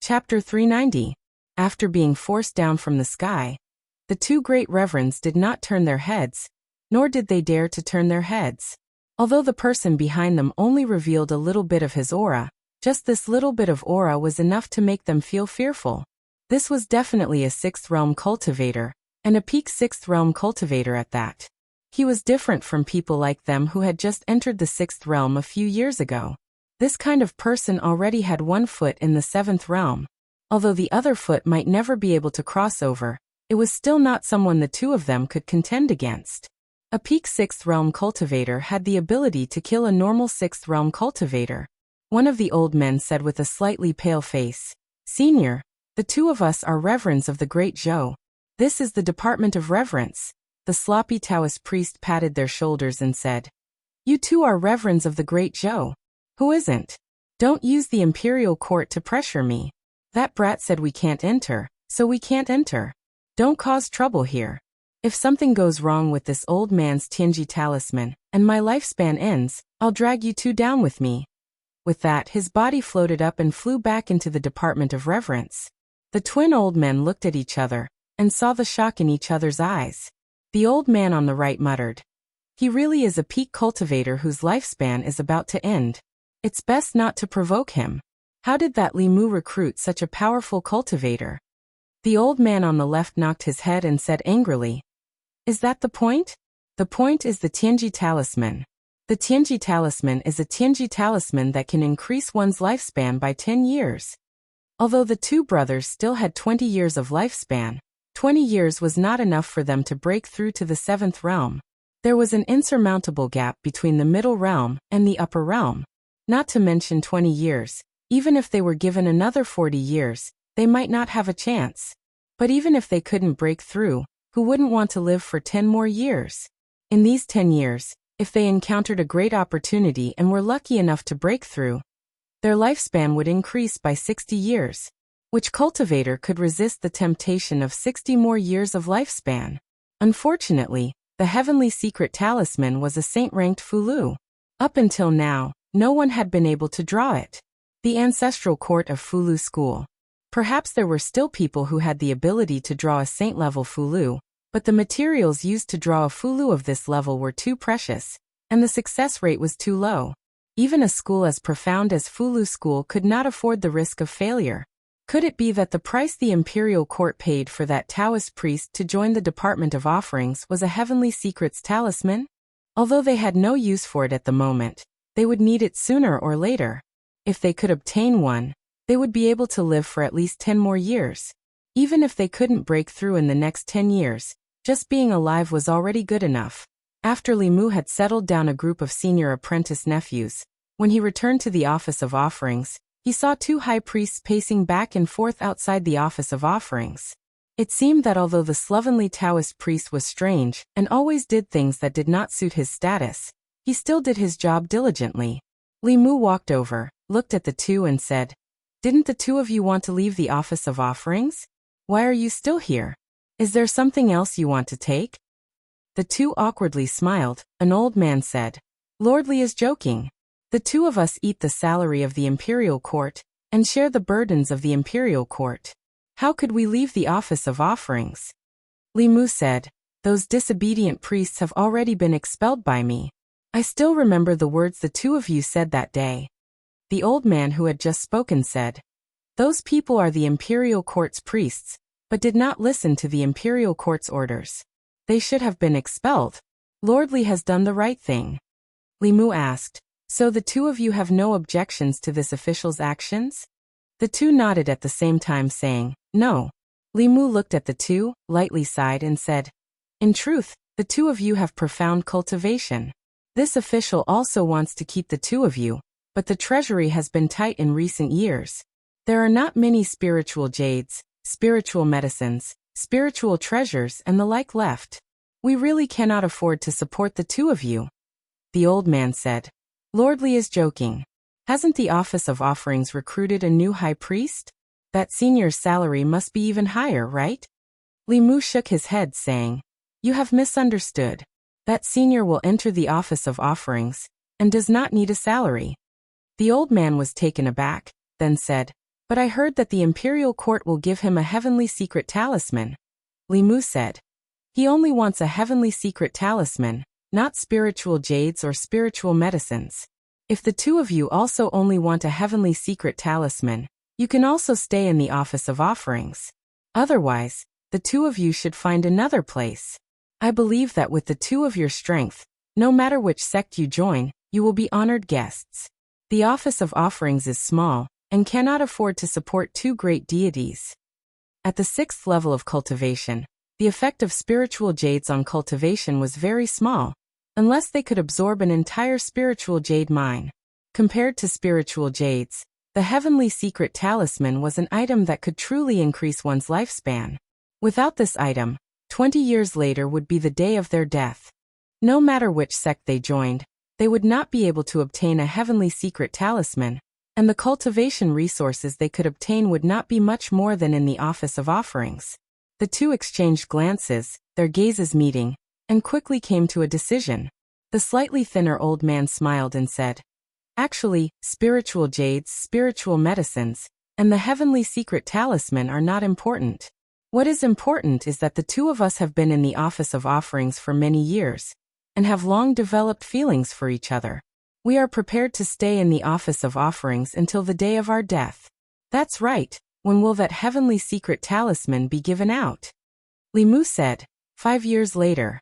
Chapter 390. After being forced down from the sky, the two great reverends did not turn their heads, nor did they dare to turn their heads. Although the person behind them only revealed a little bit of his aura, just this little bit of aura was enough to make them feel fearful. This was definitely a sixth realm cultivator, and a peak sixth realm cultivator at that. He was different from people like them who had just entered the sixth realm a few years ago. This kind of person already had one foot in the seventh realm. Although the other foot might never be able to cross over, it was still not someone the two of them could contend against. A peak sixth realm cultivator had the ability to kill a normal sixth realm cultivator. One of the old men said with a slightly pale face, "Senior, the two of us are reverends of the Great Zhou. This is the Department of Reverence." The sloppy Taoist priest patted their shoulders and said, "You two are reverends of the Great Zhou. Who isn't? Don't use the imperial court to pressure me. That brat said we can't enter, so we can't enter. Don't cause trouble here. If something goes wrong with this old man's Tianji talisman, and my lifespan ends, I'll drag you two down with me." With that, his body floated up and flew back into the Department of Reverence. The twin old men looked at each other, and saw the shock in each other's eyes. The old man on the right muttered, "He really is a peak cultivator whose lifespan is about to end. It's best not to provoke him. How did that Li Mu recruit such a powerful cultivator?" The old man on the left knocked his head and said angrily, "Is that the point? The point is the Tianji talisman. The Tianji talisman is a Tianji talisman that can increase one's lifespan by 10 years. Although the two brothers still had 20 years of lifespan, 20 years was not enough for them to break through to the seventh realm. There was an insurmountable gap between the middle realm and the upper realm. Not to mention 20 years, even if they were given another 40 years, they might not have a chance. But even if they couldn't break through, who wouldn't want to live for 10 more years? In these 10 years, if they encountered a great opportunity and were lucky enough to break through, their lifespan would increase by 60 years. Which cultivator could resist the temptation of 60 more years of lifespan? Unfortunately, the heavenly secret talisman was a saint-ranked Fulu. Up until now, no one had been able to draw it. The ancestral court of Fulu school. Perhaps there were still people who had the ability to draw a saint-level Fulu, but the materials used to draw a Fulu of this level were too precious, and the success rate was too low. Even a school as profound as Fulu school could not afford the risk of failure. Could it be that the price the imperial court paid for that Taoist priest to join the Department of Offerings was a heavenly secrets talisman? Although they had no use for it at the moment, they would need it sooner or later. If they could obtain one, they would be able to live for at least 10 more years. Even if they couldn't break through in the next 10 years, just being alive was already good enough. After Li Mu had settled down a group of senior apprentice nephews, when he returned to the Office of Offerings, he saw two high priests pacing back and forth outside the Office of Offerings. It seemed that although the slovenly Taoist priest was strange and always did things that did not suit his status, he still did his job diligently. Li Mu walked over, looked at the two and said, "Didn't the two of you want to leave the Office of Offerings? Why are you still here? Is there something else you want to take?" The two awkwardly smiled. An old man said, "Lord Li is joking. The two of us eat the salary of the imperial court and share the burdens of the imperial court. How could we leave the Office of Offerings?" Li Mu said, "Those disobedient priests have already been expelled by me. I still remember the words the two of you said that day." The old man who had just spoken said, "Those people are the imperial court's priests, but did not listen to the imperial court's orders. They should have been expelled. Lord Li has done the right thing." Li Mu asked, "So the two of you have no objections to this official's actions?" The two nodded at the same time saying, "No." Li Mu looked at the two, lightly sighed and said, "In truth, the two of you have profound cultivation. This official also wants to keep the two of you, but the treasury has been tight in recent years. There are not many spiritual jades, spiritual medicines, spiritual treasures and the like left. We really cannot afford to support the two of you." The old man said, "Lord Li is joking. Hasn't the Office of Offerings recruited a new high priest? That senior's salary must be even higher, right?" Li Mu shook his head saying, "You have misunderstood. That senior will enter the Office of Offerings, and does not need a salary." The old man was taken aback, then said, But I heard that the imperial court will give him a heavenly secret talisman, Li Mu said. He only wants a heavenly secret talisman, not spiritual jades or spiritual medicines. If the two of you also only want a heavenly secret talisman, you can also stay in the office of offerings. Otherwise, the two of you should find another place. I believe that with the two of your strength, no matter which sect you join, you will be honored guests. The office of offerings is small, and cannot afford to support two great deities. At the 6th level of cultivation, the effect of spiritual jades on cultivation was very small, unless they could absorb an entire spiritual jade mine. Compared to spiritual jades, the heavenly secret talisman was an item that could truly increase one's lifespan. Without this item, 20 years later would be the day of their death. No matter which sect they joined, they would not be able to obtain a heavenly secret talisman, and the cultivation resources they could obtain would not be much more than in the office of offerings. The two exchanged glances, their gazes meeting, and quickly came to a decision. The slightly thinner old man smiled and said, "Actually, spiritual jades, spiritual medicines, and the heavenly secret talisman are not important. What is important is that the two of us have been in the office of offerings for many years, and have long developed feelings for each other. We are prepared to stay in the office of offerings until the day of our death." "That's right. When will that heavenly secret talisman be given out?" Li Mu said. 5 years later.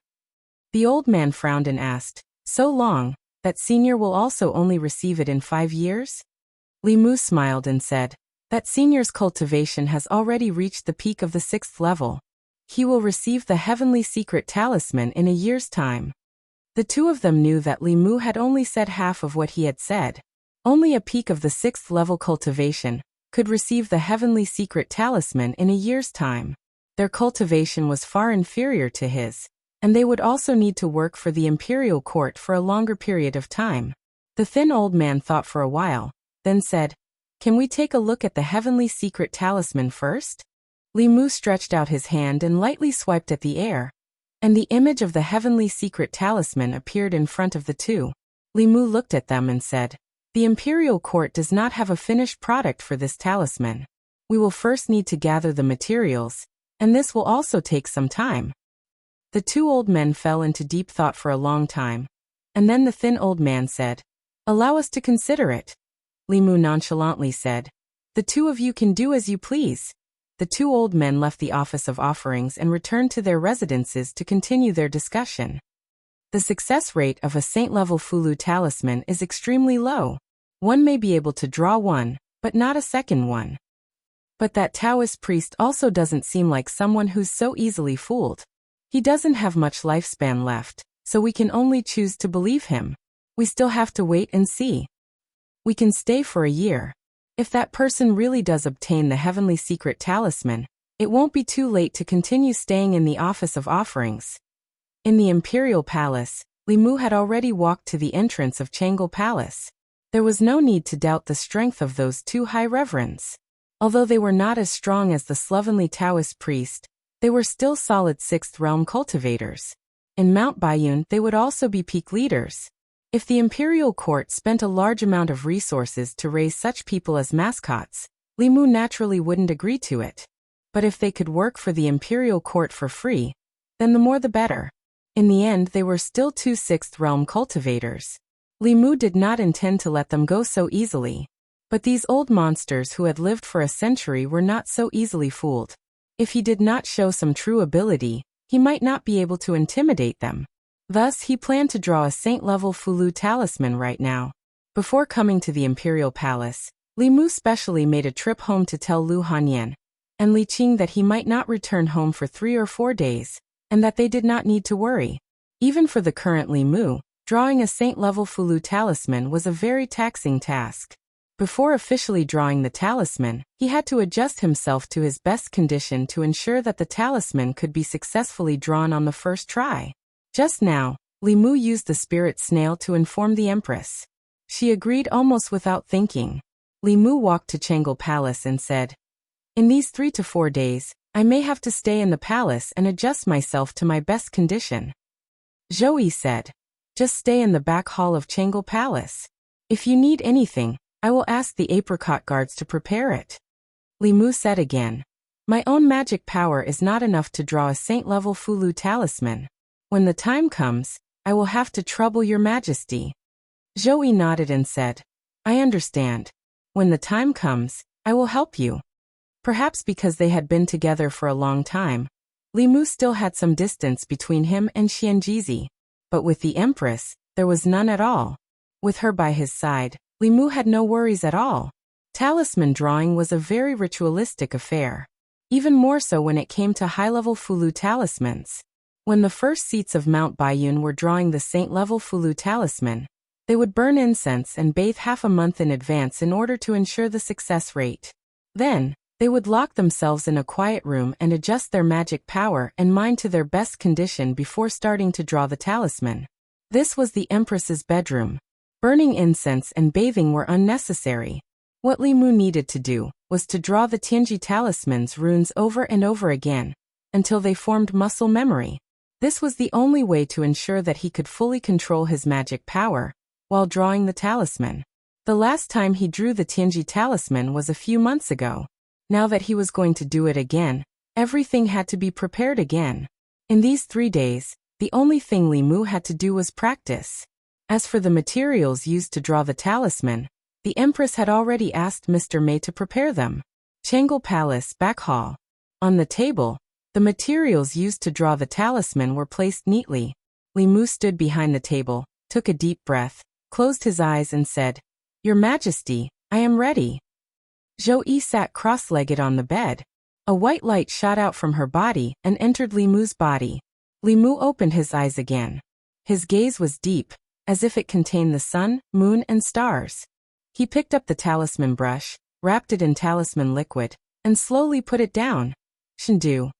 The old man frowned and asked, "So long, that senior will also only receive it in 5 years?" Li Mu smiled and said, "That senior's cultivation has already reached the peak of the 6th level. He will receive the heavenly secret talisman in a year's time." The two of them knew that Li Mu had only said half of what he had said. Only a peak of the 6th level cultivation could receive the heavenly secret talisman in a year's time. Their cultivation was far inferior to his, and they would also need to work for the imperial court for a longer period of time. The thin old man thought for a while, then said, "Can we take a look at the heavenly secret talisman first?" Li Mu stretched out his hand and lightly swiped at the air, and the image of the heavenly secret talisman appeared in front of the two. Li Mu looked at them and said, "The imperial court does not have a finished product for this talisman. We will first need to gather the materials, and this will also take some time." The two old men fell into deep thought for a long time, and then the thin old man said, "Allow us to consider it." Li Mu nonchalantly said, "The two of you can do as you please." The two old men left the office of offerings and returned to their residences to continue their discussion. The success rate of a saint-level Fulu talisman is extremely low. One may be able to draw one, but not a second one. But that Taoist priest also doesn't seem like someone who's so easily fooled. He doesn't have much lifespan left, so we can only choose to believe him. We still have to wait and see. We can stay for a year. If that person really does obtain the heavenly secret talisman, it won't be too late to continue staying in the office of offerings. In the imperial palace, Li Mu had already walked to the entrance of Changel Palace. There was no need to doubt the strength of those two high reverends. Although they were not as strong as the slovenly Taoist priest, they were still solid 6th realm cultivators. In Mount Baiyun they would also be peak leaders. If the imperial court spent a large amount of resources to raise such people as mascots, Li Mu naturally wouldn't agree to it. But if they could work for the imperial court for free, then the more the better. In the end they were still two 6th realm cultivators. Li Mu did not intend to let them go so easily. But these old monsters who had lived for a century were not so easily fooled. If he did not show some true ability, he might not be able to intimidate them. Thus he planned to draw a saint-level Fulu talisman right now. Before coming to the imperial palace, Li Mu specially made a trip home to tell Lu Hanyan and Li Qing that he might not return home for 3 or 4 days, and that they did not need to worry. Even for the current Li Mu, drawing a saint-level Fulu talisman was a very taxing task. Before officially drawing the talisman, he had to adjust himself to his best condition to ensure that the talisman could be successfully drawn on the first try. Just now, Li Mu used the spirit snail to inform the empress. She agreed almost without thinking. Li Mu walked to Changel Palace and said, "In these 3 to 4 days, I may have to stay in the palace and adjust myself to my best condition." Zhou Yi said, "Just stay in the back hall of Changel Palace. If you need anything, I will ask the apricot guards to prepare it." Li Mu said again. My own magic power is not enough to draw a saint-level Fulu talisman. When the time comes, I will have to trouble your majesty. Zhou Yi nodded and said, I understand. When the time comes, I will help you. Perhaps because they had been together for a long time, Li Mu still had some distance between him and Xianjizi. But with the Empress, there was none at all. With her by his side, Li Mu had no worries at all. Talisman drawing was a very ritualistic affair. Even more so when it came to high-level Fulu talismans. When the first seats of Mount Baiyun were drawing the saint-level Fulu talisman, they would burn incense and bathe half a month in advance in order to ensure the success rate. Then, they would lock themselves in a quiet room and adjust their magic power and mind to their best condition before starting to draw the talisman. This was the Empress's bedroom. Burning incense and bathing were unnecessary. What Li Mu needed to do was to draw the Tianji talisman's runes over and over again, until they formed muscle memory. This was the only way to ensure that he could fully control his magic power while drawing the talisman. The last time he drew the Tianji talisman was a few months ago. Now that he was going to do it again, everything had to be prepared again. In these 3 days, the only thing Li Mu had to do was practice. As for the materials used to draw the talisman, the Empress had already asked Mr. Mei to prepare them. Changle Palace, back hall. On the table, the materials used to draw the talisman were placed neatly. Li Mu stood behind the table, took a deep breath, closed his eyes and said, Your Majesty, I am ready. Zhou Yi sat cross-legged on the bed. A white light shot out from her body and entered Li Mu's body. Li Mu opened his eyes again. His gaze was deep, as if it contained the sun, moon, and stars. He picked up the talisman brush, wrapped it in talisman liquid, and slowly put it down. Shendu.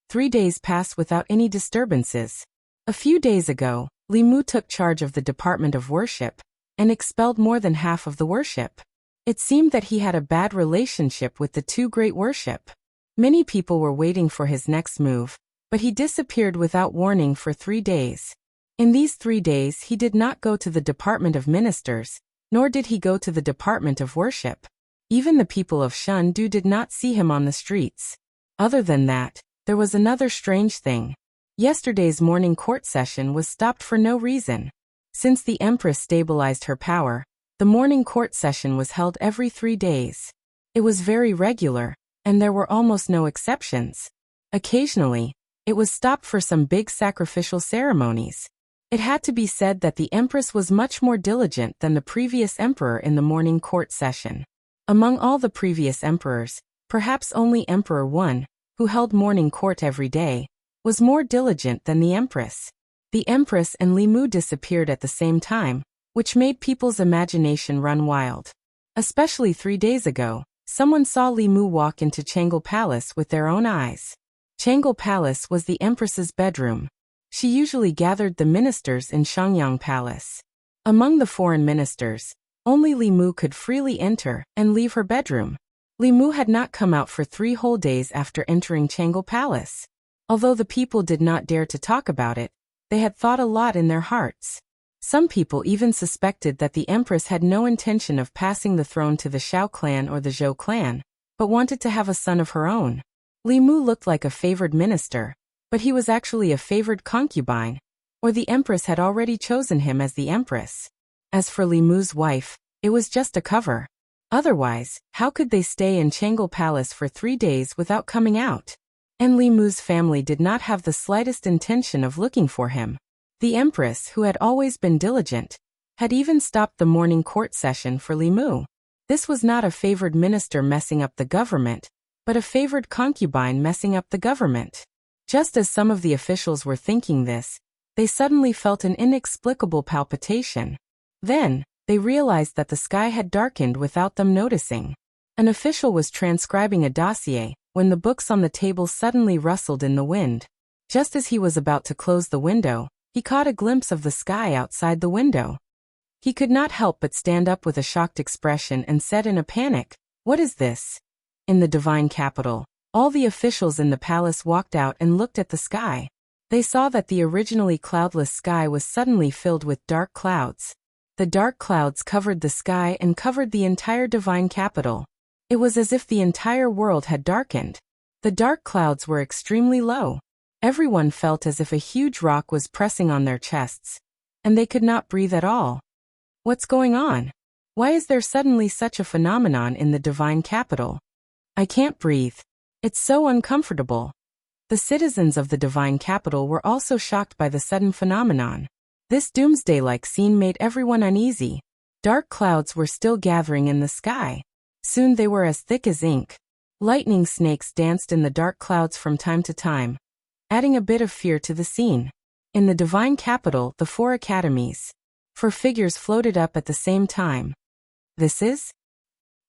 3 days passed without any disturbances. A few days ago, Li Mu took charge of the Department of Worship, and expelled more than half of the worship. It seemed that he had a bad relationship with the two great worship. Many people were waiting for his next move, but he disappeared without warning for 3 days. In these 3 days he did not go to the Department of Ministers, nor did he go to the Department of Worship. Even the people of Shendu did not see him on the streets. Other than that, there was another strange thing. Yesterday's morning court session was stopped for no reason. Since the Empress stabilized her power, the morning court session was held every 3 days. It was very regular, and there were almost no exceptions. Occasionally, it was stopped for some big sacrificial ceremonies. It had to be said that the Empress was much more diligent than the previous emperor in the morning court session. Among all the previous emperors, perhaps only Emperor One, who held morning court every day, was more diligent than the Empress. The Empress and Li Mu disappeared at the same time, which made people's imagination run wild. Especially 3 days ago, someone saw Li Mu walk into Changle Palace with their own eyes. Changle Palace was the Empress's bedroom. She usually gathered the ministers in Shangyang Palace. Among the foreign ministers, only Li Mu could freely enter and leave her bedroom. Li Mu had not come out for 3 whole days after entering Changle Palace. Although the people did not dare to talk about it, they had thought a lot in their hearts. Some people even suspected that the Empress had no intention of passing the throne to the Xiao clan or the Zhou clan, but wanted to have a son of her own. Li Mu looked like a favored minister, but he was actually a favored concubine, or the Empress had already chosen him as the Empress. As for Li Mu's wife, it was just a cover. Otherwise, how could they stay in Changle Palace for 3 days without coming out? And Li Mu's family did not have the slightest intention of looking for him. The Empress, who had always been diligent, had even stopped the morning court session for Li Mu. This was not a favored minister messing up the government, but a favored concubine messing up the government. Just as some of the officials were thinking this, they suddenly felt an inexplicable palpitation. Then, they realized that the sky had darkened without them noticing. An official was transcribing a dossier when the books on the table suddenly rustled in the wind. Just as he was about to close the window, he caught a glimpse of the sky outside the window. He could not help but stand up with a shocked expression and said in a panic, "What is this?" In the divine capital, all the officials in the palace walked out and looked at the sky. They saw that the originally cloudless sky was suddenly filled with dark clouds. The dark clouds covered the sky and covered the entire divine capital. It was as if the entire world had darkened. The dark clouds were extremely low. Everyone felt as if a huge rock was pressing on their chests, and they could not breathe at all. What's going on? Why is there suddenly such a phenomenon in the divine capital? I can't breathe. It's so uncomfortable. The citizens of the divine capital were also shocked by the sudden phenomenon. This doomsday-like scene made everyone uneasy. Dark clouds were still gathering in the sky. Soon they were as thick as ink. Lightning snakes danced in the dark clouds from time to time, adding a bit of fear to the scene. In the divine capital, the 4 academies, 4 figures floated up at the same time. This is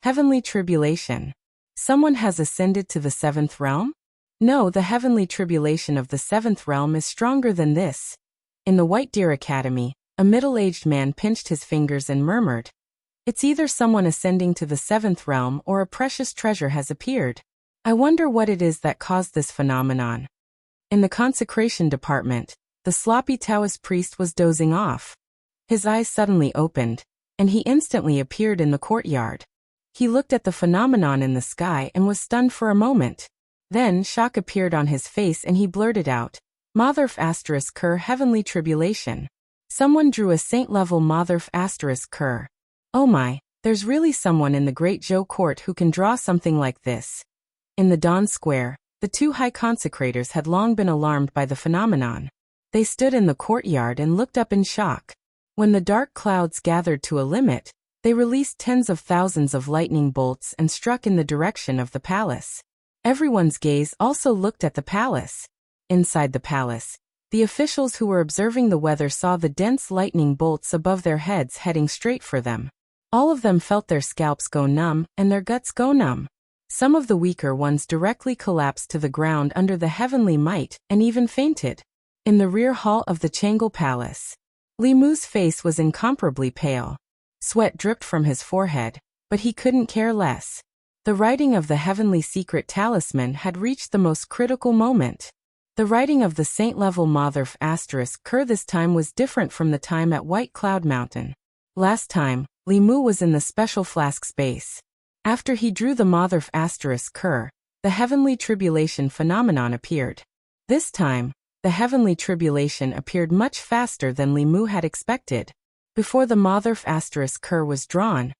heavenly tribulation. Someone has ascended to the 7th realm? No, the heavenly tribulation of the 7th realm is stronger than this. In the White Deer Academy, a middle-aged man pinched his fingers and murmured, "It's either someone ascending to the 7th realm or a precious treasure has appeared. I wonder what it is that caused this phenomenon." In the consecration department, the sloppy Taoist priest was dozing off. His eyes suddenly opened, and he instantly appeared in the courtyard. He looked at the phenomenon in the sky and was stunned for a moment. Then shock appeared on his face and he blurted out, "Motherf asterisk cur heavenly tribulation." Someone drew a saint-level Motherf asterisk cur. Oh my, there's really someone in the Great Zhou court who can draw something like this. In the Dawn Square, the 2 high consecrators had long been alarmed by the phenomenon. They stood in the courtyard and looked up in shock. When the dark clouds gathered to a limit, they released tens of thousands of lightning bolts and struck in the direction of the palace. Everyone's gaze also looked at the palace. Inside the palace, the officials who were observing the weather saw the dense lightning bolts above their heads heading straight for them. All of them felt their scalps go numb and their guts go numb. Some of the weaker ones directly collapsed to the ground under the heavenly might and even fainted. In the rear hall of the Changel Palace, Li Mu's face was incomparably pale. Sweat dripped from his forehead, but he couldn't care less. The writing of the heavenly secret talisman had reached the most critical moment. The writing of the saint-level Motherf asterisk cur this time was different from the time at White Cloud Mountain. Last time, Li Mu was in the special flask space. After he drew the Motherf asterisk cur, the heavenly tribulation phenomenon appeared. This time, the heavenly tribulation appeared much faster than Li Mu had expected. Before the Motherf asterisk cur was drawn,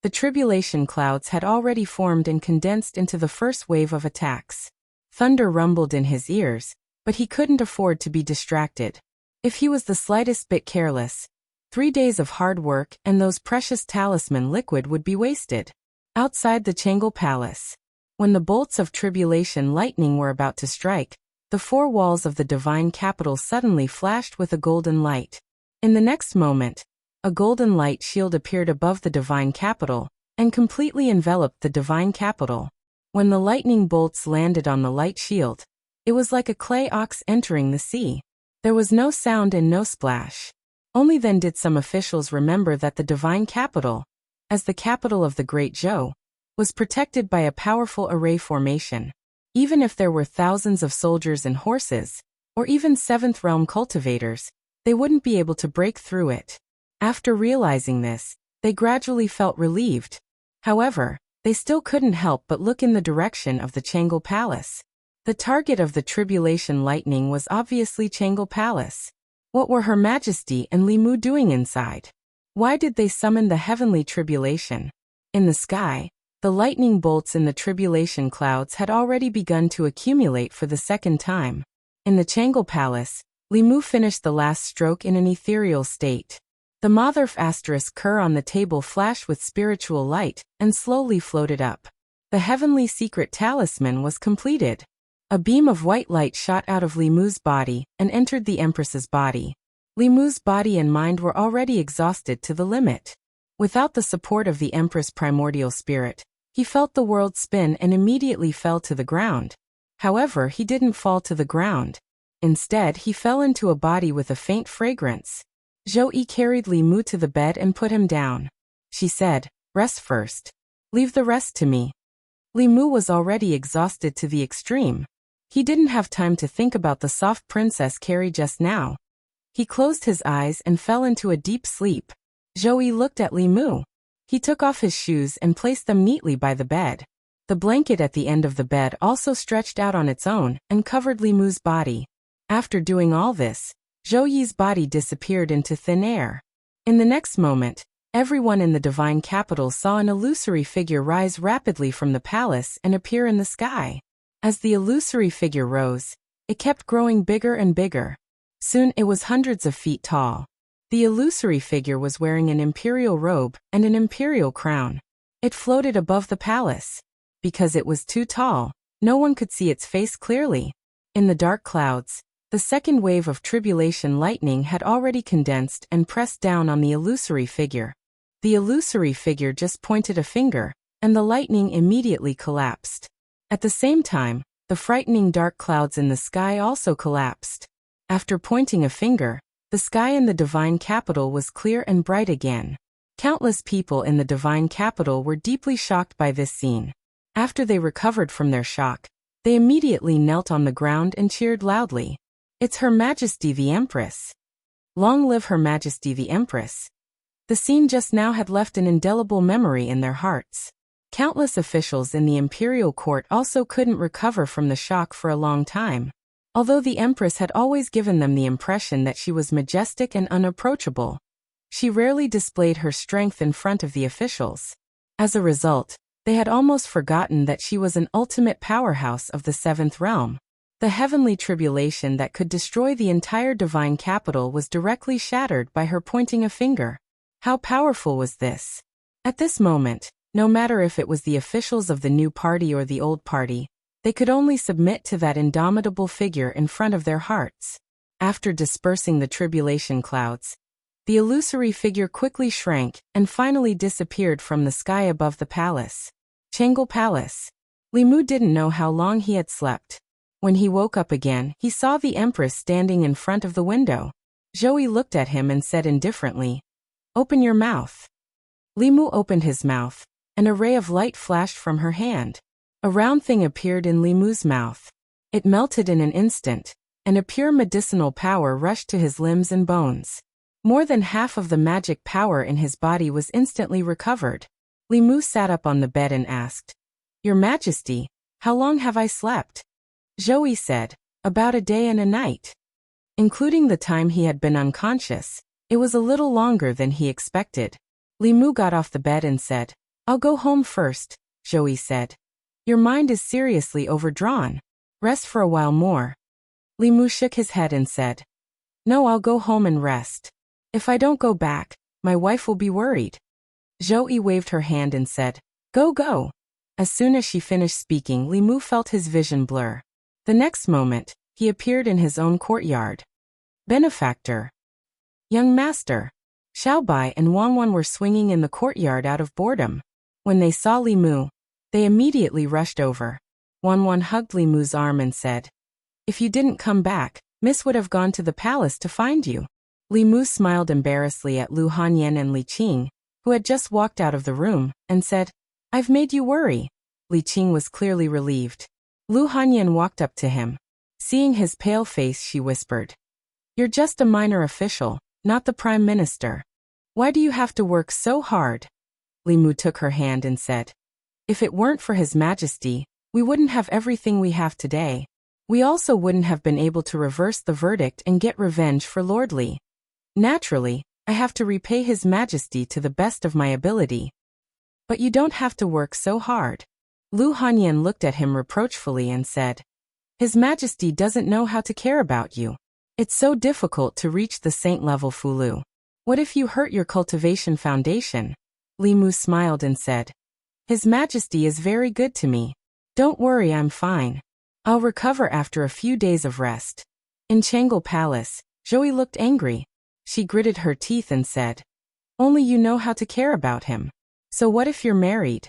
the tribulation clouds had already formed and condensed into the first wave of attacks. Thunder rumbled in his ears, but he couldn't afford to be distracted. If he was the slightest bit careless, 3 days of hard work and those precious talisman liquid would be wasted. Outside the Changel Palace, when the bolts of tribulation lightning were about to strike, the 4 walls of the divine capital suddenly flashed with a golden light. In the next moment, a golden light shield appeared above the divine capital and completely enveloped the divine capital. When the lightning bolts landed on the light shield, it was like a clay ox entering the sea. There was no sound and no splash. Only then did some officials remember that the divine capital, as the capital of the Great Zhou, was protected by a powerful array formation. Even if there were thousands of soldiers and horses, or even 7th realm cultivators, they wouldn't be able to break through it. After realizing this, they gradually felt relieved. However, they still couldn't help but look in the direction of the Changel Palace. The target of the tribulation lightning was obviously Changel Palace. What were Her Majesty and Li Mu doing inside? Why did they summon the heavenly tribulation? In the sky, the lightning bolts in the tribulation clouds had already begun to accumulate for the second time. In the Changel Palace, Li Mu finished the last stroke in an ethereal state. The Motherf asterisk cur on the table flashed with spiritual light and slowly floated up. The heavenly secret talisman was completed. A beam of white light shot out of Li Mu's body and entered the Empress's body. Li Mu's body and mind were already exhausted to the limit. Without the support of the Empress' primordial spirit, he felt the world spin and immediately fell to the ground. However, he didn't fall to the ground. Instead, he fell into a body with a faint fragrance. Zhou Yi carried Li Mu to the bed and put him down. She said, "Rest first. Leave the rest to me." Li Mu was already exhausted to the extreme. He didn't have time to think about the soft princess Carrie just now. He closed his eyes and fell into a deep sleep. Zhou Yi looked at Li Mu. He took off his shoes and placed them neatly by the bed. The blanket at the end of the bed also stretched out on its own and covered Li Mu's body. After doing all this, Zhou Yi's body disappeared into thin air. In the next moment, everyone in the divine capital saw an illusory figure rise rapidly from the palace and appear in the sky. As the illusory figure rose, it kept growing bigger and bigger. Soon it was hundreds of feet tall. The illusory figure was wearing an imperial robe and an imperial crown. It floated above the palace. Because it was too tall, no one could see its face clearly. In the dark clouds, the second wave of tribulation lightning had already condensed and pressed down on the illusory figure. The illusory figure just pointed a finger, and the lightning immediately collapsed. At the same time, the frightening dark clouds in the sky also collapsed. After pointing a finger, the sky in the divine capital was clear and bright again. Countless people in the divine capital were deeply shocked by this scene. After they recovered from their shock, they immediately knelt on the ground and cheered loudly. "It's Her Majesty the Empress! Long live Her Majesty the Empress!" The scene just now had left an indelible memory in their hearts. Countless officials in the imperial court also couldn't recover from the shock for a long time. Although the Empress had always given them the impression that she was majestic and unapproachable, she rarely displayed her strength in front of the officials. As a result, they had almost forgotten that she was an ultimate powerhouse of the seventh realm. The heavenly tribulation that could destroy the entire divine capital was directly shattered by her pointing a finger. How powerful was this? At this moment, no matter if it was the officials of the new party or the old party, they could only submit to that indomitable figure in front of their hearts. After dispersing the tribulation clouds, the illusory figure quickly shrank and finally disappeared from the sky above the palace. Changel Palace. Li Mu didn't know how long he had slept. When he woke up again, he saw the Empress standing in front of the window. Zhou Yi looked at him and said indifferently, "Open your mouth." Li Mu opened his mouth. An ray of light flashed from her hand. A round thing appeared in Li Mu's mouth. It melted in an instant, and a pure medicinal power rushed to his limbs and bones. More than half of the magic power in his body was instantly recovered. Li Mu sat up on the bed and asked, "Your Majesty, how long have I slept?" Zhou Yi said, "About a day and a night." Including the time he had been unconscious, it was a little longer than he expected. Li Mu got off the bed and said, "I'll go home first," Zhou Yi said. "Your mind is seriously overdrawn. Rest for a while more." Li Mu shook his head and said, "No, I'll go home and rest. If I don't go back, my wife will be worried." Zhou Yi waved her hand and said, "Go, go." As soon as she finished speaking, Li Mu felt his vision blur. The next moment, he appeared in his own courtyard. Benefactor. Young master. Xiaobai and Wanwan were swinging in the courtyard out of boredom. When they saw Li Mu, they immediately rushed over. Wanwan hugged Li Mu's arm and said, "If you didn't come back, Miss would have gone to the palace to find you." Li Mu smiled embarrassedly at Lu Hanyan and Li Qing, who had just walked out of the room, and said, "I've made you worry." Li Qing was clearly relieved. Lu Hanyan walked up to him. Seeing his pale face, she whispered, "You're just a minor official, not the prime minister. Why do you have to work so hard?" Li Mu took her hand and said, "If it weren't for His Majesty, we wouldn't have everything we have today. We also wouldn't have been able to reverse the verdict and get revenge for Lord Li. Naturally, I have to repay His Majesty to the best of my ability. But you don't have to work so hard." Lu Hanyan looked at him reproachfully and said, "His Majesty doesn't know how to care about you. It's so difficult to reach the saint-level Fulu. What if you hurt your cultivation foundation?" Li Mu smiled and said, "His Majesty is very good to me. Don't worry, I'm fine. I'll recover after a few days of rest." In Changel Palace, Zhou Yi looked angry. She gritted her teeth and said, "Only you know how to care about him. So what if you're married?"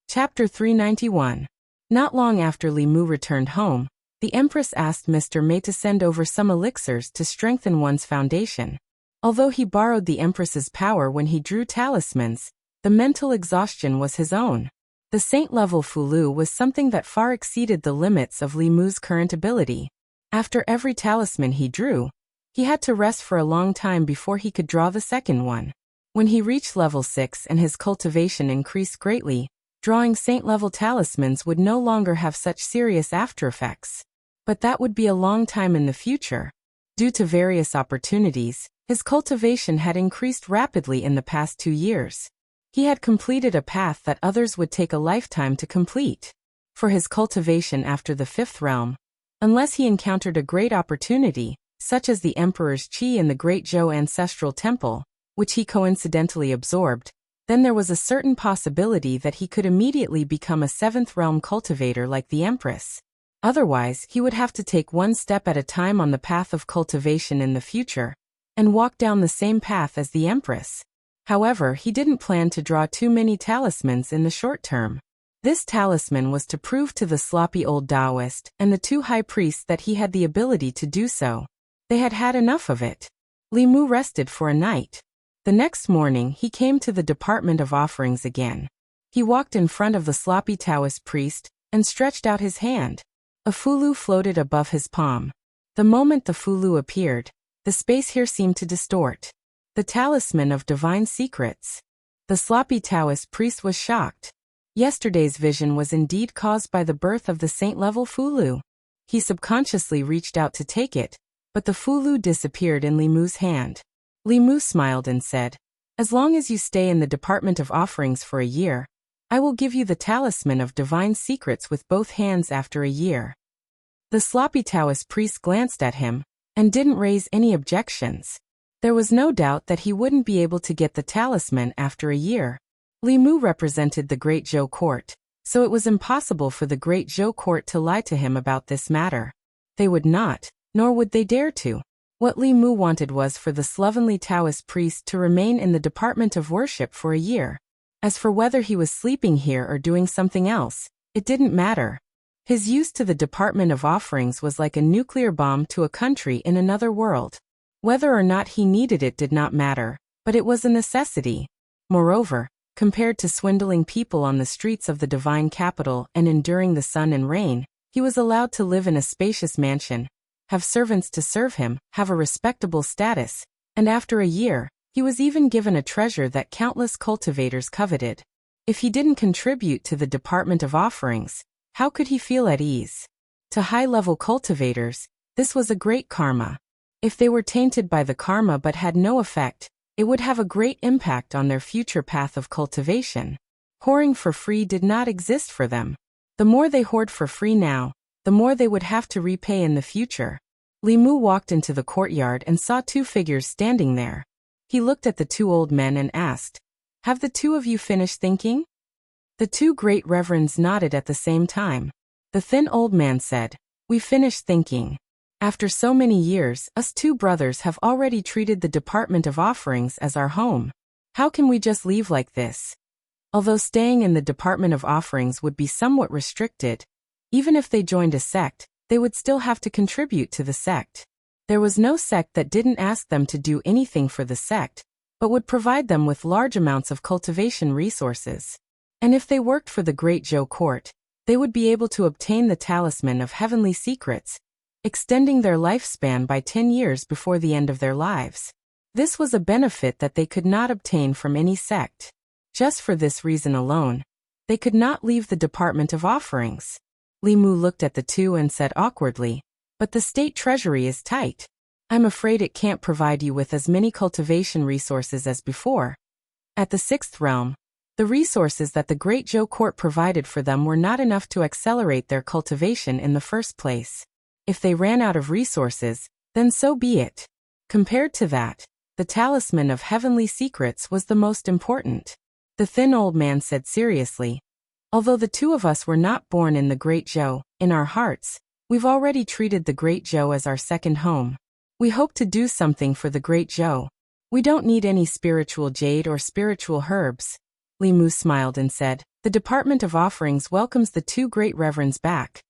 Chapter 391. Not long after Li Mu returned home, the Empress asked Mr. Mei to send over some elixirs to strengthen one's foundation. Although he borrowed the Empress's power when he drew talismans, the mental exhaustion was his own. The saint-level Fulu was something that far exceeded the limits of Li Mu's current ability. After every talisman he drew, he had to rest for a long time before he could draw the second one. When he reached level 6 and his cultivation increased greatly, drawing saint-level talismans would no longer have such serious aftereffects. But that would be a long time in the future. Due to various opportunities, his cultivation had increased rapidly in the past 2 years. He had completed a path that others would take a lifetime to complete. For his cultivation after the 5th realm, unless he encountered a great opportunity, such as the Emperor's Qi in the Great Zhou Ancestral Temple, which he coincidentally absorbed, then there was a certain possibility that he could immediately become a 7th realm cultivator like the Empress. Otherwise, he would have to take one step at a time on the path of cultivation in the future, and walk down the same path as the Empress. However, he didn't plan to draw too many talismans in the short term. This talisman was to prove to the sloppy old Taoist and the 2 high priests that he had the ability to do so. They had had enough of it. Li Mu rested for a night. The next morning he came to the Department of Offerings again. He walked in front of the sloppy Taoist priest and stretched out his hand. A fulu floated above his palm. The moment the fulu appeared, the space here seemed to distort. The talisman of divine secrets. The sloppy Taoist priest was shocked. Yesterday's vision was indeed caused by the birth of the saint-level fulu. He subconsciously reached out to take it, but the fulu disappeared in Li Mu's hand. Li Mu smiled and said, "As long as you stay in the Department of Offerings for a year, I will give you the talisman of divine secrets with both hands after a year." The sloppy Taoist priest glanced at him and didn't raise any objections. There was no doubt that he wouldn't be able to get the talisman after a year. Li Mu represented the Great Zhou court, so it was impossible for the Great Zhou court to lie to him about this matter. They would not, nor would they dare to. What Li Mu wanted was for the slovenly Taoist priest to remain in the Department of Worship for a year. As for whether he was sleeping here or doing something else, it didn't matter. His use to the Department of Offerings was like a nuclear bomb to a country in another world. Whether or not he needed it did not matter, but it was a necessity. Moreover, compared to swindling people on the streets of the divine capital and enduring the sun and rain, he was allowed to live in a spacious mansion, have servants to serve him, have a respectable status, and after a year, he was even given a treasure that countless cultivators coveted. If he didn't contribute to the Department of Offerings, how could he feel at ease? To high-level cultivators, this was a great karma. If they were tainted by the karma but had no effect, it would have a great impact on their future path of cultivation. Hoarding for free did not exist for them. The more they hoard for free now, the more they would have to repay in the future. Li Mu walked into the courtyard and saw 2 figures standing there. He looked at the 2 old men and asked, "Have the 2 of you finished thinking?" The 2 great reverends nodded at the same time. The thin old man said, "We finished thinking. After so many years, us 2 brothers have already treated the Department of Offerings as our home. How can we just leave like this?" Although staying in the Department of Offerings would be somewhat restricted, even if they joined a sect, they would still have to contribute to the sect. There was no sect that didn't ask them to do anything for the sect, but would provide them with large amounts of cultivation resources. And if they worked for the Great Zhou court, they would be able to obtain the talisman of heavenly secrets, extending their lifespan by 10 years before the end of their lives. This was a benefit that they could not obtain from any sect. Just for this reason alone, they could not leave the Department of Offerings. Li Mu looked at the 2 and said awkwardly, "But the state treasury is tight. I'm afraid it can't provide you with as many cultivation resources as before." At the 6th realm, the resources that the Great Zhou court provided for them were not enough to accelerate their cultivation in the first place. If they ran out of resources, then so be it. Compared to that, the talisman of heavenly secrets was the most important. The thin old man said seriously, "Although the 2 of us were not born in the Great Zhou, in our hearts, we've already treated the Great Zhou as our second home. We hope to do something for the Great Zhou. We don't need any spiritual jade or spiritual herbs." Li Mu smiled and said, "The Department of Offerings welcomes the 2 great reverends back."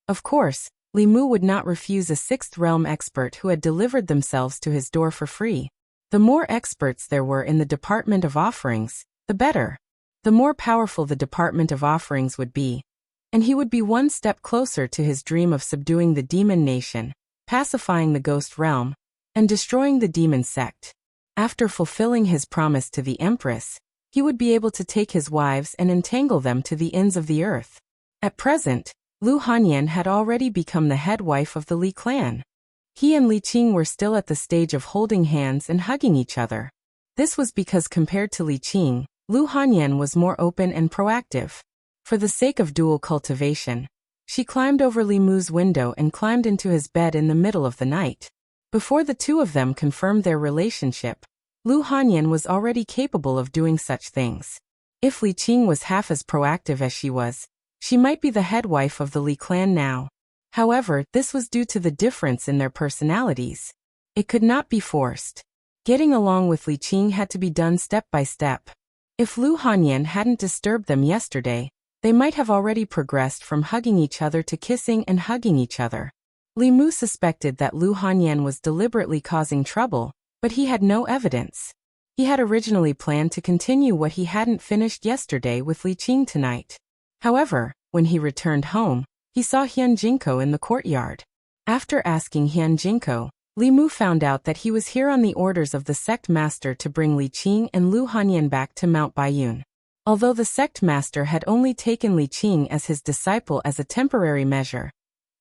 Of course, Li Mu would not refuse a 6th realm expert who had delivered themselves to his door for free. The more experts there were in the Department of Offerings, the better. The more powerful the Department of Offerings would be, and he would be one step closer to his dream of subduing the demon nation, pacifying the ghost realm, and destroying the demon sect. After fulfilling his promise to the empress, he would be able to take his wives and entangle them to the ends of the earth. At present, Lu Hanyan had already become the head wife of the Li clan. He and Li Qing were still at the stage of holding hands and hugging each other. This was because compared to Li Qing, Lu Hanyan was more open and proactive. For the sake of dual cultivation, she climbed over Li Mu's window and climbed into his bed in the middle of the night. Before the two of them confirmed their relationship, Lu Hanyan was already capable of doing such things. If Li Qing was half as proactive as she might be the head wife of the Li clan now. However, this was due to the difference in their personalities. It could not be forced. Getting along with Li Qing had to be done step by step. If Lu Hanyan hadn't disturbed them yesterday, they might have already progressed from hugging each other to kissing and hugging each other. Li Mu suspected that Lu Hanyan was deliberately causing trouble, but he had no evidence. He had originally planned to continue what he hadn't finished yesterday with Li Qing tonight. However, when he returned home, he saw Hyun Jinko in the courtyard. After asking Hyun Jinko, Li Mu found out that he was here on the orders of the sect master to bring Li Qing and Lu Hanyan back to Mount Baiyun. Although the sect master had only taken Li Qing as his disciple as a temporary measure,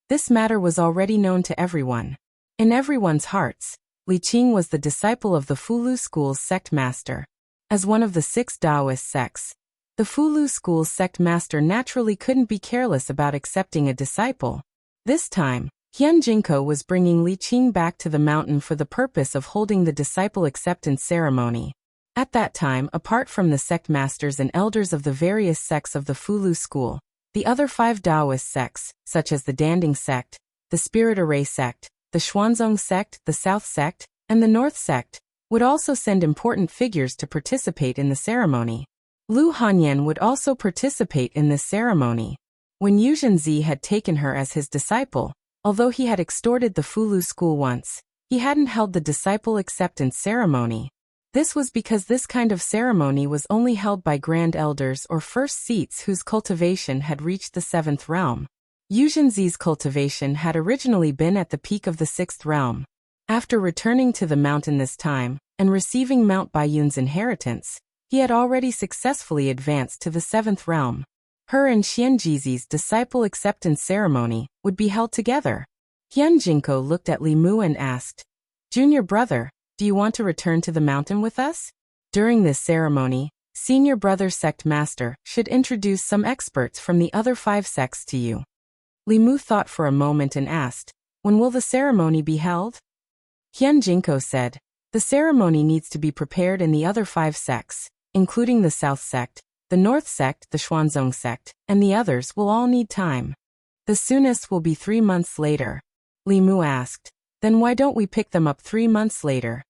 this matter was already known to everyone. In everyone's hearts, Li Qing was the disciple of the Fulu school's sect master. As one of the 6 Taoist sects, the Fulu school's sect master naturally couldn't be careless about accepting a disciple. This time, Hyun Jinko was bringing Li Qing back to the mountain for the purpose of holding the disciple acceptance ceremony. At that time, apart from the sect masters and elders of the various sects of the Fulu school, the other 5 Taoist sects, such as the Danding sect, the Spirit Array sect, the Xuanzong sect, the South sect, and the North sect, would also send important figures to participate in the ceremony. Lu Hanyan would also participate in this ceremony. When Yu Zhenzi had taken her as his disciple, although he had extorted the Fulu school once, he hadn't held the disciple acceptance ceremony. This was because this kind of ceremony was only held by grand elders or first seats whose cultivation had reached the 7th realm. Yu Zhenzi's cultivation had originally been at the peak of the 6th realm. After returning to the mountain this time, and receiving Mount Baiyun's inheritance, he had already successfully advanced to the 7th realm. Her and Xianjizi's disciple acceptance ceremony would be held together. Hyun Jinko looked at Li Mu and asked, "Junior brother, do you want to return to the mountain with us? During this ceremony, Senior Brother Sect Master should introduce some experts from the other 5 sects to you." Li Mu thought for a moment and asked, "When will the ceremony be held?" Hyun Jinko said, "The ceremony needs to be prepared in the other 5 sects, including the South sect, the North sect, the Xuanzong sect, and the others will all need time. The soonest will be 3 months later." Li Mu asked, "Then why don't we pick them up 3 months later?"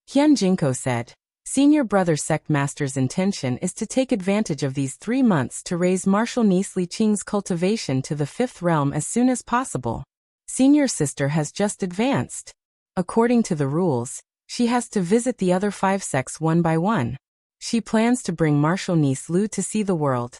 Hyun Jinko said, "Senior Brother Sect Master's intention is to take advantage of these 3 months to raise Martial Niece Li Qing's cultivation to the 5th realm as soon as possible. Senior Sister has just advanced. According to the rules, she has to visit the other 5 sects one by one. She plans to bring Martial Niece Lu to see the world."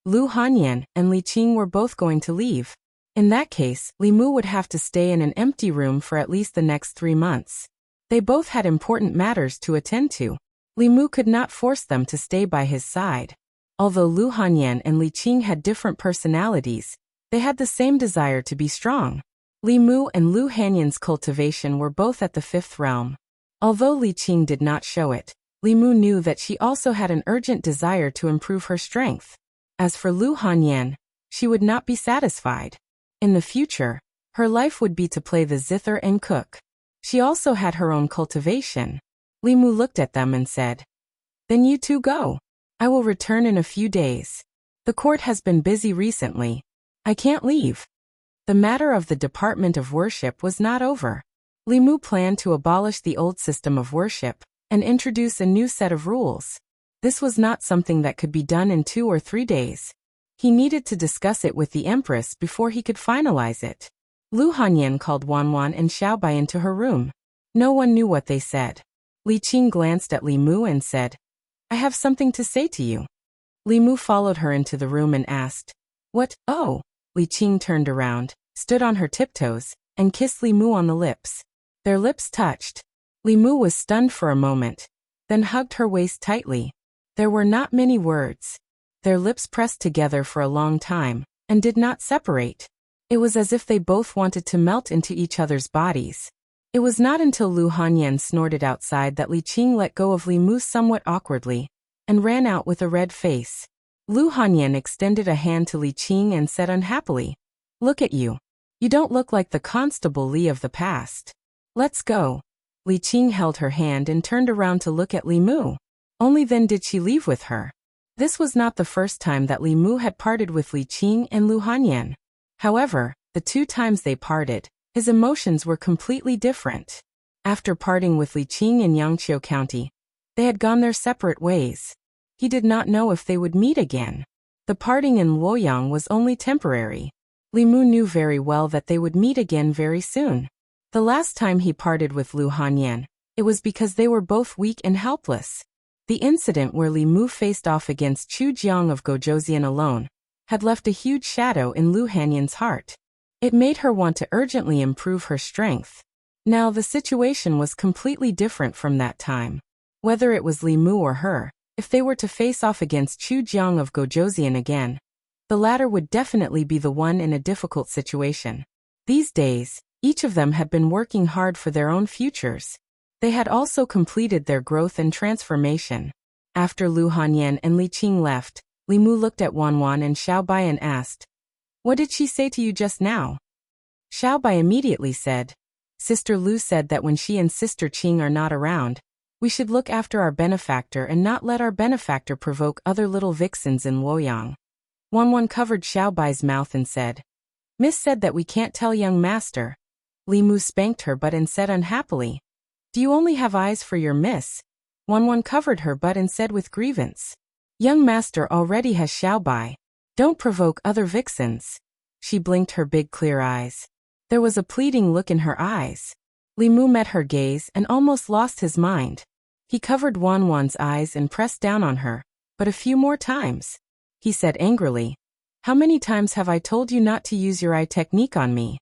Lu Hanyan and Li Qing were both going to leave. In that case, Li Mu would have to stay in an empty room for at least the next 3 months. They both had important matters to attend to. Li Mu could not force them to stay by his side. Although Lu Hanyan and Li Qing had different personalities, they had the same desire to be strong. Li Mu and Lu Hanyan's cultivation were both at the 5th realm. Although Li Qing did not show it, Li Mu knew that she also had an urgent desire to improve her strength. As for Lu Hanyan, she would not be satisfied. In the future, her life would be to play the zither and cook. She also had her own cultivation. Li Mu looked at them and said, "Then you two go. I will return in a few days. The court has been busy recently. I can't leave." The matter of the Department of Worship was not over. Li Mu planned to abolish the old system of worship and introduce a new set of rules. This was not something that could be done in 2 or 3 days. He needed to discuss it with the Empress before he could finalize it. Lu Hanyan called Wanwan and Xiaobai into her room. No one knew what they said. Li Qing glanced at Li Mu and said, "I have something to say to you." Li Mu followed her into the room and asked, "What?" "Oh." Li Qing turned around, stood on her tiptoes, and kissed Li Mu on the lips. Their lips touched. Li Mu was stunned for a moment, then hugged her waist tightly. There were not many words. Their lips pressed together for a long time, and did not separate. It was as if they both wanted to melt into each other's bodies. It was not until Lu Hanyan snorted outside that Li Qing let go of Li Mu somewhat awkwardly, and ran out with a red face. Lu Hanyan extended a hand to Li Qing and said unhappily, "Look at you. You don't look like the Constable Li of the past. Let's go." Li Qing held her hand and turned around to look at Li Mu. Only then did she leave with her. This was not the first time that Li Mu had parted with Li Qing and Lu Hanyan. However, the two times they parted, his emotions were completely different. After parting with Li Qing in Yangqiu County, they had gone their separate ways. He did not know if they would meet again. The parting in Luoyang was only temporary. Li Mu knew very well that they would meet again very soon. The last time he parted with Lu Hanyan, it was because they were both weak and helpless. The incident where Li Mu faced off against Chu Jiang of Gozhouzian alone had left a huge shadow in Lu Hanyan's heart. It made her want to urgently improve her strength. Now the situation was completely different from that time. Whether it was Li Mu or her, if they were to face off against Chu Jiang of Gozhouzian again, the latter would definitely be the one in a difficult situation. These days, each of them had been working hard for their own futures. They had also completed their growth and transformation. After Lu Hanyan and Li Qing left, Li Mu looked at Wanwan and Xiaobai and asked, "What did she say to you just now?" Xiaobai immediately said, "Sister Lu said that when she and Sister Qing are not around, we should look after our benefactor and not let our benefactor provoke other little vixens in Luoyang." Wanwan covered Xiaobai's mouth and said, "Miss said that we can't tell young master." Li Mu spanked her butt and said unhappily, "Do you only have eyes for your miss?" Wanwan covered her butt and said with grievance, "Young master already has Xiaobai. Don't provoke other vixens." She blinked her big clear eyes. There was a pleading look in her eyes. Li Mu met her gaze and almost lost his mind. He covered Wanwan's eyes and pressed down on her, but a few more times. He said angrily, "How many times have I told you not to use your eye technique on me?"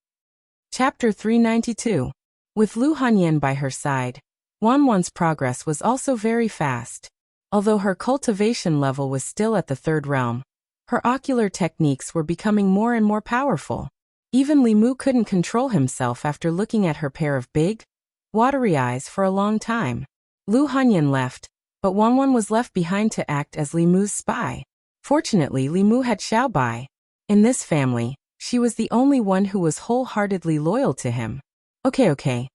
Chapter 392. With Lu Hanyan by her side, Wanwan's progress was also very fast. Although her cultivation level was still at the third realm, her ocular techniques were becoming more and more powerful. Even Li Mu couldn't control himself after looking at her pair of big, watery eyes for a long time. Lu Hanyan left, but Wanwan was left behind to act as Li Mu's spy. Fortunately, Li Mu had Xiaobai. In this family, she was the only one who was wholeheartedly loyal to him. Okay.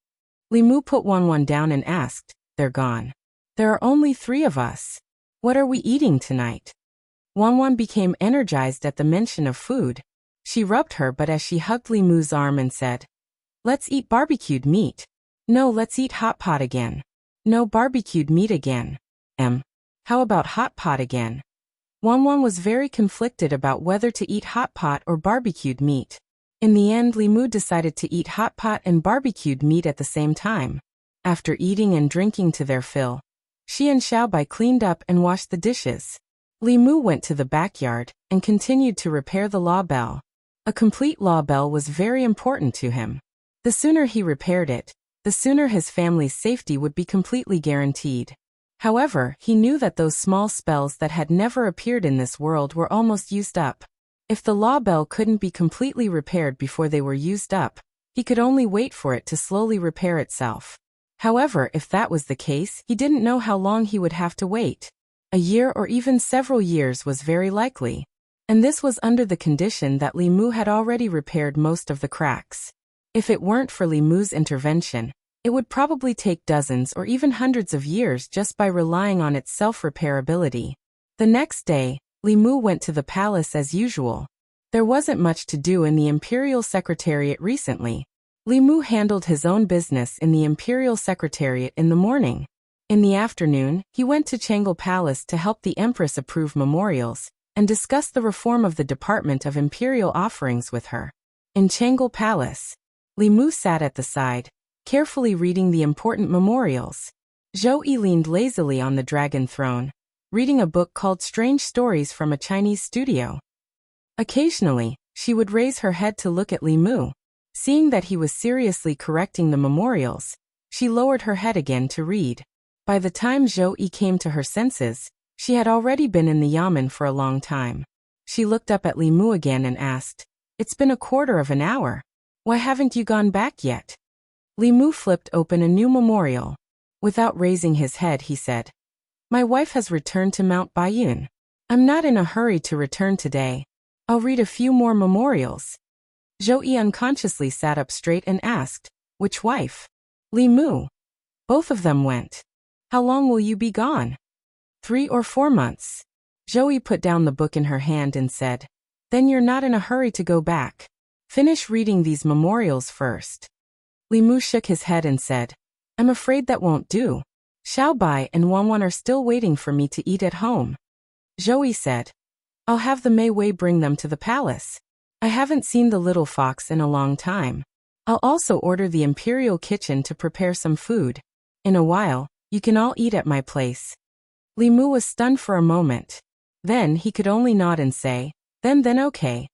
Li Mu put Wanwan down and asked, "They're gone. There are only 3 of us. What are we eating tonight?" Wanwan became energized at the mention of food. She rubbed her butt as she hugged Li Mu's arm and said, "Let's eat barbecued meat." "No, let's eat hot pot again." "No, barbecued meat again." How about hot pot again?" Wanwan was very conflicted about whether to eat hot pot or barbecued meat. In the end, Li Mu decided to eat hot pot and barbecued meat at the same time. After eating and drinking to their fill, she and Xiaobai cleaned up and washed the dishes. Li Mu went to the backyard and continued to repair the law bell. A complete law bell was very important to him. The sooner he repaired it, the sooner his family's safety would be completely guaranteed. However, he knew that those small spells that had never appeared in this world were almost used up. If the law bell couldn't be completely repaired before they were used up, he could only wait for it to slowly repair itself. However, if that was the case, he didn't know how long he would have to wait. A year or even several years was very likely. And this was under the condition that Li Mu had already repaired most of the cracks. If it weren't for Li Mu's intervention, it would probably take dozens or even hundreds of years just by relying on its self-repairability. The next day, Li Mu went to the palace as usual. There wasn't much to do in the Imperial Secretariat recently. Li Mu handled his own business in the Imperial Secretariat in the morning. In the afternoon, he went to Changel Palace to help the Empress approve memorials and discuss the reform of the Department of Imperial Offerings with her. In Changel Palace, Li Mu sat at the side, carefully reading the important memorials. Zhou Yi leaned lazily on the dragon throne, reading a book called Strange Stories from a Chinese Studio. Occasionally, she would raise her head to look at Li Mu. Seeing that he was seriously correcting the memorials, She lowered her head again to read. By the time Zhou Yi came to her senses, she had already been in the yamen for a long time. She looked up at Li Mu again and asked, "It's been a quarter of an hour. Why haven't you gone back yet?" Li Mu flipped open a new memorial. Without raising his head, he said, "My wife has returned to Mount Baiyun. I'm not in a hurry to return today. I'll read a few more memorials." Zhou Yi unconsciously sat up straight and asked, "Which wife?" "Li Mu." "Both of them went. How long will you be gone?" 3 or 4 months. Zhou Yi put down the book in her hand and said, "Then you're not in a hurry to go back. Finish reading these memorials first." Li Mu shook his head and said, "I'm afraid that won't do. Xiao Bai and Wanwan are still waiting for me to eat at home." Zhou Yi said, "I'll have the Mei Wei bring them to the palace. I haven't seen the little fox in a long time. I'll also order the imperial kitchen to prepare some food. In a while, you can all eat at my place." Li Mu was stunned for a moment. Then he could only nod and say, then okay.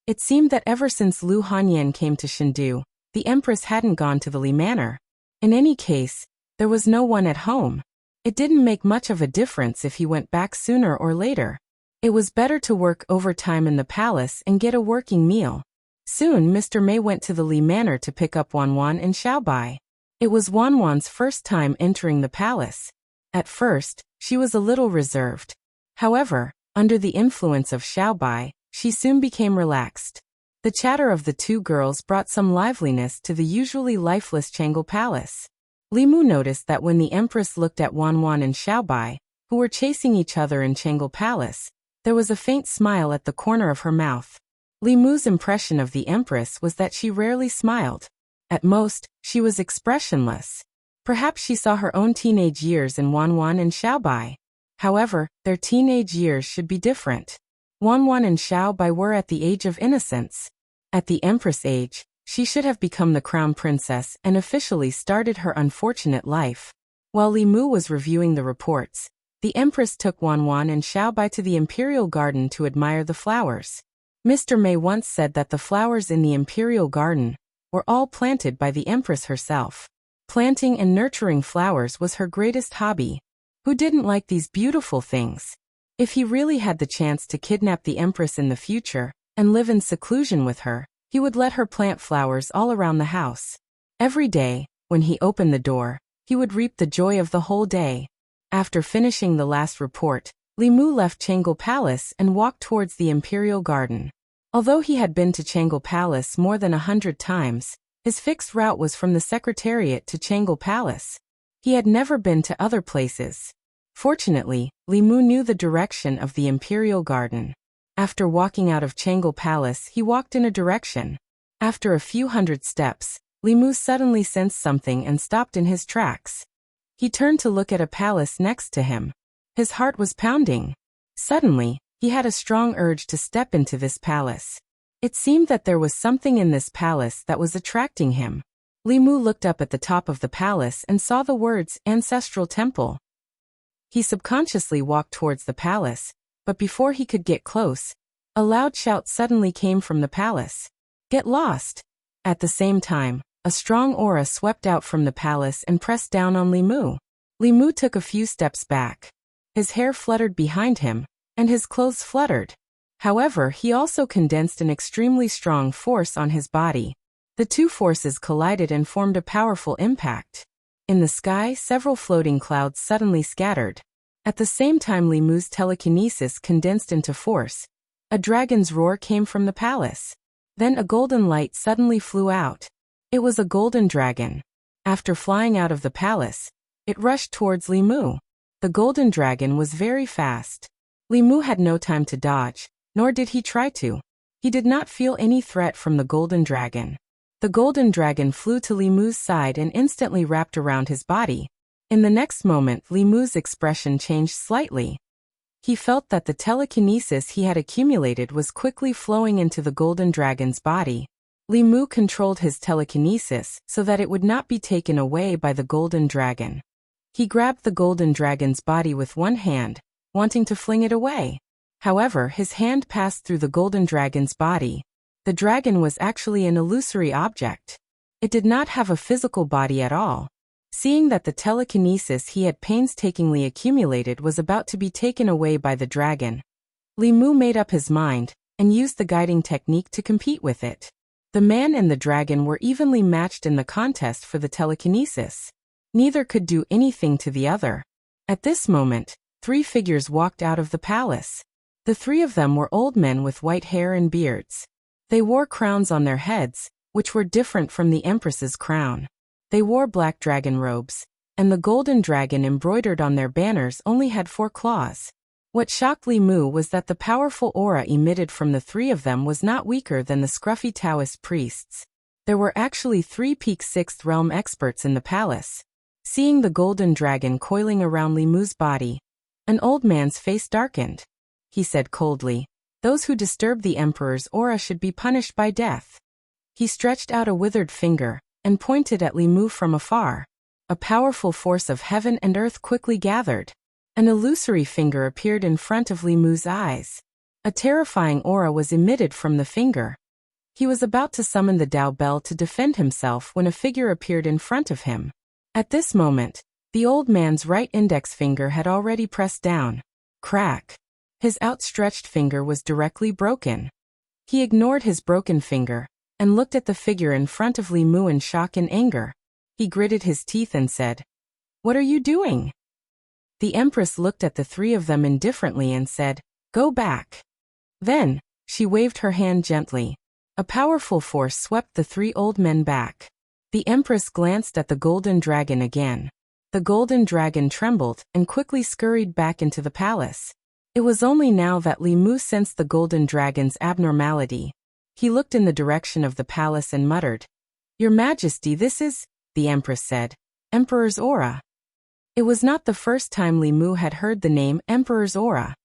It seemed that ever since Lu Hanyan came to Chengdu, the Empress hadn't gone to the Li Manor. In any case, there was no one at home. It didn't make much of a difference if he went back sooner or later. It was better to work overtime in the palace and get a working meal. Soon Mr. Mei went to the Li Manor to pick up Wanwan and Xiaobai. It was Wanwan's first time entering the palace. At first, she was a little reserved. However, under the influence of Xiaobai, she soon became relaxed. The chatter of the two girls brought some liveliness to the usually lifeless Changel Palace. Li Mu noticed that when the Empress looked at Wanwan and Xiaobai, who were chasing each other in Changel Palace, there was a faint smile at the corner of her mouth. Li Mu's impression of the Empress was that she rarely smiled. At most, she was expressionless. Perhaps she saw her own teenage years in Wanwan and Xiaobai. However, their teenage years should be different. Wanwan and Xiaobai were at the age of innocence. At the Empress age, she should have become the crown princess and officially started her unfortunate life. While Li Mu was reviewing the reports, the Empress took Wanwan and Xiaobai to the Imperial Garden to admire the flowers. Mr. Mei once said that the flowers in the Imperial Garden were all planted by the Empress herself. Planting and nurturing flowers was her greatest hobby. Who didn't like these beautiful things? If he really had the chance to kidnap the Empress in the future and live in seclusion with her, he would let her plant flowers all around the house. Every day, when he opened the door, he would reap the joy of the whole day. After finishing the last report, Li Mu left Changel Palace and walked towards the Imperial Garden. Although he had been to Changel Palace more than 100 times, his fixed route was from the Secretariat to Changel Palace. He had never been to other places. Fortunately, Li Mu knew the direction of the Imperial Garden. After walking out of Changel Palace, he walked in a direction. After a few hundred steps, Li Mu suddenly sensed something and stopped in his tracks. He turned to look at a palace next to him. His heart was pounding. Suddenly, he had a strong urge to step into this palace. It seemed that there was something in this palace that was attracting him. Li Mu looked up at the top of the palace and saw the words Ancestral Temple. He subconsciously walked towards the palace, but before he could get close, a loud shout suddenly came from the palace. "Get lost!" At the same time, a strong aura swept out from the palace and pressed down on Li Mu. Li Mu took a few steps back. His hair fluttered behind him, and his clothes fluttered. However, he also condensed an extremely strong force on his body. The two forces collided and formed a powerful impact. In the sky, several floating clouds suddenly scattered. At the same time, Li Mu's telekinesis condensed into force. A dragon's roar came from the palace. Then a golden light suddenly flew out. It was a golden dragon. After flying out of the palace, it rushed towards Li Mu. The golden dragon was very fast. Li Mu had no time to dodge, nor did he try to. He did not feel any threat from the golden dragon. The golden dragon flew to Li Mu's side and instantly wrapped around his body. In the next moment, Li Mu's expression changed slightly. He felt that the telekinesis he had accumulated was quickly flowing into the golden dragon's body. Li Mu controlled his telekinesis so that it would not be taken away by the golden dragon. He grabbed the golden dragon's body with one hand, wanting to fling it away. However, his hand passed through the golden dragon's body. The dragon was actually an illusory object. It did not have a physical body at all. Seeing that the telekinesis he had painstakingly accumulated was about to be taken away by the dragon, Li Mu made up his mind and used the guiding technique to compete with it. The man and the dragon were evenly matched in the contest for the telekinesis. Neither could do anything to the other. At this moment, 3 figures walked out of the palace. The 3 of them were old men with white hair and beards. They wore crowns on their heads, which were different from the empress's crown. They wore black dragon robes, and the golden dragon embroidered on their banners only had 4 claws. What shocked Li Mu was that the powerful aura emitted from the 3 of them was not weaker than the scruffy Taoist priests. There were actually 3 peak 6th realm experts in the palace. Seeing the golden dragon coiling around Li Mu's body, an old man's face darkened. He said coldly, "Those who disturb the emperor's aura should be punished by death." He stretched out a withered finger and pointed at Li Mu from afar. A powerful force of heaven and earth quickly gathered. An illusory finger appeared in front of Li Mu's eyes. A terrifying aura was emitted from the finger. He was about to summon the Dao Bell to defend himself when a figure appeared in front of him. At this moment, the old man's right index finger had already pressed down. Crack! His outstretched finger was directly broken. He ignored his broken finger and looked at the figure in front of Li Mu in shock and anger. He gritted his teeth and said, "What are you doing?" The empress looked at the 3 of them indifferently and said, "Go back." Then, she waved her hand gently. A powerful force swept the 3 old men back. The empress glanced at the golden dragon again. The golden dragon trembled and quickly scurried back into the palace. It was only now that Li Mu sensed the golden dragon's abnormality. He looked in the direction of the palace and muttered, "Your Majesty, this is," the empress said, "Emperor's aura." It was not the first time Li Mu had heard the name Emperor's aura.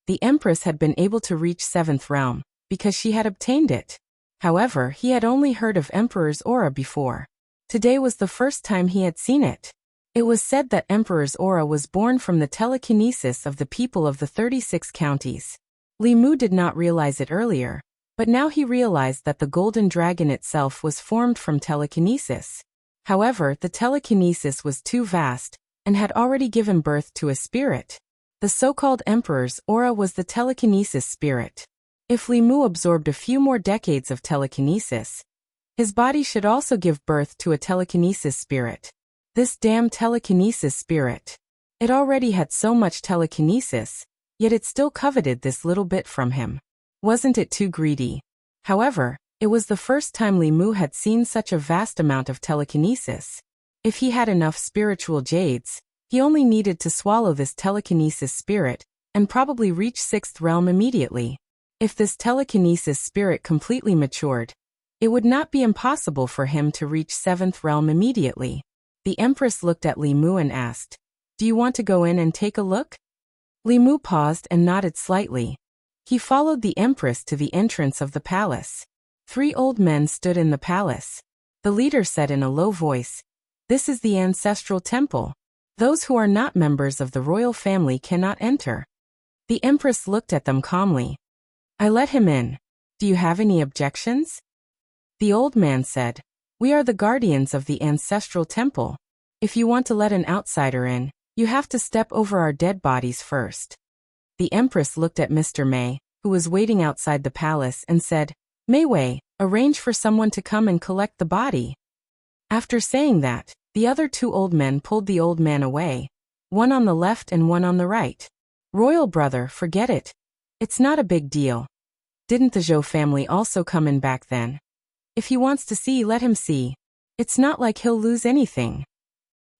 The empress had been able to reach 7th realm because she had obtained it. However, he had only heard of Emperor's aura before. Today was the first time he had seen it. It was said that Emperor's aura was born from the telekinesis of the people of the 36 counties. Li Mu did not realize it earlier, but now he realized that the golden dragon itself was formed from telekinesis. However, the telekinesis was too vast and had already given birth to a spirit. The so-called Emperor's aura was the telekinesis spirit. If Li Mu absorbed a few more decades of telekinesis, his body should also give birth to a telekinesis spirit. This damn telekinesis spirit. It already had so much telekinesis, yet it still coveted this little bit from him. Wasn't it too greedy? However, it was the first time Li Mu had seen such a vast amount of telekinesis. If he had enough spiritual jades, he only needed to swallow this telekinesis spirit and probably reach 6th realm immediately. If this telekinesis spirit completely matured, it would not be impossible for him to reach 7th realm immediately. The empress looked at Li Mu and asked, "Do you want to go in and take a look?" Li Mu paused and nodded slightly. He followed the empress to the entrance of the palace. 3 old men stood in the palace. The leader said in a low voice, "This is the ancestral temple. Those who are not members of the royal family cannot enter." The empress looked at them calmly. "I let him in. Do you have any objections?" The old man said, "We are the guardians of the ancestral temple. If you want to let an outsider in, you have to step over our dead bodies first." The empress looked at Mr. Mei, who was waiting outside the palace, and said, "Mei Wei, arrange for someone to come and collect the body." After saying that, the other 2 old men pulled the old man away, one on the left and one on the right. "Royal brother, forget it. It's not a big deal. Didn't the Zhou family also come in back then? If he wants to see, let him see. It's not like he'll lose anything."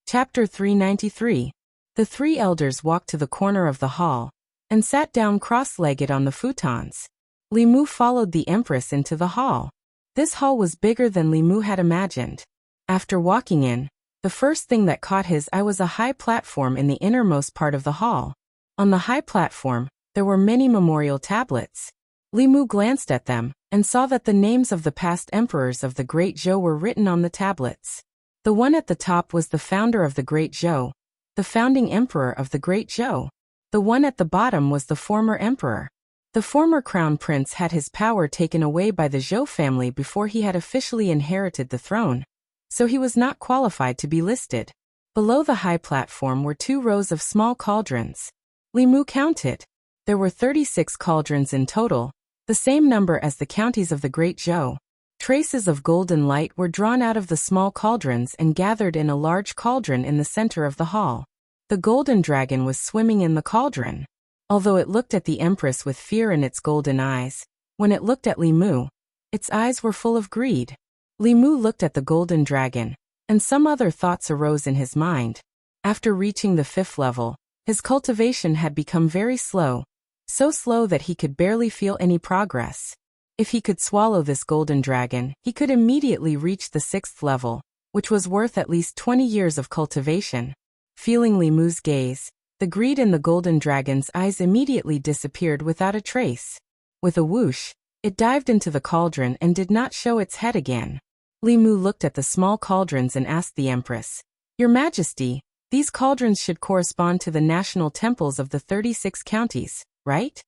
Chapter 393. The 3 elders walked to the corner of the hall and sat down cross-legged on the futons. Li Mu followed the empress into the hall. This hall was bigger than Li Mu had imagined. After walking in, the first thing that caught his eye was a high platform in the innermost part of the hall. On the high platform, there were many memorial tablets. Li Mu glanced at them and saw that the names of the past emperors of the Great Zhou were written on the tablets. The one at the top was the founder of the Great Zhou, the founding emperor of the Great Zhou. The one at the bottom was the former emperor. The former crown prince had his power taken away by the Zhou family before he had officially inherited the throne, so he was not qualified to be listed. Below the high platform were 2 rows of small cauldrons. Li Mu counted. There were 36 cauldrons in total, the same number as the counties of the Great Zhou. Traces of golden light were drawn out of the small cauldrons and gathered in a large cauldron in the center of the hall. The golden dragon was swimming in the cauldron. Although it looked at the empress with fear in its golden eyes, when it looked at Li Mu, its eyes were full of greed. Li Mu looked at the golden dragon, and some other thoughts arose in his mind. After reaching the 5th level, his cultivation had become very slow, so slow that he could barely feel any progress. If he could swallow this golden dragon, he could immediately reach the 6th level, which was worth at least 20 years of cultivation. Feeling Li Mu's gaze, the greed in the golden dragon's eyes immediately disappeared without a trace. With a whoosh, it dived into the cauldron and did not show its head again. Li Mu looked at the small cauldrons and asked the empress, "Your Majesty, these cauldrons should correspond to the national temples of the 36 counties, right?"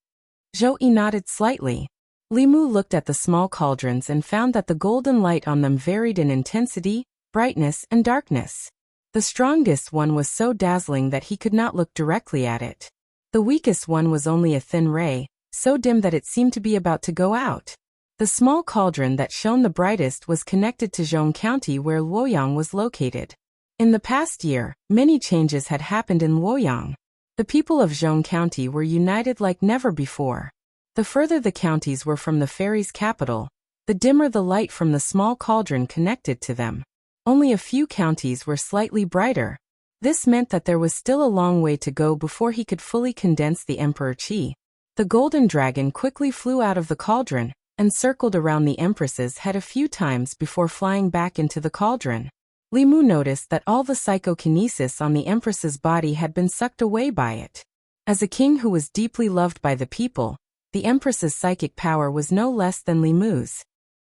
Zhou Yi nodded slightly. Li Mu looked at the small cauldrons and found that the golden light on them varied in intensity, brightness, and darkness. The strongest one was so dazzling that he could not look directly at it. The weakest one was only a thin ray, so dim that it seemed to be about to go out. The small cauldron that shone the brightest was connected to Zhong County where Luoyang was located. In the past year, many changes had happened in Luoyang. The people of Zhong County were united like never before. The further the counties were from the fairies' capital, the dimmer the light from the small cauldron connected to them. Only a few counties were slightly brighter. This meant that there was still a long way to go before he could fully condense the Emperor Qi. The golden dragon quickly flew out of the cauldron and circled around the empress's head a few times before flying back into the cauldron. Li Mu noticed that all the psychokinesis on the empress's body had been sucked away by it. As a king who was deeply loved by the people, the empress's psychic power was no less than Li Mu's.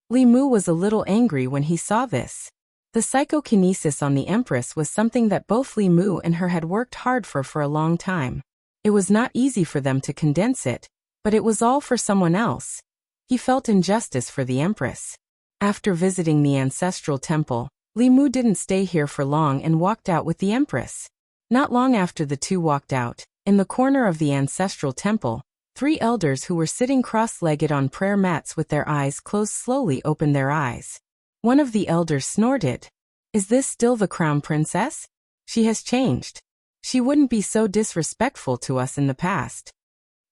Li Mu was a little angry when he saw this. The psychokinesis on the empress was something that both Li Mu and her had worked hard for a long time. It was not easy for them to condense it, but it was all for someone else. He felt injustice for the empress. After visiting the ancestral temple, Li Mu didn't stay here for long and walked out with the empress. Not long after the two walked out, in the corner of the ancestral temple, 3 elders who were sitting cross-legged on prayer mats with their eyes closed slowly opened their eyes. One of the elders snorted. "Is this still the crown princess? She has changed. She wouldn't be so disrespectful to us in the past."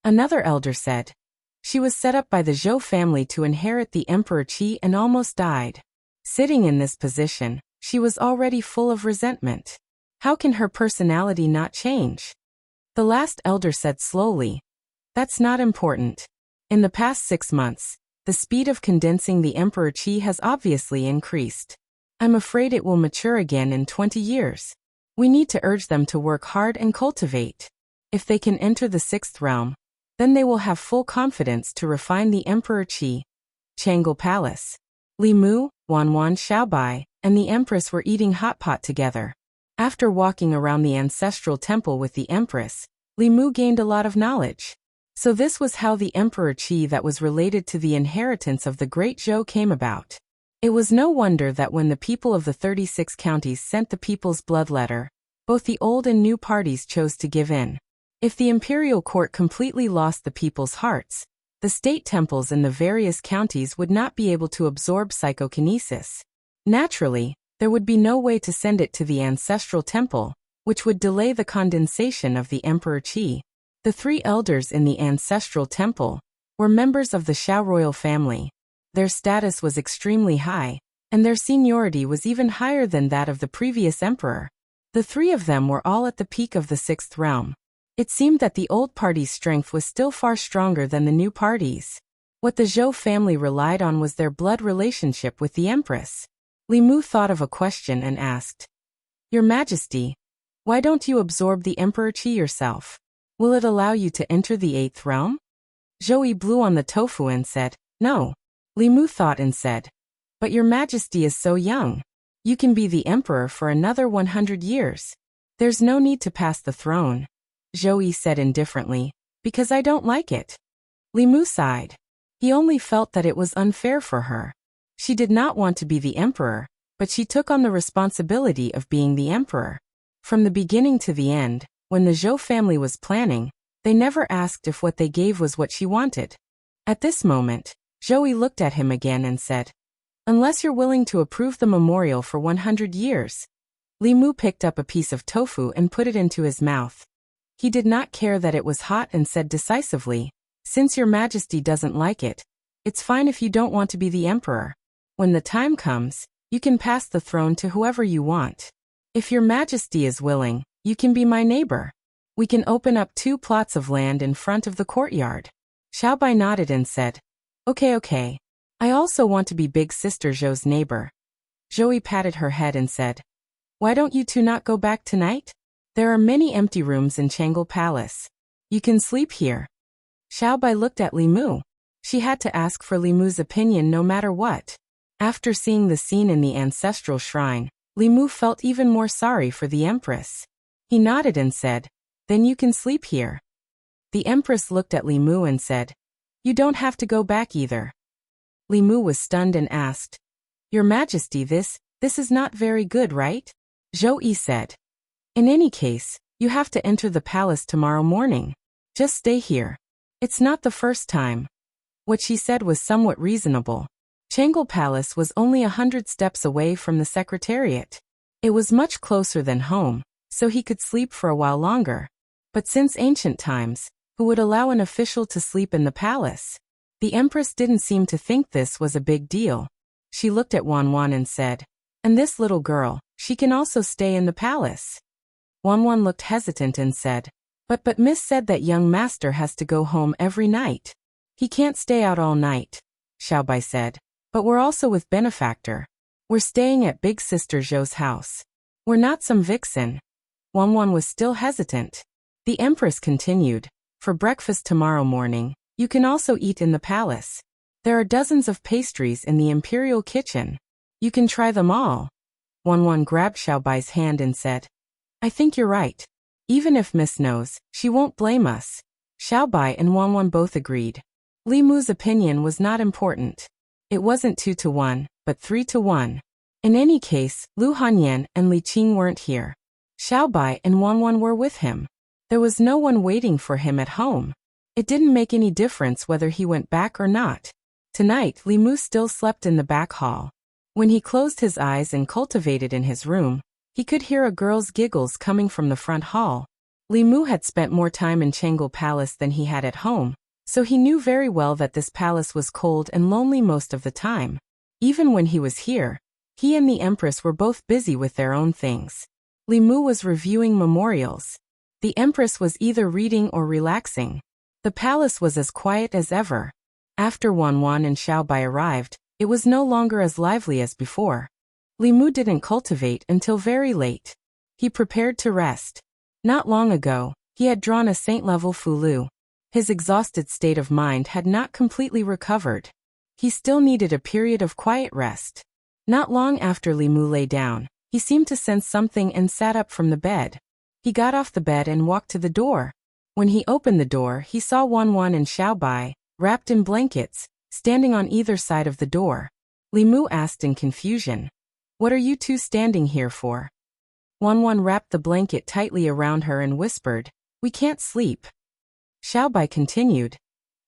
Another elder said, "She was set up by the Zhou family to inherit the Emperor Qi and almost died. Sitting in this position, she was already full of resentment. How can her personality not change?" The last elder said slowly, "That's not important. In the past 6 months, the speed of condensing the Emperor Qi has obviously increased. I'm afraid it will mature again in 20 years. We need to urge them to work hard and cultivate. If they can enter the 6th realm, then they will have full confidence to refine the Emperor Qi." Chang'e Palace. Li Mu, Wanwan Xiaobai, and the Empress were eating hot pot together. After walking around the ancestral temple with the Empress, Li Mu gained a lot of knowledge. So this was how the Emperor Qi that was related to the inheritance of the Great Zhou came about. It was no wonder that when the people of the 36 counties sent the People's Blood Letter, both the old and new parties chose to give in. If the imperial court completely lost the people's hearts, the state temples in the various counties would not be able to absorb psychokinesis. Naturally, there would be no way to send it to the ancestral temple, which would delay the condensation of the Emperor Qi. The 3 elders in the ancestral temple were members of the Xiao royal family. Their status was extremely high, and their seniority was even higher than that of the previous emperor. The 3 of them were all at the peak of the 6th realm. It seemed that the old party's strength was still far stronger than the new party's. What the Zhou family relied on was their blood relationship with the empress. Li Mu thought of a question and asked, "Your Majesty, why don't you absorb the Emperor Qi yourself? Will it allow you to enter the 8th realm?" Zhou Yi blew on the tofu and said, "No." Li Mu thought and said, "But your Majesty is so young. You can be the emperor for another 100 years. There's no need to pass the throne." Zhou Yi said indifferently, "Because I don't like it." Li Mu sighed. He only felt that it was unfair for her. She did not want to be the emperor, but she took on the responsibility of being the emperor. From the beginning to the end, when the Zhou family was planning, they never asked if what they gave was what she wanted. At this moment, Zhou looked at him again and said, "Unless you're willing to approve the memorial for 100 years. Li Mu picked up a piece of tofu and put it into his mouth. He did not care that it was hot and said decisively, "Since your majesty doesn't like it, it's fine if you don't want to be the emperor. When the time comes, you can pass the throne to whoever you want. If your majesty is willing, you can be my neighbor. We can open up 2 plots of land in front of the courtyard." Xiaobai nodded and said, Okay. I also want to be big sister Zhou's neighbor. Zhou patted her head and said, "Why don't you two not go back tonight? There are many empty rooms in Chang'e Palace. You can sleep here." Xiaobai looked at Li Mu. She had to ask for Li Mu's opinion no matter what. After seeing the scene in the ancestral shrine, Li Mu felt even more sorry for the empress. He nodded and said, "Then you can sleep here." The empress looked at Li Mu and said, "You don't have to go back either." Li Mu was stunned and asked, "Your Majesty, this is not very good, right?" Zhou said, "In any case, you have to enter the palace tomorrow morning. Just stay here. It's not the first time." What she said was somewhat reasonable. Chang'e Palace was only 100 steps away from the secretariat. It was much closer than home, so he could sleep for a while longer. But since ancient times, who would allow an official to sleep in the palace? The empress didn't seem to think this was a big deal. She looked at Wanwan and said, "And this little girl, she can also stay in the palace." Wanwan looked hesitant and said, But Miss said that young master has to go home every night. He can't stay out all night," Xiaobai said. "But we're also with benefactor. We're staying at Big Sister Zhou's house. We're not some vixen." Wanwan was still hesitant. The empress continued, "For breakfast tomorrow morning, you can also eat in the palace. There are dozens of pastries in the imperial kitchen. You can try them all." Wanwan grabbed Xiaobai's hand and said, "I think you're right. Even if Miss knows, she won't blame us." Xiaobai and Wanwan both agreed. Li Mu's opinion was not important. It wasn't 2-1, but 3-1. In any case, Lu Hanyan and Li Qing weren't here. Xiaobai and Wanwan were with him. There was no one waiting for him at home. It didn't make any difference whether he went back or not. Tonight, Li Mu still slept in the back hall. When he closed his eyes and cultivated in his room, he could hear a girl's giggles coming from the front hall. Li Mu had spent more time in Chang'e Palace than he had at home, so he knew very well that this palace was cold and lonely most of the time. Even when he was here, he and the empress were both busy with their own things. Li Mu was reviewing memorials. The empress was either reading or relaxing. The palace was as quiet as ever. After Wanwan and Xiaobai arrived, it was no longer as lively as before. Li Mu didn't cultivate until very late. He prepared to rest. Not long ago, he had drawn a saint-level Fulu. His exhausted state of mind had not completely recovered. He still needed a period of quiet rest. Not long after Li Mu lay down, he seemed to sense something and sat up from the bed. He got off the bed and walked to the door. When he opened the door, he saw Wanwan and Xiaobai, wrapped in blankets, standing on either side of the door. Li Mu asked in confusion, "What are you two standing here for?" Wanwan wrapped the blanket tightly around her and whispered, "We can't sleep." Xiaobai continued,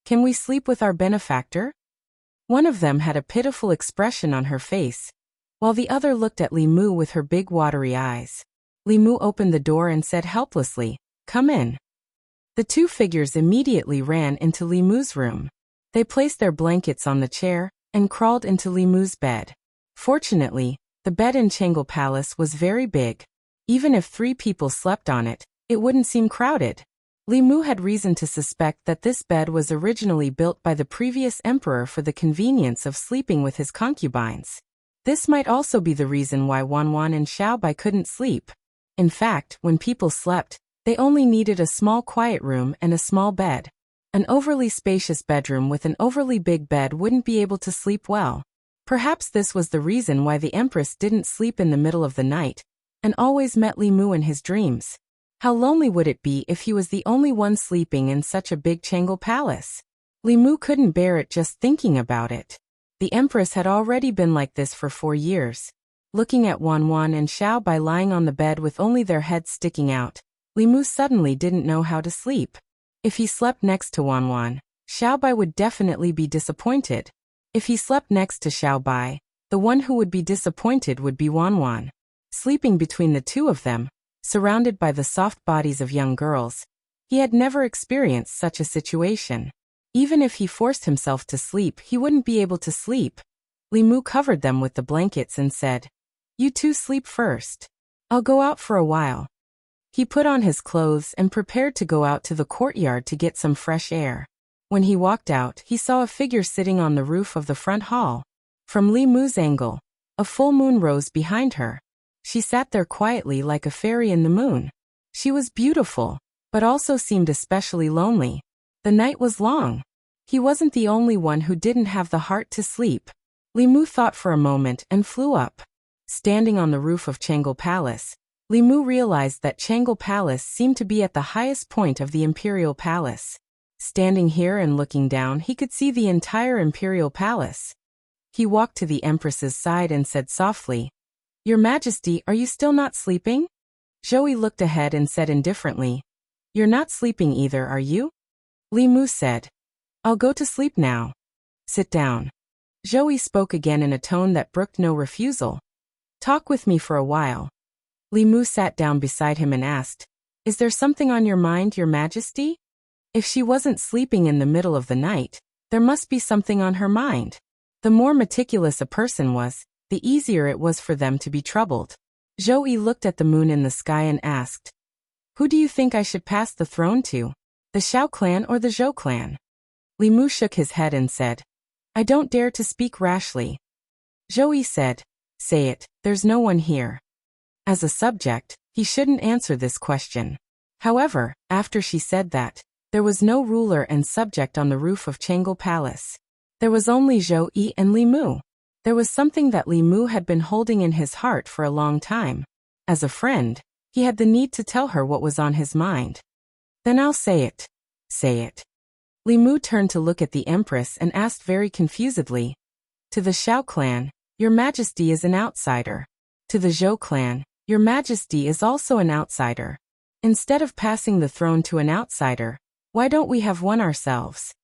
"Can we sleep with our benefactor?" One of them had a pitiful expression on her face, while the other looked at Li Mu with her big watery eyes. Li Mu opened the door and said helplessly, "Come in." The two figures immediately ran into Li Mu's room. They placed their blankets on the chair and crawled into Li Mu's bed. Fortunately, the bed in Chang'e Palace was very big. Even if 3 people slept on it, it wouldn't seem crowded. Li Mu had reason to suspect that this bed was originally built by the previous emperor for the convenience of sleeping with his concubines. This might also be the reason why Wanwan and Xiaobai couldn't sleep. In fact, when people slept, they only needed a small quiet room and a small bed. An overly spacious bedroom with an overly big bed wouldn't be able to sleep well. Perhaps this was the reason why the empress didn't sleep in the middle of the night, and always met Li Mu in his dreams. How lonely would it be if he was the only one sleeping in such a big Chang'e Palace? Li Mu couldn't bear it just thinking about it. The empress had already been like this for 4 years. Looking at Wanwan and Xiaobai lying on the bed with only their heads sticking out, Li Mu suddenly didn't know how to sleep. If he slept next to Wanwan, Xiaobai would definitely be disappointed. If he slept next to Xiaobai, the one who would be disappointed would be Wanwan. Sleeping between the two of them, surrounded by the soft bodies of young girls, he had never experienced such a situation. Even if he forced himself to sleep, he wouldn't be able to sleep. Li Mu covered them with the blankets and said, "You two sleep first. I'll go out for a while." He put on his clothes and prepared to go out to the courtyard to get some fresh air. When he walked out, he saw a figure sitting on the roof of the front hall. From Li Mu's angle, a full moon rose behind her. She sat there quietly like a fairy in the moon. She was beautiful, but also seemed especially lonely. The night was long. He wasn't the only one who didn't have the heart to sleep. Li Mu thought for a moment and flew up. Standing on the roof of Changle Palace, Li Mu realized that Changle Palace seemed to be at the highest point of the Imperial Palace. Standing here and looking down, he could see the entire Imperial Palace. He walked to the Empress's side and said softly, "Your Majesty, are you still not sleeping?" Zhou looked ahead and said indifferently, "You're not sleeping either, are you?" Li Mu said, "I'll go to sleep now. Sit down." Zhou spoke again in a tone that brooked no refusal. "Talk with me for a while." Li Mu sat down beside him and asked, "Is there something on your mind, Your Majesty?" If she wasn't sleeping in the middle of the night, there must be something on her mind. The more meticulous a person was, the easier it was for them to be troubled. Zhou looked at the moon in the sky and asked, "Who do you think I should pass the throne to? The Xiao clan or the Zhou clan?" Li Mu shook his head and said, "I don't dare to speak rashly." Zhou said, "Say it, there's no one here." As a subject, he shouldn't answer this question. However, after she said that, there was no ruler and subject on the roof of Changle Palace. There was only Zhou and Li Mu. There was something that Li Mu had been holding in his heart for a long time. As a friend, he had the need to tell her what was on his mind. "Then I'll say it. Say it." Li Mu turned to look at the Empress and asked very confusedly, "To the Xiao clan, Your Majesty is an outsider. To the Zhou clan, Your Majesty is also an outsider. Instead of passing the throne to an outsider, why don't we have one ourselves?"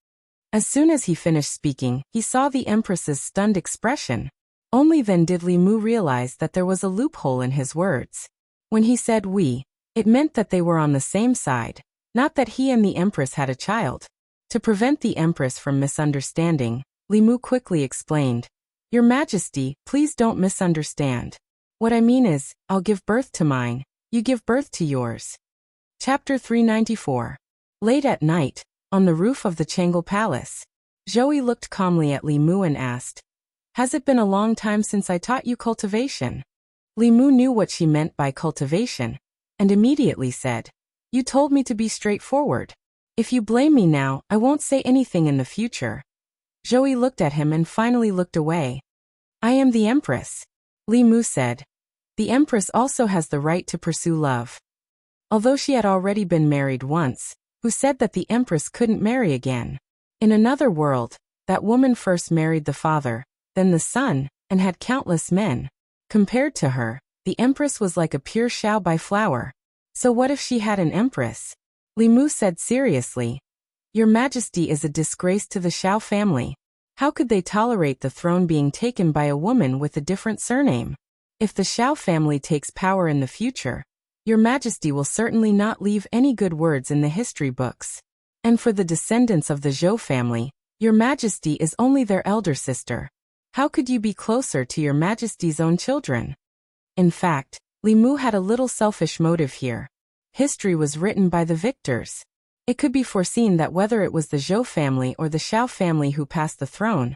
As soon as he finished speaking, he saw the Empress's stunned expression. Only then did Li Mu realize that there was a loophole in his words. When he said "we," it meant that they were on the same side, not that he and the Empress had a child. To prevent the Empress from misunderstanding, Li Mu quickly explained, "Your Majesty, please don't misunderstand. What I mean is, I'll give birth to mine, you give birth to yours." Chapter 394. Late at night, on the roof of the Changle Palace, Zhou looked calmly at Li Mu and asked, "Has it been a long time since I taught you cultivation?" Li Mu knew what she meant by cultivation, and immediately said, "You told me to be straightforward. If you blame me now, I won't say anything in the future." Zhou looked at him and finally looked away. "I am the Empress," Li Mu said. "The Empress also has the right to pursue love." Although she had already been married once, who said that the Empress couldn't marry again? In another world, that woman first married the father, then the son, and had countless men. Compared to her, the Empress was like a pure Xiaobai flower. So what if she had an Empress? Li Mu said seriously, "Your Majesty is a disgrace to the Xiao family. How could they tolerate the throne being taken by a woman with a different surname? If the Xiao family takes power in the future, Your Majesty will certainly not leave any good words in the history books. And for the descendants of the Zhou family, Your Majesty is only their elder sister. How could you be closer to Your Majesty's own children?" In fact, Li Mu had a little selfish motive here. History was written by the victors. It could be foreseen that whether it was the Zhou family or the Xiao family who passed the throne,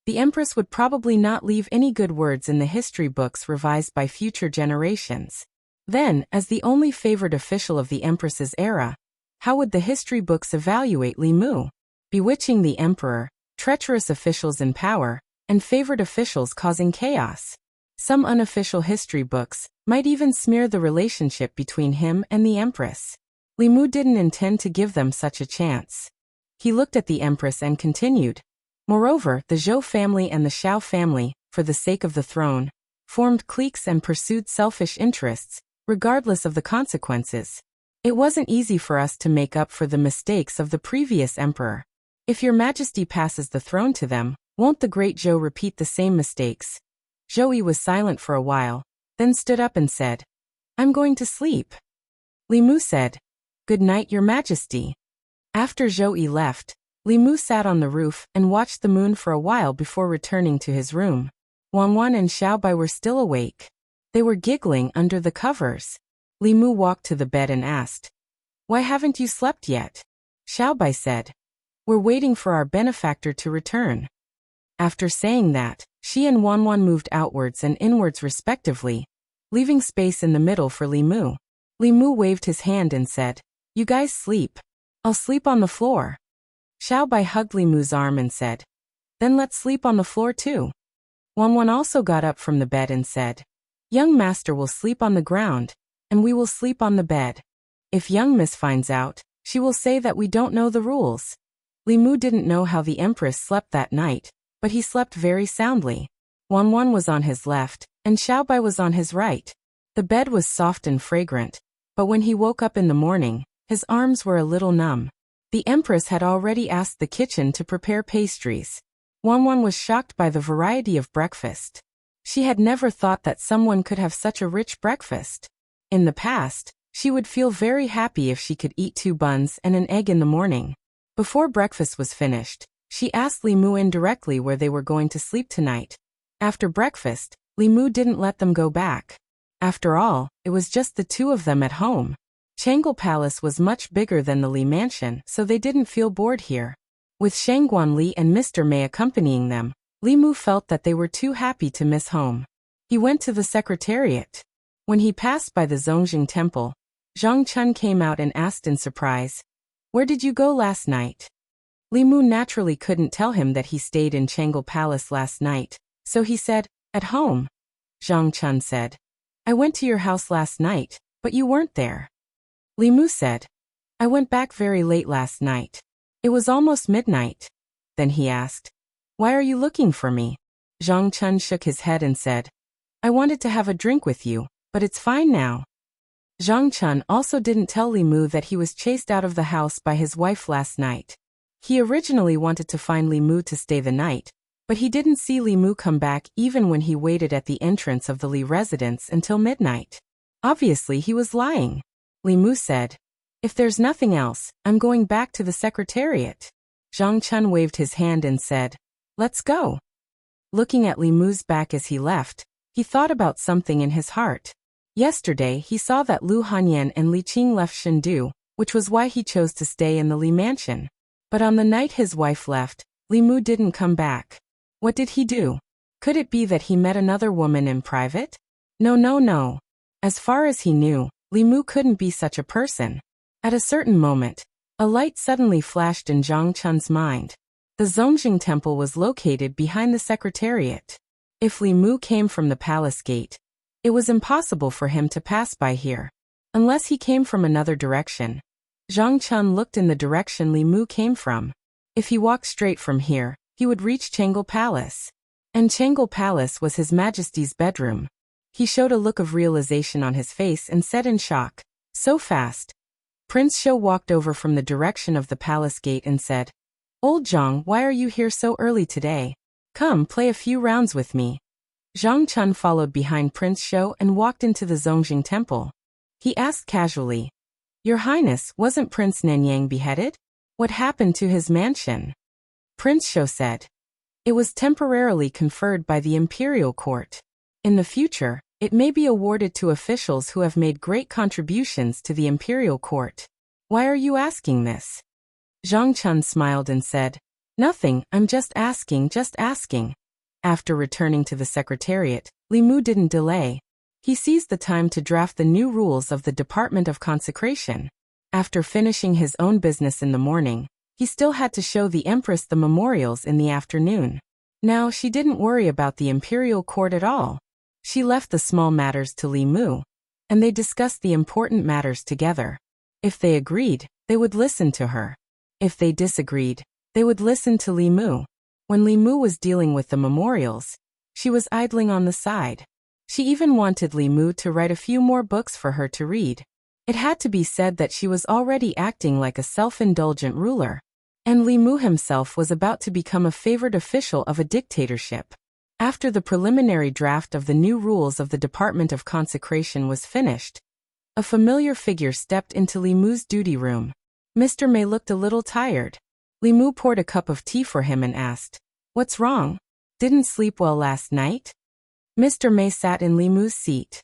the Empress would probably not leave any good words in the history books revised by future generations. Then, as the only favored official of the Empress's era, how would the history books evaluate Li Mu? Bewitching the emperor, treacherous officials in power, and favored officials causing chaos. Some unofficial history books might even smear the relationship between him and the Empress. Li Mu didn't intend to give them such a chance. He looked at the Empress and continued, "Moreover, the Zhou family and the Xiao family, for the sake of the throne, formed cliques and pursued selfish interests, regardless of the consequences. It wasn't easy for us to make up for the mistakes of the previous emperor. If your majesty passes the throne to them, won't the great Zhou repeat the same mistakes? Zhou Yi was silent for a while, then stood up and said, I'm going to sleep. Li Mu said, Good night, your majesty. After Zhou Yi left, Li Mu sat on the roof and watched the moon for a while before returning to his room. Wang Wan and Xiao Bai were still awake. They were giggling under the covers. Li Mu walked to the bed and asked, Why haven't you slept yet? Xiao Bai said, We're waiting for our benefactor to return. After saying that, she and Wan Wan moved outwards and inwards respectively, leaving space in the middle for Li Mu. Li Mu waved his hand and said, You guys sleep. I'll sleep on the floor. Xiao Bai hugged Li Mu's arm and said, Then let's sleep on the floor too. Wan Wan also got up from the bed and said, Young master will sleep on the ground, and we will sleep on the bed. If young miss finds out, she will say that we don't know the rules. Li Mu didn't know how the empress slept that night, but he slept very soundly. Wan Wan was on his left, and Xiao Bai was on his right. The bed was soft and fragrant, but when he woke up in the morning, his arms were a little numb. The empress had already asked the kitchen to prepare pastries. Wan Wan was shocked by the variety of breakfast. She had never thought that someone could have such a rich breakfast. In the past, she would feel very happy if she could eat 2 buns and an egg in the morning. Before breakfast was finished, she asked Li Mu indirectly where they were going to sleep tonight. After breakfast, Li Mu didn't let them go back. After all, it was just the 2 of them at home. Changle Palace was much bigger than the Li Mansion, so they didn't feel bored here. With Shangguan Li and Mr. Mei accompanying them, Li Mu felt that they were too happy to miss home. He went to the secretariat. When he passed by the Zongjing Temple, Zhang Chun came out and asked in surprise, Where did you go last night? Li Mu naturally couldn't tell him that he stayed in Changle Palace last night, so he said, At home. Zhang Chun said, I went to your house last night, but you weren't there. Li Mu said, I went back very late last night. It was almost midnight. Then he asked, Why are you looking for me? Zhang Chun shook his head and said, I wanted to have a drink with you, but it's fine now. Zhang Chun also didn't tell Li Mu that he was chased out of the house by his wife last night. He originally wanted to find Li Mu to stay the night, but he didn't see Li Mu come back even when he waited at the entrance of the Li residence until midnight. Obviously he was lying. Li Mu said, If there's nothing else, I'm going back to the secretariat. Zhang Chun waved his hand and said, Let's go. Looking at Li Mu's back as he left, he thought about something in his heart. Yesterday he saw that Lu Hanyan and Li Qing left Chengdu, which was why he chose to stay in the Li mansion. But on the night his wife left, Li Mu didn't come back. What did he do? Could it be that he met another woman in private? No. As far as he knew, Li Mu couldn't be such a person. At a certain moment, a light suddenly flashed in Zhang Chun's mind. The Zongjing Temple was located behind the secretariat. If Li Mu came from the palace gate, it was impossible for him to pass by here, unless he came from another direction. Zhang Chun looked in the direction Li Mu came from. If he walked straight from here, he would reach Changle Palace. And Changle Palace was His Majesty's bedroom. He showed a look of realization on his face and said in shock, So fast. Prince Shou walked over from the direction of the palace gate and said, Old Zhang, why are you here so early today? Come, play a few rounds with me. Zhang Chun followed behind Prince Shou and walked into the Zongjing Temple. He asked casually, Your Highness, wasn't Prince Nanyang beheaded? What happened to his mansion? Prince Shou said, It was temporarily conferred by the imperial court. In the future, it may be awarded to officials who have made great contributions to the imperial court. Why are you asking this? Zhang Chun smiled and said, Nothing, I'm just asking. After returning to the secretariat, Li Mu didn't delay. He seized the time to draft the new rules of the Department of Consecration. After finishing his own business in the morning, he still had to show the Empress the memorials in the afternoon. Now she didn't worry about the imperial court at all. She left the small matters to Li Mu, and they discussed the important matters together. If they agreed, they would listen to her. If they disagreed, they would listen to Li Mu. When Li Mu was dealing with the memorials, she was idling on the side. She even wanted Li Mu to write a few more books for her to read. It had to be said that she was already acting like a self-indulgent ruler, and Li Mu himself was about to become a favored official of a dictatorship. After the preliminary draft of the new rules of the Department of Consecration was finished, a familiar figure stepped into Li Mu's duty room. Mr. May looked a little tired. Li Mu poured a cup of tea for him and asked, "What's wrong? Didn't sleep well last night?" Mr. May sat in Li Mu's seat.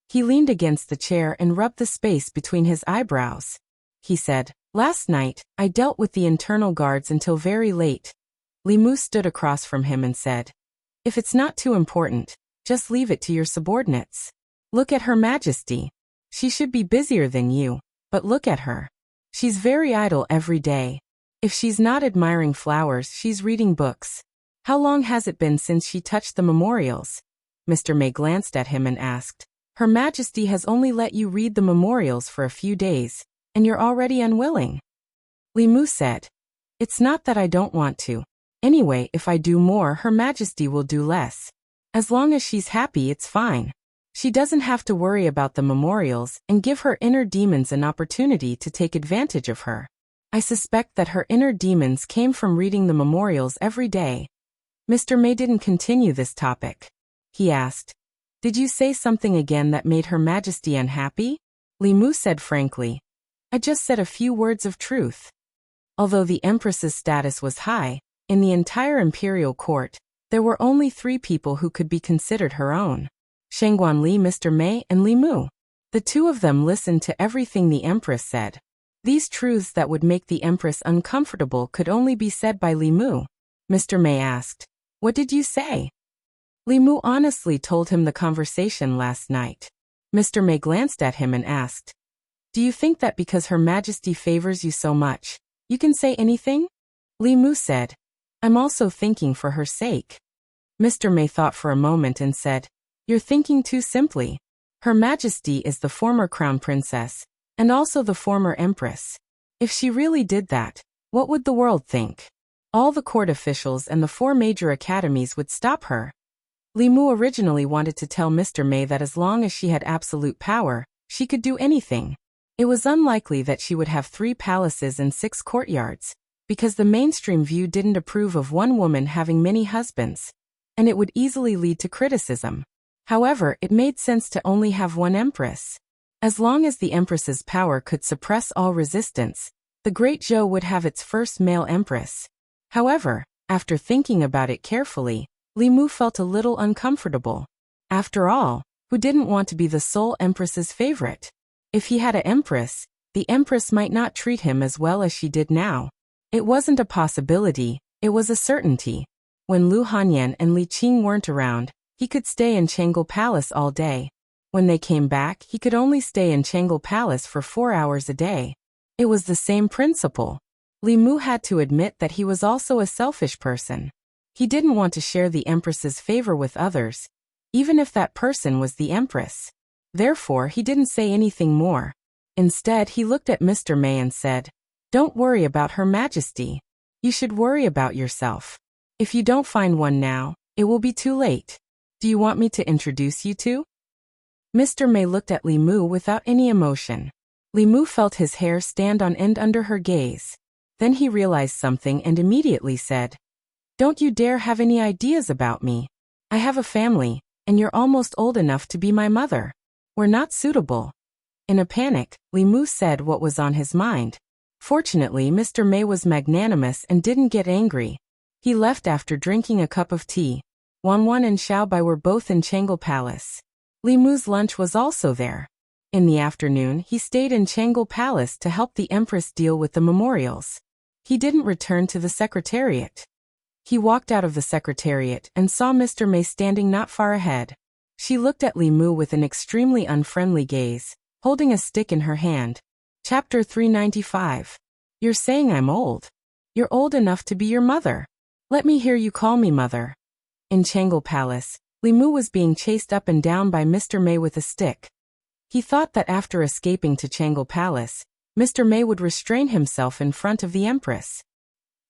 He leaned against the chair and rubbed the space between his eyebrows. He said, "Last night, I dealt with the internal guards until very late." Li Mu stood across from him and said, "If it's not too important, just leave it to your subordinates. Look at Her Majesty. She should be busier than you, but look at her. She's very idle every day. If she's not admiring flowers, she's reading books. How long has it been since she touched the memorials?" Mr. May glanced at him and asked, "Her Majesty has only let you read the memorials for a few days, and you're already unwilling." Li Mu said, "It's not that I don't want to. Anyway, if I do more, Her Majesty will do less. As long as she's happy, it's fine. She doesn't have to worry about the memorials and give her inner demons an opportunity to take advantage of her. I suspect that her inner demons came from reading the memorials every day." Mr. May didn't continue this topic. He asked, "Did you say something again that made Her Majesty unhappy?" Li Mu said frankly, "I just said a few words of truth." Although the Empress's status was high, in the entire imperial court, there were only 3 people who could be considered her own: Shangguan Li, Mr. May, and Li Mu. The 2 of them listened to everything the Empress said. These truths that would make the Empress uncomfortable could only be said by Li Mu. Mr. May asked, "What did you say?" Li Mu honestly told him the conversation last night. Mr. May glanced at him and asked, "Do you think that because Her Majesty favors you so much, you can say anything?" Li Mu said, "I'm also thinking for her sake." Mr. May thought for a moment and said, "You're thinking too simply. Her Majesty is the former Crown Princess, and also the former Empress. If she really did that, what would the world think? All the court officials and the 4 major academies would stop her." Li Mu originally wanted to tell Mr. May that as long as she had absolute power, she could do anything. It was unlikely that she would have 3 palaces and 6 courtyards, because the mainstream view didn't approve of one woman having many husbands, and it would easily lead to criticism. However, it made sense to only have one empress. As long as the empress's power could suppress all resistance, the Great Zhou would have its first male empress. However, after thinking about it carefully, Li Mu felt a little uncomfortable. After all, who didn't want to be the sole empress's favorite? If he had an empress, the empress might not treat him as well as she did now. It wasn't a possibility, it was a certainty. When Lu Hanyan and Li Qing weren't around, he could stay in Chang'an Palace all day. When they came back, he could only stay in Chang'an Palace for 4 hours a day. It was the same principle. Li Mu had to admit that he was also a selfish person. He didn't want to share the empress's favor with others, even if that person was the empress. Therefore, he didn't say anything more. Instead, he looked at Mr. May and said, "Don't worry about Her Majesty. You should worry about yourself. If you don't find one now, it will be too late. Do you want me to introduce you to?" Mr. May looked at Li Mu without any emotion. Li Mu felt his hair stand on end under her gaze. Then he realized something and immediately said, "Don't you dare have any ideas about me. I have a family, and you're almost old enough to be my mother. We're not suitable." In a panic, Li Mu said what was on his mind. Fortunately, Mr. May was magnanimous and didn't get angry. He left after drinking a cup of tea. Wanwan and Xiaobai were both in Chang'an Palace. Li Mu's lunch was also there. In the afternoon, he stayed in Chang'an Palace to help the Empress deal with the memorials. He didn't return to the secretariat. He walked out of the secretariat and saw Mr. May standing not far ahead. She looked at Li Mu with an extremely unfriendly gaze, holding a stick in her hand. Chapter 395. You're saying I'm old. You're old enough to be your mother. Let me hear you call me mother. In Chang'an Palace, Li Mu was being chased up and down by Mr. May with a stick. He thought that after escaping to Chang'an Palace, Mr. May would restrain himself in front of the Empress.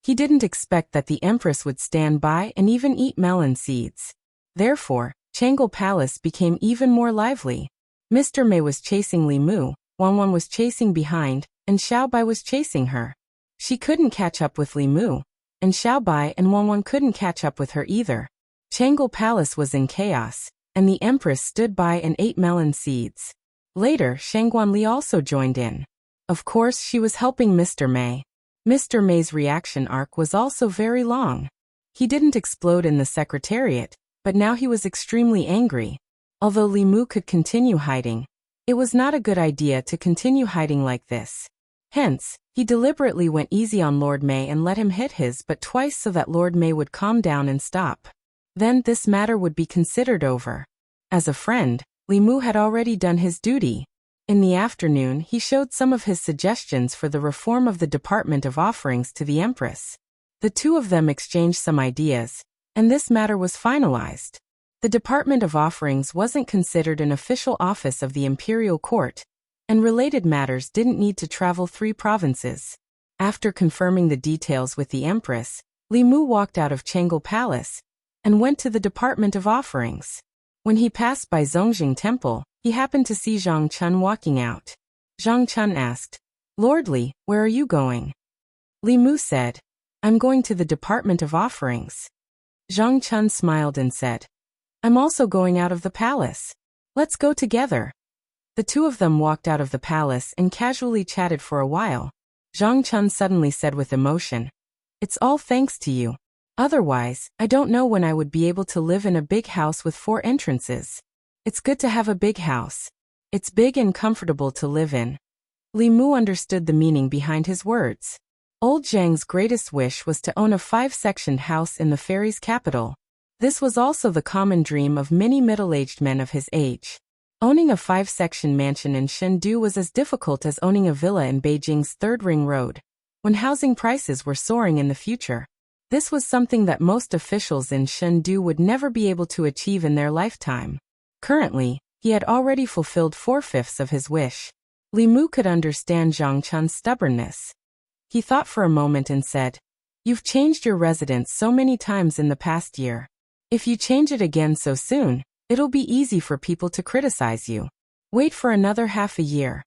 He didn't expect that the Empress would stand by and even eat melon seeds. Therefore, Changle Palace became even more lively. Mr. Mei was chasing Li Mu, Wan was chasing behind, and Xiao Bai was chasing her. She couldn't catch up with Li Mu, and Xiao Bai and Wan couldn't catch up with her either. Changle Palace was in chaos, and the Empress stood by and ate melon seeds. Later, Shangguan Li also joined in. Of course, she was helping Mr. Mei. Mr. Mei's reaction arc was also very long. He didn't explode in the Secretariat, but now he was extremely angry. Although Li Mu could continue hiding, it was not a good idea to continue hiding like this. Hence, he deliberately went easy on Lord Mei and let him hit his butt twice so that Lord Mei would calm down and stop. Then this matter would be considered over. As a friend, Li Mu had already done his duty. In the afternoon, he showed some of his suggestions for the reform of the Department of Offerings to the Empress. The two of them exchanged some ideas, and this matter was finalized. The Department of Offerings wasn't considered an official office of the Imperial Court, and related matters didn't need to travel 3 provinces. After confirming the details with the Empress, Li Mu walked out of Changle Palace and went to the Department of Offerings. When he passed by Zongjing Temple, he happened to see Zhang Chun walking out. Zhang Chun asked, "Lord Li, where are you going?" Li Mu said, "I'm going to the Department of Offerings." Zhang Chun smiled and said, "I'm also going out of the palace. Let's go together." The two of them walked out of the palace and casually chatted for a while. Zhang Chun suddenly said with emotion, "It's all thanks to you. Otherwise, I don't know when I would be able to live in a big house with 4 entrances. It's good to have a big house. It's big and comfortable to live in." Li Mu understood the meaning behind his words. Old Zhang's greatest wish was to own a 5-sectioned house in the fairy's capital. This was also the common dream of many middle-aged men of his age. Owning a 5-section mansion in Chengdu was as difficult as owning a villa in Beijing's Third Ring Road, when housing prices were soaring in the future. This was something that most officials in Chengdu would never be able to achieve in their lifetime. Currently, he had already fulfilled 4/5 of his wish. Li Mu could understand Zhang Chun's stubbornness. He thought for a moment and said, "You've changed your residence so many times in the past year. If you change it again so soon, it'll be easy for people to criticize you. Wait for another half a year.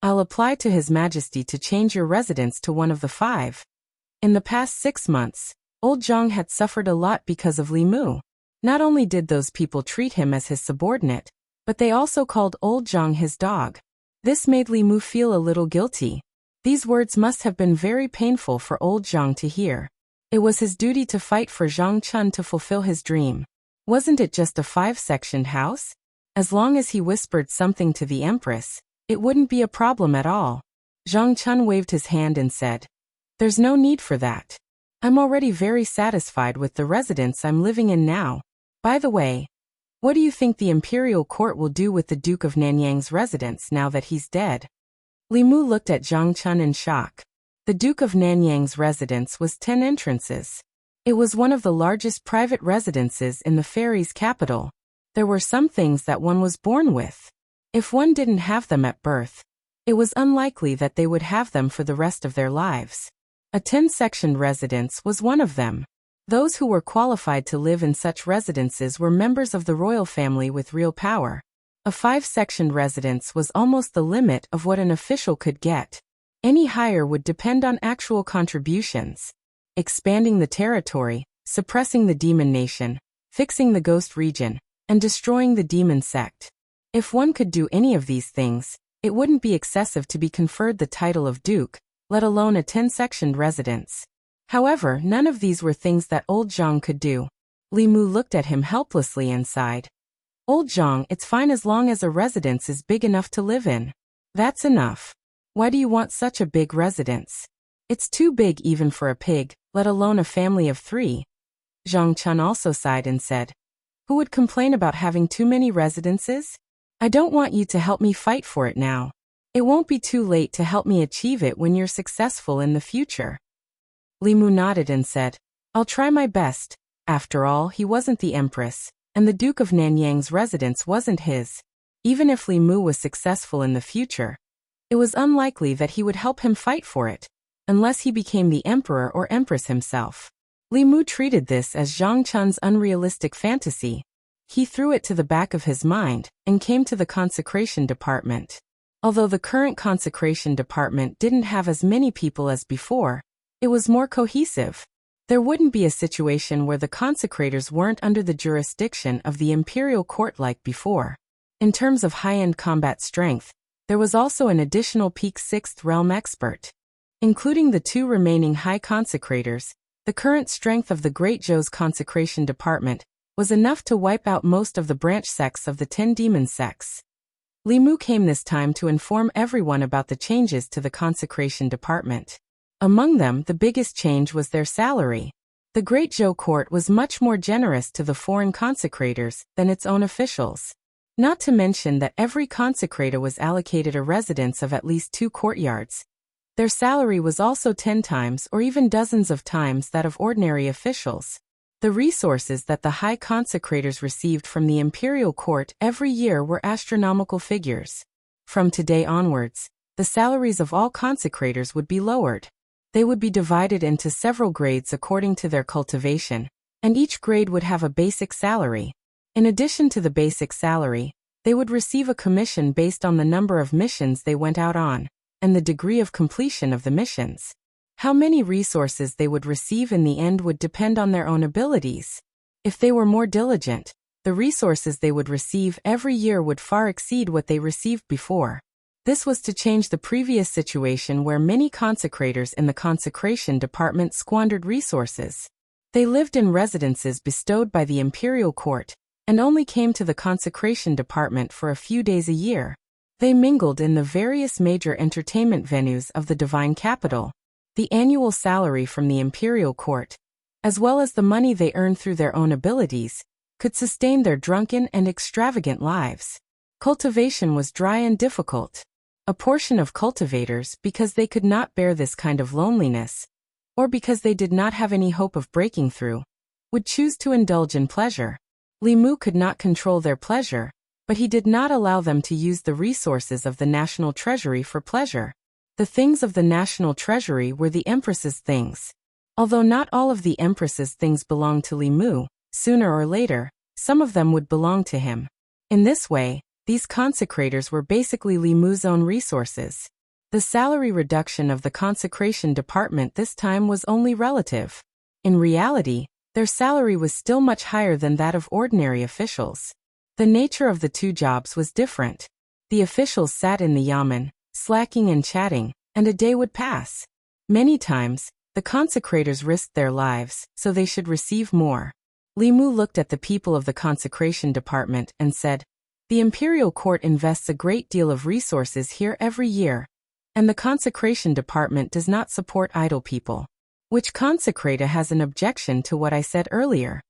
I'll apply to His Majesty to change your residence to one of the 5. In the past 6 months, Old Zhang had suffered a lot because of Li Mu. Not only did those people treat him as his subordinate, but they also called Old Zhang his dog. This made Li Mu feel a little guilty. These words must have been very painful for Old Zhang to hear. It was his duty to fight for Zhang Chun to fulfill his dream. Wasn't it just a 5-sectioned house? As long as he whispered something to the Empress, it wouldn't be a problem at all. Zhang Chun waved his hand and said, "There's no need for that. I'm already very satisfied with the residence I'm living in now. By the way, what do you think the Imperial Court will do with the Duke of Nanyang's residence now that he's dead?" Li Mu looked at Zhang Chun in shock. The Duke of Nanyang's residence was 10 entrances. It was one of the largest private residences in the fairy's capital. There were some things that one was born with. If one didn't have them at birth, it was unlikely that they would have them for the rest of their lives. A 10-sectioned residence was one of them. Those who were qualified to live in such residences were members of the royal family with real power. A 5-sectioned residence was almost the limit of what an official could get. Any higher would depend on actual contributions. Expanding the territory, suppressing the demon nation, fixing the ghost region, and destroying the demon sect. If one could do any of these things, it wouldn't be excessive to be conferred the title of Duke, let alone a 10-sectioned residence. However, none of these were things that Old Zhang could do. Li Mu looked at him helplessly and sighed. "Old Zhang, it's fine as long as a residence is big enough to live in. That's enough. Why do you want such a big residence? It's too big even for a pig, let alone a family of 3. Zhang Chun also sighed and said, "Who would complain about having too many residences? I don't want you to help me fight for it now. It won't be too late to help me achieve it when you're successful in the future." Li Mu nodded and said, "I'll try my best." After all, he wasn't the Empress, and the Duke of Nanyang's residence wasn't his. Even if Li Mu was successful in the future, it was unlikely that he would help him fight for it, unless he became the Emperor or Empress himself. Li Mu treated this as Zhang Chun's unrealistic fantasy. He threw it to the back of his mind and came to the consecration department. Although the current consecration department didn't have as many people as before, it was more cohesive. There wouldn't be a situation where the consecrators weren't under the jurisdiction of the imperial court like before. In terms of high-end combat strength, there was also an additional peak 6th realm expert. Including the 2 remaining high consecrators, the current strength of the Great Zhou's consecration department was enough to wipe out most of the branch sects of the 10 demon sects. Li Mu came this time to inform everyone about the changes to the consecration department. Among them, the biggest change was their salary. The Great Zhou court was much more generous to the foreign consecrators than its own officials. Not to mention that every consecrator was allocated a residence of at least 2 courtyards. Their salary was also 10 times or even dozens of times that of ordinary officials. The resources that the high consecrators received from the imperial court every year were astronomical figures. From today onwards, the salaries of all consecrators would be lowered. They would be divided into several grades according to their cultivation, and each grade would have a basic salary. In addition to the basic salary, they would receive a commission based on the number of missions they went out on, and the degree of completion of the missions. How many resources they would receive in the end would depend on their own abilities. If they were more diligent, the resources they would receive every year would far exceed what they received before. This was to change the previous situation where many consecrators in the consecration department squandered resources. They lived in residences bestowed by the imperial court, and only came to the consecration department for a few days a year. They mingled in the various major entertainment venues of the divine capital. The annual salary from the imperial court, as well as the money they earned through their own abilities, could sustain their drunken and extravagant lives. Cultivation was dry and difficult. A portion of cultivators, because they could not bear this kind of loneliness, or because they did not have any hope of breaking through, would choose to indulge in pleasure. Li Mu could not control their pleasure, but he did not allow them to use the resources of the national treasury for pleasure. The things of the national treasury were the empress's things. Although not all of the empress's things belonged to Li Mu, sooner or later, some of them would belong to him. In this way, these consecrators were basically Li Mu's own resources. The salary reduction of the consecration department this time was only relative. In reality, their salary was still much higher than that of ordinary officials. The nature of the 2 jobs was different. The officials sat in the yamen, slacking and chatting, and a day would pass. Many times, the consecrators risked their lives, so they should receive more. Li Mu looked at the people of the consecration department and said, "The imperial court invests a great deal of resources here every year, and the consecration department does not support idle people. Which consecrator has an objection to what I said earlier?"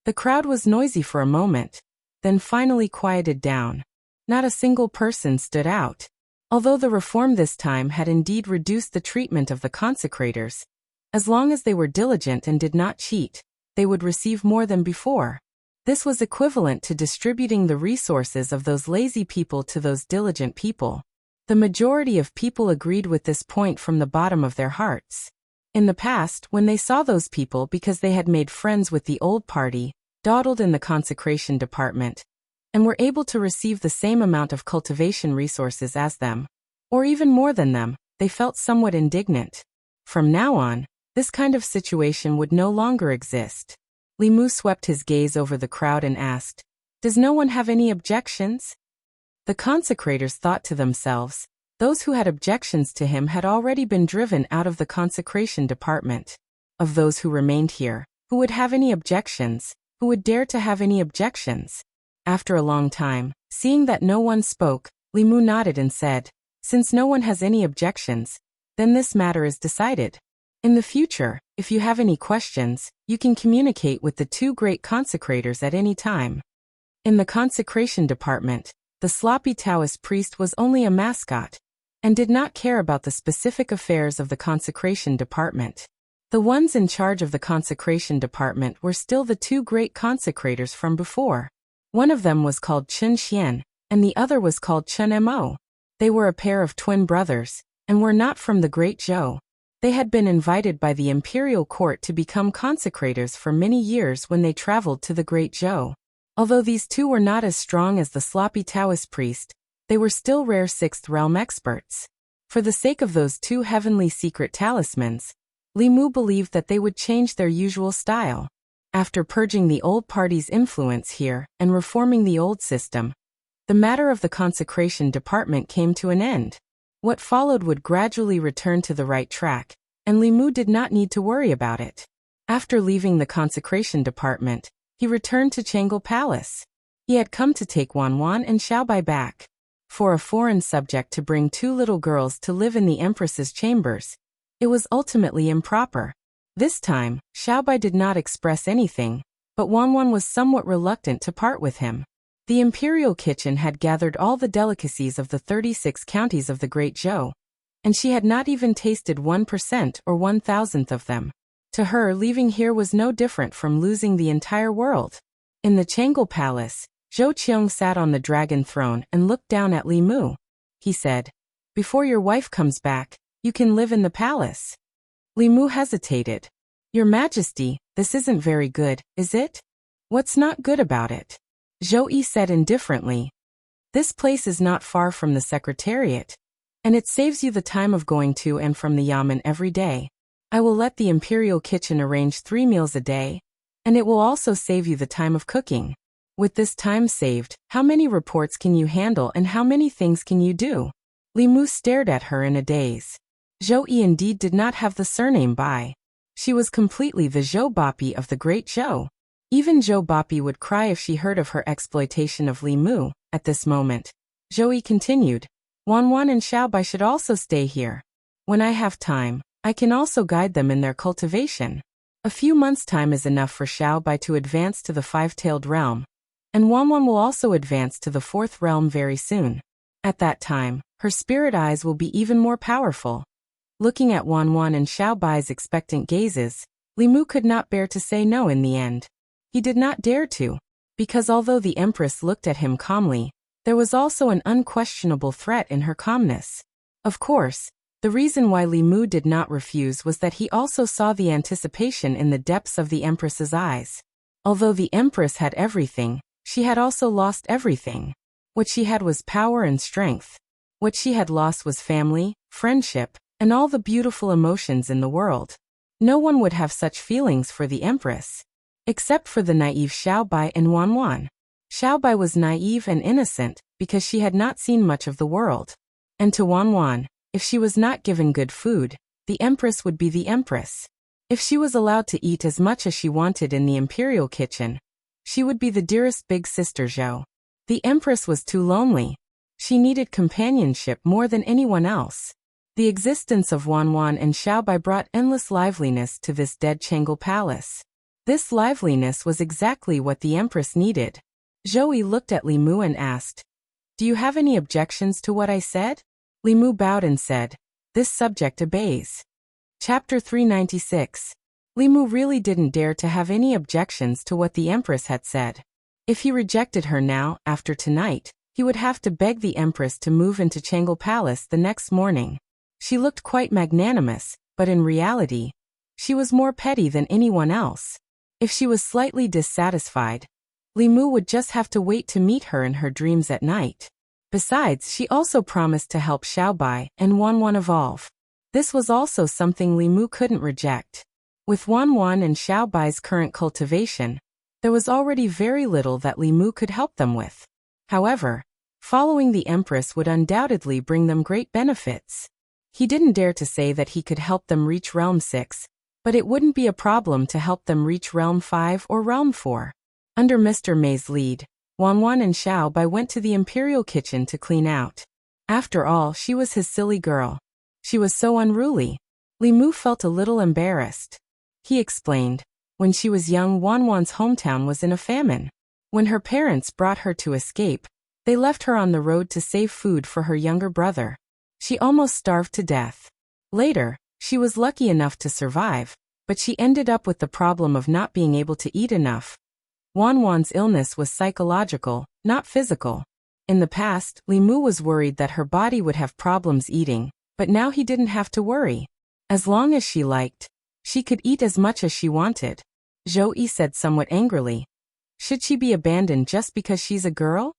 The crowd was noisy for a moment, then finally quieted down. Not a single person stood out. Although the reform this time had indeed reduced the treatment of the consecrators, as long as they were diligent and did not cheat, they would receive more than before. This was equivalent to distributing the resources of those lazy people to those diligent people. The majority of people agreed with this point from the bottom of their hearts. In the past, when they saw those people because they had made friends with the old party, dawdled in the consecration department, and were able to receive the same amount of cultivation resources as them, or even more than them, they felt somewhat indignant. From now on, this kind of situation would no longer exist. Li Mu swept his gaze over the crowd and asked, "Does no one have any objections?" The consecrators thought to themselves, those who had objections to him had already been driven out of the consecration department. Of those who remained here, who would have any objections, who would dare to have any objections? After a long time, seeing that no one spoke, Li Mu nodded and said, "Since no one has any objections, then this matter is decided. In the future, if you have any questions, you can communicate with the 2 great consecrators at any time." In the consecration department, the sloppy Taoist priest was only a mascot, and did not care about the specific affairs of the consecration department. The ones in charge of the consecration department were still the 2 great consecrators from before. One of them was called Chen Xian, and the other was called Chen Mo. They were a pair of twin brothers, and were not from the Great Zhou. They had been invited by the imperial court to become consecrators for many years when they traveled to the Great Zhou. Although these two were not as strong as the sloppy Taoist priest, they were still rare sixth realm experts. For the sake of those two heavenly secret talismans, Li Mu believed that they would change their usual style. After purging the old party's influence here and reforming the old system, the matter of the consecration department came to an end. What followed would gradually return to the right track, and Li Mu did not need to worry about it. After leaving the consecration department, he returned to Changel Palace. He had come to take Wanwan and Xiaobai back. For a foreign subject to bring two little girls to live in the Empress's chambers, it was ultimately improper. This time, Xiaobai did not express anything, but Wanwan was somewhat reluctant to part with him. The imperial kitchen had gathered all the delicacies of the 36 counties of the Great Zhou, and she had not even tasted 1% or 1,000th of them. To her, leaving here was no different from losing the entire world. In the Changel Palace, Zhou Qiong sat on the dragon throne and looked down at Li Mu. He said, "Before your wife comes back, you can live in the palace." Li Mu hesitated. "Your Majesty, this isn't very good, is it?" "What's not good about it?" Zhou Yi said indifferently. "This place is not far from the Secretariat, and it saves you the time of going to and from the Yamen every day. I will let the Imperial Kitchen arrange 3 meals a day, and it will also save you the time of cooking. With this time saved, how many reports can you handle and how many things can you do?" Li Mu stared at her in a daze. Zhou Yi indeed did not have the surname Bai. She was completely the Zhou Bapi of the Great Zhou. Even Zhou Bapi would cry if she heard of her exploitation of Li Mu. At this moment, Zhou Yi continued, "Wanwan and Xiaobai should also stay here. When I have time, I can also guide them in their cultivation. A few months' time is enough for Xiaobai to advance to the five-tailed realm, and Wanwan will also advance to the 4th realm very soon. At that time, her spirit eyes will be even more powerful." Looking at Wanwan and Xiaobai's expectant gazes, Li Mu could not bear to say no in the end. He did not dare to, because although the Empress looked at him calmly, there was also an unquestionable threat in her calmness. Of course, the reason why Li Mu did not refuse was that he also saw the anticipation in the depths of the Empress's eyes. Although the Empress had everything, she had also lost everything. What she had was power and strength. What she had lost was family, friendship, and all the beautiful emotions in the world. No one would have such feelings for the Empress, except for the naive Xiaobai and Wanwan. Xiaobai was naive and innocent because she had not seen much of the world. And to Wanwan, if she was not given good food, the Empress would be the Empress. If she was allowed to eat as much as she wanted in the Imperial Kitchen, she would be the dearest big sister Zhou. The Empress was too lonely. She needed companionship more than anyone else. The existence of Wanwan and Xiaobai brought endless liveliness to this dead Changel Palace. This liveliness was exactly what the Empress needed. Zhou Yi looked at Li Mu and asked, "Do you have any objections to what I said?" Li Mu bowed and said, "This subject obeys." Chapter 396. Li Mu really didn't dare to have any objections to what the Empress had said. If he rejected her now, after tonight, he would have to beg the Empress to move into Changel Palace the next morning. She looked quite magnanimous, but in reality, she was more petty than anyone else. If she was slightly dissatisfied, Li Mu would just have to wait to meet her in her dreams at night. Besides, she also promised to help Xiaobai and Wanwan evolve. This was also something Li Mu couldn't reject. With Wanwan and Xiaobai's current cultivation, there was already very little that Li Mu could help them with. However, following the Empress would undoubtedly bring them great benefits. He didn't dare to say that he could help them reach Realm 6, but it wouldn't be a problem to help them reach Realm 5 or Realm 4. Under Mr. May's lead, Wanwan and Xiaobai went to the Imperial Kitchen to clean out. After all, she was his silly girl. She was so unruly. Li Mu felt a little embarrassed. He explained, when she was young, Wanwan's hometown was in a famine. When her parents brought her to escape, they left her on the road to save food for her younger brother. She almost starved to death. Later, she was lucky enough to survive, but she ended up with the problem of not being able to eat enough. Wanwan's illness was psychological, not physical. In the past, Li Mu was worried that her body would have problems eating, but now he didn't have to worry. As long as she liked, she could eat as much as she wanted. Zhou Yi said somewhat angrily, Should she be abandoned just because she's a girl?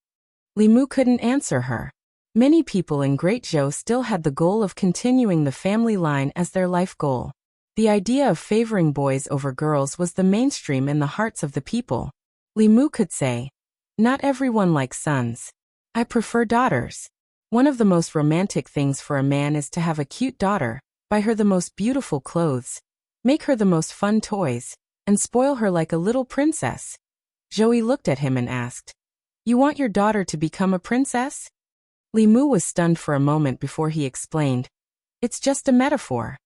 Li Mu couldn't answer her. Many people in Great Zhou still had the goal of continuing the family line as their life goal. The idea of favoring boys over girls was the mainstream in the hearts of the people. Li Mu could say, "Not everyone likes sons. I prefer daughters. One of the most romantic things for a man is to have a cute daughter, buy her the most beautiful clothes, make her the most fun toys, and spoil her like a little princess." Joey looked at him and asked, "You want your daughter to become a princess?" Li Mu was stunned for a moment before he explained, "It's just a metaphor."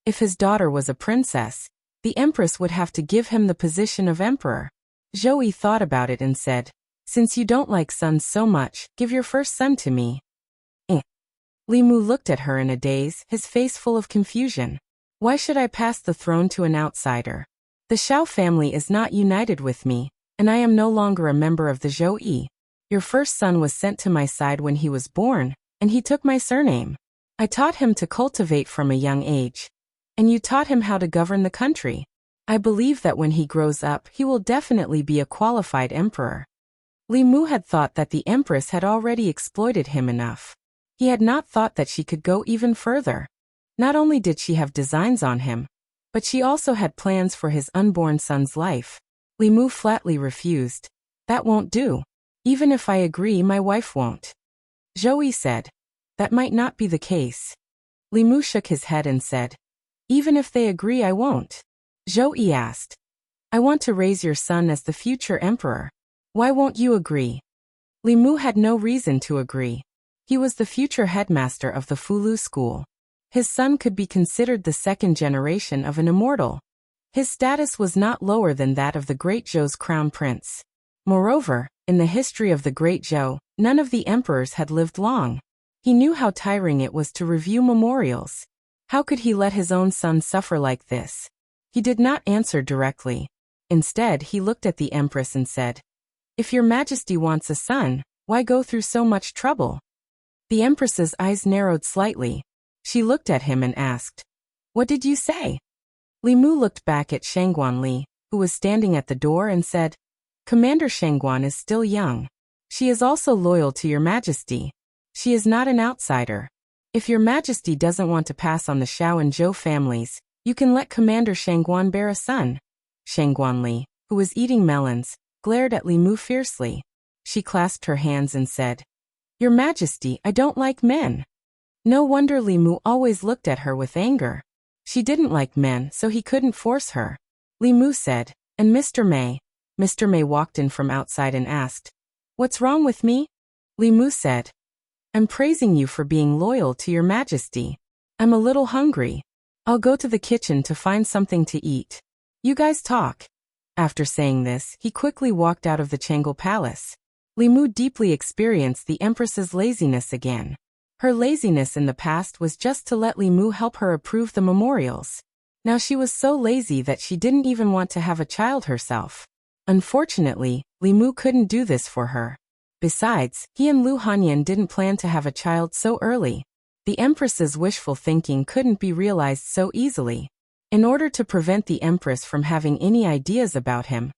If his daughter was a princess, the empress would have to give him the position of emperor. Joey thought about it and said, "Since you don't like sons so much, give your first son to me." Li Mu looked at her in a daze, his face full of confusion. "Why should I pass the throne to an outsider? The Xiao family is not united with me, and I am no longer a member of the Zhou Yi. Your first son was sent to my side when he was born, and he took my surname. I taught him to cultivate from a young age. And you taught him how to govern the country. I believe that when he grows up, he will definitely be a qualified emperor." Li Mu had thought that the empress had already exploited him enough. He had not thought that she could go even further. Not only did she have designs on him, but she also had plans for his unborn son's life. Li Mu flatly refused. "That won't do. Even if I agree, my wife won't." Joey said, "That might not be the case." Li Mu shook his head and said, "Even if they agree, I won't." Joey asked, "I want to raise your son as the future emperor. Why won't you agree?" Li Mu had no reason to agree. He was the future headmaster of the Fulu school. His son could be considered the second generation of an immortal. His status was not lower than that of the Great Zhou's crown prince. Moreover, in the history of the Great Zhou, none of the emperors had lived long. He knew how tiring it was to review memorials. How could he let his own son suffer like this? He did not answer directly. Instead, he looked at the empress and said, "If your majesty wants a son, why go through so much trouble?" The empress's eyes narrowed slightly. She looked at him and asked, "What did you say?" Li Mu looked back at Shangguan Li, who was standing at the door, and said, "Commander Shangguan is still young. She is also loyal to your majesty. She is not an outsider. If your majesty doesn't want to pass on the Xiao and Zhou families, you can let Commander Shangguan bear a son." Shangguan Li, who was eating melons, glared at Li Mu fiercely. She clasped her hands and said, "Your majesty, I don't like men." No wonder Li Mu always looked at her with anger. She didn't like men, so he couldn't force her. Li Mu said, "And Mr. Mei?" Mr. Mei walked in from outside and asked, "What's wrong with me?" Li Mu said, "I'm praising you for being loyal to your majesty. I'm a little hungry. I'll go to the kitchen to find something to eat. You guys talk." After saying this, he quickly walked out of the Changle Palace. Li Mu deeply experienced the empress's laziness again. Her laziness in the past was just to let Li Mu help her approve the memorials. Now she was so lazy that she didn't even want to have a child herself. Unfortunately, Li Mu couldn't do this for her. Besides, he and Lu Hanyan didn't plan to have a child so early. The empress's wishful thinking couldn't be realized so easily. In order to prevent the empress from having any ideas about him,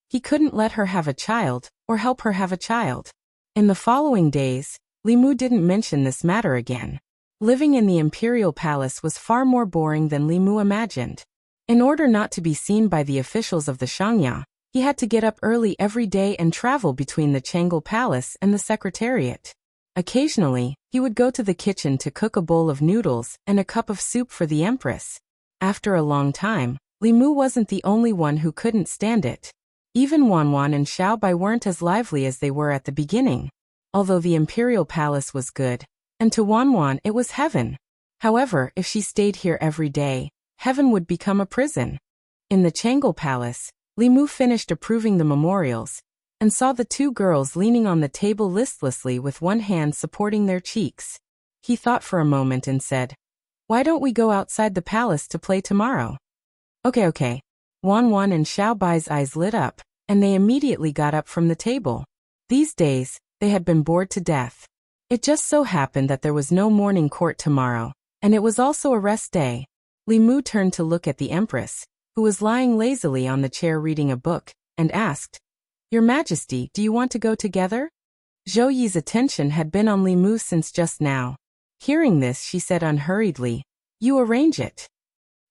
he couldn't let her have a child, or help her have a child. In the following days, Li Mu didn't mention this matter again. Living in the imperial palace was far more boring than Li Mu imagined. In order not to be seen by the officials of the Shangya, he had to get up early every day and travel between the Changle Palace and the Secretariat. Occasionally, he would go to the kitchen to cook a bowl of noodles and a cup of soup for the empress. After a long time, Li Mu wasn't the only one who couldn't stand it. Even Wanwan and Xiao Bai weren't as lively as they were at the beginning. Although the imperial palace was good, and to Wanwan it was heaven. However, if she stayed here every day, heaven would become a prison. In the Changle Palace, Li Mu finished approving the memorials, and saw the two girls leaning on the table listlessly with one hand supporting their cheeks. He thought for a moment and said, "Why don't we go outside the palace to play tomorrow?" Okay. Wanwan and Xiao Bai's eyes lit up, and they immediately got up from the table. These days, they had been bored to death. It just so happened that there was no morning court tomorrow, and it was also a rest day. Li Mu turned to look at the empress, who was lying lazily on the chair reading a book, and asked, Your Majesty, do you want to go together? Zhou Yi's attention had been on Li Mu since just now. Hearing this, she said unhurriedly, You arrange it.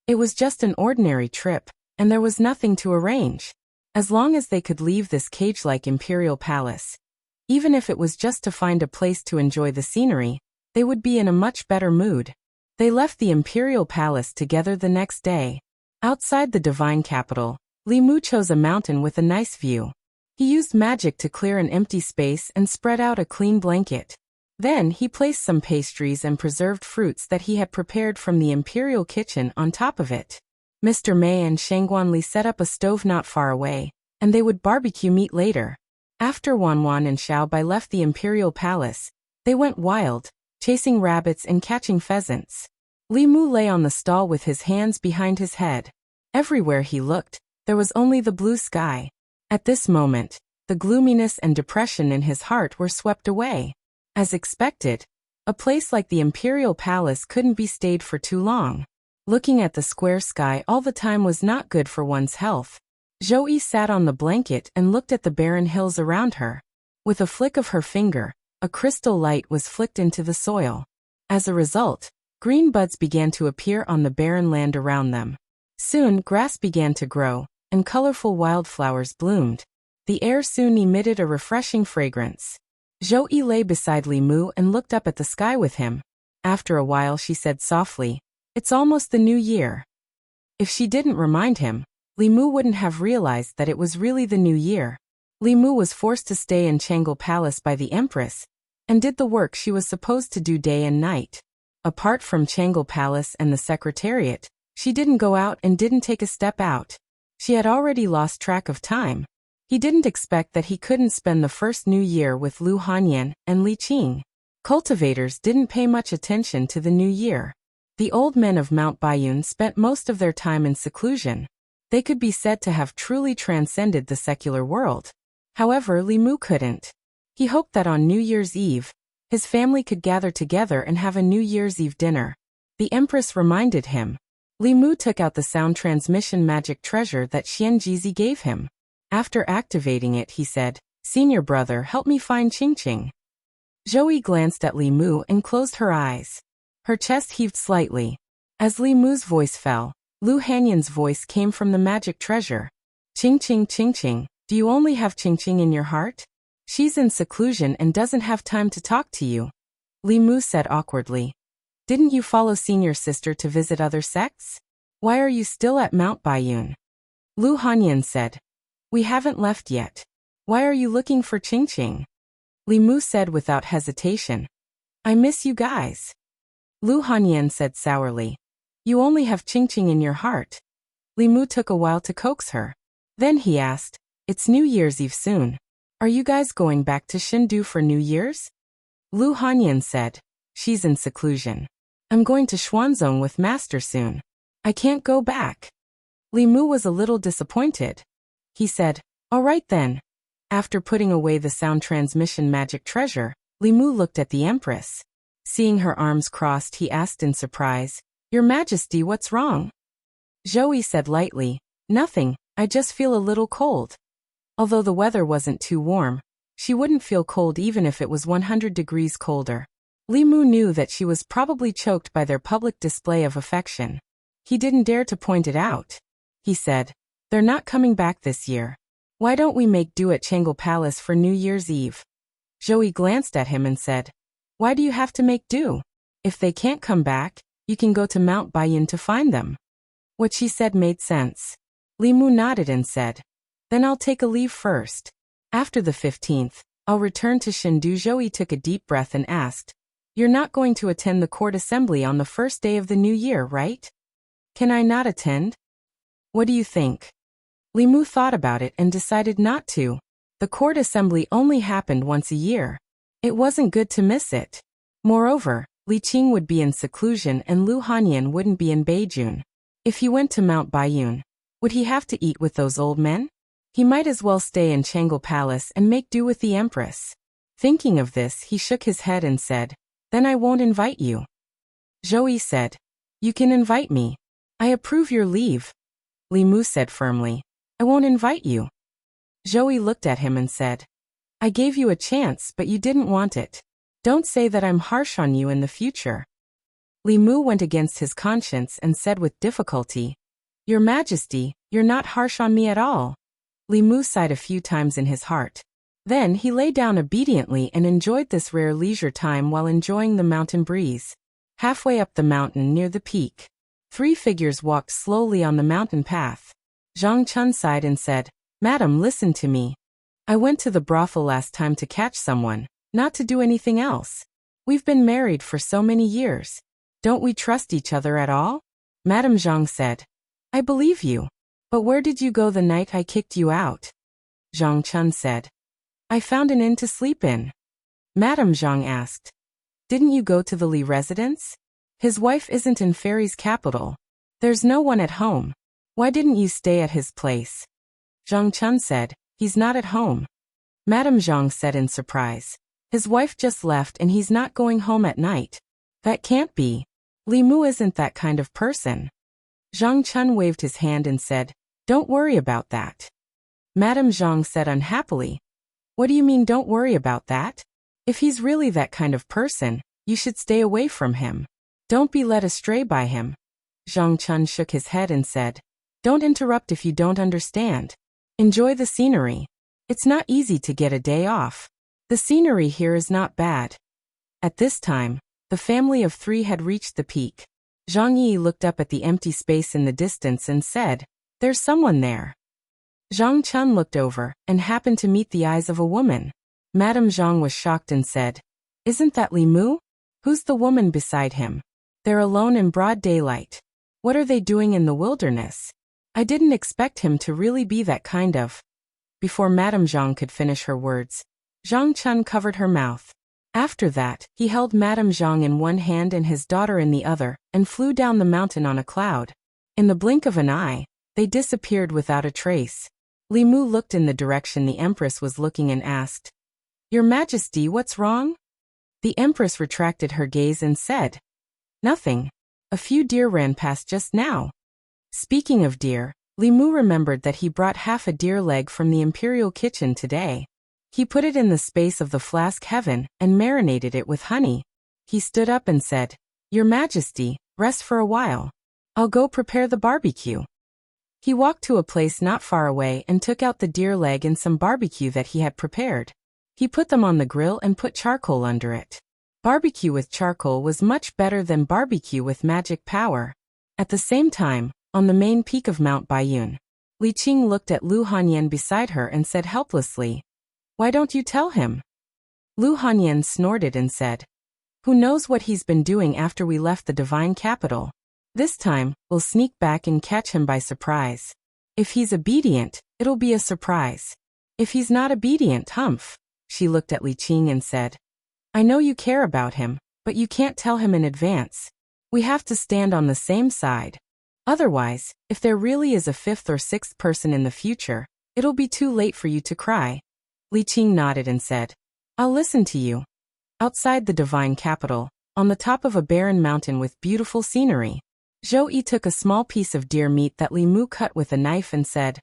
It was just an ordinary trip, and there was nothing to arrange. As long as they could leave this cage-like imperial palace, even if it was just to find a place to enjoy the scenery, they would be in a much better mood. They left the imperial palace together the next day. Outside the divine capital, Li Mu chose a mountain with a nice view. He used magic to clear an empty space and spread out a clean blanket. Then he placed some pastries and preserved fruits that he had prepared from the imperial kitchen on top of it. Mr. Mei and Shangguanli set up a stove not far away, and they would barbecue meat later. After Wanwan and Xiaobai left the imperial palace, they went wild, chasing rabbits and catching pheasants. Li Mu lay on the stall with his hands behind his head. Everywhere he looked, there was only the blue sky. At this moment, the gloominess and depression in his heart were swept away. As expected, a place like the imperial palace couldn't be stayed for too long. Looking at the square sky all the time was not good for one's health. Zhou Yi sat on the blanket and looked at the barren hills around her. With a flick of her finger, a crystal light was flicked into the soil. As a result, green buds began to appear on the barren land around them. Soon, grass began to grow, and colorful wildflowers bloomed. The air soon emitted a refreshing fragrance. Zhou Yi lay beside Li Mu and looked up at the sky with him. After a while she said softly, It's almost the new year. If she didn't remind him, Li Mu wouldn't have realized that it was really the new year. Li Mu was forced to stay in Chang'e Palace by the Empress, and did the work she was supposed to do day and night. Apart from Chang'e Palace and the Secretariat, she didn't go out and didn't take a step out. She had already lost track of time. He didn't expect that he couldn't spend the first new year with Lu Hanyan and Li Qing. Cultivators didn't pay much attention to the new year. The old men of Mount Baiyun spent most of their time in seclusion. They could be said to have truly transcended the secular world. However, Li Mu couldn't. He hoped that on New Year's Eve, his family could gather together and have a New Year's Eve dinner. The Empress reminded him. Li Mu took out the sound transmission magic treasure that Xian Jizi gave him. After activating it, he said, Senior brother, help me find Qingqing. Zhou Yi glanced at Li Mu and closed her eyes. Her chest heaved slightly. As Li Mu's voice fell, Lu Hanyan's voice came from the magic treasure. Qingqing, Qingqing, do you only have Qingqing in your heart? She's in seclusion and doesn't have time to talk to you. Li Mu said awkwardly. Didn't you follow senior sister to visit other sects? Why are you still at Mount Baiyun? Lu Hanyan said. We haven't left yet. Why are you looking for Qingqing? Li Mu said without hesitation. I miss you guys. Lu Hanyan said sourly. You only have Qingqing in your heart. Li Mu took a while to coax her. Then he asked, It's New Year's Eve soon. Are you guys going back to Shindu for New Year's? Lu Hanyan said. She's in seclusion. I'm going to Xuanzong with Master soon. I can't go back. Li Mu was a little disappointed. He said, All right then. After putting away the sound transmission magic treasure, Li Mu looked at the Empress. Seeing her arms crossed, he asked in surprise, Your Majesty, what's wrong? Zhou Yi said lightly, Nothing, I just feel a little cold. Although the weather wasn't too warm, she wouldn't feel cold even if it was 100 degrees colder. Li Mu knew that she was probably choked by their public display of affection. He didn't dare to point it out. He said, They're not coming back this year. Why don't we make do at Chang'e Palace for New Year's Eve? Zhou Yi glanced at him and said, Why do you have to make do? If they can't come back, you can go to Mount Baiyun to find them. What she said made sense. Li Mu nodded and said, Then I'll take a leave first. After the 15th, I'll return to Shindu. Zhou Yi took a deep breath and asked, You're not going to attend the court assembly on the first day of the new year, right? Can I not attend? What do you think? Li Mu thought about it and decided not to. The court assembly only happened once a year. It wasn't good to miss it. Moreover, Li Qing would be in seclusion and Lu Hanyan wouldn't be in Beijun. If he went to Mount Baiyun, would he have to eat with those old men? He might as well stay in Chang'e Palace and make do with the Empress. Thinking of this, he shook his head and said, Then I won't invite you. Zhou Yi said, You can invite me. I approve your leave. Li Mu said firmly, I won't invite you. Joey looked at him and said, I gave you a chance, but you didn't want it. Don't say that I'm harsh on you in the future. Li Mu went against his conscience and said with difficulty, Your Majesty, you're not harsh on me at all. Li Mu sighed a few times in his heart. Then he lay down obediently and enjoyed this rare leisure time while enjoying the mountain breeze. Halfway up the mountain near the peak, 3 figures walked slowly on the mountain path. Zhang Chun sighed and said, Madam, listen to me. I went to the brothel last time to catch someone, not to do anything else. We've been married for so many years. Don't we trust each other at all? Madam Zhang said, I believe you. But where did you go the night I kicked you out? Zhang Chun said, I found an inn to sleep in. Madam Zhang asked, Didn't you go to the Li residence? His wife isn't in Fairy's capital. There's no one at home. Why didn't you stay at his place? Zhang Chun said, He's not at home. Madam Zhang said in surprise, His wife just left and he's not going home at night. That can't be. Li Mu isn't that kind of person. Zhang Chun waved his hand and said, Don't worry about that. Madam Zhang said unhappily, What do you mean don't worry about that? If he's really that kind of person, you should stay away from him. Don't be led astray by him. Zhang Chun shook his head and said, Don't interrupt if you don't understand. Enjoy the scenery. It's not easy to get a day off. The scenery here is not bad. At this time, the family of 3 had reached the peak. Zhang Yi looked up at the empty space in the distance and said, There's someone there. Zhang Chun looked over and happened to meet the eyes of a woman. Madam Zhang was shocked and said, Isn't that Li Mu? Who's the woman beside him? They're alone in broad daylight. What are they doing in the wilderness? I didn't expect him to really be that kind of. Before Madam Zhang could finish her words, Zhang Chun covered her mouth. After that, he held Madam Zhang in one hand and his daughter in the other, and flew down the mountain on a cloud. In the blink of an eye, they disappeared without a trace. Li Mu looked in the direction the Empress was looking and asked, Your Majesty, what's wrong? The Empress retracted her gaze and said, Nothing. A few deer ran past just now. Speaking of deer, Li Mu remembered that he brought half a deer leg from the imperial kitchen today. He put it in the space of the flask heaven and marinated it with honey. He stood up and said, Your Majesty, rest for a while. I'll go prepare the barbecue. He walked to a place not far away and took out the deer leg and some barbecue that he had prepared. He put them on the grill and put charcoal under it. Barbecue with charcoal was much better than barbecue with magic power. At the same time, on the main peak of Mount Baiyun, Li Qing looked at Lu Hanyan beside her and said helplessly, Why don't you tell him? Lu Hanyan snorted and said, Who knows what he's been doing after we left the divine capital? This time, we'll sneak back and catch him by surprise. If he's obedient, it'll be a surprise. If he's not obedient, humph. She looked at Li Qing and said, I know you care about him, but you can't tell him in advance. We have to stand on the same side. Otherwise, if there really is a 5th or 6th person in the future, it'll be too late for you to cry. Li Qing nodded and said, I'll listen to you. Outside the divine capital, on the top of a barren mountain with beautiful scenery, Zhou Yi took a small piece of deer meat that Li Mu cut with a knife and said,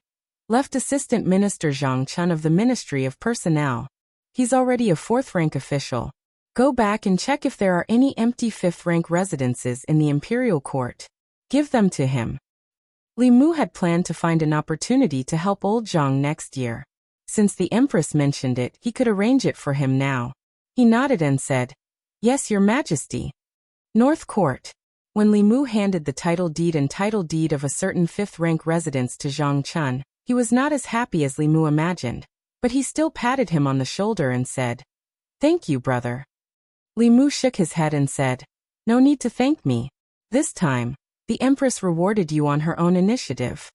Left Assistant Minister Zhang Chun of the Ministry of Personnel. He's already a 4th-rank official. Go back and check if there are any empty 5th-rank residences in the imperial court. Give them to him. Li Mu had planned to find an opportunity to help old Zhang next year. Since the Empress mentioned it, he could arrange it for him now. He nodded and said, Yes, Your Majesty. North Court. When Li Mu handed the title deed of a certain 5th-rank residence to Zhang Chun, he was not as happy as Li Mu imagined, but he still patted him on the shoulder and said, Thank you, brother. Li Mu shook his head and said, No need to thank me. This time, the Empress rewarded you on her own initiative.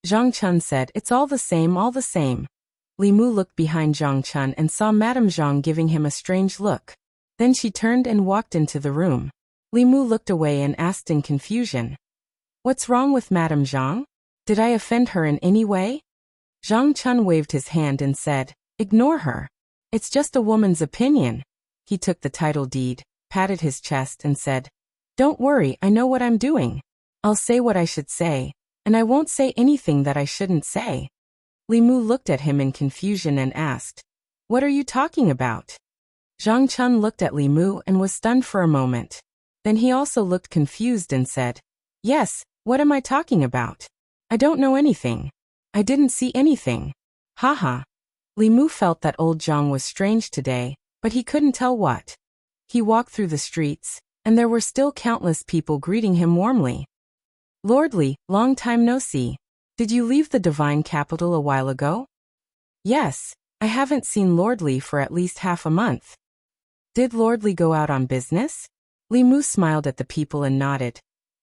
Zhang Chun said, It's all the same, all the same. Li Mu looked behind Zhang Chun and saw Madame Zhang giving him a strange look. Then she turned and walked into the room. Li Mu looked away and asked in confusion, What's wrong with Madame Zhang? Did I offend her in any way? Zhang Chun waved his hand and said, Ignore her. It's just a woman's opinion. He took the title deed, patted his chest and said, Don't worry, I know what I'm doing. I'll say what I should say, and I won't say anything that I shouldn't say. Li Mu looked at him in confusion and asked, "What are you talking about?" Zhang Chun looked at Li Mu and was stunned for a moment. Then he also looked confused and said, "Yes, what am I talking about? I don't know anything. I didn't see anything. Haha." Li Mu felt that old Zhang was strange today, but he couldn't tell what. He walked through the streets, and there were still countless people greeting him warmly. "Lord Li, long time no see. Did you leave the divine capital a while ago?" "Yes, I haven't seen Lord Li for at least half a month." "Did Lord Li go out on business?" Li Mu smiled at the people and nodded.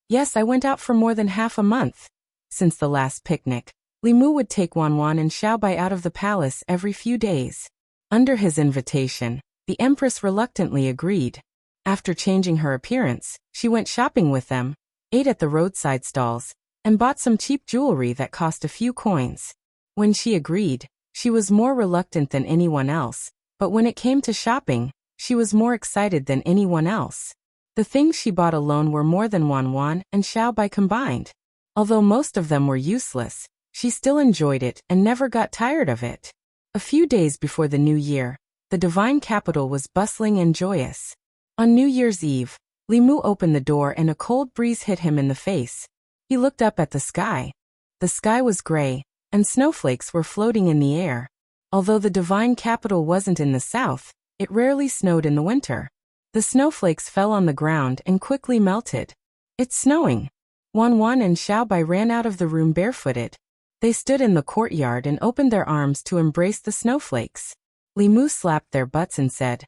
"Yes, I went out for more than half a month. Since the last picnic, Li Mu would take Wan and Xiaobai out of the palace every few days." Under his invitation, the Empress reluctantly agreed. After changing her appearance, she went shopping with them, ate at the roadside stalls, and bought some cheap jewelry that cost a few coins. When she agreed, she was more reluctant than anyone else, but when it came to shopping, she was more excited than anyone else. The things she bought alone were more than Wan and Xiaobai combined. Although most of them were useless, she still enjoyed it and never got tired of it. A few days before the new year, the divine capital was bustling and joyous. On New Year's Eve, Li Mu opened the door and a cold breeze hit him in the face. He looked up at the sky. The sky was gray, and snowflakes were floating in the air. Although the divine capital wasn't in the south, it rarely snowed in the winter. The snowflakes fell on the ground and quickly melted. "It's snowing." Wan and Xiaobai ran out of the room barefooted. They stood in the courtyard and opened their arms to embrace the snowflakes. Li Mu slapped their butts and said,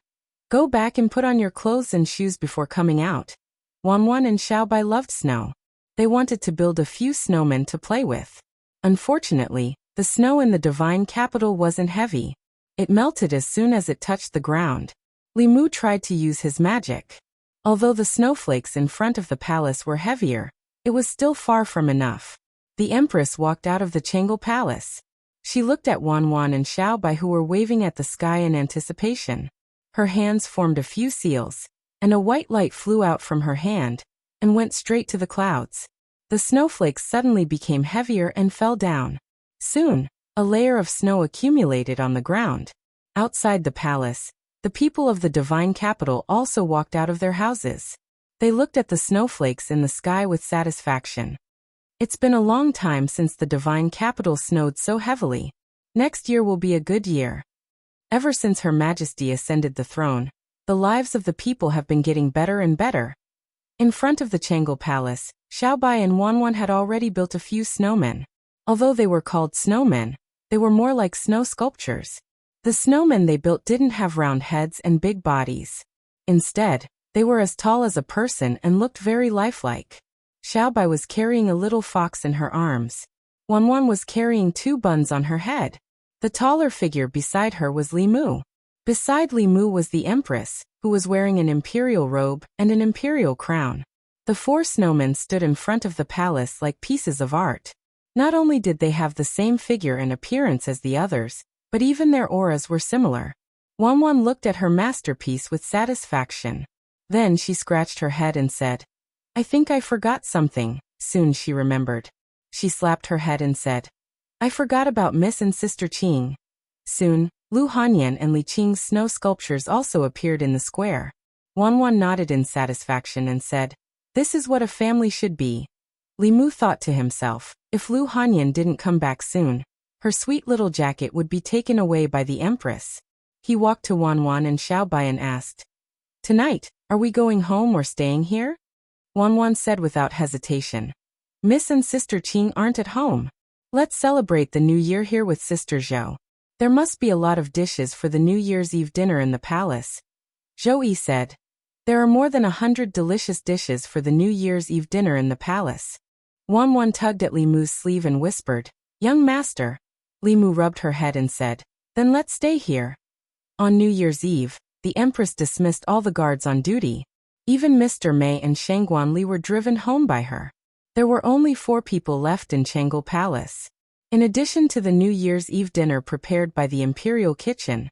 "Go back and put on your clothes and shoes before coming out." Wan and Xiaobai loved snow. They wanted to build a few snowmen to play with. Unfortunately, the snow in the divine capital wasn't heavy. It melted as soon as it touched the ground. Li Mu tried to use his magic. Although the snowflakes in front of the palace were heavier, it was still far from enough. The Empress walked out of the Changel Palace. She looked at Wan and Xiaobai who were waving at the sky in anticipation. Her hands formed a few seals, and a white light flew out from her hand and went straight to the clouds. The snowflakes suddenly became heavier and fell down. Soon, a layer of snow accumulated on the ground. Outside the palace, the people of the divine capital also walked out of their houses. They looked at the snowflakes in the sky with satisfaction. It's been a long time since the divine capital snowed so heavily. Next year will be a good year. Ever since Her Majesty ascended the throne, the lives of the people have been getting better and better. In front of the Changel Palace, Xiaobai and Wan had already built a few snowmen. Although they were called snowmen, they were more like snow sculptures. The snowmen they built didn't have round heads and big bodies. Instead, they were as tall as a person and looked very lifelike. Xiaobai was carrying a little fox in her arms. Wan was carrying two buns on her head. The taller figure beside her was Li Mu. Beside Li Mu was the Empress, who was wearing an imperial robe and an imperial crown. The four snowmen stood in front of the palace like pieces of art. Not only did they have the same figure and appearance as the others, but even their auras were similar. Wan looked at her masterpiece with satisfaction. Then she scratched her head and said, "I think I forgot something." Soon she remembered. She slapped her head and said, "I forgot about Miss and Sister Qing." Soon, Lu Hanyan and Li Qing's snow sculptures also appeared in the square. Wan nodded in satisfaction and said, "This is what a family should be." Li Mu thought to himself, if Lu Hanyan didn't come back soon, her sweet little jacket would be taken away by the Empress. He walked to Wan and Xiaobai and asked, "Tonight, are we going home or staying here?" Wan said without hesitation, "Miss and Sister Qing aren't at home. Let's celebrate the new year here with Sister Zhou. There must be a lot of dishes for the New Year's Eve dinner in the palace." Zhou Yi said, "There are more than 100 delicious dishes for the New Year's Eve dinner in the palace." Wan tugged at Li Mu's sleeve and whispered, "Young master." Li Mu rubbed her head and said, "Then let's stay here." On New Year's Eve, the Empress dismissed all the guards on duty. Even Mr. Mei and Shangguan Li were driven home by her. There were only 4 people left in Changel Palace. In addition to the New Year's Eve dinner prepared by the Imperial Kitchen,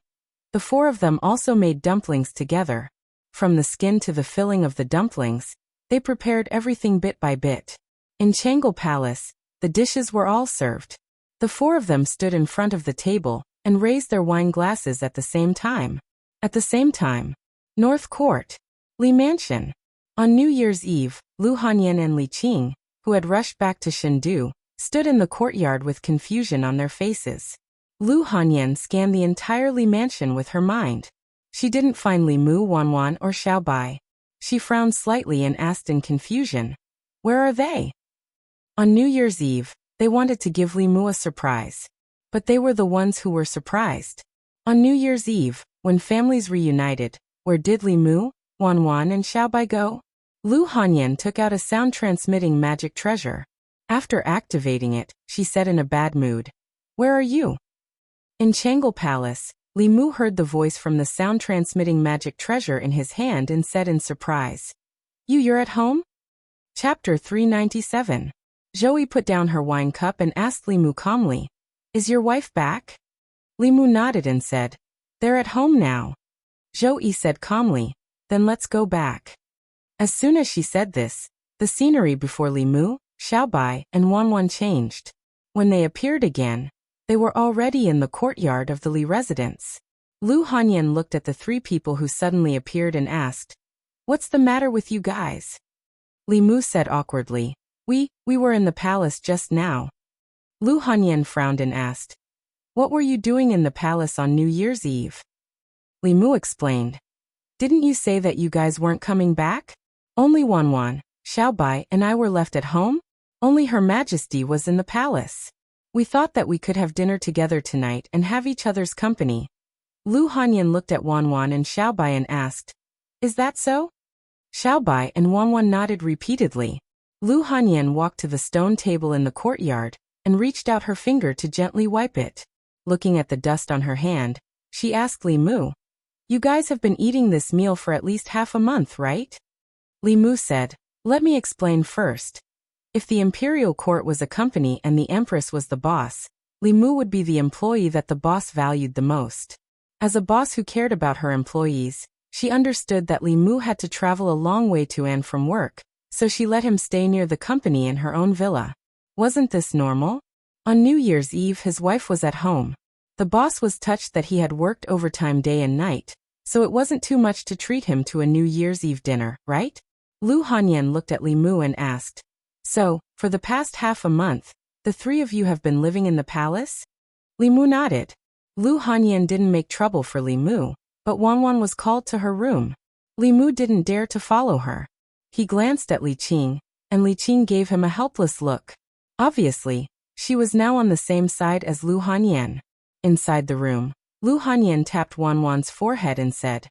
the 4 of them also made dumplings together. From the skin to the filling of the dumplings, they prepared everything bit by bit. In Changel Palace, the dishes were all served. The four of them stood in front of the table and raised their wine glasses at the same time. At the same time. North Court. Li Mansion. On New Year's Eve, Lu Hanyan and Li Qing, who had rushed back to Chengdu, stood in the courtyard with confusion on their faces. Lu Hanyan scanned the entire Li Mansion with her mind. She didn't find Li Mu, Wanwan, or Xiaobai. She frowned slightly and asked in confusion, "Where are they?" On New Year's Eve, they wanted to give Li Mu a surprise. But they were the ones who were surprised. On New Year's Eve, when families reunited, where did Li Mu, Wanwan, and Xiaobai go? Lu Hanyan took out a sound-transmitting magic treasure. After activating it, she said in a bad mood, "Where are you?" In Changle Palace, Li Mu heard the voice from the sound-transmitting magic treasure in his hand and said in surprise, You're at home?" Chapter 397. Zhou put down her wine cup and asked Li Mu calmly, "Is your wife back?" Li Mu nodded and said, "They're at home now." Zhou said calmly, "Then let's go back." As soon as she said this, the scenery before Li Mu, Xiaobai, and Wanwan changed. When they appeared again, they were already in the courtyard of the Li residence. Lu Hanyan looked at the three people who suddenly appeared and asked, "What's the matter with you guys?" Li Mu said awkwardly, We were in the palace just now." Lu Hanyan frowned and asked, "What were you doing in the palace on New Year's Eve?" Li Mu explained, "Didn't you say that you guys weren't coming back? Only Wanwan, Xiaobai, and I were left at home? Only Her Majesty was in the palace. We thought that we could have dinner together tonight and have each other's company." Lu Hanyan looked at Wanwan and Xiaobai and asked, "Is that so?" Xiaobai and Wanwan nodded repeatedly. Lu Hanyan walked to the stone table in the courtyard and reached out her finger to gently wipe it. Looking at the dust on her hand, she asked Li Mu, "You guys have been eating this meal for at least half a month, right?" Li Mu said, "Let me explain first. If the imperial court was a company and the empress was the boss, Li Mu would be the employee that the boss valued the most. As a boss who cared about her employees, she understood that Li Mu had to travel a long way to and from work, so she let him stay near the company in her own villa. Wasn't this normal? On New Year's Eve his wife was at home. The boss was touched that he had worked overtime day and night, so it wasn't too much to treat him to a New Year's Eve dinner, right?" Lu Hanyan looked at Li Mu and asked, "So, for the past half a month, the three of you have been living in the palace?" Li Mu nodded. Lu Hanyan didn't make trouble for Li Mu, but Wanwan was called to her room. Li Mu didn't dare to follow her. He glanced at Li Qing, and Li Qing gave him a helpless look. Obviously, she was now on the same side as Lu Hanyan. Inside the room, Lu Hanyan tapped Wanwan's forehead and said,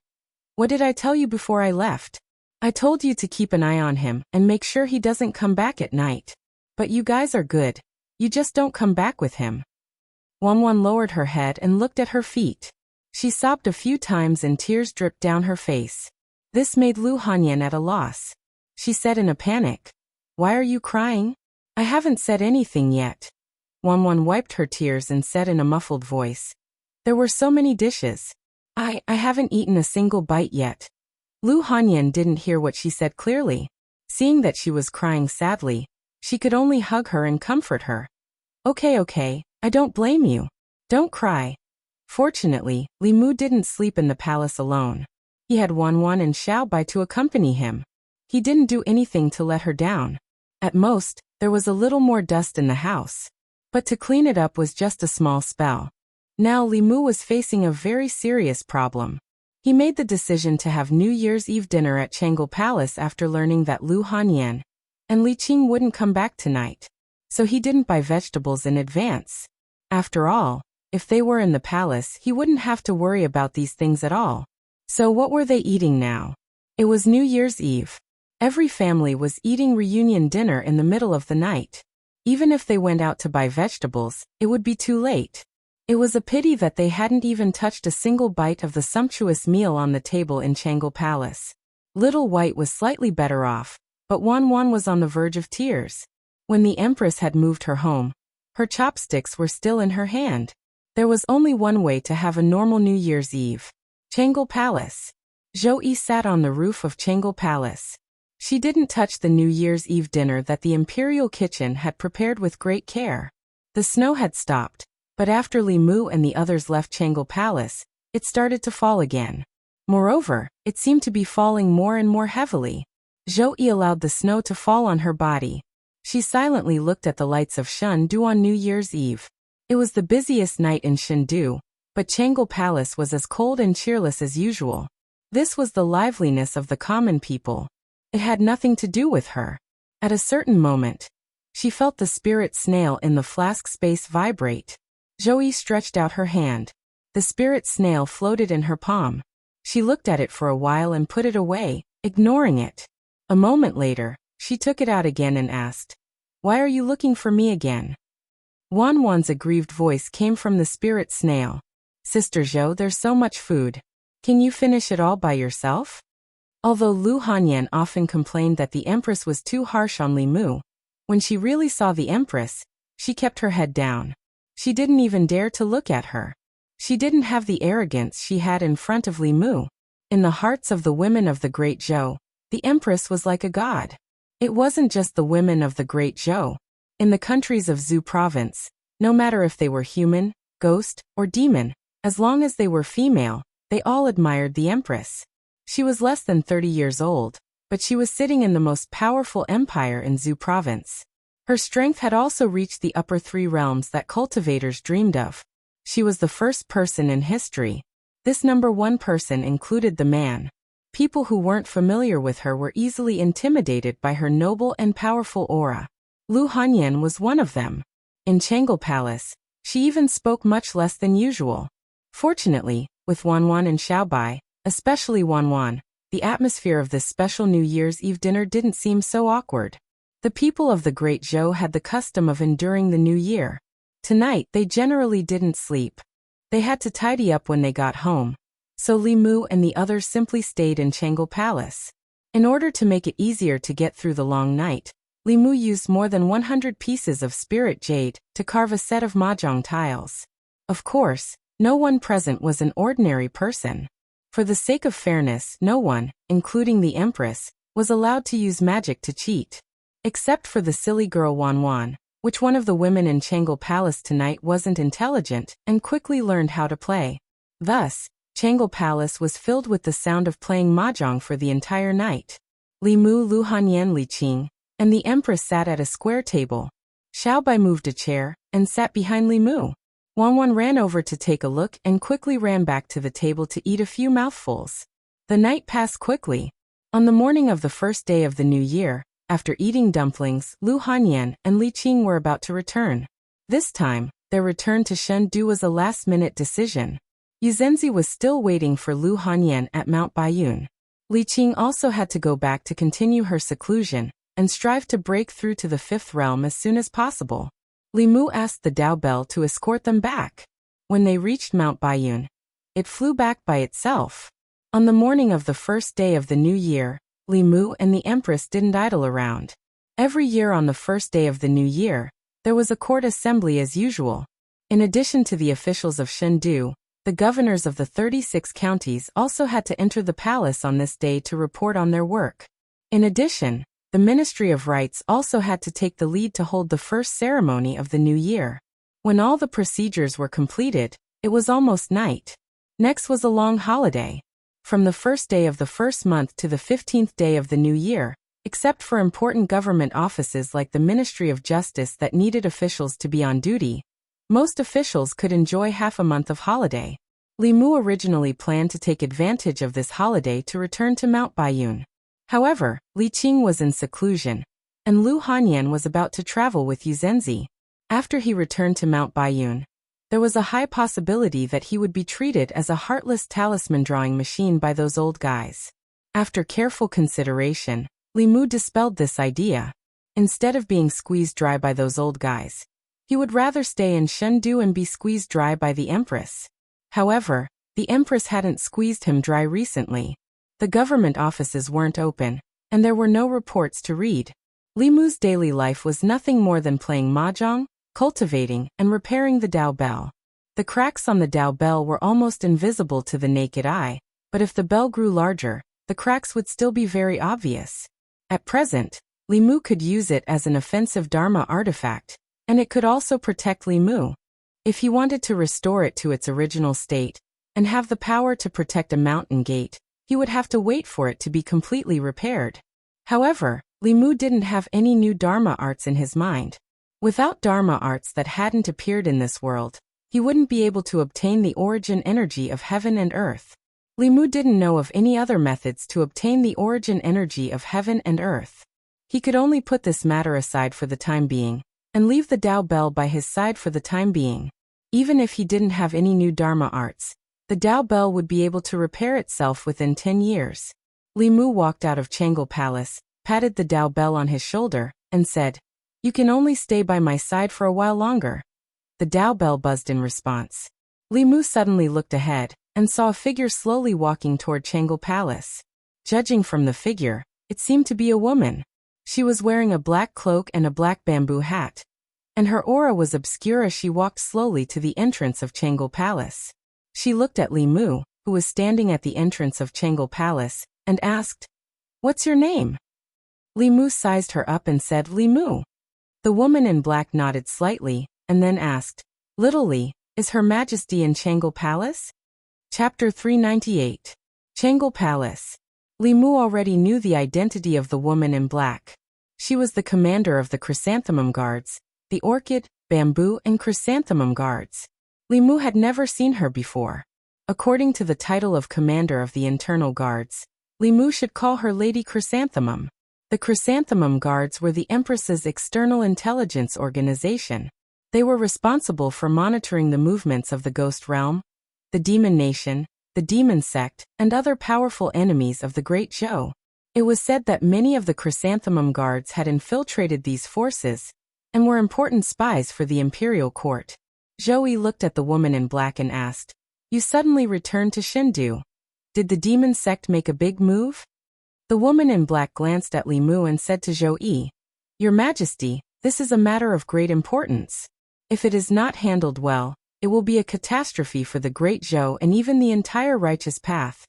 "What did I tell you before I left? I told you to keep an eye on him and make sure he doesn't come back at night. But you guys are good. You just don't come back with him." Wanwan lowered her head and looked at her feet. She sobbed a few times and tears dripped down her face. This made Lu Hanyan at a loss. She said in a panic, "Why are you crying? I haven't said anything yet." Wanwan wiped her tears and said in a muffled voice, "There were so many dishes. I haven't eaten a single bite yet." Lu Hanyan didn't hear what she said clearly. Seeing that she was crying sadly, she could only hug her and comfort her. Okay, I don't blame you. Don't cry." Fortunately, Li Mu didn't sleep in the palace alone. He had Wanwan and Xiaobai to accompany him. He didn't do anything to let her down. At most, there was a little more dust in the house. But to clean it up was just a small spell. Now Li Mu was facing a very serious problem. He made the decision to have New Year's Eve dinner at Changle Palace after learning that Lu Hanyan and Li Qing wouldn't come back tonight. So he didn't buy vegetables in advance. After all, if they were in the palace, he wouldn't have to worry about these things at all. So what were they eating now? It was New Year's Eve. Every family was eating reunion dinner in the middle of the night. Even if they went out to buy vegetables, it would be too late. It was a pity that they hadn't even touched a single bite of the sumptuous meal on the table in Changle Palace. Little White was slightly better off, but Wanwan was on the verge of tears. When the Empress had moved her home, her chopsticks were still in her hand. There was only one way to have a normal New Year's Eve. Changle Palace. Zhou sat on the roof of Changle Palace. She didn't touch the New Year's Eve dinner that the imperial kitchen had prepared with great care. The snow had stopped, but after Li Mu and the others left Changle Palace, it started to fall again. Moreover, it seemed to be falling more and more heavily. Zhou Yi allowed the snow to fall on her body. She silently looked at the lights of Shendu on New Year's Eve. It was the busiest night in Shendu, but Changle Palace was as cold and cheerless as usual. This was the liveliness of the common people. It had nothing to do with her. At a certain moment, she felt the spirit snail in the flask space vibrate. Zhou Yi stretched out her hand. The spirit snail floated in her palm. She looked at it for a while and put it away, ignoring it. A moment later, she took it out again and asked, "Why are you looking for me again?" Wan's aggrieved voice came from the spirit snail. "Sister Zhou, there's so much food. Can you finish it all by yourself?" Although Lu Hanyan often complained that the Empress was too harsh on Li Mu, when she really saw the Empress, she kept her head down. She didn't even dare to look at her. She didn't have the arrogance she had in front of Li Mu. In the hearts of the women of the Great Zhou, the Empress was like a god. It wasn't just the women of the Great Zhou. In the countries of Zhu Province, no matter if they were human, ghost, or demon, as long as they were female, they all admired the Empress. She was less than 30 years old, but she was sitting in the most powerful empire in Zhu Province. Her strength had also reached the upper three realms that cultivators dreamed of. She was the first person in history. This number one person included the man. People who weren't familiar with her were easily intimidated by her noble and powerful aura. Lu Hanyan was one of them. In Changle Palace, she even spoke much less than usual. Fortunately, with Wan and Xiaobai, especially Wan, the atmosphere of this special New Year's Eve dinner didn't seem so awkward. The people of the Great Zhou had the custom of enduring the New Year. Tonight, they generally didn't sleep. They had to tidy up when they got home. So Li Mu and the others simply stayed in Changle Palace. In order to make it easier to get through the long night, Li Mu used more than 100 pieces of spirit jade to carve a set of mahjong tiles. Of course, no one present was an ordinary person. For the sake of fairness, no one, including the Empress, was allowed to use magic to cheat. Except for the silly girl Wan, which one of the women in Changle Palace tonight wasn't intelligent and quickly learned how to play. Thus, Changle Palace was filled with the sound of playing mahjong for the entire night. Li Mu, Lu Hanyan, Li Qing, and the Empress sat at a square table. Xiaobai moved a chair and sat behind Li Mu. Wan ran over to take a look and quickly ran back to the table to eat a few mouthfuls. The night passed quickly. On the morning of the first day of the new year, after eating dumplings, Lu Hanyan and Li Qing were about to return. This time, their return to Shendu was a last-minute decision. Yuzenzi was still waiting for Lu Hanyan at Mount Baiyun. Li Qing also had to go back to continue her seclusion and strive to break through to the fifth realm as soon as possible. Li Mu asked the Dao Bell to escort them back. When they reached Mount Baiyun, it flew back by itself. On the morning of the first day of the new year, Li Mu and the Empress didn't idle around. Every year on the first day of the new year, there was a court assembly as usual. In addition to the officials of Shendu, the governors of the 36 counties also had to enter the palace on this day to report on their work. In addition, the Ministry of Rites also had to take the lead to hold the first ceremony of the new year. When all the procedures were completed, it was almost night. Next was a long holiday. From the first day of the first month to the 15th day of the new year, except for important government offices like the Ministry of Justice that needed officials to be on duty, most officials could enjoy half a month of holiday. Li Mu originally planned to take advantage of this holiday to return to Mount Baiyun. However, Li Qing was in seclusion, and Lu Hanyan was about to travel with Yuzenzi. After he returned to Mount Baiyun, there was a high possibility that he would be treated as a heartless talisman-drawing machine by those old guys. After careful consideration, Li Mu dispelled this idea. Instead of being squeezed dry by those old guys, he would rather stay in Shendu and be squeezed dry by the Empress. However, the Empress hadn't squeezed him dry recently. The government offices weren't open, and there were no reports to read. Li Mu's daily life was nothing more than playing mahjong, cultivating, and repairing the Dao Bell. The cracks on the Dao Bell were almost invisible to the naked eye, but if the bell grew larger, the cracks would still be very obvious. At present, Li Mu could use it as an offensive Dharma artifact, and it could also protect Li Mu. If he wanted to restore it to its original state, and have the power to protect a mountain gate, he would have to wait for it to be completely repaired. However, Li Mu didn't have any new Dharma arts in his mind. Without Dharma arts that hadn't appeared in this world, he wouldn't be able to obtain the origin energy of heaven and earth. Li Mu didn't know of any other methods to obtain the origin energy of heaven and earth. He could only put this matter aside for the time being, and leave the Tao Bell by his side for the time being. Even if he didn't have any new Dharma arts, the Tao Bell would be able to repair itself within 10 years. Li Mu walked out of Changle Palace, patted the Tao Bell on his shoulder, and said, "You can only stay by my side for a while longer." The Tao Bell buzzed in response. Li Mu suddenly looked ahead, and saw a figure slowly walking toward Changle Palace. Judging from the figure, it seemed to be a woman. She was wearing a black cloak and a black bamboo hat, and her aura was obscure as she walked slowly to the entrance of Changle Palace. She looked at Li Mu, who was standing at the entrance of Changle Palace, and asked, "What's your name?" Li Mu sized her up and said, "Li Mu." The woman in black nodded slightly, and then asked, "Little Li, is Her Majesty in Changle Palace?" Chapter 398. Changle Palace. Li Mu already knew the identity of the woman in black. She was the commander of the Chrysanthemum Guards, the Orchid, Bamboo, and Chrysanthemum Guards. Li Mu had never seen her before. According to the title of Commander of the Internal Guards, Li Mu should call her Lady Chrysanthemum. The Chrysanthemum Guards were the Empress's external intelligence organization. They were responsible for monitoring the movements of the Ghost Realm, the Demon Nation, the Demon Sect, and other powerful enemies of the Great Zhou. It was said that many of the Chrysanthemum Guards had infiltrated these forces, and were important spies for the imperial court. Zhou Yi looked at the woman in black and asked, "You suddenly returned to Shindu. Did the Demon Sect make a big move?" The woman in black glanced at Li Mu and said to Zhou Yi, "Your Majesty, this is a matter of great importance. If it is not handled well, it will be a catastrophe for the Great Zhou and even the entire righteous path."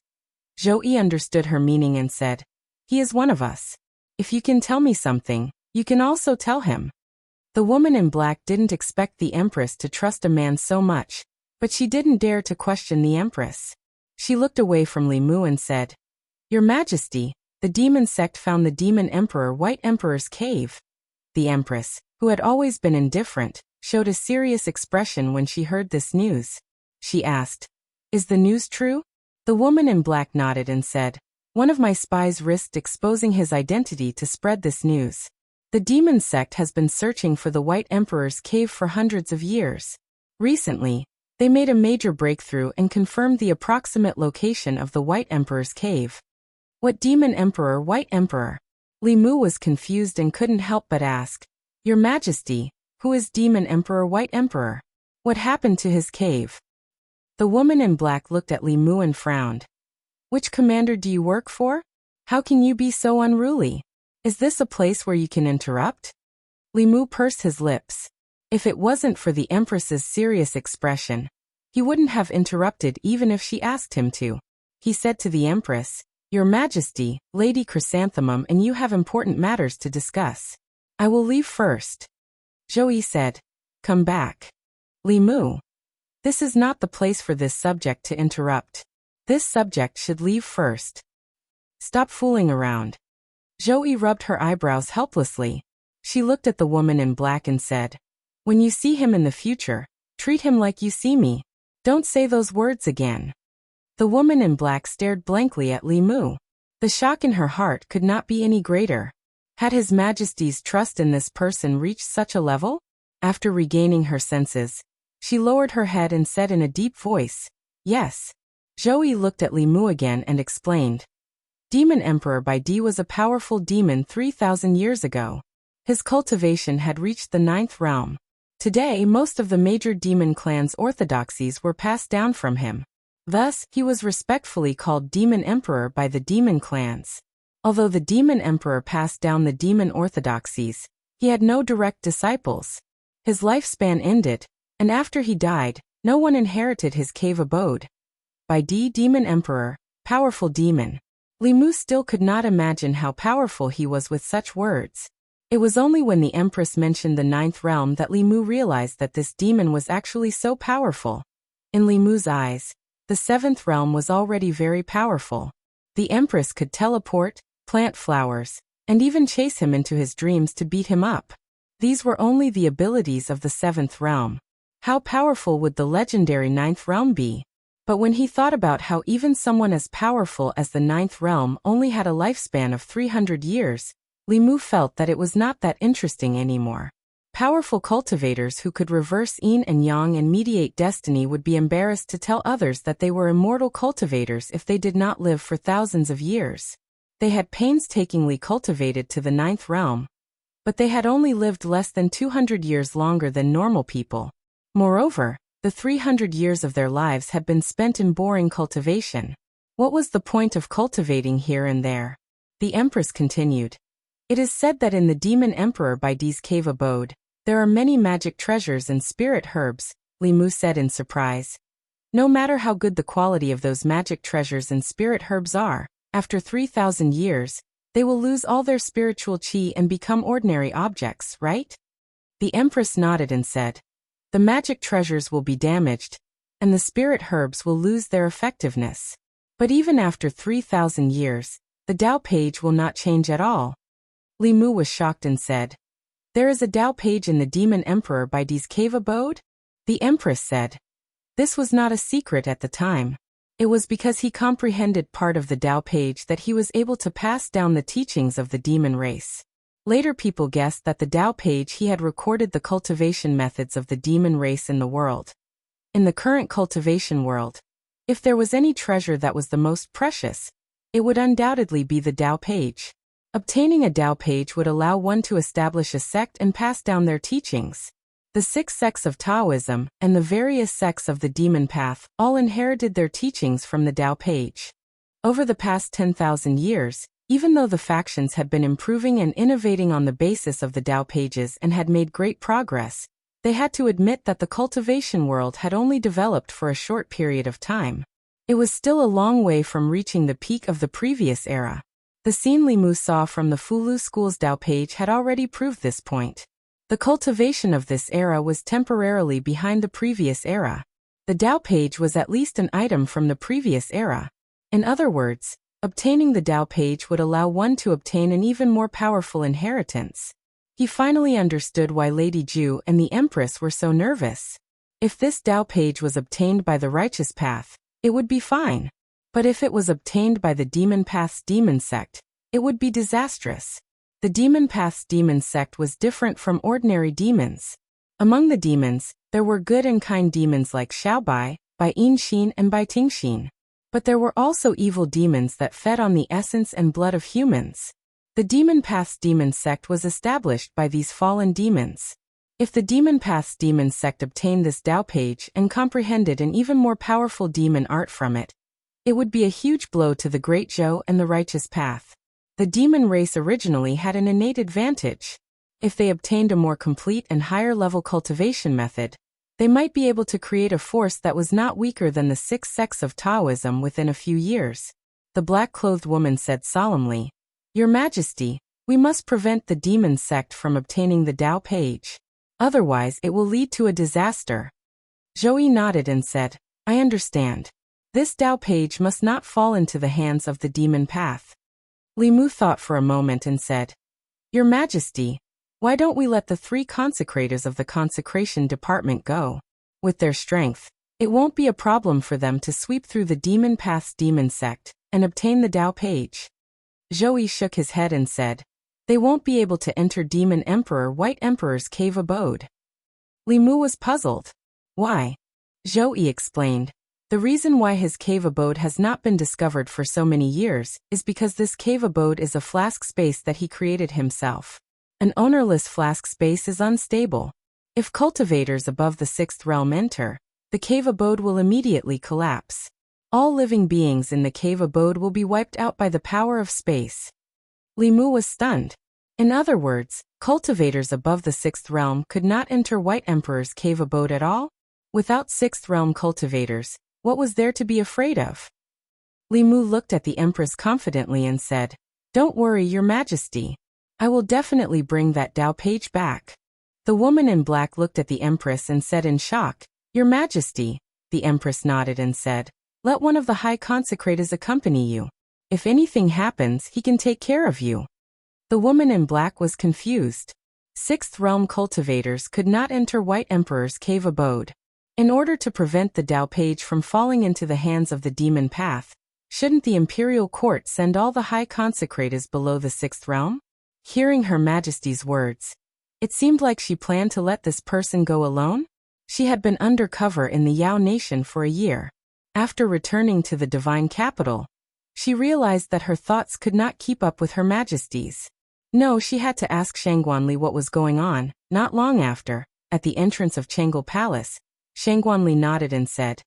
Zhou Yi understood her meaning and said, "He is one of us. If you can tell me something, you can also tell him." The woman in black didn't expect the Empress to trust a man so much, but she didn't dare to question the Empress. She looked away from Li Mu and said, "Your Majesty, the Demon Sect found the Demon Emperor White Emperor's cave." The Empress, who had always been indifferent, showed a serious expression when she heard this news. She asked, "Is the news true?" The woman in black nodded and said, "One of my spies risked exposing his identity to spread this news. The Demon Sect has been searching for the White Emperor's cave for hundreds of years. Recently, they made a major breakthrough and confirmed the approximate location of the White Emperor's cave." "What Demon Emperor White Emperor?" Li Mu was confused and couldn't help but ask, "Your Majesty, who is Demon Emperor White Emperor? What happened to his cave?" The woman in black looked at Li Mu and frowned. "Which commander do you work for? How can you be so unruly? Is this a place where you can interrupt?" Li Mu pursed his lips. If it wasn't for the Empress's serious expression, he wouldn't have interrupted even if she asked him to. He said to the Empress, "Your Majesty, Lady Chrysanthemum and you have important matters to discuss. I will leave first." Zhou Yi said, "Come back." "Li Mu, this is not the place for this subject to interrupt. This subject should leave first. Stop fooling around." Zhou Yi rubbed her eyebrows helplessly. She looked at the woman in black and said, "When you see him in the future, treat him like you see me. Don't say those words again." The woman in black stared blankly at Li Mu. The shock in her heart could not be any greater. Had His Majesty's trust in this person reached such a level? After regaining her senses, she lowered her head and said in a deep voice, "Yes." Zhou Yi looked at Li Mu again and explained, "Demon Emperor Bai Di was a powerful demon 3,000 years ago. His cultivation had reached the 9th realm. Today most of the major demon clans' orthodoxies were passed down from him. Thus, he was respectfully called Demon Emperor by the demon clans. Although the Demon Emperor passed down the demon orthodoxies, he had no direct disciples. His lifespan ended, and after he died, no one inherited his cave abode. Bai Di Demon Emperor, powerful demon." Li Mu still could not imagine how powerful he was with such words. It was only when the Empress mentioned the ninth realm that Li Mu realized that this demon was actually so powerful. In Li Mu's eyes, the seventh realm was already very powerful. The Empress could teleport, plant flowers, and even chase him into his dreams to beat him up. These were only the abilities of the seventh realm. How powerful would the legendary ninth realm be? But when he thought about how even someone as powerful as the ninth realm only had a lifespan of 300 years, Li Mu felt that it was not that interesting anymore. Powerful cultivators who could reverse yin and yang and mediate destiny would be embarrassed to tell others that they were immortal cultivators if they did not live for thousands of years. They had painstakingly cultivated to the ninth realm, but they had only lived less than 200 years longer than normal people. Moreover, the 300 years of their lives had been spent in boring cultivation. What was the point of cultivating here and there? The Empress continued. It is said that in the Demon Emperor Baidi's cave abode, there are many magic treasures and spirit herbs, Li Mu said in surprise. No matter how good the quality of those magic treasures and spirit herbs are, after 3,000 years, they will lose all their spiritual qi and become ordinary objects, right? The Empress nodded and said, the magic treasures will be damaged, and the spirit herbs will lose their effectiveness. But even after 3,000 years, the Tao page will not change at all. Li Mu was shocked and said, there is a Tao page in the Demon Emperor Baidi's cave abode? The Empress said. This was not a secret at the time. It was because he comprehended part of the Tao page that he was able to pass down the teachings of the demon race. Later people guessed that the Tao page he had recorded the cultivation methods of the demon race in the world. In the current cultivation world, if there was any treasure that was the most precious, it would undoubtedly be the Tao page. Obtaining a Tao page would allow one to establish a sect and pass down their teachings. The 6 sects of Taoism and the various sects of the demon path all inherited their teachings from the Tao page. Over the past 10,000 years, even though the factions had been improving and innovating on the basis of the Tao pages and had made great progress, they had to admit that the cultivation world had only developed for a short period of time. It was still a long way from reaching the peak of the previous era. The scene Li Mu saw from the Fulu School's Tao page had already proved this point. The cultivation of this era was temporarily behind the previous era. The Tao page was at least an item from the previous era. In other words, obtaining the Tao page would allow one to obtain an even more powerful inheritance. He finally understood why Lady Ju and the Empress were so nervous. If this Tao page was obtained by the righteous path, it would be fine. But if it was obtained by the demon path's demon sect, it would be disastrous. The demon path's demon sect was different from ordinary demons. Among the demons, there were good and kind demons like Xiaobai, Bai Yinxin and Bai Tingxin. But there were also evil demons that fed on the essence and blood of humans. The demon path's demon sect was established by these fallen demons. If the demon path's demon sect obtained this Tao page and comprehended an even more powerful demon art from it, it would be a huge blow to the Great Zhou and the righteous path. The demon race originally had an innate advantage. If they obtained a more complete and higher-level cultivation method, they might be able to create a force that was not weaker than the 6 sects of Taoism within a few years. The black-clothed woman said solemnly, Your Majesty, we must prevent the demon sect from obtaining the Tao page. Otherwise it will lead to a disaster. Zhou nodded and said, I understand. This Tao page must not fall into the hands of the demon path. Li Mu thought for a moment and said, Your Majesty, why don't we let the 3 consecrators of the consecration department go? With their strength, it won't be a problem for them to sweep through the demon path's demon sect and obtain the Tao page. Zhou shook his head and said, They won't be able to enter Demon Emperor White Emperor's cave abode. Li Mu was puzzled. Why? Zhou explained. The reason why his cave abode has not been discovered for so many years is because this cave abode is a flask space that he created himself. An ownerless flask space is unstable. If cultivators above the 6th realm enter, the cave abode will immediately collapse. All living beings in the cave abode will be wiped out by the power of space. Li Mu was stunned. In other words, cultivators above the 6th realm could not enter White Emperor's cave abode at all? Without 6th realm cultivators, what was there to be afraid of? Li Mu looked at the Empress confidently and said, Don't worry, Your Majesty. I will definitely bring that Dao page back. The woman in black looked at the Empress and said in shock, Your Majesty. The Empress nodded and said, Let one of the high consecrators accompany you. If anything happens, he can take care of you. The woman in black was confused. Sixth realm cultivators could not enter White Emperor's cave abode. In order to prevent the Dao page from falling into the hands of the demon path, shouldn't the imperial court send all the high consecrators below the sixth realm? Hearing Her Majesty's words, it seemed like she planned to let this person go alone. She had been undercover in the Yao nation for a year. After returning to the divine capital, she realized that her thoughts could not keep up with Her Majesty's. No, she had to ask Shangguanli what was going on. Not long after, at the entrance of Changel Palace, Shangguanli nodded and said,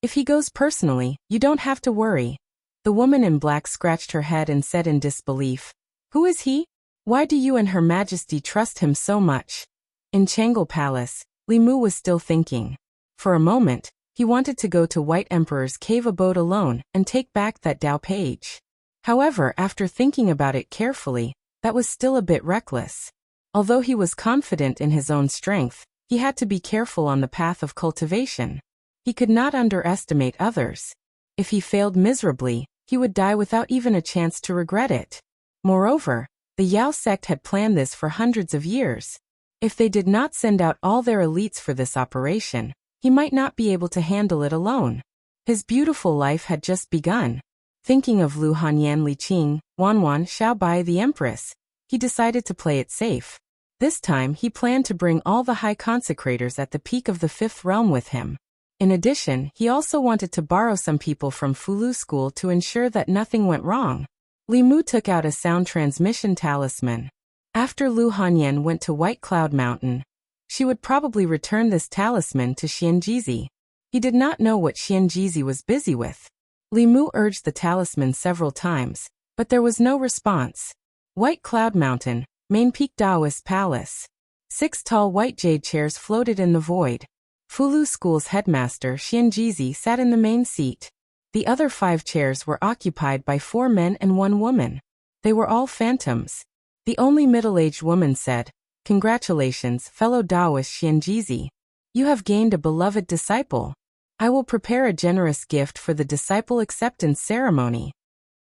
If he goes personally, you don't have to worry. The woman in black scratched her head and said in disbelief, Who is he? Why do you and Her Majesty trust him so much? In Changel Palace, Li Mu was still thinking. For a moment, he wanted to go to White Emperor's cave abode alone and take back that Dao page. However, after thinking about it carefully, that was still a bit reckless. Although he was confident in his own strength, he had to be careful on the path of cultivation. He could not underestimate others. If he failed miserably, he would die without even a chance to regret it. Moreover, the Yao sect had planned this for hundreds of years. If they did not send out all their elites for this operation, he might not be able to handle it alone. His beautiful life had just begun. Thinking of Lu Hanyan Li Qing, Wanwan Xiaobai the Empress, he decided to play it safe. This time he planned to bring all the high consecrators at the peak of the fifth realm with him. In addition, he also wanted to borrow some people from Fulu School to ensure that nothing went wrong. Li Mu took out a sound transmission talisman. After Lu Hanyan went to White Cloud Mountain, she would probably return this talisman to Xianjizi. He did not know what Xianjizi was busy with. Li Mu urged the talisman several times, but there was no response. White Cloud Mountain, main peak Taoist Palace. 6 tall white jade chairs floated in the void. Fulu School's headmaster Xianjizi sat in the main seat. The other 5 chairs were occupied by 4 men and 1 woman. They were all phantoms. The only middle-aged woman said, Congratulations, fellow Taoist Xianjizi. You have gained a beloved disciple. I will prepare a generous gift for the disciple acceptance ceremony.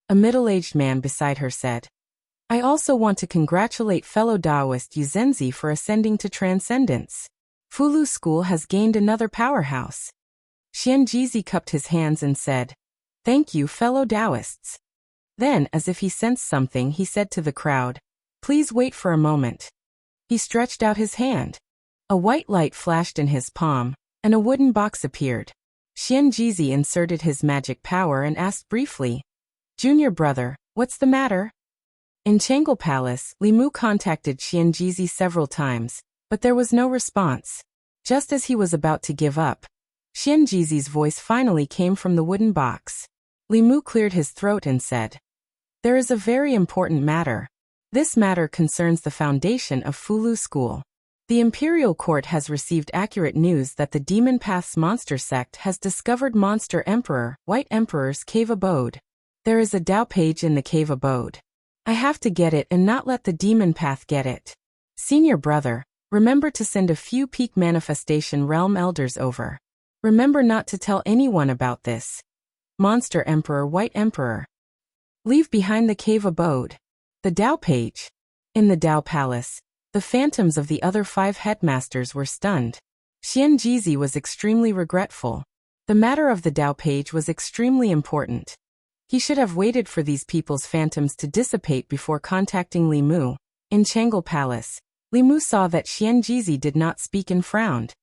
A middle-aged man beside her said, I also want to congratulate fellow Taoist Yuzenzi for ascending to transcendence. Fulu School has gained another powerhouse. Xianjizi cupped his hands and said, Thank you, fellow Taoists. Then, as if he sensed something, he said to the crowd, Please wait for a moment. He stretched out his hand. A white light flashed in his palm, and a wooden box appeared. Xianjizi inserted his magic power and asked briefly, Junior brother, what's the matter? In Changel Palace, Li Mu contacted Xianjizi several times, but there was no response. Just as he was about to give up, Xianjizi's voice finally came from the wooden box. Li Mu cleared his throat and said, There is a very important matter. This matter concerns the foundation of Fulu School. The Imperial Court has received accurate news that the Demon Path's monster sect has discovered Monster Emperor, White Emperor's cave abode. There is a Dao page in the cave abode. I have to get it and not let the Demon Path get it. Senior brother, remember to send a few peak manifestation realm elders over. Remember not to tell anyone about this. Monster Emperor, White Emperor. Leave behind the cave abode. The Dao page. In the Dao Palace, the phantoms of the other 5 headmasters were stunned. Xianjizi was extremely regretful. The matter of the Dao page was extremely important. He should have waited for these people's phantoms to dissipate before contacting Li Mu. In Changel Palace, Li Mu saw that Xianjizi did not speak and frowned.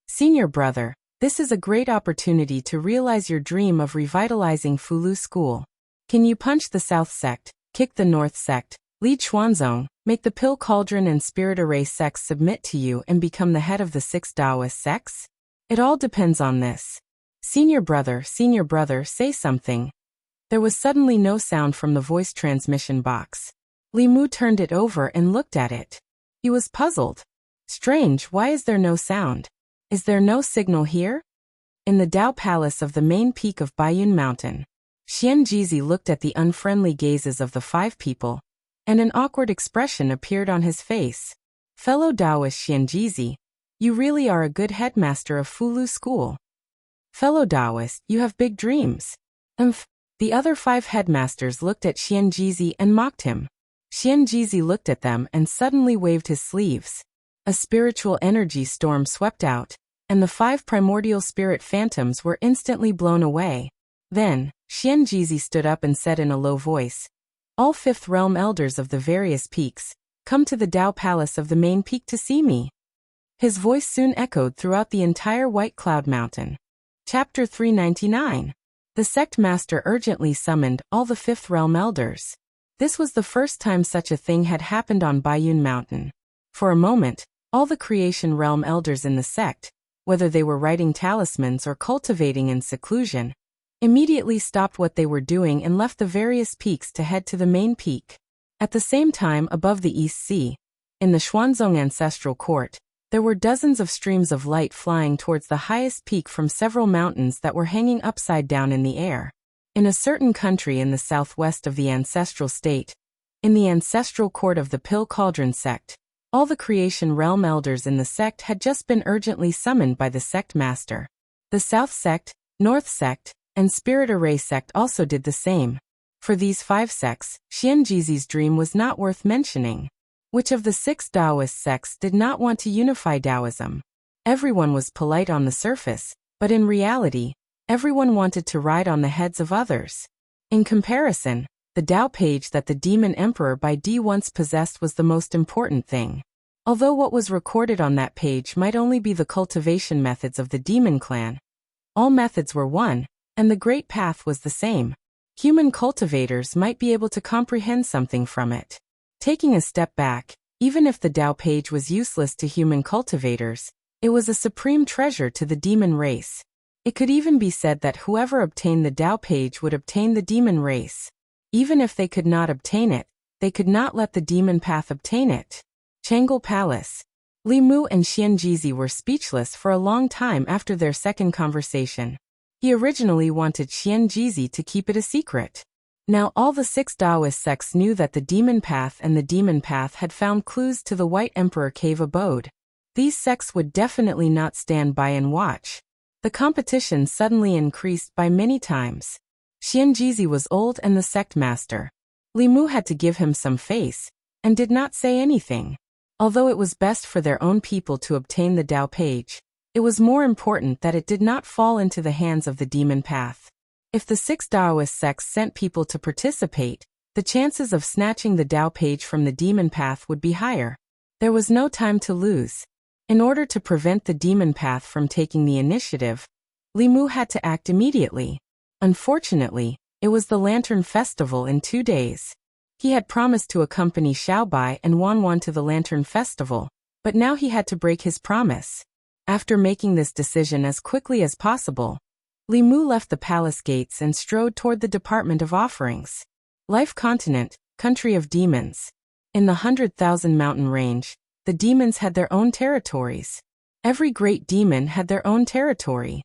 Senior brother, this is a great opportunity to realize your dream of revitalizing Fulu School. Can you punch the South sect, kick the North sect, lead Xuanzong, make the Pill Cauldron and Spirit Array sects submit to you and become the head of the 6 Taoist sects? It all depends on this. Senior brother, say something. There was suddenly no sound from the voice transmission box. Li Mu turned it over and looked at it. He was puzzled. Strange, why is there no sound? Is there no signal here? In the Dao Palace of the main peak of Baiyun Mountain, Xianjizi looked at the unfriendly gazes of the 5 people. and an awkward expression appeared on his face. Fellow Taoist Xianjizi, you really are a good headmaster of Fulu School. Fellow Taoist, you have big dreams. The other 5 headmasters looked at Xianjizi and mocked him. Xianjizi looked at them and suddenly waved his sleeves. A spiritual energy storm swept out, and the 5 primordial spirit phantoms were instantly blown away. Then, Xianjizi stood up and said in a low voice, "All 5th realm elders of the various peaks, come to the Tao Palace of the main peak to see me." His voice soon echoed throughout the entire White Cloud Mountain. Chapter 399. The sect master urgently summoned all the 5th realm elders. This was the first time such a thing had happened on Baiyun Mountain. For a moment, all the creation realm elders in the sect, whether they were writing talismans or cultivating in seclusion, immediately stopped what they were doing and left the various peaks to head to the main peak. At the same time, above the East Sea, in the Xuanzong Ancestral Court, there were dozens of streams of light flying towards the highest peak from several mountains that were hanging upside down in the air. In a certain country in the southwest of the ancestral state, in the ancestral court of the Pill Cauldron sect, all the creation realm elders in the sect had just been urgently summoned by the sect master. The South sect, North sect, and Spirit Array sect also did the same. For these 5 sects, Xianjizi's dream was not worth mentioning. Which of the 6 Taoist sects did not want to unify Taoism? Everyone was polite on the surface, but in reality, everyone wanted to ride on the heads of others. In comparison, the Tao page that the demon emperor Bai Di once possessed was the most important thing. Although what was recorded on that page might only be the cultivation methods of the demon clan, all methods were one, and the great path was the same. Human cultivators might be able to comprehend something from it. Taking a step back, even if the Tao page was useless to human cultivators, it was a supreme treasure to the demon race. It could even be said that whoever obtained the Tao page would obtain the demon race. Even if they could not obtain it, they could not let the demon path obtain it. Changel Palace. Li Mu and Xianjizi were speechless for a long time after their second conversation. He originally wanted Xianjizi to keep it a secret. Now all the 6 Taoist sects knew that the demon path and the demon path had found clues to the White Emperor cave abode. These sects would definitely not stand by and watch. The competition suddenly increased by many times. Xianjizi was old and the sect master. Li Mu had to give him some face, and did not say anything. Although it was best for their own people to obtain the Tao page, it was more important that it did not fall into the hands of the demon path. If the 6 Taoist sects sent people to participate, the chances of snatching the Tao page from the demon path would be higher. There was no time to lose. In order to prevent the demon path from taking the initiative, Li Mu had to act immediately. Unfortunately, it was the Lantern Festival in 2 days. He had promised to accompany Xiaobai and Wanwan to the Lantern Festival, but now he had to break his promise. After making this decision as quickly as possible, Li Mu left the palace gates and strode toward the Department of Offerings. Life Continent, Country of Demons. In the 100,000 mountain range, the demons had their own territories. Every great demon had their own territory.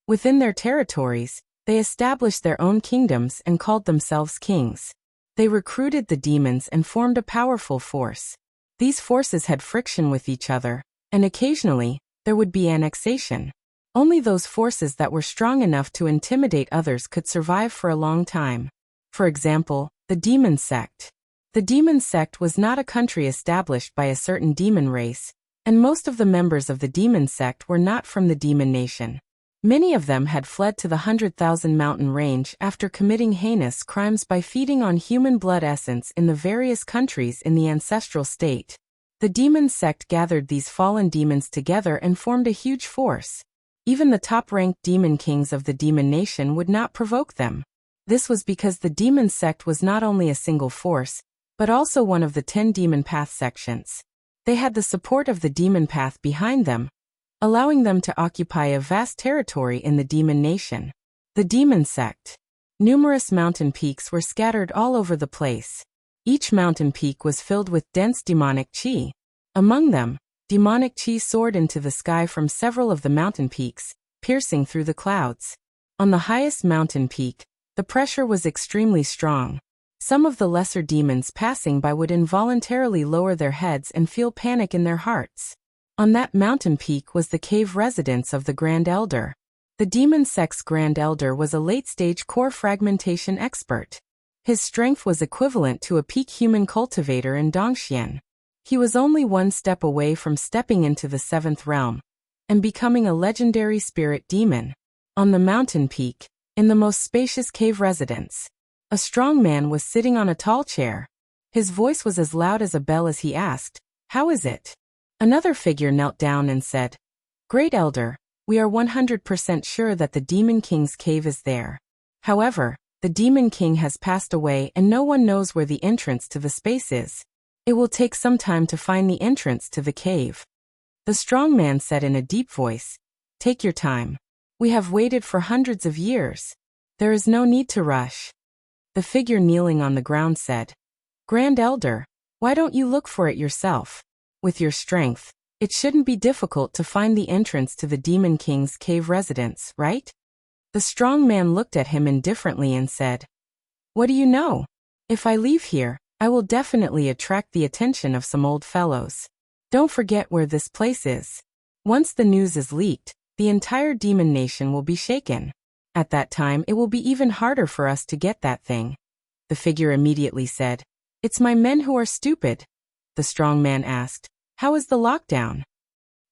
Within their territories, they established their own kingdoms and called themselves kings. They recruited the demons and formed a powerful force. These forces had friction with each other, and occasionally, there would be annexation. Only those forces that were strong enough to intimidate others could survive for a long time. For example, the demon sect. The demon sect was not a country established by a certain demon race, and most of the members of the demon sect were not from the demon nation. Many of them had fled to the 100,000 mountain range after committing heinous crimes by feeding on human blood essence in the various countries in the ancestral state. The demon sect gathered these fallen demons together and formed a huge force. Even the top-ranked demon kings of the demon nation would not provoke them. This was because the demon sect was not only a single force, but also one of the 10 demon path sections. They had the support of the demon path behind them, allowing them to occupy a vast territory in the demon nation. The demon sect. Numerous mountain peaks were scattered all over the place. Each mountain peak was filled with dense demonic chi. Among them, demonic chi soared into the sky from several of the mountain peaks, piercing through the clouds. On the highest mountain peak, the pressure was extremely strong. Some of the lesser demons passing by would involuntarily lower their heads and feel panic in their hearts. On that mountain peak was the cave residence of the Grand Elder. The demon sect's Grand Elder was a late-stage core fragmentation expert. His strength was equivalent to a peak human cultivator in Dongxian. He was only one step away from stepping into the seventh realm and becoming a legendary spirit demon. On the mountain peak, in the most spacious cave residence, a strong man was sitting on a tall chair. His voice was as loud as a bell as he asked, "How is it?" Another figure knelt down and said, "Great Elder, we are 100% sure that the Demon King's cave is there. However, the Demon King has passed away and no one knows where the entrance to the space is. It will take some time to find the entrance to the cave." The strong man said in a deep voice, "Take your time. We have waited for hundreds of years. There is no need to rush." The figure kneeling on the ground said, "Grand Elder, why don't you look for it yourself? With your strength, it shouldn't be difficult to find the entrance to the Demon King's cave residence, right?" The strong man looked at him indifferently and said, "What do you know? If I leave here, I will definitely attract the attention of some old fellows. Don't forget where this place is. Once the news is leaked, the entire demon nation will be shaken. At that time it will be even harder for us to get that thing." The figure immediately said, "It's my men who are stupid." The strong man asked, "How is the lockdown?"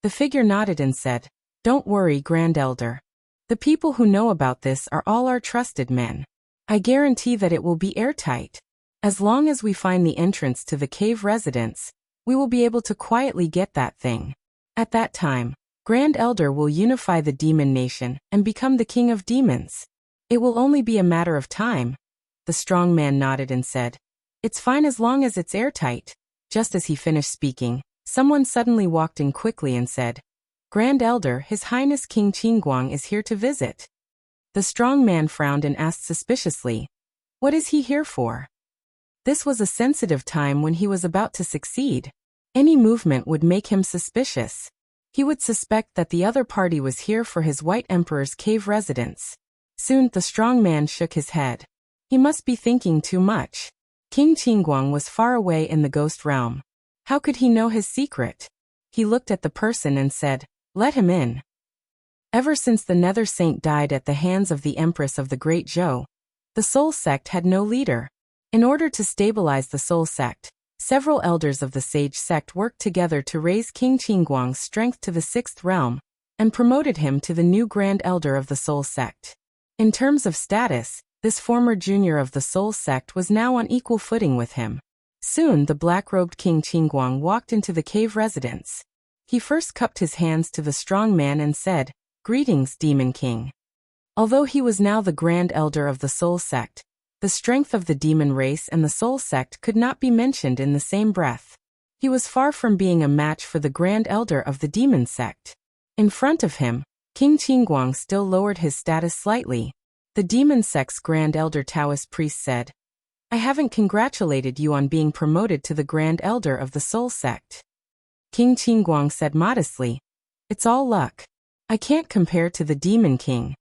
The figure nodded and said, "Don't worry, Grand Elder. The people who know about this are all our trusted men. I guarantee that it will be airtight. As long as we find the entrance to the cave residence, we will be able to quietly get that thing. At that time, Grand Elder will unify the demon nation and become the king of demons. It will only be a matter of time." The strong man nodded and said, "It's fine as long as it's airtight." Just as he finished speaking, someone suddenly walked in quickly and said, "Grand Elder, His Highness King Qingguang is here to visit." The strong man frowned and asked suspiciously, "What is he here for?" This was a sensitive time when he was about to succeed. Any movement would make him suspicious. He would suspect that the other party was here for his White Emperor's cave residence. Soon the strong man shook his head. He must be thinking too much. King Qingguang was far away in the ghost realm. How could he know his secret? He looked at the person and said, "Let him in." Ever since the Nether Saint died at the hands of the Empress of the Great Zhou, the Soul Sect had no leader. In order to stabilize the Soul Sect, several elders of the Sage Sect worked together to raise King Qingguang's strength to the sixth realm, and promoted him to the new Grand Elder of the Soul Sect. In terms of status, this former junior of the Soul Sect was now on equal footing with him. Soon the black-robed King Qingguang walked into the cave residence. He first cupped his hands to the strong man and said, "Greetings, Demon King." Although he was now the Grand Elder of the Soul Sect, the strength of the demon race and the Soul Sect could not be mentioned in the same breath. He was far from being a match for the Grand Elder of the Demon Sect. In front of him, King Qingguang still lowered his status slightly. The Demon Sect's Grand Elder Taoist priest said, "I haven't congratulated you on being promoted to the Grand Elder of the Soul Sect." King Qingguang said modestly, "It's all luck. I can't compare to the Demon King."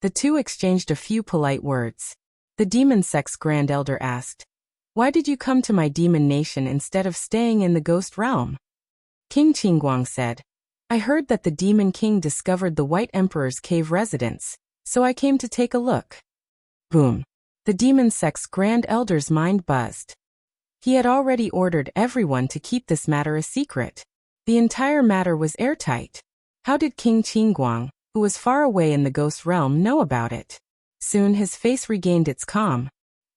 The two exchanged a few polite words. The Demon Sect's Grand Elder asked, "Why did you come to my demon nation instead of staying in the ghost realm?" King Qingguang said, "I heard that the Demon King discovered the White Emperor's cave residence, so I came to take a look." Boom. The Demon Sect's Grand Elder's mind buzzed. He had already ordered everyone to keep this matter a secret. The entire matter was airtight. How did King Qingguang, who was far away in the ghost realm, know about it? Soon his face regained its calm.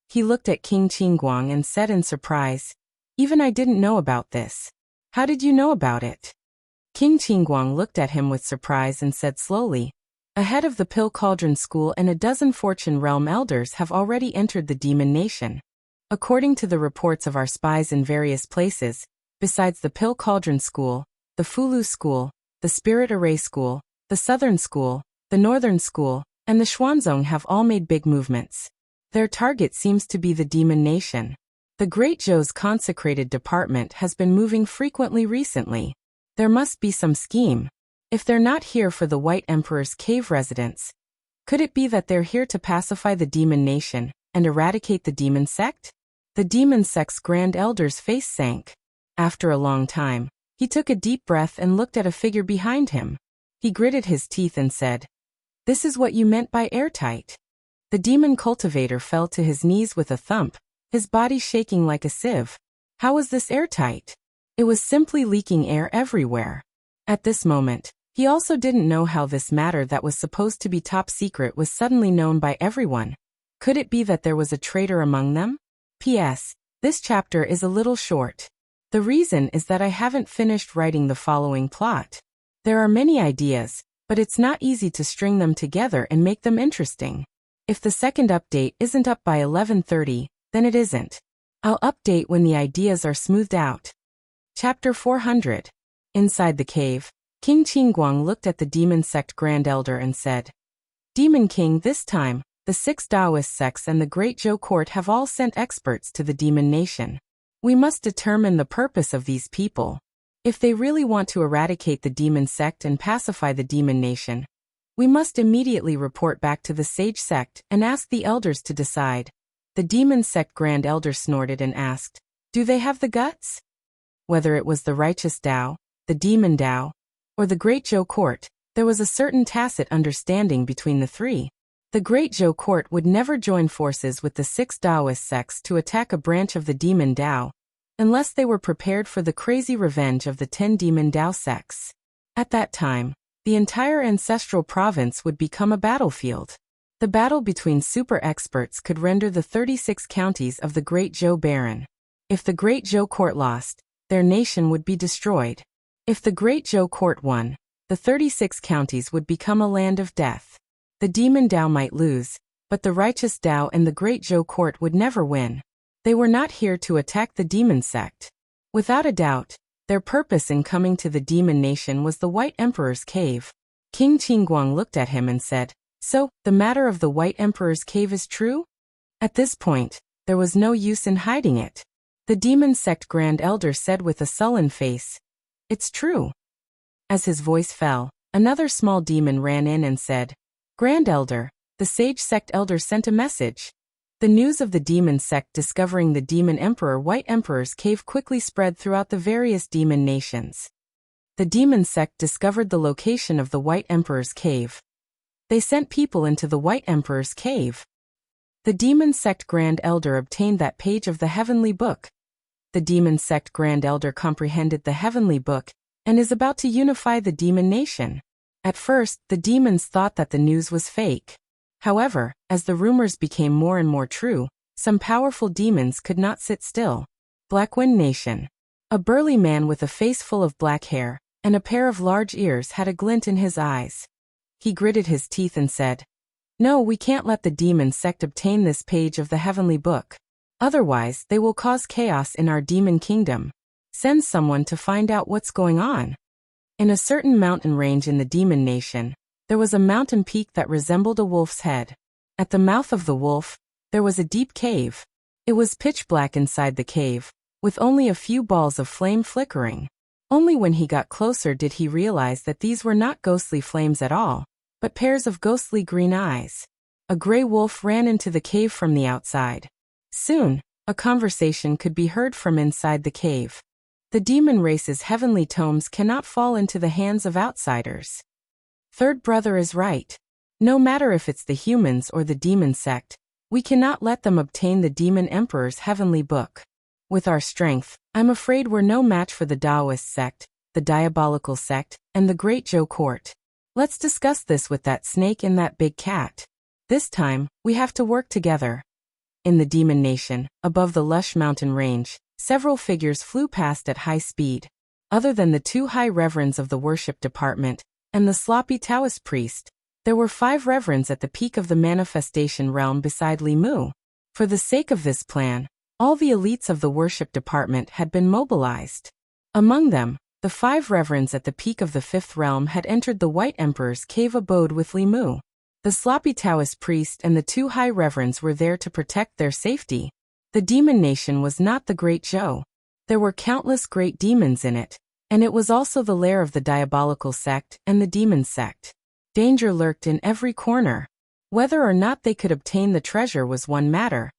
He looked at King Qingguang and said in surprise, "Even I didn't know about this. How did you know about it?" King Qingguang looked at him with surprise and said slowly, "Ahead of the Pill Cauldron School and a dozen Fortune Realm elders have already entered the demon nation. According to the reports of our spies in various places, besides the Pill Cauldron School, the Fulu School, the Spirit Array School, the Southern School, the Northern School, and the Xuanzong have all made big movements. Their target seems to be the demon nation. The Great Zhou's consecrated department has been moving frequently recently. There must be some scheme. If they're not here for the White Emperor's cave residence, could it be that they're here to pacify the demon nation and eradicate the demon sect?" The demon sect's Grand Elder's face sank. After a long time, he took a deep breath and looked at a figure behind him. He gritted his teeth and said, "This is what you meant by airtight." The demon cultivator fell to his knees with a thump, his body shaking like a sieve. How was this airtight? It was simply leaking air everywhere. At this moment, he also didn't know how this matter that was supposed to be top secret was suddenly known by everyone. Could it be that there was a traitor among them? P.S. This chapter is a little short. The reason is that I haven't finished writing the following plot. There are many ideas, but it's not easy to string them together and make them interesting. If the second update isn't up by 11:30, then it isn't. I'll update when the ideas are smoothed out. Chapter 400. Inside the cave, King Qingguang looked at the demon sect Grand Elder and said, "Demon King, this time, the 6 Taoist sects and the Great Zhou Court have all sent experts to the demon nation. We must determine the purpose of these people. If they really want to eradicate the demon sect and pacify the demon nation, we must immediately report back to the sage sect and ask the elders to decide." The demon sect Grand Elder snorted and asked, "Do they have the guts?" Whether it was the righteous Tao, the demon Tao, or the Great Zhou Court, there was a certain tacit understanding between the three. The Great Zhou Court would never join forces with the 6 Taoist sects to attack a branch of the demon Tao, unless they were prepared for the crazy revenge of the 10 demon Tao sects. At that time, the entire ancestral province would become a battlefield. The battle between super experts could render the 36 counties of the Great Zhou barren. If the Great Zhou Court lost, their nation would be destroyed. If the Great Zhou Court won, the 36 counties would become a land of death. The demon Tao might lose, but the righteous Tao and the Great Zhou Court would never win. They were not here to attack the demon sect. Without a doubt, their purpose in coming to the demon nation was the White Emperor's cave. King Qingguang looked at him and said, "So, the matter of the White Emperor's cave is true?" At this point, there was no use in hiding it. The demon sect Grand Elder said with a sullen face, "It's true." As his voice fell, another small demon ran in and said, "Grand Elder, the sage sect elder sent a message." The news of the demon sect discovering the demon emperor White Emperor's cave quickly spread throughout the various demon nations. The demon sect discovered the location of the White Emperor's cave. They sent people into the White Emperor's cave. The demon sect Grand Elder obtained that page of the Heavenly Book. The demon sect Grand Elder comprehended the Heavenly Book and is about to unify the demon nation. At first, the demons thought that the news was fake. However, as the rumors became more and more true, some powerful demons could not sit still. Blackwind Nation. A burly man with a face full of black hair and a pair of large ears had a glint in his eyes. He gritted his teeth and said, "No, we can't let the demon sect obtain this page of the Heavenly Book. Otherwise, they will cause chaos in our demon kingdom. Send someone to find out what's going on." In a certain mountain range in the demon nation, there was a mountain peak that resembled a wolf's head. At the mouth of the wolf, there was a deep cave. It was pitch black inside the cave, with only a few balls of flame flickering. Only when he got closer did he realize that these were not ghostly flames at all, but pairs of ghostly green eyes. A gray wolf ran into the cave from the outside. Soon, a conversation could be heard from inside the cave. The demon race's heavenly tomes cannot fall into the hands of outsiders. Third brother is right. No matter if it's the humans or the demon sect, we cannot let them obtain the demon emperor's heavenly book. With our strength, I'm afraid we're no match for the Taoist sect, the diabolical sect, and the Great Zhou Court. Let's discuss this with that snake and that big cat. This time, we have to work together. In the demon nation, above the lush mountain range, several figures flew past at high speed. Other than the 2 high reverends of the worship department and the sloppy Taoist priest, there were 5 reverends at the peak of the manifestation realm beside Li Mu. For the sake of this plan, all the elites of the worship department had been mobilized. Among them, the 5 reverends at the peak of the 5th realm had entered the White Emperor's cave abode with Li Mu. The sloppy Taoist priest and the 2 high reverends were there to protect their safety. The demon nation was not the Great Zhou. There were countless great demons in it, and it was also the lair of the diabolical sect and the demon sect. Danger lurked in every corner. Whether or not they could obtain the treasure was one matter.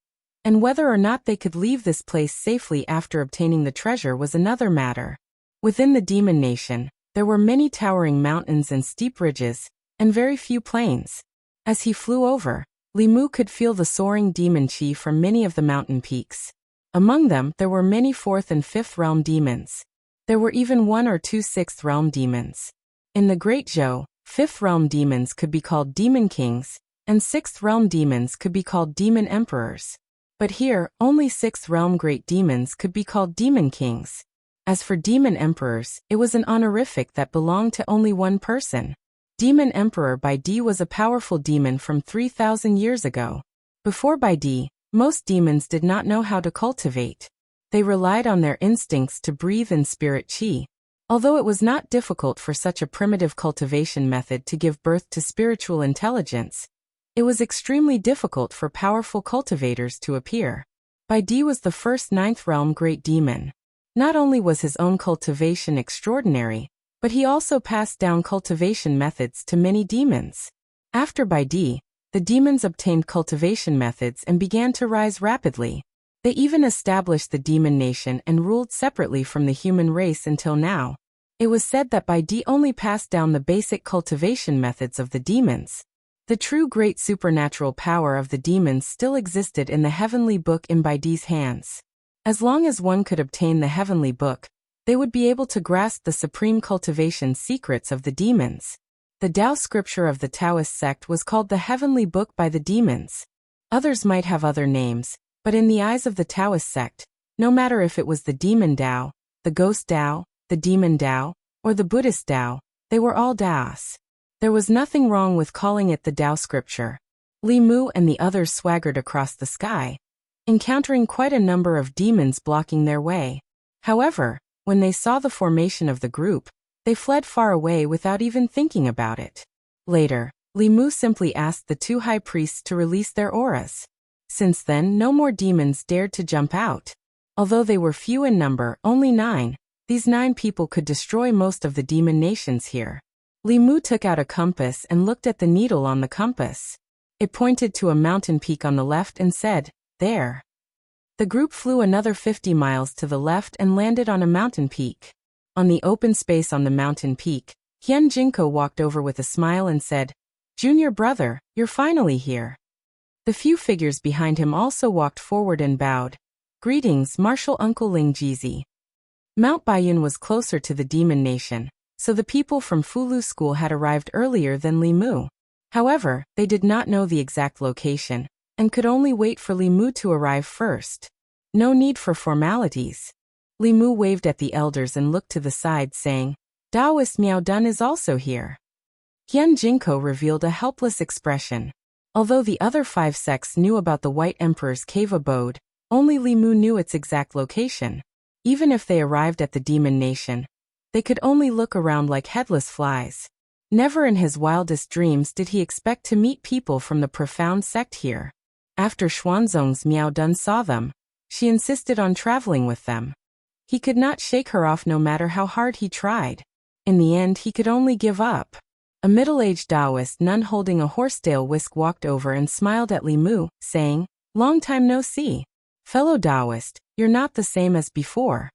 And whether or not they could leave this place safely after obtaining the treasure was another matter. Within the demon nation, there were many towering mountains and steep ridges, and very few plains. As he flew over, Li Mu could feel the soaring demon chi from many of the mountain peaks. Among them, there were many 4th and 5th realm demons. There were even 1 or 2 6th realm demons. In the Great Zhou, 5th realm demons could be called demon kings, and 6th realm demons could be called demon emperors. But here, only 6th realm great demons could be called demon kings. As for demon emperors, it was an honorific that belonged to only one person. Demon Emperor Bai Di was a powerful demon from 3,000 years ago. Before Bai Di, most demons did not know how to cultivate. They relied on their instincts to breathe in spirit chi. Although it was not difficult for such a primitive cultivation method to give birth to spiritual intelligence, it was extremely difficult for powerful cultivators to appear. Bai Di was the first 9th realm great demon. Not only was his own cultivation extraordinary, but he also passed down cultivation methods to many demons. After Bai Di, the demons obtained cultivation methods and began to rise rapidly. They even established the demon nation and ruled separately from the human race until now. It was said that Bai Di only passed down the basic cultivation methods of the demons. The true great supernatural power of the demons still existed in the heavenly book in Bai Di's hands. As long as one could obtain the heavenly book, they would be able to grasp the supreme cultivation secrets of the demons. The Tao scripture of the Taoist sect was called the heavenly book by the demons. Others might have other names, but in the eyes of the Taoist sect, no matter if it was the demon Tao, the ghost Tao, the demon Tao, or the Buddhist Tao, they were all Taos. There was nothing wrong with calling it the Tao scripture. Li Mu and the others swaggered across the sky, encountering quite a number of demons blocking their way. However, when they saw the formation of the group, they fled far away without even thinking about it. Later, Li Mu simply asked the 2 high priests to release their auras. Since then, no more demons dared to jump out. Although they were few in number, only 9, these 9 people could destroy most of the demon nations here. Li Mu took out a compass and looked at the needle on the compass. It pointed to a mountain peak on the left and said, "There." The group flew another 50 miles to the left and landed on a mountain peak. On the open space on the mountain peak, Hyun Jinko walked over with a smile and said, "Junior brother, you're finally here." The few figures behind him also walked forward and bowed. "Greetings, Martial Uncle Ling Jizi." Mount Baiyun was closer to the demon nation, so the people from Fulu School had arrived earlier than Li Mu. However, they did not know the exact location, and could only wait for Li Mu to arrive first. No need for formalities. Li Mu waved at the elders and looked to the side, saying, "Taoist Miao Dun is also here." Hyun Jinko revealed a helpless expression. Although the other 5 sects knew about the White Emperor's cave abode, only Li Mu knew its exact location. Even if they arrived at the demon nation, they could only look around like headless flies. Never in his wildest dreams did he expect to meet people from the profound sect here. After Xuanzong's Miao Dun saw them, she insisted on traveling with them. He could not shake her off no matter how hard he tried. In the end, he could only give up. A middle-aged Taoist nun holding a horsetail whisk walked over and smiled at Li Mu, saying, "Long time no see. Fellow Taoist, you're not the same as before."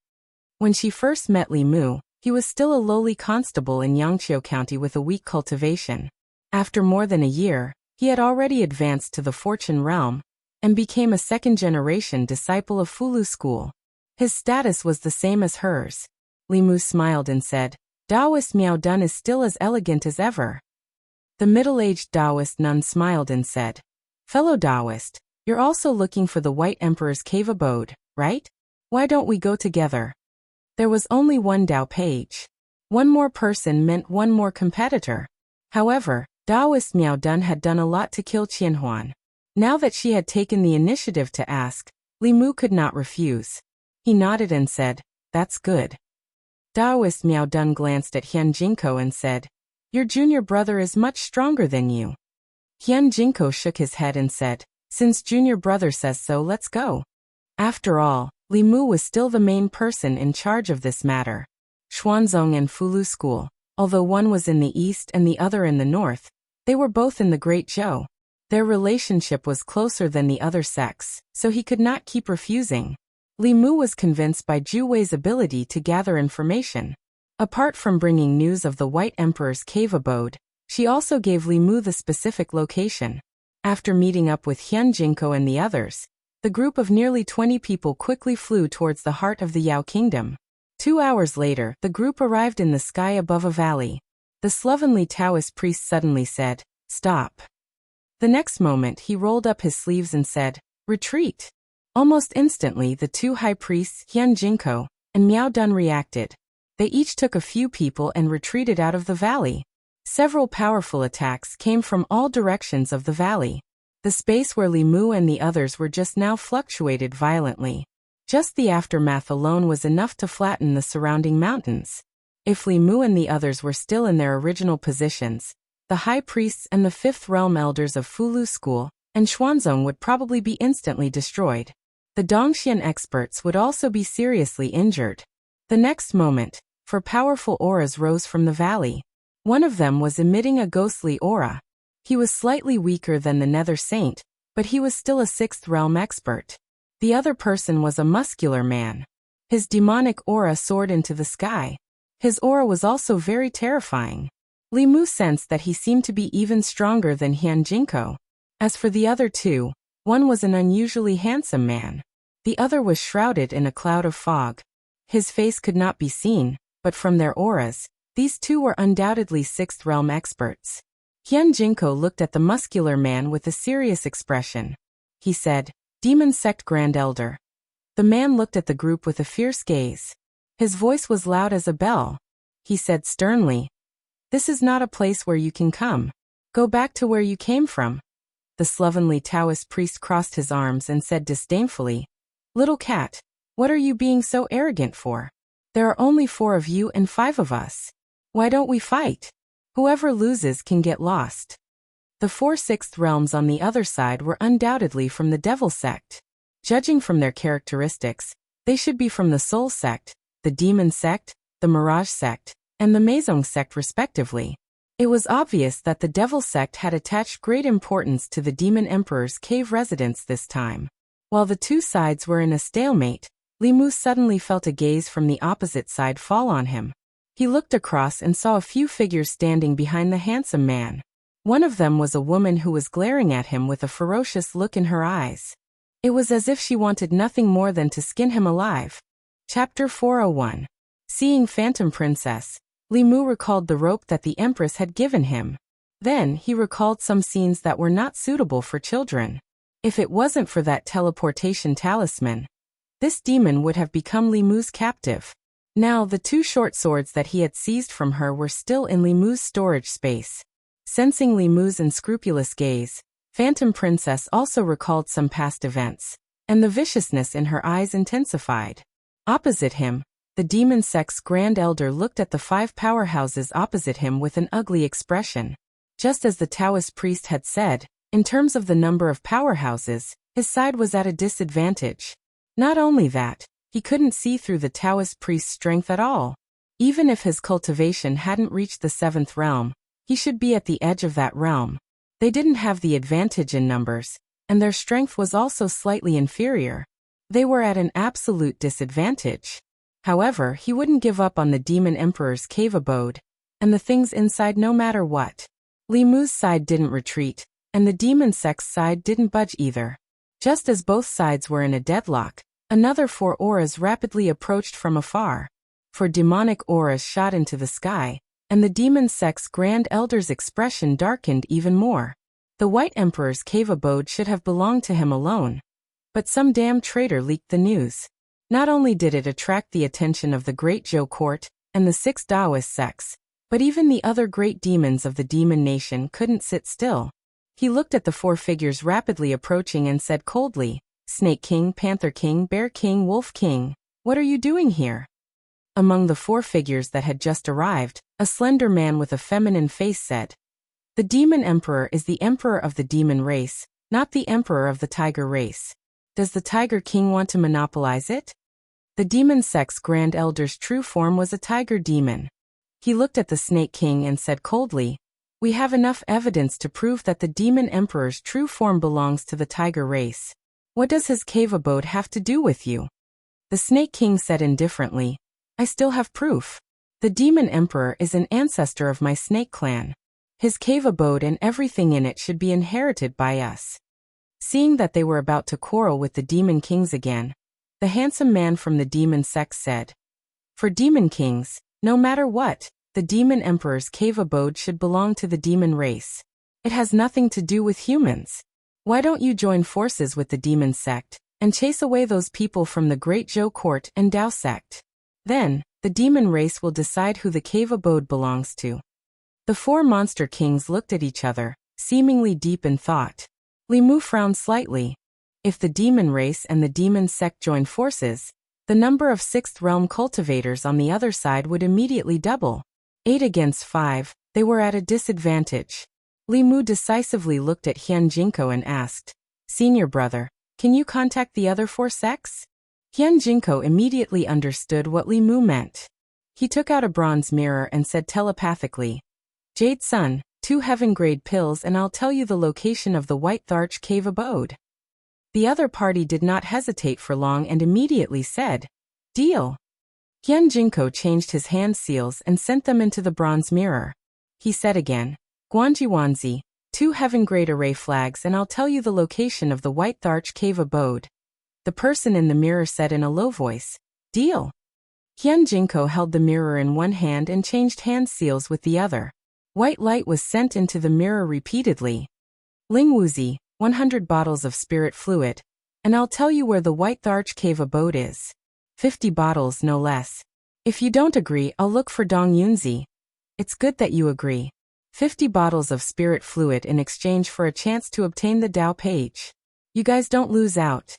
When she first met Li Mu, he was still a lowly constable in Yangqiu County with a weak cultivation. After more than a year, he had already advanced to the fortune realm, and became a second-generation disciple of Fulu School. His status was the same as hers. Li Mu smiled and said, "Taoist Miao Dun is still as elegant as ever." The middle-aged Taoist nun smiled and said, "Fellow Taoist, you're also looking for the White Emperor's cave abode, right? Why don't we go together?" There was only one Tao page. One more person meant one more competitor. However, Taoist Miao Dun had done a lot to kill Qianhuan. Now that she had taken the initiative to ask, Li Mu could not refuse. He nodded and said, "That's good." Taoist Miao Dun glanced at Hyun Jinko and said, "Your junior brother is much stronger than you." Hyun Jinko shook his head and said, "Since junior brother says so, let's go." After all, Li Mu was still the main person in charge of this matter. Xuanzong and Fulu School, although one was in the east and the other in the north, they were both in the Great Zhou. Their relationship was closer than the other sects, so he could not keep refusing. Li Mu was convinced by Zhu Wei's ability to gather information. Apart from bringing news of the White Emperor's cave abode, she also gave Li Mu the specific location. After meeting up with Hyun Jinko and the others, the group of nearly 20 people quickly flew towards the heart of the Yao Kingdom. 2 hours later, the group arrived in the sky above a valley. The slovenly Taoist priest suddenly said, "Stop." The next moment he rolled up his sleeves and said, "Retreat." Almost instantly the two high priests, Hyun Jinko and Miao Dun, reacted. They each took a few people and retreated out of the valley. Several powerful attacks came from all directions of the valley. The space where Li Mu and the others were just now fluctuated violently. Just the aftermath alone was enough to flatten the surrounding mountains. If Li Mu and the others were still in their original positions, the high priests and the fifth realm elders of Fulu School and Xuanzong would probably be instantly destroyed. The Dongxian experts would also be seriously injured. The next moment, four powerful auras rose from the valley. One of them was emitting a ghostly aura. He was slightly weaker than the Nether Saint, but he was still a sixth realm expert. The other person was a muscular man. His demonic aura soared into the sky. His aura was also very terrifying. Li Mu sensed that he seemed to be even stronger than Hyun Jinko. As for the other two, one was an unusually handsome man. The other was shrouded in a cloud of fog. His face could not be seen, but from their auras, these two were undoubtedly sixth realm experts. Hyun Jinko looked at the muscular man with a serious expression. He said, "Demon Sect Grand Elder." The man looked at the group with a fierce gaze. His voice was loud as a bell. He said sternly, "This is not a place where you can come. Go back to where you came from." The slovenly Taoist priest crossed his arms and said disdainfully, "Little cat, what are you being so arrogant for? There are only 4 of you and 5 of us. Why don't we fight? Whoever loses can get lost." The 4 sixth realms on the other side were undoubtedly from the Devil Sect. Judging from their characteristics, they should be from the Soul Sect, the Demon Sect, the Mirage Sect, and the Maisong Sect respectively. It was obvious that the Devil Sect had attached great importance to the Demon Emperor's cave residence this time. While the two sides were in a stalemate, Li Mu suddenly felt a gaze from the opposite side fall on him. He looked across and saw a few figures standing behind the handsome man. One of them was a woman who was glaring at him with a ferocious look in her eyes. It was as if she wanted nothing more than to skin him alive. Chapter 401. Seeing Phantom Princess, Li Mu recalled the rope that the Empress had given him. Then he recalled some scenes that were not suitable for children. If it wasn't for that teleportation talisman, this demon would have become Li Mu's captive. Now the 2 short swords that he had seized from her were still in Li Mu's storage space. Sensing Li Mu's unscrupulous gaze, Phantom Princess also recalled some past events, and the viciousness in her eyes intensified. Opposite him, the Demon Sect's Grand Elder looked at the 5 powerhouses opposite him with an ugly expression. Just as the Taoist priest had said, in terms of the number of powerhouses, his side was at a disadvantage. Not only that, he couldn't see through the Taoist priest's strength at all. Even if his cultivation hadn't reached the 7th realm, he should be at the edge of that realm. They didn't have the advantage in numbers, and their strength was also slightly inferior. They were at an absolute disadvantage. However, he wouldn't give up on the Demon Emperor's cave abode, and the things inside no matter what. Li Mu's side didn't retreat, and the Demon Sect's side didn't budge either. Just as both sides were in a deadlock, another 4 auras rapidly approached from afar. 4 demonic auras shot into the sky, and the Demon Sect's Grand Elder's expression darkened even more. The White Emperor's cave abode should have belonged to him alone. But some damn traitor leaked the news. Not only did it attract the attention of the Great Zhou Court and the 6 Taoist sects, but even the other great demons of the Demon Nation couldn't sit still. He looked at the 4 figures rapidly approaching and said coldly, "Snake King, Panther King, Bear King, Wolf King, what are you doing here?" Among the 4 figures that had just arrived, a slender man with a feminine face said, "The Demon Emperor is the emperor of the demon race, not the emperor of the tiger race. Does the Tiger King want to monopolize it?" The Demon Sect's Grand Elder's true form was a tiger demon. He looked at the Snake King and said coldly, We have enough evidence to prove that the demon emperor's true form belongs to the tiger race. What does his cave abode have to do with you? The Snake King said indifferently. I still have proof. The demon emperor is an ancestor of my snake clan. His cave abode and everything in it should be inherited by us. Seeing that they were about to quarrel with the demon kings again, the handsome man from the demon sect said, for demon kings, no matter what, the demon emperor's cave abode should belong to the demon race. It has nothing to do with humans. Why don't you join forces with the demon sect and chase away those people from the Great Zhou court and Dao sect? Then, the demon race will decide who the cave abode belongs to. The four monster kings looked at each other, seemingly deep in thought. Li Mu frowned slightly. If the demon race and the demon sect join forces, the number of 6th realm cultivators on the other side would immediately double. 8 against 5, they were at a disadvantage. Li Mu decisively looked at Hyun Jinko and asked, Senior brother, can you contact the other 4 sects? Hyun Jinko immediately understood what Li Mu meant. He took out a bronze mirror and said telepathically, Jade Sun, 2 heaven-grade pills and I'll tell you the location of the White Tharch cave abode. The other party did not hesitate for long and immediately said, Deal. Hyun Jinko changed his hand seals and sent them into the bronze mirror. He said again, Guanjiwanzi, 2 heaven-grade array flags and I'll tell you the location of the White Tharch cave abode. The person in the mirror said in a low voice, Deal. Hyun Jinko held the mirror in one hand and changed hand seals with the other. White light was sent into the mirror repeatedly. Ling Wuzi, 100 bottles of spirit fluid, and I'll tell you where the White Tharch cave abode is. 50 bottles no less. If you don't agree, I'll look for Dong Yunzi. It's good that you agree. 50 bottles of spirit fluid in exchange for a chance to obtain the Dao page. You guys don't lose out.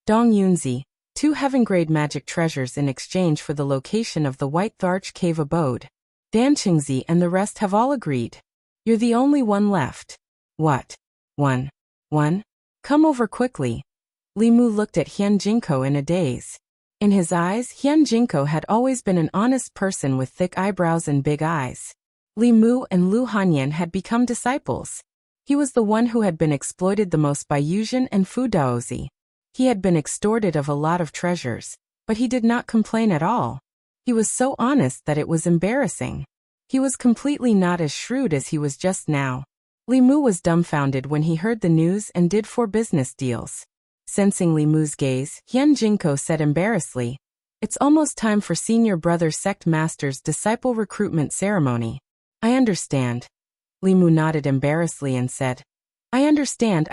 Dong Yunzi, 2 heaven-grade magic treasures in exchange for the location of the White Tharch cave abode. Dan Qingzi and the rest have all agreed. You're the only one left. What? One? Come over quickly. Li Mu looked at Hyun Jinko in a daze. In his eyes, Hyun Jinko had always been an honest person with thick eyebrows and big eyes. Li Mu and Lu Hanyan had become disciples. He was the one who had been exploited the most by Yuzhen and Fu Daozi. He had been extorted of a lot of treasures, but he did not complain at all. He was so honest that it was embarrassing. He was completely not as shrewd as he was just now. Li Mu was dumbfounded when he heard the news and did 4 business deals. Sensing Li Mu's gaze, Hyun Jinko said embarrassedly, It's almost time for Senior Brother Sect Master's disciple recruitment ceremony. I understand. Li Mu nodded embarrassedly and said, I understand.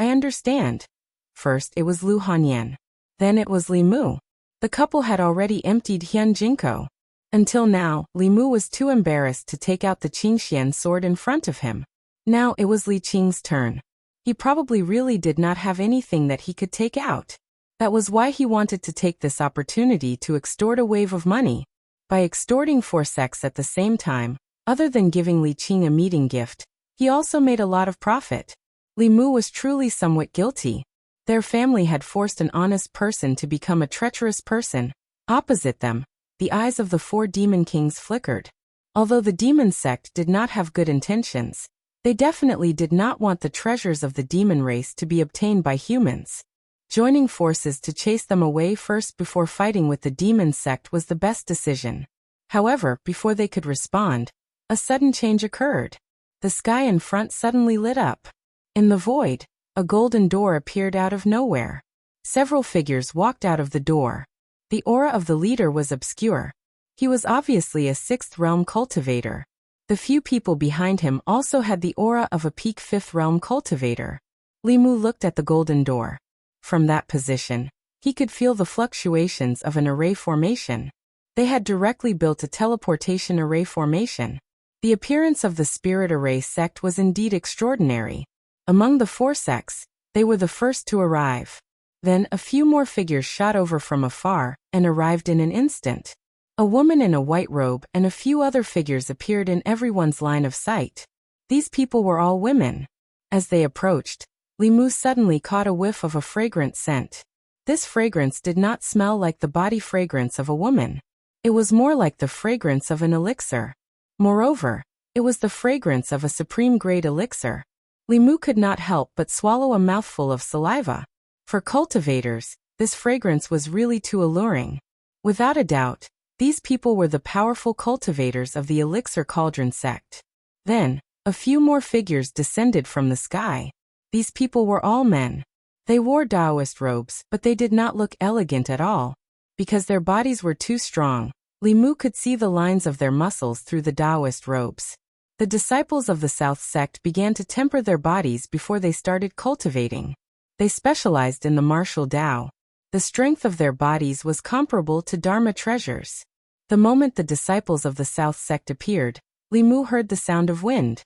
First it was Lu Hanyan. Then it was Li Mu. The couple had already emptied Hyun Jinko. Until now, Li Mu was too embarrassed to take out the Qingxian sword in front of him. Now it was Li Qing's turn. He probably really did not have anything that he could take out. That was why he wanted to take this opportunity to extort a wave of money. By extorting 4 sects at the same time, other than giving Li Qing a meeting gift, he also made a lot of profit. Li Mu was truly somewhat guilty. Their family had forced an honest person to become a treacherous person. Opposite them, the eyes of the 4 demon kings flickered. Although the demon sect did not have good intentions, they definitely did not want the treasures of the demon race to be obtained by humans. Joining forces to chase them away first before fighting with the demon sect was the best decision. However, before they could respond, a sudden change occurred. The sky in front suddenly lit up. In the void, a golden door appeared out of nowhere. Several figures walked out of the door. The aura of the leader was obscure. He was obviously a 6th realm cultivator. The few people behind him also had the aura of a peak 5th realm cultivator. Li Mu looked at the golden door. From that position, he could feel the fluctuations of an array formation. They had directly built a teleportation array formation. The appearance of the spirit array sect was indeed extraordinary. Among the 4 sects, they were the first to arrive. Then a few more figures shot over from afar and arrived in an instant. A woman in a white robe and a few other figures appeared in everyone's line of sight. These people were all women. As they approached, Li Mu suddenly caught a whiff of a fragrant scent. This fragrance did not smell like the body fragrance of a woman. It was more like the fragrance of an elixir. Moreover, It was the fragrance of a supreme-grade elixir. Li Mu could not help but swallow a mouthful of saliva. For cultivators, this fragrance was really too alluring. Without a doubt, these people were the powerful cultivators of the elixir cauldron sect. Then, a few more figures descended from the sky. These people were all men. They wore Taoist robes, but they did not look elegant at all. Because their bodies were too strong, Li Mu could see the lines of their muscles through the Taoist robes. The disciples of the South sect began to temper their bodies before they started cultivating. They specialized in the martial Tao. The strength of their bodies was comparable to Dharma treasures. The moment the disciples of the South sect appeared, Li Mu heard the sound of wind.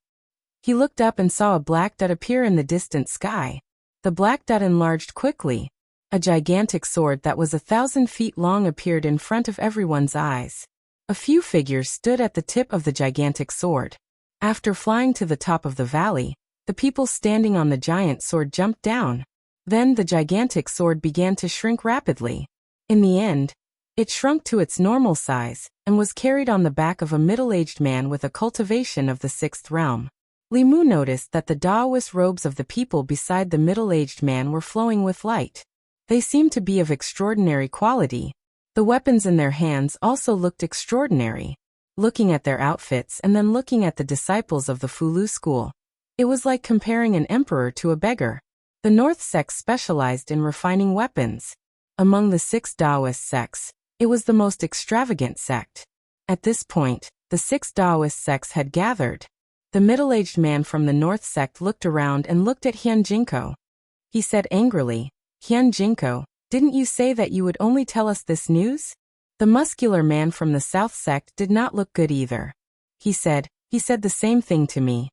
He looked up and saw a black dot appear in the distant sky. The black dot enlarged quickly. A gigantic sword that was 1,000 feet long appeared in front of everyone's eyes. A few figures stood at the tip of the gigantic sword. After flying to the top of the valley, the people standing on the giant sword jumped down. Then the gigantic sword began to shrink rapidly. In the end, it shrunk to its normal size and was carried on the back of a middle-aged man with a cultivation of the sixth realm. Li Mu noticed that the Taoist robes of the people beside the middle-aged man were flowing with light. They seemed to be of extraordinary quality. The weapons in their hands also looked extraordinary. Looking at their outfits and then looking at the disciples of the Fulu school, it was like comparing an emperor to a beggar. The North sect specialized in refining weapons. Among the 6 Taoist sects, it was the most extravagant sect. At this point, the 6 Taoist sects had gathered. The middle-aged man from the North sect looked around and looked at Hyun Jinko. He said angrily, "Hyun Jinko, didn't you say that you would only tell us this news?" The muscular man from the South sect did not look good either. He said the same thing to me.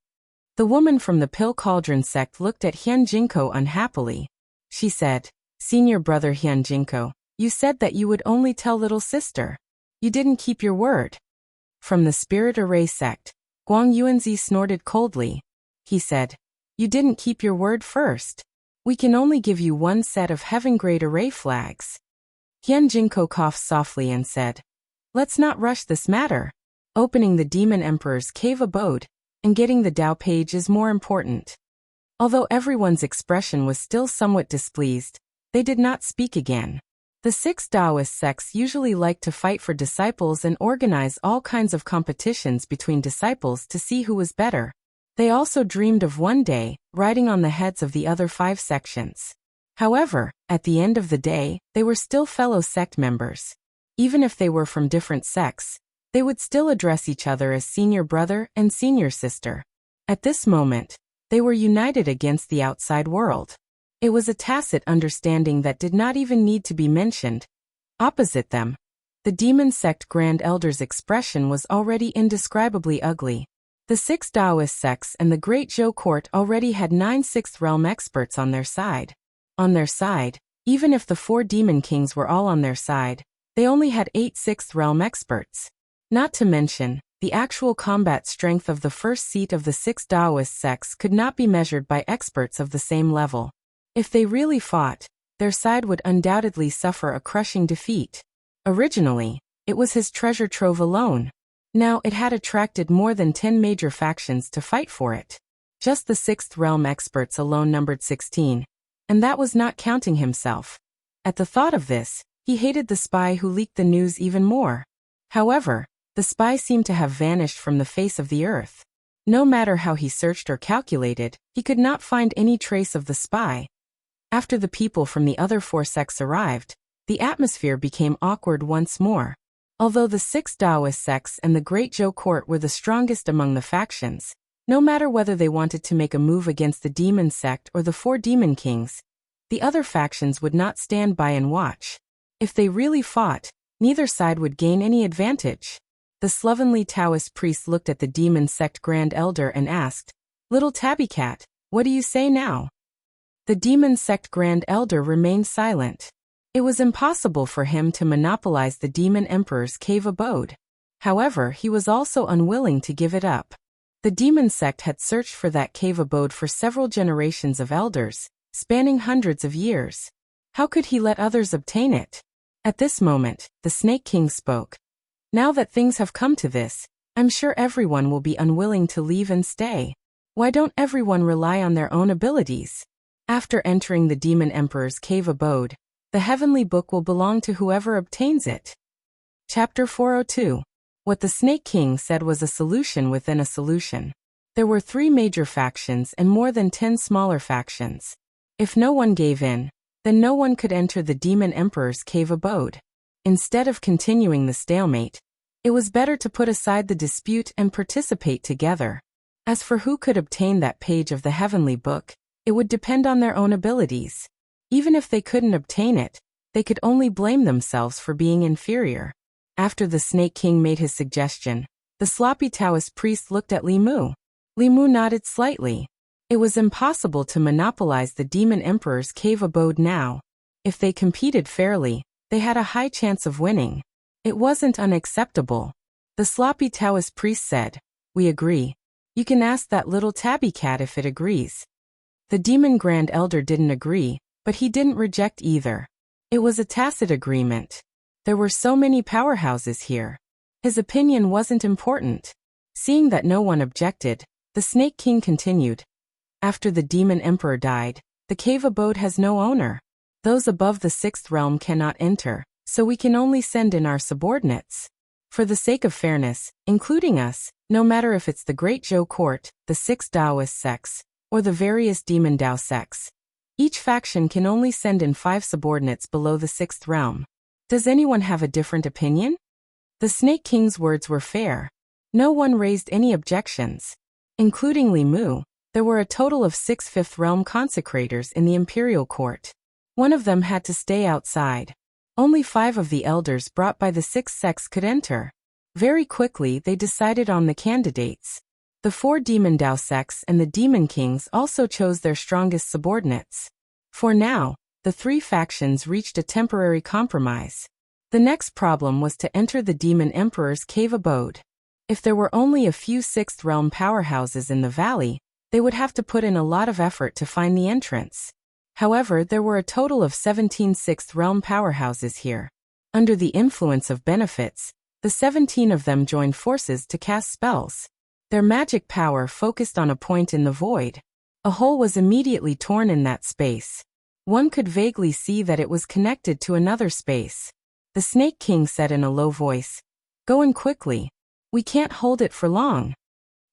The woman from the Pill Cauldron sect looked at Hyun Jinko unhappily. She said, "Senior brother Hyun Jinko, you said that you would only tell little sister. You didn't keep your word." From the Spirit Array sect, Guang Yuanzi snorted coldly. He said, "You didn't keep your word first. We can only give you one set of heaven-grade array flags." Hyun Jinko coughed softly and said, "Let's not rush this matter. Opening the Demon Emperor's cave abode and getting the Tao page is more important." Although everyone's expression was still somewhat displeased, they did not speak again. The 6 Taoist sects usually like to fight for disciples and organize all kinds of competitions between disciples to see who was better. They also dreamed of one day riding on the heads of the other 5 sections. However, at the end of the day, they were still fellow sect members. Even if they were from different sects, they would still address each other as senior brother and senior sister. At this moment, they were united against the outside world. It was a tacit understanding that did not even need to be mentioned. Opposite them, the demon sect Grand Elder's expression was already indescribably ugly. The 6 Taoist sects and the Great Zhou court already had 9 sixth realm experts on their side. On their side, even if the 4 demon kings were all on their side, they only had 8 sixth realm experts. Not to mention, the actual combat strength of the first seat of the 6 Taoist sects could not be measured by experts of the same level. If they really fought, their side would undoubtedly suffer a crushing defeat. Originally, it was his treasure trove alone. Now it had attracted more than 10 major factions to fight for it. Just the 6th realm experts alone numbered 16. And that was not counting himself. At the thought of this, he hated the spy who leaked the news even more. However, the spy seemed to have vanished from the face of the earth. No matter how he searched or calculated, he could not find any trace of the spy. After the people from the other 4 sects arrived, the atmosphere became awkward once more. Although the 6 Taoist sects and the Great Zhou court were the strongest among the factions, no matter whether they wanted to make a move against the demon sect or the 4 demon kings, the other factions would not stand by and watch. If they really fought, neither side would gain any advantage. The slovenly Taoist priest looked at the demon sect Grand Elder and asked, "Little Tabby Cat, what do you say now?" The demon sect Grand Elder remained silent. It was impossible for him to monopolize the demon emperor's cave abode. However, he was also unwilling to give it up. The demon sect had searched for that cave abode for several generations of elders, spanning hundreds of years. How could he let others obtain it? At this moment, the Snake King spoke. "Now that things have come to this, I'm sure everyone will be unwilling to leave and stay. Why don't everyone rely on their own abilities? After entering the Demon Emperor's cave abode, the heavenly book will belong to whoever obtains it. Chapter 402. What the Snake King said was a solution within a solution. There were 3 major factions and more than 10 smaller factions. If no one gave in, then no one could enter the Demon Emperor's cave abode. Instead of continuing the stalemate, it was better to put aside the dispute and participate together. As for who could obtain that page of the heavenly book, it would depend on their own abilities. Even if they couldn't obtain it, they could only blame themselves for being inferior. After the Snake King made his suggestion, the sloppy Taoist priest looked at Li Mu. Li Mu nodded slightly. It was impossible to monopolize the Demon Emperor's cave abode now. If they competed fairly, they had a high chance of winning. It wasn't unacceptable. The sloppy Taoist priest said, "We agree. You can ask that little tabby cat if it agrees." The Demon Grand Elder didn't agree, but he didn't reject either. It was a tacit agreement. There were so many powerhouses here. His opinion wasn't important. Seeing that no one objected, the Snake King continued. After the Demon Emperor died, the cave abode has no owner. Those above the 6th realm cannot enter, so we can only send in our subordinates. For the sake of fairness, including us, no matter if it's the Great Zhou Court, the 6 Taoist sects, or the various Demon Dao sects, each faction can only send in 5 subordinates below the 6th realm. Does anyone have a different opinion? The Snake King's words were fair. No one raised any objections. Including Li Mu, there were a total of 6 5th realm consecrators in the imperial court. One of them had to stay outside. Only 5 of the elders brought by the 6 sects could enter. Very quickly they decided on the candidates. The 4 Demon Dao sects and the Demon Kings also chose their strongest subordinates. For now, the 3 factions reached a temporary compromise. The next problem was to enter the Demon Emperor's cave abode. If there were only a few 6th realm powerhouses in the valley, they would have to put in a lot of effort to find the entrance. However, there were a total of 17 6th realm powerhouses here. Under the influence of benefits, the 17 of them joined forces to cast spells. Their magic power focused on a point in the void. A hole was immediately torn in that space. One could vaguely see that it was connected to another space. The Snake King said in a low voice, "Go in quickly. We can't hold it for long."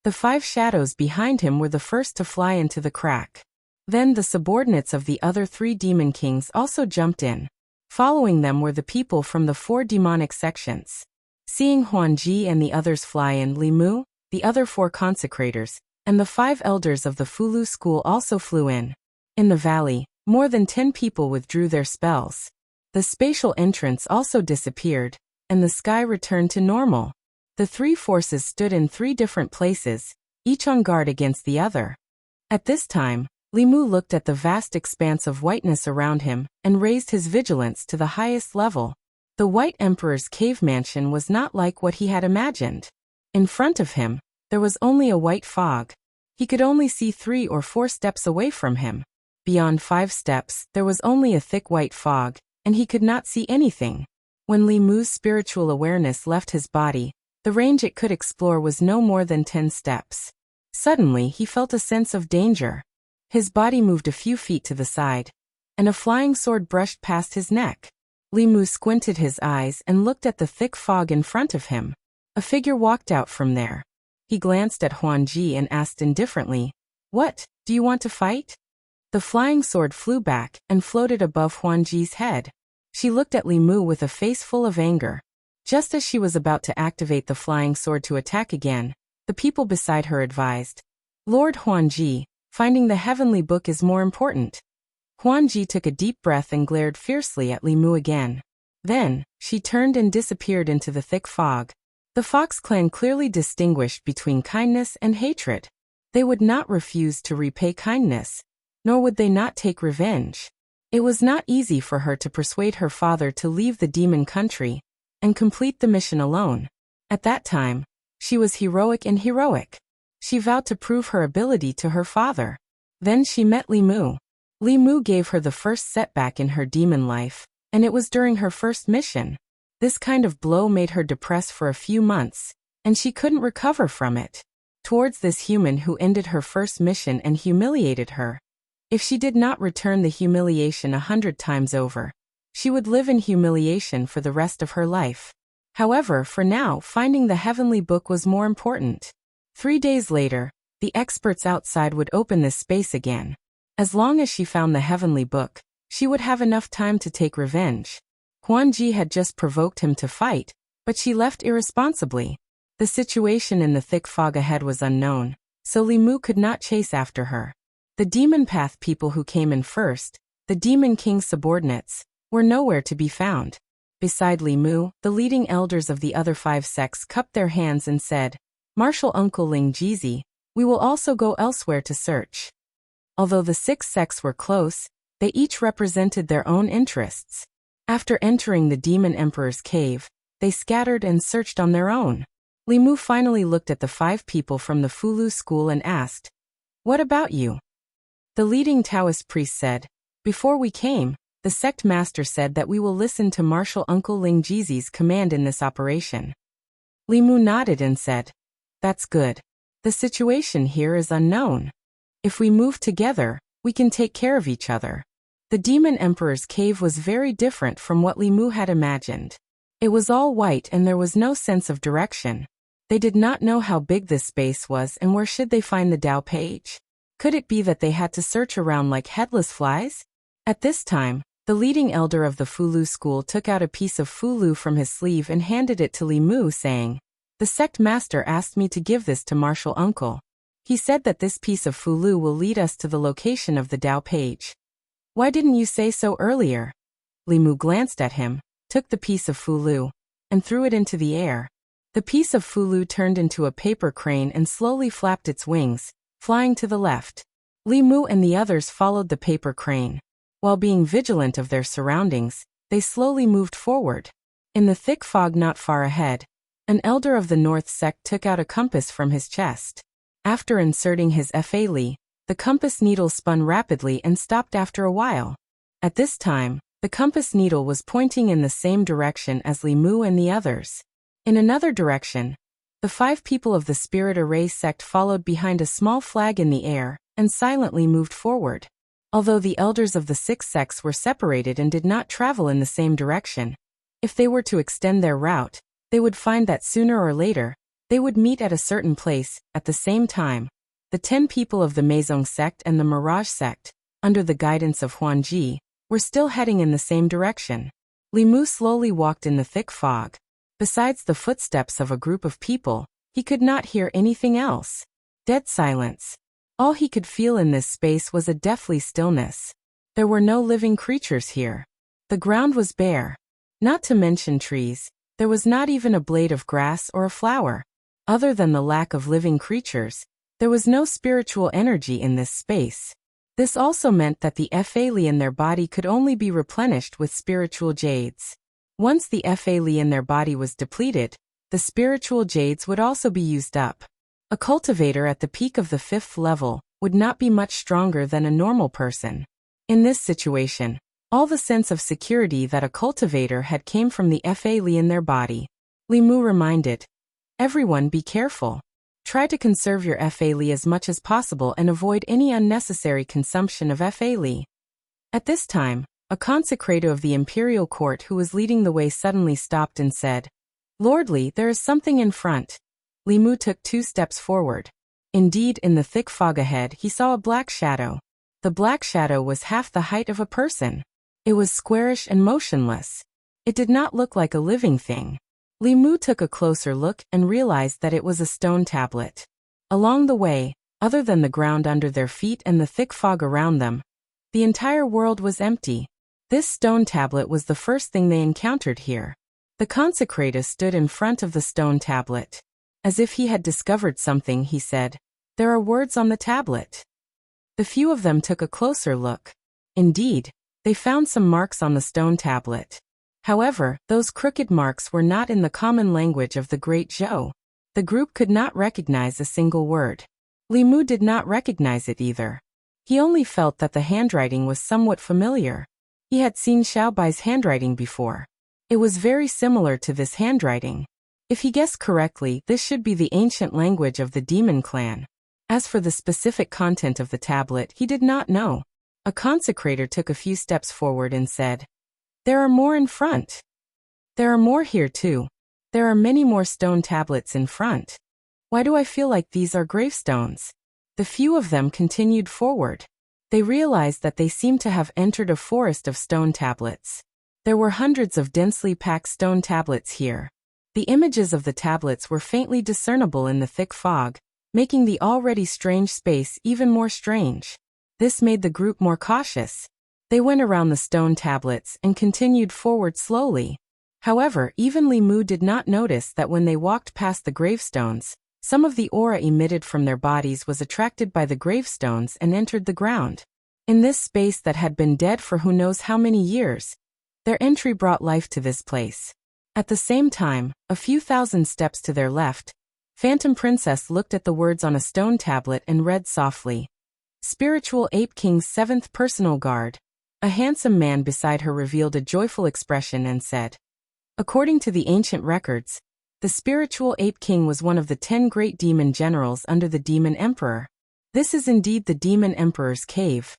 The 5 shadows behind him were the first to fly into the crack. Then the subordinates of the other 3 Demon Kings also jumped in. Following them were the people from the 4 demonic sections. Seeing Huanji and the others fly in, Li Mu, the other 4 consecrators, and the 5 elders of the Fulu school also flew in. In the valley, more than 10 people withdrew their spells. The spatial entrance also disappeared, and the sky returned to normal. The 3 forces stood in 3 different places, each on guard against the other. At this time, Li Mu looked at the vast expanse of whiteness around him and raised his vigilance to the highest level. The White Emperor's cave mansion was not like what he had imagined. In front of him, there was only a white fog. He could only see 3 or 4 steps away from him. Beyond 5 steps, there was only a thick white fog, and he could not see anything. When Li Mu's spiritual awareness left his body, the range it could explore was no more than 10 steps. Suddenly, he felt a sense of danger. His body moved a few feet to the side, and a flying sword brushed past his neck. Li Mu squinted his eyes and looked at the thick fog in front of him. A figure walked out from there. He glanced at Huanji and asked indifferently, "What, do you want to fight?" The flying sword flew back and floated above Huanji's head. She looked at Li Mu with a face full of anger. Just as she was about to activate the flying sword to attack again, the people beside her advised, "Lord Huanji, finding the heavenly book is more important." Huanji took a deep breath and glared fiercely at Li Mu again. Then, she turned and disappeared into the thick fog. The Fox clan clearly distinguished between kindness and hatred. They would not refuse to repay kindness, nor would they not take revenge. It was not easy for her to persuade her father to leave the demon country and complete the mission alone. At that time, she was heroic and heroic. She vowed to prove her ability to her father. Then she met Li Mu. Li Mu gave her the first setback in her demon life, and it was during her first mission. This kind of blow made her depressed for a few months, and she couldn't recover from it. Towards this human who ended her first mission and humiliated her. If she did not return the humiliation 100 times over, she would live in humiliation for the rest of her life. However, for now, finding the heavenly book was more important. 3 days later, the experts outside would open this space again. As long as she found the heavenly book, she would have enough time to take revenge. Huan Ji had just provoked him to fight, but she left irresponsibly. The situation in the thick fog ahead was unknown, so Li Mu could not chase after her. The demon path people who came in first, the demon king's subordinates, were nowhere to be found. Beside Li Mu, the leading elders of the other 5 sects cupped their hands and said, "Martial Uncle Ling Jizi, we will also go elsewhere to search." Although the 6 sects were close, they each represented their own interests. After entering the demon emperor's cave, they scattered and searched on their own. Li Mu finally looked at the 5 people from the Fulu school and asked, "What about you?" The leading Taoist priest said, "Before we came, the sect master said that we will listen to Martial Uncle Ling Jizi's command in this operation." Li Mu nodded and said, "That's good. The situation here is unknown. If we move together, we can take care of each other." The demon emperor's cave was very different from what Li Mu had imagined. It was all white and there was no sense of direction. They did not know how big this space was and where should they find the Tao page. Could it be that they had to search around like headless flies? At this time, the leading elder of the Fulu school took out a piece of Fulu from his sleeve and handed it to Li Mu, saying, "The sect master asked me to give this to Martial Uncle. He said that this piece of Fulu will lead us to the location of the Tao page. Why didn't you say so earlier?" Li Mu glanced at him, took the piece of Fulu, and threw it into the air. The piece of Fulu turned into a paper crane and slowly flapped its wings, flying to the left. Li Mu and the others followed the paper crane. While being vigilant of their surroundings, they slowly moved forward. In the thick fog not far ahead, an elder of the North sect took out a compass from his chest. After inserting his Fa Li, the compass needle spun rapidly and stopped after a while. At this time, the compass needle was pointing in the same direction as Li Mu and the others. In another direction, the 5 people of the Spirit Array sect followed behind a small flag in the air and silently moved forward. Although the elders of the 6 sects were separated and did not travel in the same direction, if they were to extend their route, they would find that sooner or later, they would meet at a certain place. At the same time, the 10 people of the Meizong sect and the Mirage sect, under the guidance of Huan Ji, were still heading in the same direction. Li Mu slowly walked in the thick fog. Besides the footsteps of a group of people, he could not hear anything else. Dead silence. All he could feel in this space was a deathly stillness. There were no living creatures here. The ground was bare. Not to mention trees, there was not even a blade of grass or a flower. Other than the lack of living creatures, there was no spiritual energy in this space. This also meant that the Fa Li in their body could only be replenished with spiritual jades. Once the Fa Li in their body was depleted, the spiritual jades would also be used up. A cultivator at the peak of the 5th level would not be much stronger than a normal person. In this situation, all the sense of security that a cultivator had came from the Fa Li in their body. Li Mu reminded, "Everyone be careful. Try to conserve your Fa Li as much as possible and avoid any unnecessary consumption of Fa Li." At this time, a consecrator of the imperial court who was leading the way suddenly stopped and said, "Lord Li, there is something in front." Li Mu took 2 steps forward. Indeed, in the thick fog ahead, he saw a black shadow. The black shadow was half the height of a person. It was squarish and motionless. It did not look like a living thing. Li Mu took a closer look and realized that it was a stone tablet. Along the way, other than the ground under their feet and the thick fog around them, the entire world was empty. This stone tablet was the first thing they encountered here. The consecrator stood in front of the stone tablet. As if he had discovered something, he said, "There are words on the tablet." The few of them took a closer look. Indeed, they found some marks on the stone tablet. However, those crooked marks were not in the common language of the Great Zhou. The group could not recognize a single word. Li Mu did not recognize it either. He only felt that the handwriting was somewhat familiar. He had seen Xiao Bai's handwriting before. It was very similar to this handwriting. If he guessed correctly, this should be the ancient language of the demon clan. As for the specific content of the tablet, he did not know. A consecrator took a few steps forward and said, "There are more in front. There are more here too. There are many more stone tablets in front. Why do I feel like these are gravestones?" The few of them continued forward. They realized that they seemed to have entered a forest of stone tablets. There were hundreds of densely packed stone tablets here. The images of the tablets were faintly discernible in the thick fog, making the already strange space even more strange. This made the group more cautious. They went around the stone tablets and continued forward slowly. However, even Li Mu did not notice that when they walked past the gravestones, some of the aura emitted from their bodies was attracted by the gravestones and entered the ground. In this space that had been dead for who knows how many years, their entry brought life to this place. At the same time, a few thousand steps to their left, Phantom Princess looked at the words on a stone tablet and read softly, "Spiritual Ape King's 7th Personal Guard." A handsome man beside her revealed a joyful expression and said, "According to the ancient records, the Spiritual Ape King was one of the 10 great demon generals under the Demon Emperor. This is indeed the Demon Emperor's cave."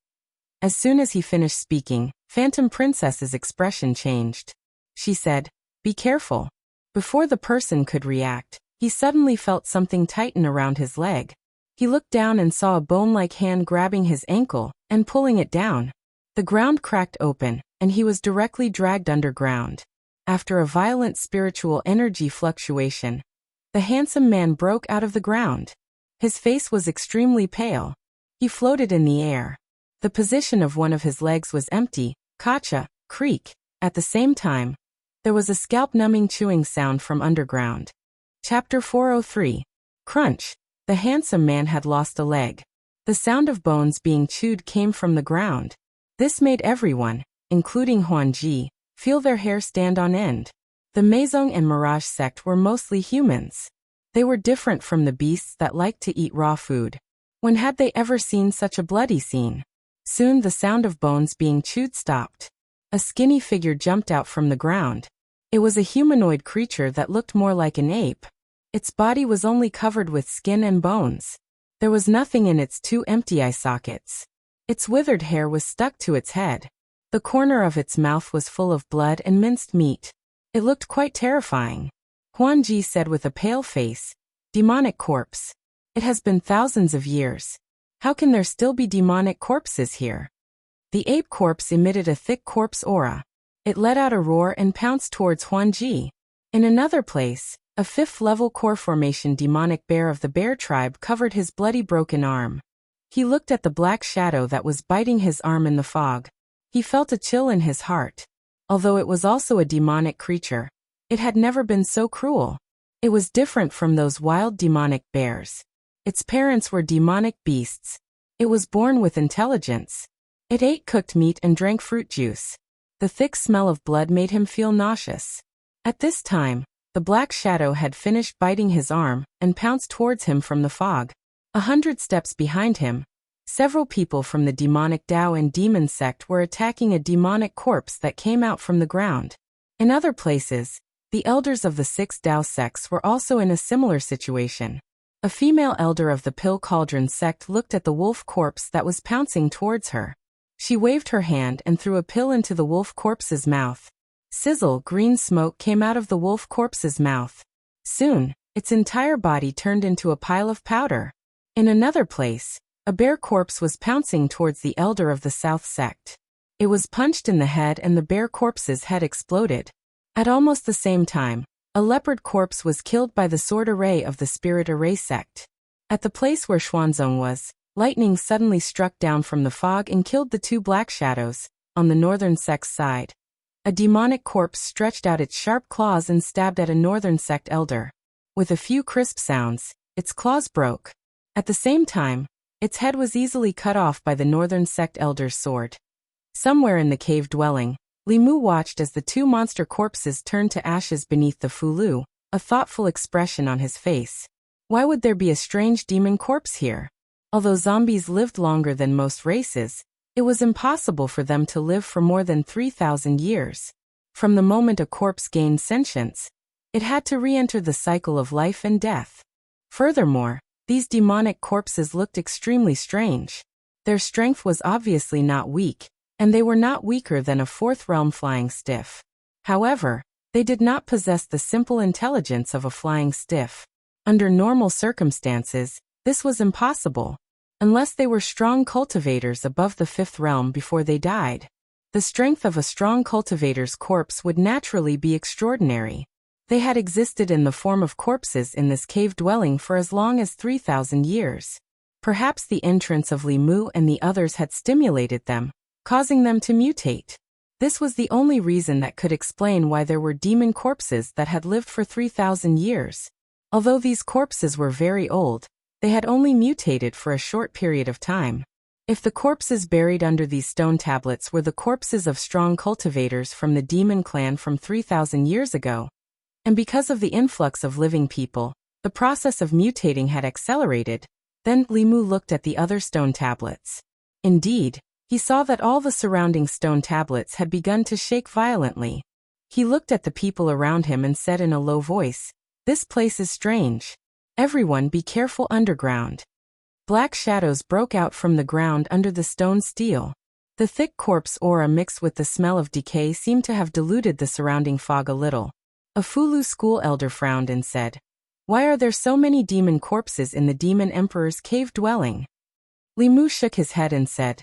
As soon as he finished speaking, Phantom Princess's expression changed. She said, "Be careful." Before the person could react, he suddenly felt something tighten around his leg. He looked down and saw a bone-like hand grabbing his ankle and pulling it down. The ground cracked open, and he was directly dragged underground. After a violent spiritual energy fluctuation, the handsome man broke out of the ground. His face was extremely pale. He floated in the air. The position of one of his legs was empty, kacha, creak. At the same time, there was a scalp-numbing chewing sound from underground. Chapter 403. Crunch. The handsome man had lost a leg. The sound of bones being chewed came from the ground. This made everyone, including Huanji, feel their hair stand on end. The Meizong and Mirage sect were mostly humans. They were different from the beasts that liked to eat raw food. When had they ever seen such a bloody scene? Soon the sound of bones being chewed stopped. A skinny figure jumped out from the ground. It was a humanoid creature that looked more like an ape. Its body was only covered with skin and bones. There was nothing in its 2 empty eye sockets. Its withered hair was stuck to its head. The corner of its mouth was full of blood and minced meat. It looked quite terrifying. Huanji said with a pale face, "Demonic corpse. It has been thousands of years. How can there still be demonic corpses here?" The ape corpse emitted a thick corpse aura. It let out a roar and pounced towards Huanji. In another place, a 5th-level core formation demonic bear of the bear tribe covered his bloody broken arm. He looked at the black shadow that was biting his arm in the fog. He felt a chill in his heart. Although it was also a demonic creature, it had never been so cruel. It was different from those wild demonic bears. Its parents were demonic beasts. It was born with intelligence. It ate cooked meat and drank fruit juice. The thick smell of blood made him feel nauseous. At this time, the black shadow had finished biting his arm and pounced towards him from the fog. 100 steps behind him, several people from the demonic Dao and demon sect were attacking a demonic corpse that came out from the ground. In other places, the elders of the 6 Dao sects were also in a similar situation. A female elder of the Pill Cauldron sect looked at the wolf corpse that was pouncing towards her. She waved her hand and threw a pill into the wolf corpse's mouth. Sizzle, green smoke came out of the wolf corpse's mouth. Soon, its entire body turned into a pile of powder. In another place, a bear corpse was pouncing towards the elder of the South sect. It was punched in the head and the bear corpse's head exploded. At almost the same time, a leopard corpse was killed by the sword array of the spirit array sect. At the place where Xuanzong was, lightning suddenly struck down from the fog and killed the 2 black shadows, on the northern sect's side. A demonic corpse stretched out its sharp claws and stabbed at a northern sect elder. With a few crisp sounds, its claws broke. At the same time, its head was easily cut off by the northern sect elder's sword. Somewhere in the cave dwelling, Li Mu watched as the 2 monster corpses turned to ashes beneath the fulu, a thoughtful expression on his face. Why would there be a strange demon corpse here? Although zombies lived longer than most races, it was impossible for them to live for more than 3,000 years. From the moment a corpse gained sentience, It had to re-enter the cycle of life and death. Furthermore, these demonic corpses looked extremely strange. Their strength was obviously not weak, and they were not weaker than a fourth realm flying stiff. However, they did not possess the simple intelligence of a flying stiff. Under normal circumstances, this was impossible, unless they were strong cultivators above the fifth realm before they died. The strength of a strong cultivator's corpse would naturally be extraordinary. They had existed in the form of corpses in this cave dwelling for as long as 3,000 years. Perhaps the entrance of Li Mu and the others had stimulated them, causing them to mutate. This was the only reason that could explain why there were demon corpses that had lived for 3,000 years. Although these corpses were very old, they had only mutated for a short period of time. If the corpses buried under these stone tablets were the corpses of strong cultivators from the demon clan from 3,000 years ago, and because of the influx of living people, the process of mutating had accelerated, then Li Mu looked at the other stone tablets. Indeed, he saw that all the surrounding stone tablets had begun to shake violently. He looked at the people around him and said in a low voice, "This place is strange. Everyone be careful underground." Black shadows broke out from the ground under the stone steel. The thick corpse aura mixed with the smell of decay seemed to have diluted the surrounding fog a little. A Fulu school elder frowned and said, "Why are there so many demon corpses in the demon emperor's cave dwelling?" Li Mu shook his head and said,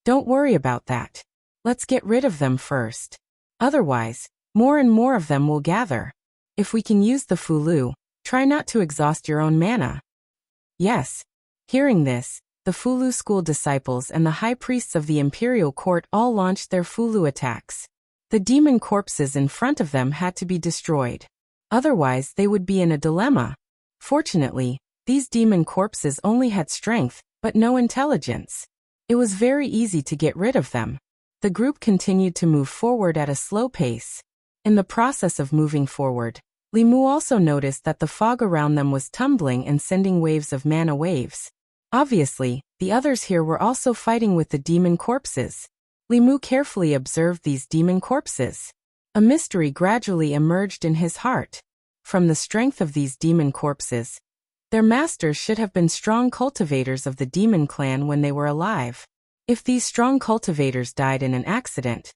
"Don't worry about that. Let's get rid of them first. Otherwise, more and more of them will gather. If we can use the Fulu, try not to exhaust your own mana." Yes. Hearing this, the Fulu school disciples and the high priests of the imperial court all launched their Fulu attacks. The demon corpses in front of them had to be destroyed. Otherwise, they would be in a dilemma. Fortunately, these demon corpses only had strength, but no intelligence. It was very easy to get rid of them. The group continued to move forward at a slow pace. In the process of moving forward, Li Mu also noticed that the fog around them was tumbling and sending waves of mana waves. Obviously, the others here were also fighting with the demon corpses. Li Mu carefully observed these demon corpses. A mystery gradually emerged in his heart. From the strength of these demon corpses, their masters should have been strong cultivators of the demon clan when they were alive. If these strong cultivators died in an accident,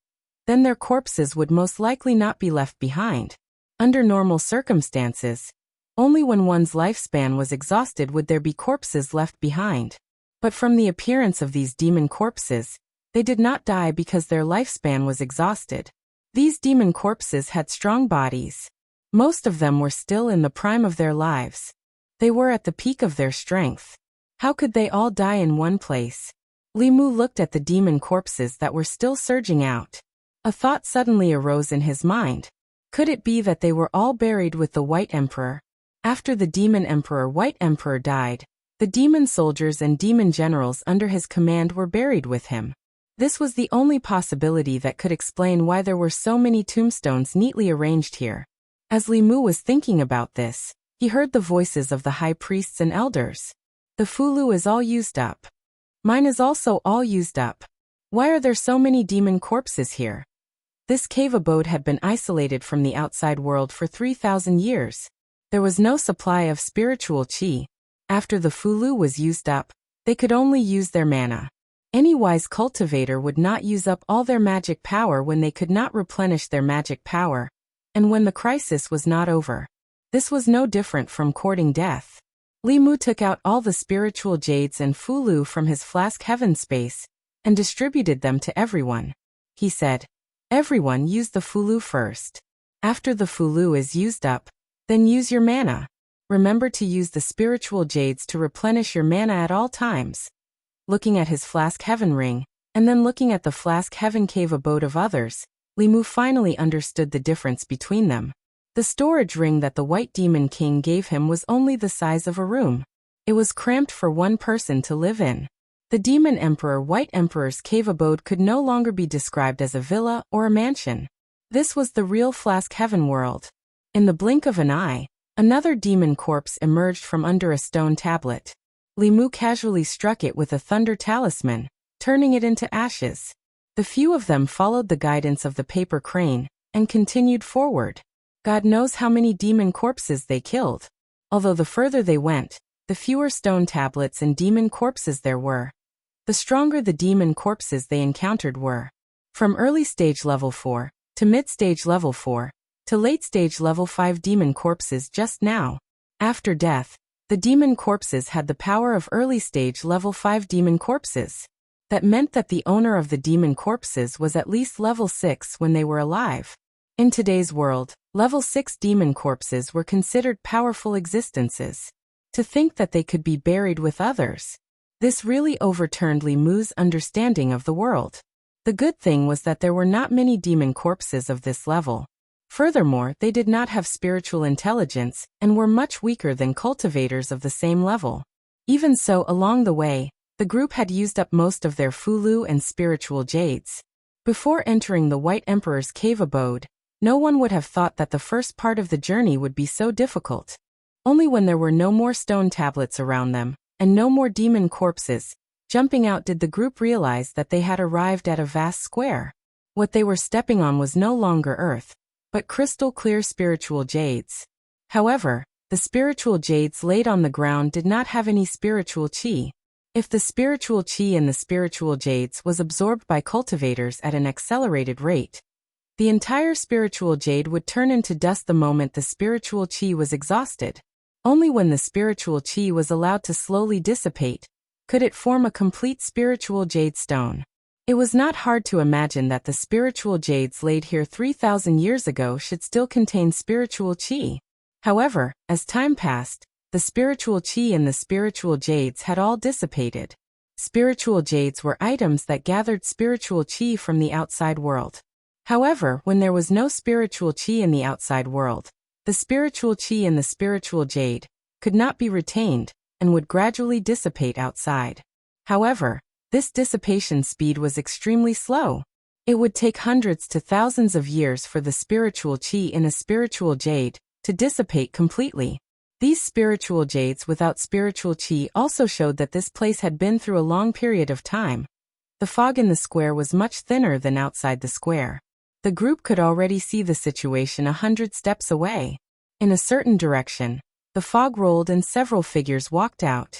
then their corpses would most likely not be left behind. Under normal circumstances, only when one's lifespan was exhausted would there be corpses left behind. But from the appearance of these demon corpses, they did not die because their lifespan was exhausted. These demon corpses had strong bodies. Most of them were still in the prime of their lives. They were at the peak of their strength. How could they all die in one place? Li Mu looked at the demon corpses that were still surging out. A thought suddenly arose in his mind. Could it be that they were all buried with the White Emperor? After the demon emperor White Emperor died, the demon soldiers and demon generals under his command were buried with him. This was the only possibility that could explain why there were so many tombstones neatly arranged here. As Li Mu was thinking about this, he heard the voices of the high priests and elders. "The Fulu is all used up. Mine is also all used up. Why are there so many demon corpses here?" This cave abode had been isolated from the outside world for 3,000 years. There was no supply of spiritual qi. After the Fulu was used up, they could only use their mana. Any wise cultivator would not use up all their magic power when they could not replenish their magic power, and when the crisis was not over. This was no different from courting death. Li Mu took out all the spiritual jades and Fulu from his flask heaven space, and distributed them to everyone. He said, "Everyone use the Fulu first. After the Fulu is used up, then use your mana. Remember to use the spiritual jades to replenish your mana at all times." Looking at his flask heaven ring, and then looking at the flask heaven cave abode of others, Li Mu finally understood the difference between them. The storage ring that the White Demon King gave him was only the size of a room. It was cramped for one person to live in. The Demon Emperor White Emperor's cave abode could no longer be described as a villa or a mansion. This was the real flask heaven world. In the blink of an eye, another demon corpse emerged from under a stone tablet. Li Mu casually struck it with a thunder talisman, turning it into ashes. The few of them followed the guidance of the paper crane, and continued forward. God knows how many demon corpses they killed. Although the further they went, the fewer stone tablets and demon corpses there were. The stronger the demon corpses they encountered were. From early stage level 4, to mid-stage level 4, to late-stage level 5 demon corpses just now. After death, the demon corpses had the power of early-stage level 5 demon corpses. That meant that the owner of the demon corpses was at least level 6 when they were alive. In today's world, level 6 demon corpses were considered powerful existences. To think that they could be buried with others. This really overturned Li Mu's understanding of the world. The good thing was that there were not many demon corpses of this level. Furthermore, they did not have spiritual intelligence and were much weaker than cultivators of the same level. Even so, along the way, the group had used up most of their fulu and spiritual jades. Before entering the White Emperor's cave abode, no one would have thought that the first part of the journey would be so difficult. Only when there were no more stone tablets around them, and no more demon corpses, jumping out did the group realize that they had arrived at a vast square. What they were stepping on was no longer earth, but crystal clear spiritual jades. However, the spiritual jades laid on the ground did not have any spiritual chi. If the spiritual chi in the spiritual jades was absorbed by cultivators at an accelerated rate, the entire spiritual jade would turn into dust the moment the spiritual chi was exhausted. Only when the spiritual chi was allowed to slowly dissipate could it form a complete spiritual jade stone. It was not hard to imagine that the spiritual jades laid here 3,000 years ago should still contain spiritual chi. However, as time passed, the spiritual chi in the spiritual jades had all dissipated. Spiritual jades were items that gathered spiritual chi from the outside world. However, when there was no spiritual chi in the outside world, the spiritual chi in the spiritual jade could not be retained and would gradually dissipate outside. However, this dissipation speed was extremely slow. It would take hundreds to thousands of years for the spiritual chi in a spiritual jade to dissipate completely. These spiritual jades without spiritual chi also showed that this place had been through a long period of time. The fog in the square was much thinner than outside the square. The group could already see the situation 100 steps away. In a certain direction, the fog rolled and several figures walked out.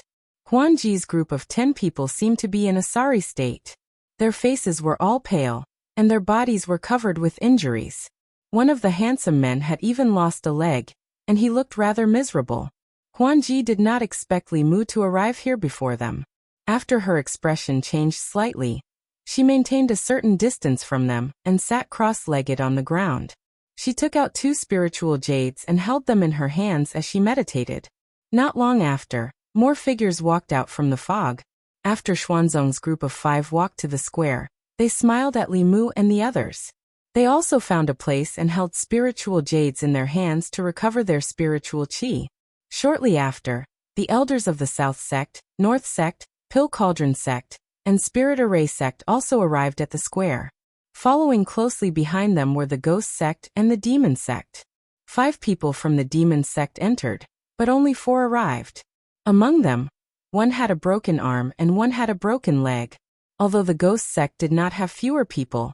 Huan Ji's group of 10 people seemed to be in a sorry state. Their faces were all pale, and their bodies were covered with injuries. One of the handsome men had even lost a leg, and he looked rather miserable. Huan Ji did not expect Li Mu to arrive here before them. After her expression changed slightly, she maintained a certain distance from them and sat cross-legged on the ground. She took out 2 spiritual jades and held them in her hands as she meditated. Not long after, more figures walked out from the fog. After Xuanzong's group of 5 walked to the square, they smiled at Li Mu and the others. They also found a place and held spiritual jades in their hands to recover their spiritual chi. Shortly after, the elders of the South Sect, North Sect, Pill Cauldron Sect, and Spirit Array Sect also arrived at the square. Following closely behind them were the Ghost Sect and the Demon Sect. 5 people from the Demon Sect entered, but only 4 arrived. Among them, 1 had a broken arm and 1 had a broken leg. Although the Ghost Sect did not have fewer people,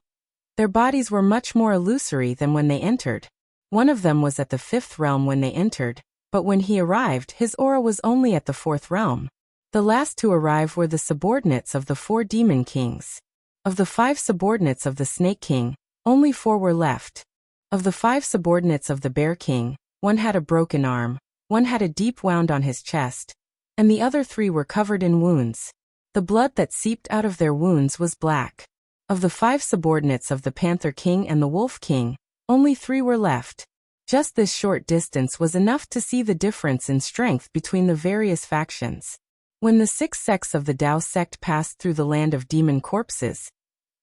their bodies were much more illusory than when they entered. One of them was at the 5th realm when they entered, but when he arrived his aura was only at the 4th realm. The last to arrive were the subordinates of the 4 demon kings. Of the 5 subordinates of the Snake King, only 4 were left. Of the 5 subordinates of the Bear King, 1 had a broken arm, 1 had a deep wound on his chest, and the other 3 were covered in wounds. The blood that seeped out of their wounds was black. Of the 5 subordinates of the Panther King and the Wolf King, only 3 were left. Just this short distance was enough to see the difference in strength between the various factions. When the 6 sects of the Dao sect passed through the land of demon corpses,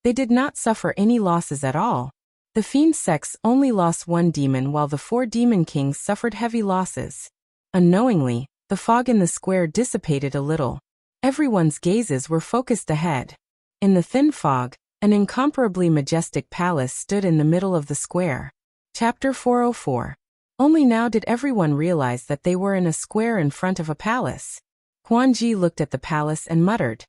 they did not suffer any losses at all. The Fiend sects only lost 1 demon while the 4 demon kings suffered heavy losses. Unknowingly, the fog in the square dissipated a little. Everyone's gazes were focused ahead. In the thin fog, an incomparably majestic palace stood in the middle of the square. Chapter 404. Only now did everyone realize that they were in a square in front of a palace. Huan Ji looked at the palace and muttered,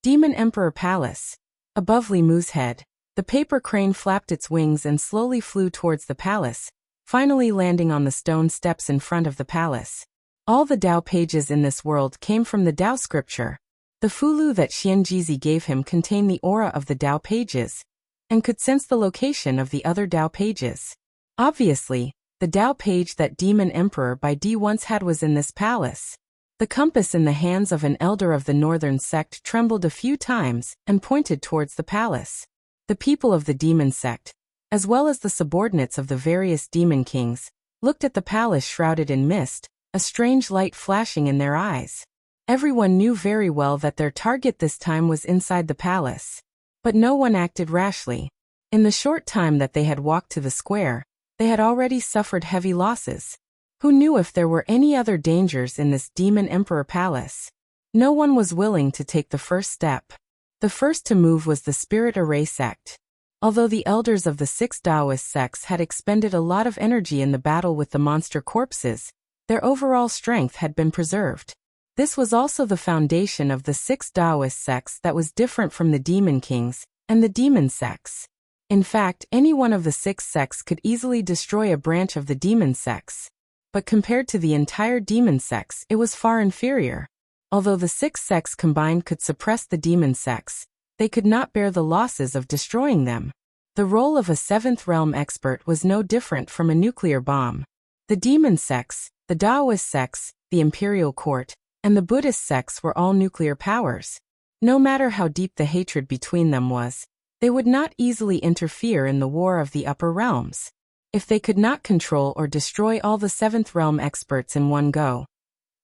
"Demon Emperor Palace." Above Li Mu's head, the paper crane flapped its wings and slowly flew towards the palace, finally landing on the stone steps in front of the palace. All the Tao pages in this world came from the Tao scripture. The fulu that Xianjizi gave him contained the aura of the Tao pages, and could sense the location of the other Tao pages. Obviously, the Tao page that Demon Emperor Bai Di once had was in this palace. The compass in the hands of an elder of the northern sect trembled a few times and pointed towards the palace. The people of the demon sect, as well as the subordinates of the various demon kings, looked at the palace shrouded in mist, a strange light flashing in their eyes. Everyone knew very well that their target this time was inside the palace. But no one acted rashly. In the short time that they had walked to the square, they had already suffered heavy losses. Who knew if there were any other dangers in this Demon Emperor palace? No one was willing to take the first step. The first to move was the Spirit Array sect. Although the elders of the 6 Taoist sects had expended a lot of energy in the battle with the monster corpses, their overall strength had been preserved. This was also the foundation of the 6 Taoist sects that was different from the Demon Kings and the Demon sects. In fact, any one of the 6 sects could easily destroy a branch of the Demon sects. But compared to the entire demon sects, it was far inferior. Although the 6 sects combined could suppress the demon sects, they could not bear the losses of destroying them. The role of a 7th realm expert was no different from a nuclear bomb. The demon sects, the Taoist sects, the imperial court, and the Buddhist sects were all nuclear powers. No matter how deep the hatred between them was, they would not easily interfere in the war of the upper realms. If they could not control or destroy all the 7th realm experts in one go,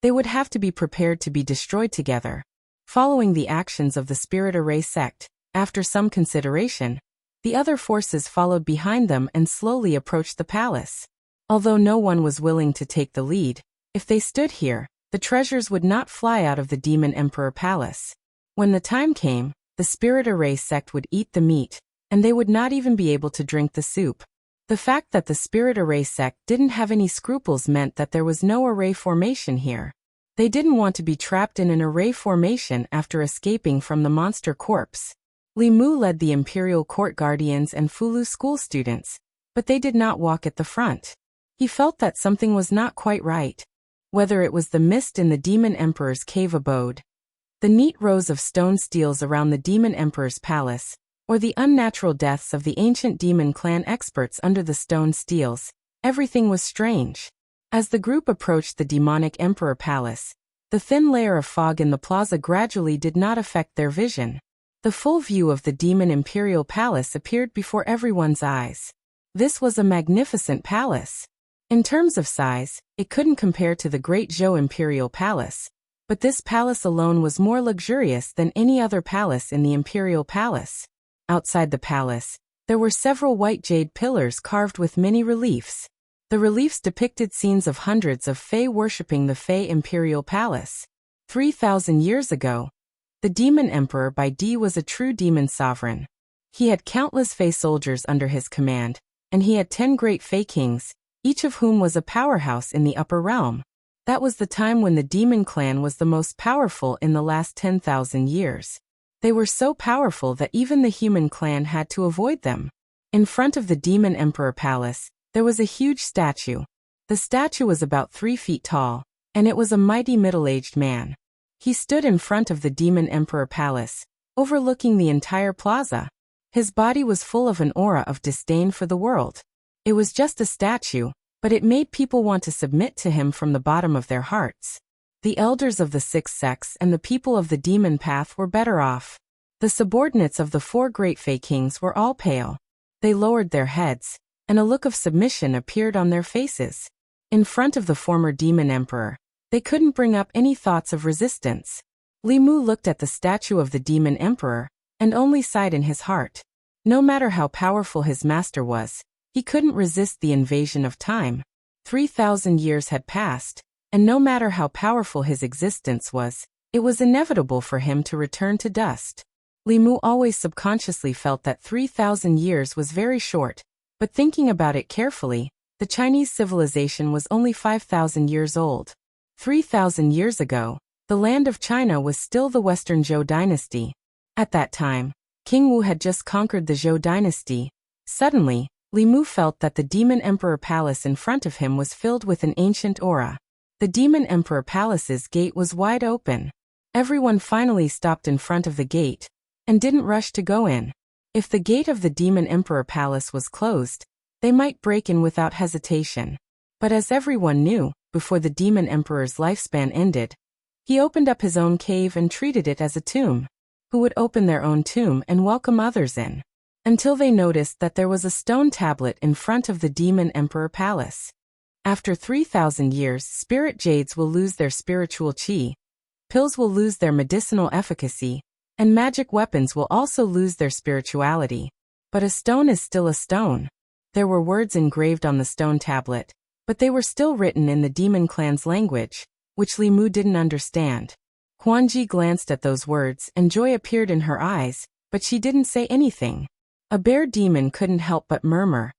they would have to be prepared to be destroyed together. Following the actions of the Spirit Array sect, after some consideration, the other forces followed behind them and slowly approached the palace. Although no one was willing to take the lead, if they stood here, the treasures would not fly out of the Demon Emperor palace. When the time came, the Spirit Array sect would eat the meat, and they would not even be able to drink the soup. The fact that the Spirit Array sect didn't have any scruples meant that there was no array formation here. They didn't want to be trapped in an array formation after escaping from the monster corpse. Li Mu led the Imperial Court Guardians and Fulu school students, but they did not walk at the front. He felt that something was not quite right. Whether it was the mist in the Demon Emperor's cave abode, the neat rows of stone steels around the Demon Emperor's palace, or the unnatural deaths of the ancient demon clan experts under the stone steels, everything was strange. As the group approached the demonic Emperor Palace, the thin layer of fog in the plaza gradually did not affect their vision. The full view of the Demon Imperial Palace appeared before everyone's eyes. This was a magnificent palace. In terms of size, it couldn't compare to the Great Zhou Imperial Palace, but this palace alone was more luxurious than any other palace in the Imperial Palace. Outside the palace, there were several white jade pillars carved with many reliefs. The reliefs depicted scenes of hundreds of Fae worshipping the Fae Imperial Palace. 3,000 years ago, the Demon Emperor Bai Di was a true demon sovereign. He had countless Fae soldiers under his command, and he had 10 great Fae kings, each of whom was a powerhouse in the upper realm. That was the time when the demon clan was the most powerful in the last 10,000 years. They were so powerful that even the human clan had to avoid them. In front of the Demon Emperor Palace, there was a huge statue. The statue was about 3 feet tall, and it was a mighty middle-aged man. He stood in front of the Demon Emperor Palace, overlooking the entire plaza. His body was full of an aura of disdain for the world. It was just a statue, but it made people want to submit to him from the bottom of their hearts. The elders of the 6 sects and the people of the demon path were better off. The subordinates of the 4 great Fae kings were all pale. They lowered their heads, and a look of submission appeared on their faces. In front of the former demon emperor, they couldn't bring up any thoughts of resistance. Li Mu looked at the statue of the demon emperor, and only sighed in his heart. No matter how powerful his master was, he couldn't resist the invasion of time. 3,000 years had passed, and no matter how powerful his existence was, it was inevitable for him to return to dust. Li Mu always subconsciously felt that 3,000 years was very short, but thinking about it carefully, the Chinese civilization was only 5,000 years old. 3,000 years ago, the land of China was still the Western Zhou dynasty. At that time, King Wu had just conquered the Zhou dynasty. Suddenly, Li Mu felt that the Demon Emperor Palace in front of him was filled with an ancient aura. The Demon Emperor Palace's gate was wide open. Everyone finally stopped in front of the gate, and didn't rush to go in. If the gate of the Demon Emperor Palace was closed, they might break in without hesitation. But as everyone knew, before the Demon Emperor's lifespan ended, he opened up his own cave and treated it as a tomb. Who would open their own tomb and welcome others in? Until they noticed that there was a stone tablet in front of the Demon Emperor Palace. After 3,000 years, spirit jades will lose their spiritual chi, pills will lose their medicinal efficacy, and magic weapons will also lose their spirituality. But a stone is still a stone. There were words engraved on the stone tablet, but they were still written in the demon clan's language, which Li Mu didn't understand. Huanji glanced at those words and joy appeared in her eyes, but she didn't say anything. A bear demon couldn't help but murmur.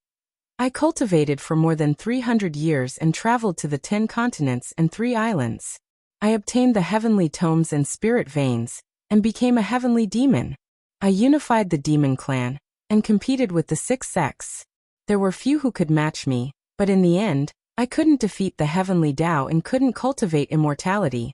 I cultivated for more than 300 years and traveled to the 10 continents and 3 islands. I obtained the heavenly tomes and spirit veins, and became a heavenly demon. I unified the demon clan, and competed with the 6 sects. There were few who could match me, but in the end, I couldn't defeat the heavenly Tao and couldn't cultivate immortality.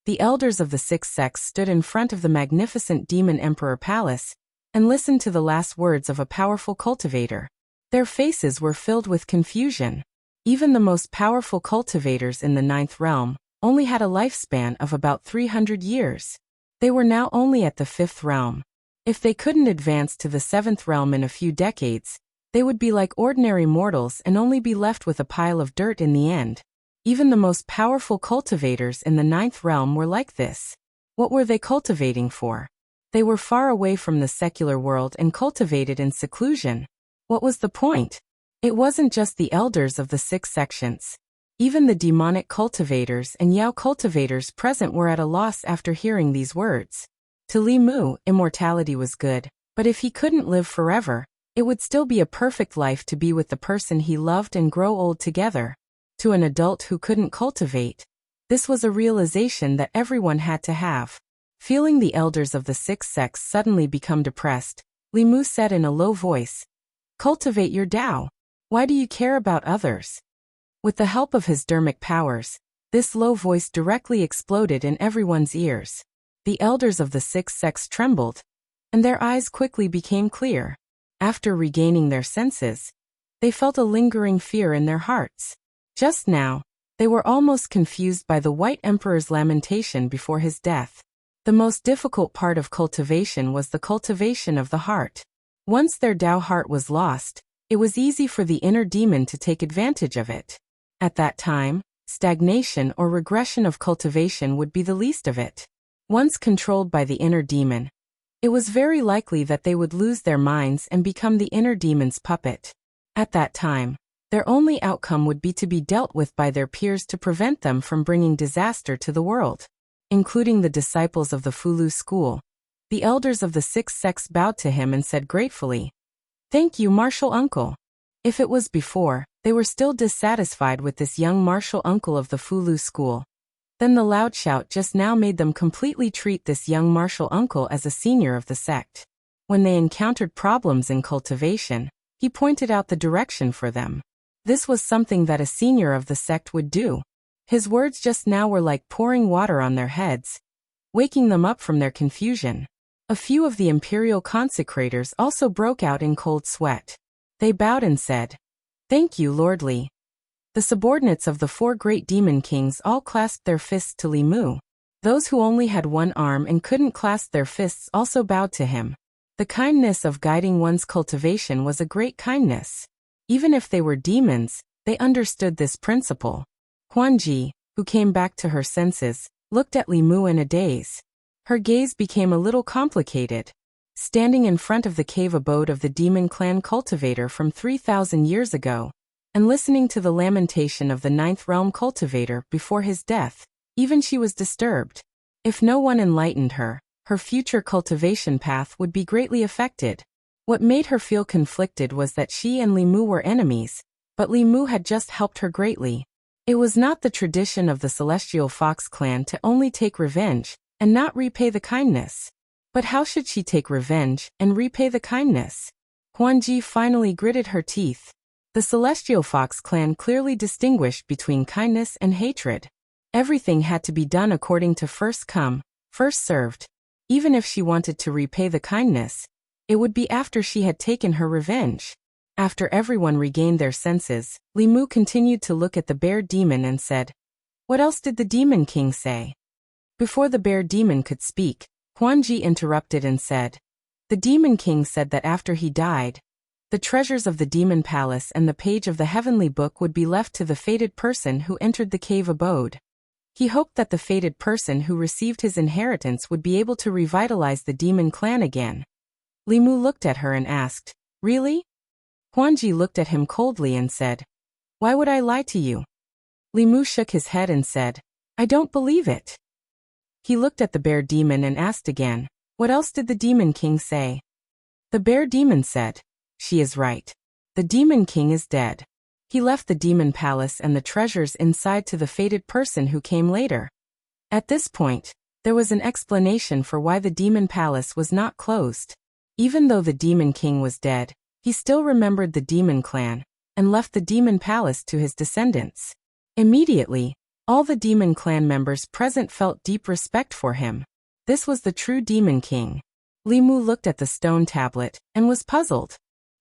The elders of the 6 sects stood in front of the magnificent Demon Emperor Palace, and listened to the last words of a powerful cultivator. Their faces were filled with confusion. Even the most powerful cultivators in the 9th realm only had a lifespan of about 300 years. They were now only at the 5th realm. If they couldn't advance to the 7th realm in a few decades, they would be like ordinary mortals and only be left with a pile of dirt in the end. Even the most powerful cultivators in the 9th realm were like this. What were they cultivating for? They were far away from the secular world and cultivated in seclusion. What was the point? It wasn't just the elders of the 6 sections. Even the demonic cultivators and Yao cultivators present were at a loss after hearing these words. To Li Mu, immortality was good, but if he couldn't live forever, it would still be a perfect life to be with the person he loved and grow old together. To an adult who couldn't cultivate, this was a realization that everyone had to have. Feeling the elders of the 6 sects suddenly become depressed, Li Mu said in a low voice, "Cultivate your Tao. Why do you care about others?" With the help of his dermic powers, this low voice directly exploded in everyone's ears. The elders of the 6 sects trembled, and their eyes quickly became clear. After regaining their senses, they felt a lingering fear in their hearts. Just now, they were almost confused by the White Emperor's lamentation before his death. The most difficult part of cultivation was the cultivation of the heart. Once their Tao heart was lost, it was easy for the inner demon to take advantage of it. At that time, stagnation or regression of cultivation would be the least of it. Once controlled by the inner demon, it was very likely that they would lose their minds and become the inner demon's puppet. At that time, their only outcome would be to be dealt with by their peers to prevent them from bringing disaster to the world. Including the disciples of the Fulu school. The elders of the 6 sects bowed to him and said gratefully, "Thank you, martial uncle." If it was before, they were still dissatisfied with this young martial uncle of the Fulu school. Then the loud shout just now made them completely treat this young martial uncle as a senior of the sect. When they encountered problems in cultivation, he pointed out the direction for them. This was something that a senior of the sect would do. His words just now were like pouring water on their heads, waking them up from their confusion. A few of the imperial consecrators also broke out in cold sweat. They bowed and said, "Thank you, Lord Li." The subordinates of the 4 great demon kings all clasped their fists to Li Mu. Those who only had one arm and couldn't clasp their fists also bowed to him. The kindness of guiding one's cultivation was a great kindness. Even if they were demons, they understood this principle. Huanji, who came back to her senses, looked at Li Mu in a daze. Her gaze became a little complicated. Standing in front of the cave abode of the demon clan cultivator from 3,000 years ago, and listening to the lamentation of the 9th realm cultivator before his death, even she was disturbed. If no one enlightened her, her future cultivation path would be greatly affected. What made her feel conflicted was that she and Li Mu were enemies, but Li Mu had just helped her greatly. It was not the tradition of the Celestial Fox clan to only take revenge and not repay the kindness. But how should she take revenge and repay the kindness? Huanji finally gritted her teeth. The Celestial Fox clan clearly distinguished between kindness and hatred. Everything had to be done according to first come, first served. Even if she wanted to repay the kindness, it would be after she had taken her revenge. After everyone regained their senses, Li Mu continued to look at the bear demon and said, "What else did the Demon King say?" Before the bear demon could speak, Huanji interrupted and said, "The Demon King said that after he died, the treasures of the Demon Palace and the page of the Heavenly Book would be left to the fated person who entered the cave abode. He hoped that the fated person who received his inheritance would be able to revitalize the demon clan again." Li Mu looked at her and asked, "Really?" Huanji looked at him coldly and said, "Why would I lie to you?" Li Mu shook his head and said, "I don't believe it." He looked at the bear demon and asked again, "What else did the Demon King say?" The bear demon said, "She is right. The Demon King is dead. He left the demon palace and the treasures inside to the fated person who came later." At this point, there was an explanation for why the demon palace was not closed. Even though the Demon King was dead, he still remembered the demon clan and left the demon palace to his descendants. Immediately, all the demon clan members present felt deep respect for him. This was the true Demon King. Li Mu looked at the stone tablet and was puzzled.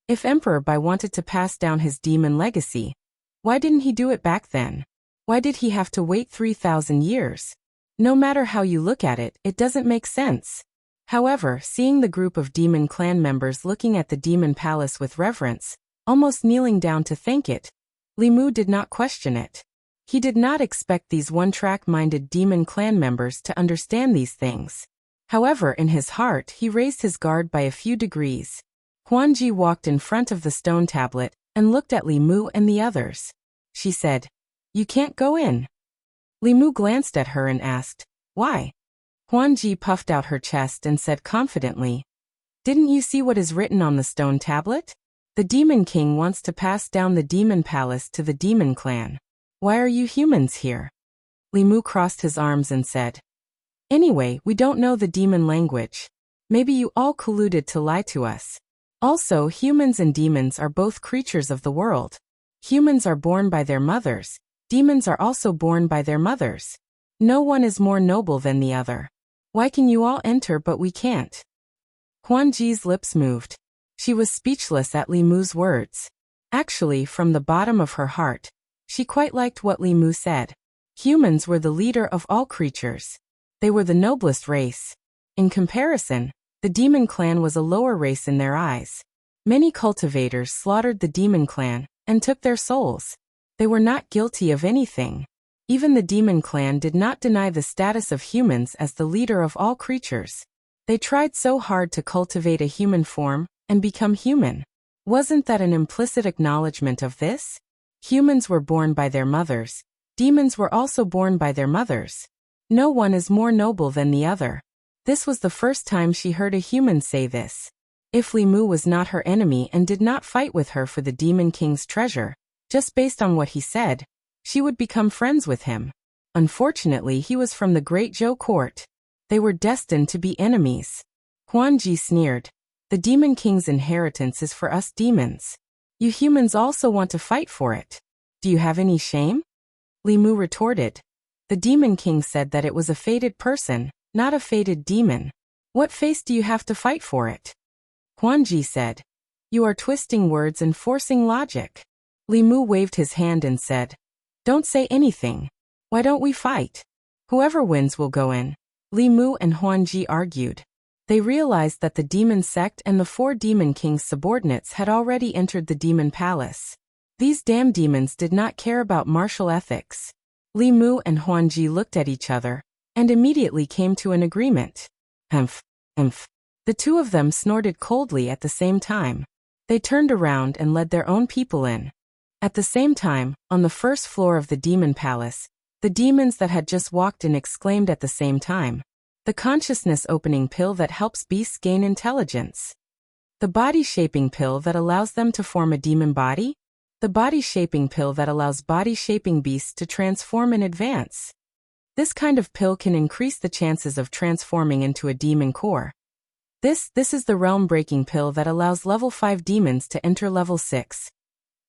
If Emperor Bai wanted to pass down his demon legacy, why didn't he do it back then? Why did he have to wait 3,000 years? No matter how you look at it, it doesn't make sense. However, seeing the group of demon clan members looking at the demon palace with reverence, almost kneeling down to thank it, Li Mu did not question it. He did not expect these one-track-minded demon clan members to understand these things. However, in his heart, he raised his guard by a few degrees. Huanji walked in front of the stone tablet and looked at Li Mu and the others. She said, "You can't go in." Li Mu glanced at her and asked, "Why?" Huanji puffed out her chest and said confidently, "Didn't you see what is written on the stone tablet? The Demon King wants to pass down the demon palace to the demon clan. Why are you humans here?" Li Mu crossed his arms and said, "Anyway, we don't know the demon language. Maybe you all colluded to lie to us. Also, humans and demons are both creatures of the world. Humans are born by their mothers. Demons are also born by their mothers. No one is more noble than the other. Why can you all enter but we can't?" Huanji's lips moved. She was speechless at Li Mu's words. Actually, from the bottom of her heart, she quite liked what Li Mu said. Humans were the leader of all creatures. They were the noblest race. In comparison, the demon clan was a lower race in their eyes. Many cultivators slaughtered the demon clan and took their souls. They were not guilty of anything. Even the demon clan did not deny the status of humans as the leader of all creatures. They tried so hard to cultivate a human form and become human. Wasn't that an implicit acknowledgement of this? Humans were born by their mothers. Demons were also born by their mothers. No one is more noble than the other. This was the first time she heard a human say this. If Li Mu was not her enemy and did not fight with her for the Demon King's treasure, just based on what he said, she would become friends with him. Unfortunately, he was from the Great Zhou court. They were destined to be enemies. Huanji sneered. "The Demon King's inheritance is for us demons. You humans also want to fight for it. Do you have any shame?" Li Mu retorted. "The Demon King said that it was a fated person, not a fated demon. What face do you have to fight for it?" Huanji said, "You are twisting words and forcing logic." Li Mu waved his hand and said, "Don't say anything. Why don't we fight? Whoever wins will go in." Li Mu and Huanji argued. They realized that the demon sect and the 4 Demon King's subordinates had already entered the demon palace. These damn demons did not care about martial ethics. Li Mu and Huanji looked at each other and immediately came to an agreement. Humph, humph. The two of them snorted coldly at the same time. They turned around and led their own people in. At the same time, on the first floor of the demon palace, the demons that had just walked in exclaimed at the same time, "The consciousness opening pill that helps beasts gain intelligence. The body shaping pill that allows them to form a demon body. The body shaping pill that allows body shaping beasts to transform and advance. This kind of pill can increase the chances of transforming into a demon core." This is the realm-breaking pill that allows level 5 demons to enter level 6.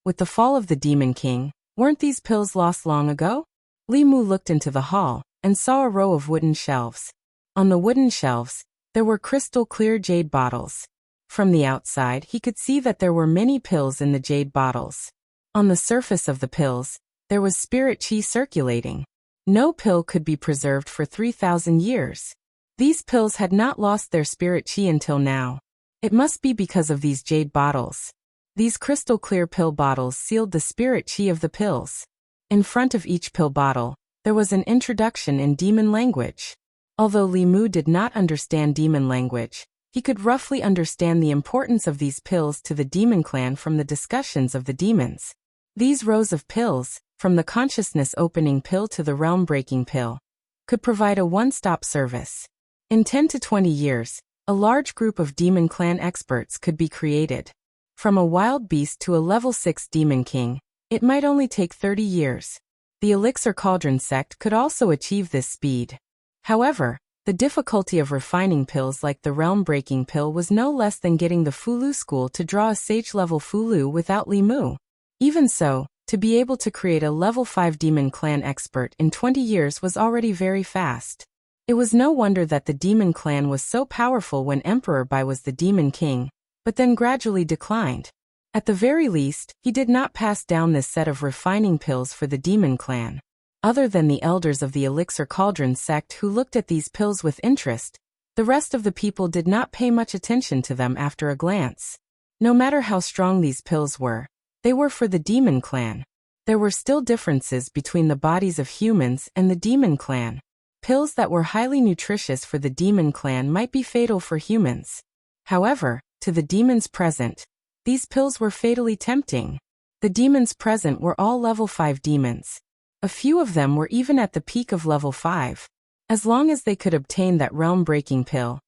With the fall of the Demon King, weren't these pills lost long ago? Li Mu looked into the hall and saw a row of wooden shelves. On the wooden shelves, there were crystal-clear jade bottles. From the outside, he could see that there were many pills in the jade bottles. On the surface of the pills, there was spirit chi circulating. No pill could be preserved for 3,000 years. These pills had not lost their spirit chi until now. It must be because of these jade bottles. These crystal-clear pill bottles sealed the spirit chi of the pills. In front of each pill bottle, there was an introduction in demon language. Although Li Mu did not understand demon language, he could roughly understand the importance of these pills to the demon clan from the discussions of the demons. These rows of pills, from the consciousness opening pill to the realm breaking pill, could provide a one-stop service. In 10 to 20 years, a large group of demon clan experts could be created. From a wild beast to a level 6 demon king, it might only take 30 years. The Elixir Cauldron sect could also achieve this speed. However, the difficulty of refining pills like the realm-breaking pill was no less than getting the Fulu school to draw a sage-level Fulu without Li Mu. Even so, to be able to create a level 5 demon clan expert in 20 years was already very fast. It was no wonder that the demon clan was so powerful when Emperor Bai was the demon king, but then gradually declined. At the very least, he did not pass down this set of refining pills for the demon clan. Other than the elders of the Elixir Cauldron sect who looked at these pills with interest, the rest of the people did not pay much attention to them after a glance. No matter how strong these pills were, they were for the demon clan. There were still differences between the bodies of humans and the demon clan. Pills that were highly nutritious for the demon clan might be fatal for humans. However, to the demons present, these pills were fatally tempting. The demons present were all level 5 demons. A few of them were even at the peak of level 5. As long as they could obtain that realm-breaking pill,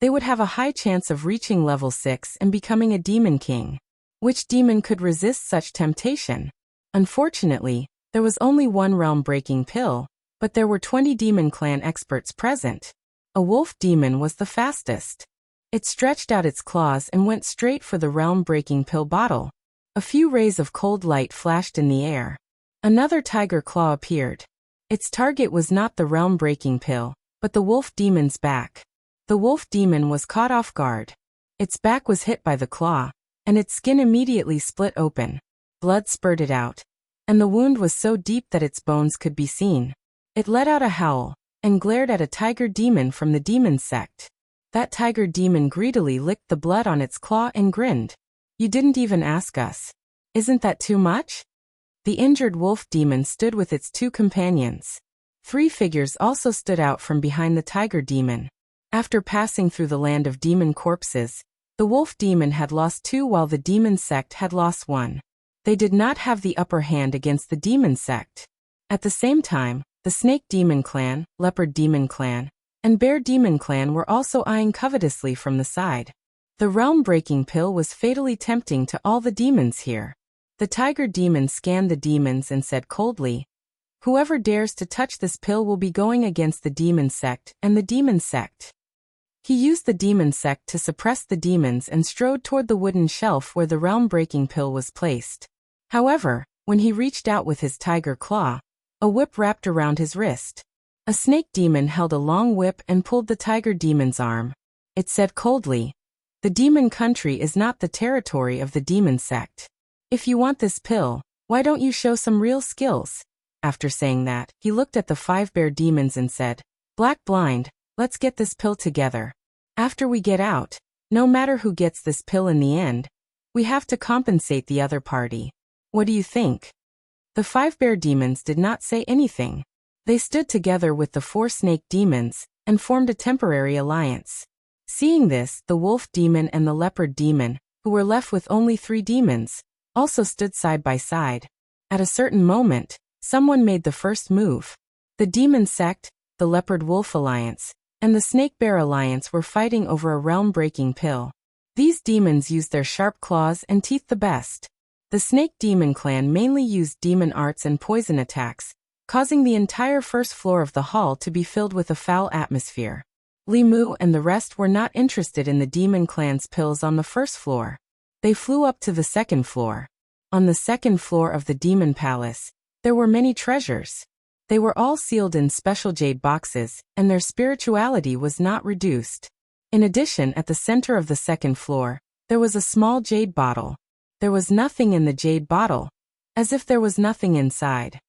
they would have a high chance of reaching level 6 and becoming a demon king. Which demon could resist such temptation? Unfortunately, there was only one realm-breaking pill, but there were 20 demon clan experts present. A wolf demon was the fastest. It stretched out its claws and went straight for the realm-breaking pill bottle. A few rays of cold light flashed in the air. Another tiger claw appeared. Its target was not the realm-breaking pill, but the wolf demon's back. The wolf demon was caught off guard. Its back was hit by the claw, and its skin immediately split open. Blood spurted out, and the wound was so deep that its bones could be seen. It let out a howl, and glared at a tiger demon from the demon sect. That tiger demon greedily licked the blood on its claw and grinned. "You didn't even ask us. Isn't that too much?" The injured wolf demon stood with its 2 companions. 3 figures also stood out from behind the tiger demon. After passing through the land of demon corpses, the wolf demon had lost 2 while the demon sect had lost 1. They did not have the upper hand against the demon sect. At the same time, the snake demon clan, leopard demon clan, and bear demon clan were also eyeing covetously from the side. The realm-breaking pill was fatally tempting to all the demons here. The tiger demon scanned the demons and said coldly, "Whoever dares to touch this pill will be going against the demon sect and the demon sect." He used the demon sect to suppress the demons and strode toward the wooden shelf where the realm-breaking pill was placed. However, when he reached out with his tiger claw, a whip wrapped around his wrist. A snake demon held a long whip and pulled the tiger demon's arm. It said coldly, "The demon country is not the territory of the demon sect. If you want this pill, why don't you show some real skills?" After saying that, he looked at the 5 bear demons and said, "Black Blind, let's get this pill together. After we get out, no matter who gets this pill in the end, we have to compensate the other party. What do you think?" The 5 bear demons did not say anything. They stood together with the 4 snake demons and formed a temporary alliance. Seeing this, the wolf demon and the leopard demon, who were left with only 3 demons, also stood side by side. At a certain moment, someone made the first move. The demon sect, the leopard wolf alliance, and the snake bear alliance were fighting over a realm-breaking pill. These demons used their sharp claws and teeth the best. The snake demon clan mainly used demon arts and poison attacks, causing the entire first floor of the hall to be filled with a foul atmosphere. Li Mu and the rest were not interested in the demon clan's pills on the first floor. They flew up to the second floor. On the second floor of the demon palace, there were many treasures. They were all sealed in special jade boxes, and their spirituality was not reduced. In addition, at the center of the second floor, there was a small jade bottle. There was nothing in the jade bottle, as if there was nothing inside.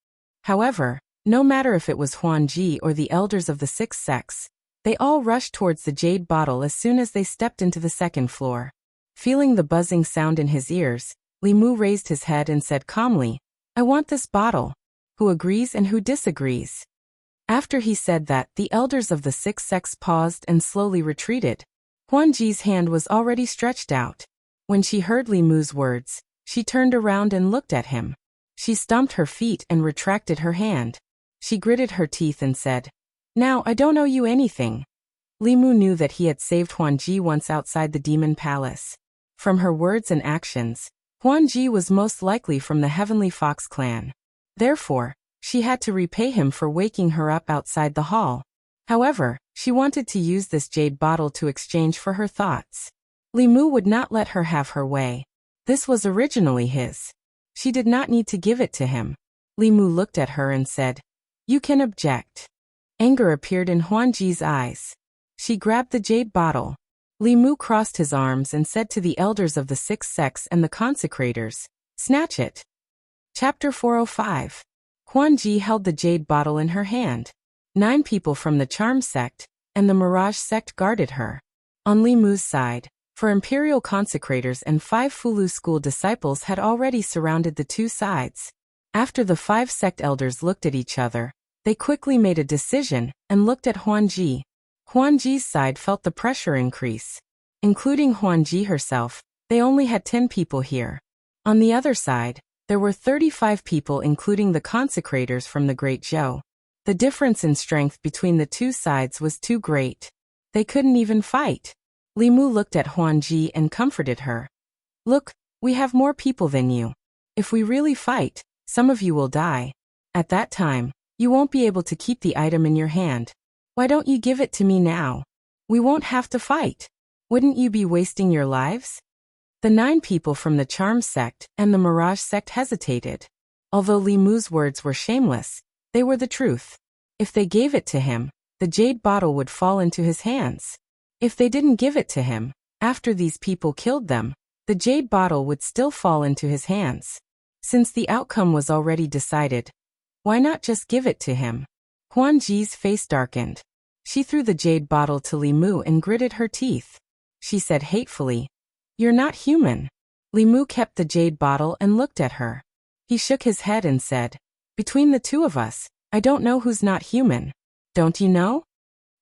However, no matter if it was Huanji or the elders of the sixth sex, they all rushed towards the jade bottle as soon as they stepped into the second floor. Feeling the buzzing sound in his ears, Li Mu raised his head and said calmly, "I want this bottle. Who agrees and who disagrees?" After he said that, the elders of the sixth sex paused and slowly retreated. Huanji's hand was already stretched out. When she heard Li Mu's words, she turned around and looked at him. She stomped her feet and retracted her hand. She gritted her teeth and said, "Now I don't owe you anything." Li Mu knew that he had saved Huanji once outside the demon palace. From her words and actions, Huanji was most likely from the Heavenly Fox clan. Therefore, she had to repay him for waking her up outside the hall. However, she wanted to use this jade bottle to exchange for her thoughts. Li Mu would not let her have her way. This was originally his. She did not need to give it to him. Li Mu looked at her and said, "You can object." Anger appeared in Huanji's eyes. She grabbed the jade bottle. Li Mu crossed his arms and said to the elders of the sixth sex and the consecrators, "Snatch it." Chapter 405. Huanji held the jade bottle in her hand. 9 people from the Charm sect and the Mirage sect guarded her. On Li Mu's side, 4 imperial consecrators and 5 Fulu school disciples had already surrounded the 2 sides. After the 5 sect elders looked at each other, they quickly made a decision and looked at Huanji. Huanji's side felt the pressure increase. Including Huanji herself, they only had 10 people here. On the other side, there were 35 people including the consecrators from the Great Zhou. The difference in strength between the 2 sides was too great. They couldn't even fight. Li Mu looked at Huanji and comforted her. "Look, we have more people than you. If we really fight, some of you will die. At that time, you won't be able to keep the item in your hand. Why don't you give it to me now? We won't have to fight. Wouldn't you be wasting your lives?" The 9 people from the Charm sect and the Mirage sect hesitated. Although Li Mu's words were shameless, they were the truth. If they gave it to him, the jade bottle would fall into his hands. If they didn't give it to him, after these people killed them, the jade bottle would still fall into his hands. Since the outcome was already decided, why not just give it to him? Huanji's face darkened. She threw the jade bottle to Li Mu and gritted her teeth. She said hatefully, "You're not human." Li Mu kept the jade bottle and looked at her. He shook his head and said, "Between the 2 of us, I don't know who's not human. Don't you know?"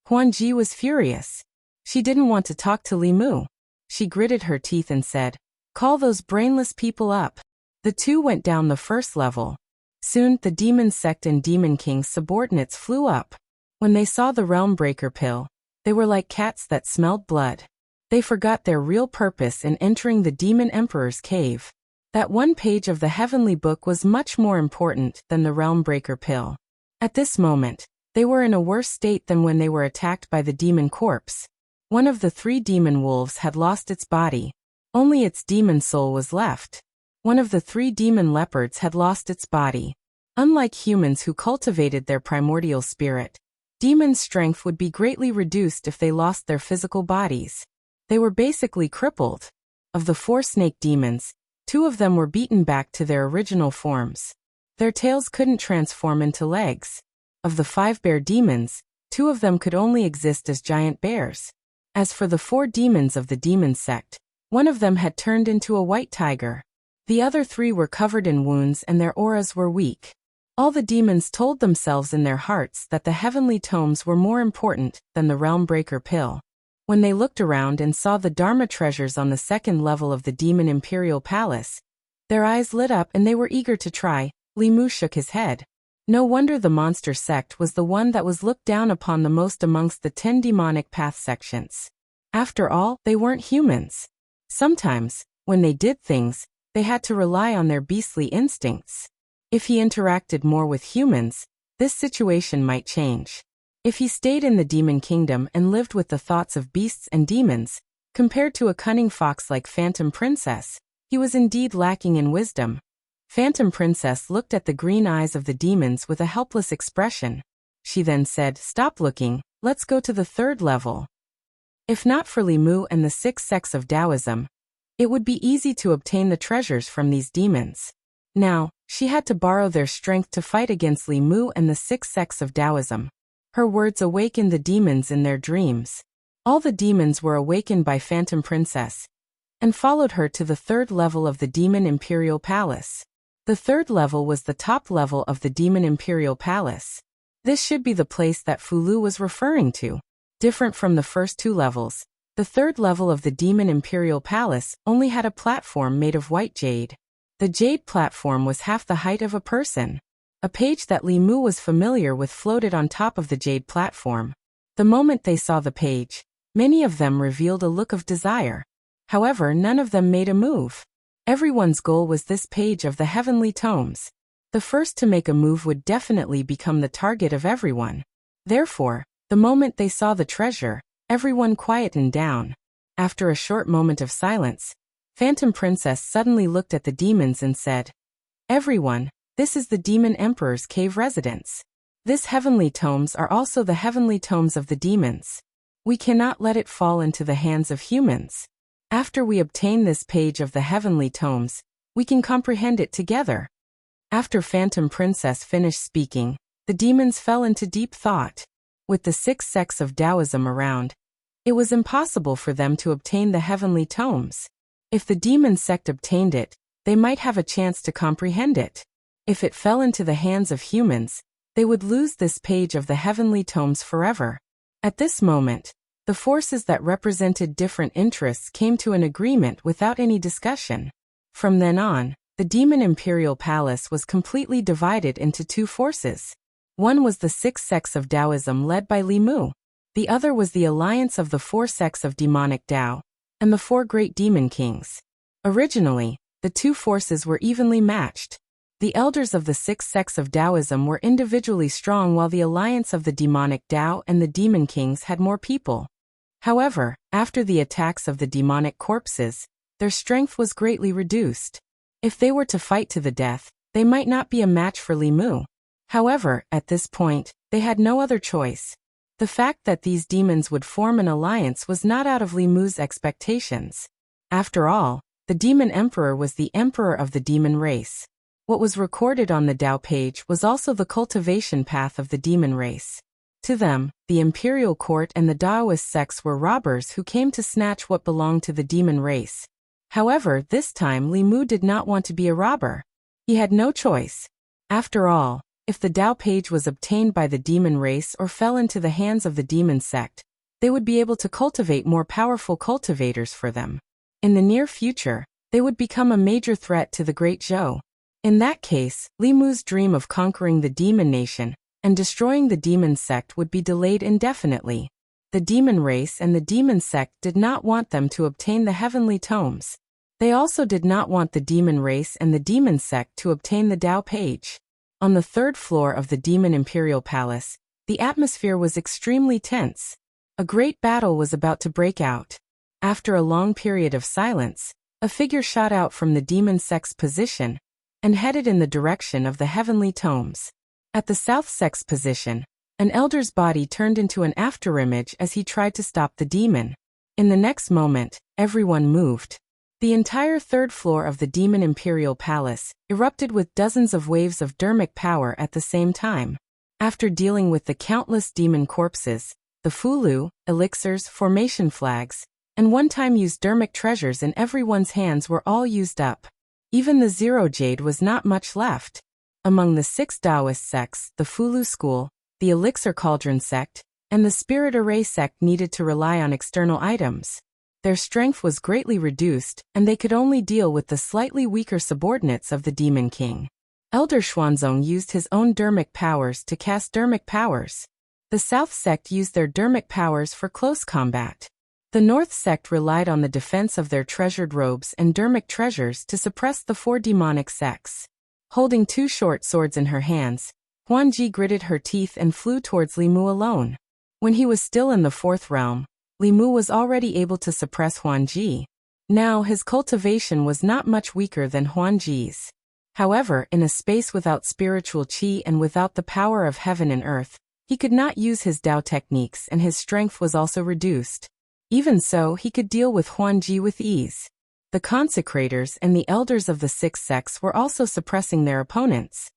Huanji was furious. She didn't want to talk to Li Mu. She gritted her teeth and said, "Call those brainless people up." The 2 went down the first level. Soon, the Demon Sect and Demon King's subordinates flew up. When they saw the Realm Breaker pill, they were like cats that smelled blood. They forgot their real purpose in entering the Demon Emperor's cave. That one page of the Heavenly Book was much more important than the Realm Breaker pill. At this moment, they were in a worse state than when they were attacked by the demon corpse. One of the 3 demon wolves had lost its body. Only its demon soul was left. One of the 3 demon leopards had lost its body. Unlike humans who cultivated their primordial spirit, demons' strength would be greatly reduced if they lost their physical bodies. They were basically crippled. Of the 4 snake demons, 2 of them were beaten back to their original forms. Their tails couldn't transform into legs. Of the 5 bear demons, 2 of them could only exist as giant bears. As for the 4 demons of the demon sect, one of them had turned into a white tiger. The other 3 were covered in wounds and their auras were weak. All the demons told themselves in their hearts that the heavenly tomes were more important than the Realm Breaker pill. When they looked around and saw the Dharma treasures on the 2nd level of the Demon Imperial Palace, their eyes lit up and they were eager to try. Li Mu shook his head. No wonder the monster sect was the one that was looked down upon the most amongst the 10 demonic path sections. After all, they weren't humans. Sometimes, when they did things, they had to rely on their beastly instincts. If he interacted more with humans, this situation might change. If he stayed in the demon kingdom and lived with the thoughts of beasts and demons, compared to a cunning fox like Phantom Princess, he was indeed lacking in wisdom. Phantom Princess looked at the green eyes of the demons with a helpless expression. She then said, "Stop looking, let's go to the third level." If not for Li Mu and the 6 sects of Taoism, it would be easy to obtain the treasures from these demons. Now, she had to borrow their strength to fight against Li Mu and the 6 sects of Taoism. Her words awakened the demons in their dreams. All the demons were awakened by Phantom Princess and followed her to the third level of the Demon Imperial Palace. The third level was the top level of the Demon Imperial Palace. This should be the place that Fu Lu was referring to. Different from the first 2 levels, the third level of the Demon Imperial Palace only had a platform made of white jade. The jade platform was half the height of a person. A page that Li Mu was familiar with floated on top of the jade platform. The moment they saw the page, many of them revealed a look of desire. However, none of them made a move. Everyone's goal was this page of the heavenly tomes. The first to make a move would definitely become the target of everyone. Therefore, the moment they saw the treasure, everyone quietened down. After a short moment of silence, Phantom Princess suddenly looked at the demons and said, "Everyone, this is the Demon Emperor's cave residence. This heavenly tomes are also the heavenly tomes of the demons. We cannot let it fall into the hands of humans. After we obtain this page of the heavenly tomes, we can comprehend it together." After Phantom Princess finished speaking, the demons fell into deep thought. With the 6 sects of Taoism around, it was impossible for them to obtain the heavenly tomes. If the demon sect obtained it, they might have a chance to comprehend it. If it fell into the hands of humans, they would lose this page of the heavenly tomes forever. At this moment, the forces that represented different interests came to an agreement without any discussion. From then on, the Demon Imperial Palace was completely divided into 2 forces. One was the 6 sects of Taoism led by Li Mu. The other was the alliance of the 4 sects of demonic Tao and the 4 great demon kings. Originally, the 2 forces were evenly matched. The elders of the 6 sects of Taoism were individually strong while the alliance of the demonic Tao and the demon kings had more people. However, after the attacks of the demonic corpses, their strength was greatly reduced. If they were to fight to the death, they might not be a match for Li Mu. However, at this point, they had no other choice. The fact that these demons would form an alliance was not out of Li Mu's expectations. After all, the Demon Emperor was the emperor of the demon race. What was recorded on the Tao page was also the cultivation path of the demon race. To them, the imperial court and the Taoist sects were robbers who came to snatch what belonged to the demon race. However, this time Li Mu did not want to be a robber. He had no choice. After all, if the Tao page was obtained by the demon race or fell into the hands of the demon sect, they would be able to cultivate more powerful cultivators for them. In the near future, they would become a major threat to the Great Zhou. In that case, Li Mu's dream of conquering the demon nation and destroying the demon sect would be delayed indefinitely. The demon race and the demon sect did not want them to obtain the heavenly tomes. They also did not want the demon race and the demon sect to obtain the Tao page. On the 3rd floor of the Demon Imperial Palace, the atmosphere was extremely tense. A great battle was about to break out. After a long period of silence, a figure shot out from the demon sect's position and headed in the direction of the heavenly tomes. At the south sect's position, an elder's body turned into an afterimage as he tried to stop the demon. In the next moment, everyone moved. The entire 3rd floor of the Demon Imperial Palace erupted with dozens of waves of dermic power at the same time. After dealing with the countless demon corpses, the fulu, elixirs, formation flags, and one-time used dermic treasures in everyone's hands were all used up. Even the zero jade was not much left. Among the 6 Taoist sects, the Fulu school, the Elixir Cauldron sect, and the Spirit Array sect needed to rely on external items. Their strength was greatly reduced, and they could only deal with the slightly weaker subordinates of the Demon King. Elder Xuanzong used his own dermic powers to cast dermic powers. The South sect used their dermic powers for close combat. The North sect relied on the defense of their treasured robes and dermic treasures to suppress the 4 demonic sects. Holding 2 short swords in her hands, Huanji gritted her teeth and flew towards Li Mu alone. When he was still in the fourth realm, Li Mu was already able to suppress Huanji. Now his cultivation was not much weaker than Huanji's. However, in a space without spiritual qi and without the power of heaven and earth, he could not use his Dao techniques and his strength was also reduced. Even so, he could deal with Huanji with ease. The consecrators and the elders of the sixth sects were also suppressing their opponents.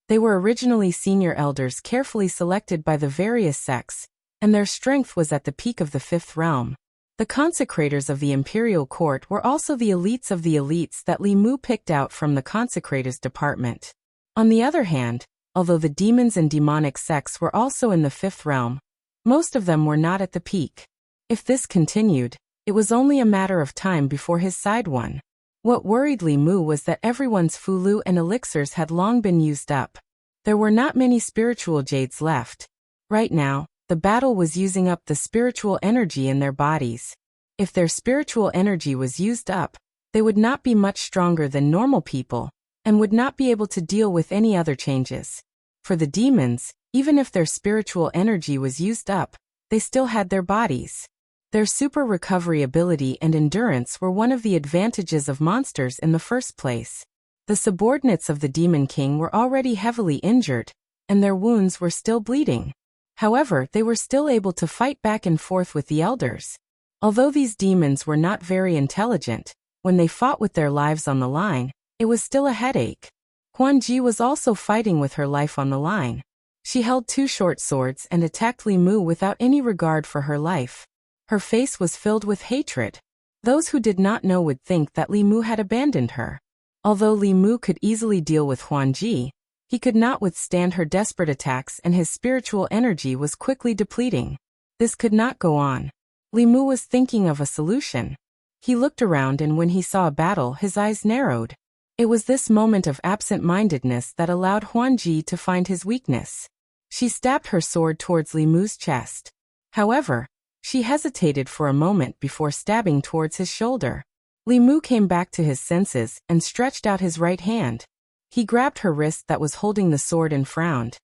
They were originally senior elders carefully selected by the various sects, and their strength was at the peak of the fifth realm. The consecrators of the imperial court were also the elites of the elites that Li Mu picked out from the consecrators department. On the other hand, although the demons and demonic sects were also in the fifth realm, most of them were not at the peak. If this continued, it was only a matter of time before his side won. What worried Li Mu was that everyone's fulu and elixirs had long been used up. There were not many spiritual jades left. Right now, the battle was using up the spiritual energy in their bodies. If their spiritual energy was used up, they would not be much stronger than normal people, and would not be able to deal with any other changes. For the demons, even if their spiritual energy was used up, they still had their bodies. Their super recovery ability and endurance were one of the advantages of monsters in the first place. The subordinates of the Demon King were already heavily injured, and their wounds were still bleeding. However, they were still able to fight back and forth with the elders. Although these demons were not very intelligent, when they fought with their lives on the line, it was still a headache. Huanji was also fighting with her life on the line. She held two short swords and attacked Li Mu without any regard for her life. Her face was filled with hatred. Those who did not know would think that Li Mu had abandoned her. Although Li Mu could easily deal with Huanji, he could not withstand her desperate attacks and his spiritual energy was quickly depleting. This could not go on. Li Mu was thinking of a solution. He looked around and when he saw a battle, his eyes narrowed. It was this moment of absent-mindedness that allowed Huanji to find his weakness. She stabbed her sword towards Li Mu's chest. However, she hesitated for a moment before stabbing towards his shoulder. Li Mu came back to his senses and stretched out his right hand. He grabbed her wrist that was holding the sword and frowned.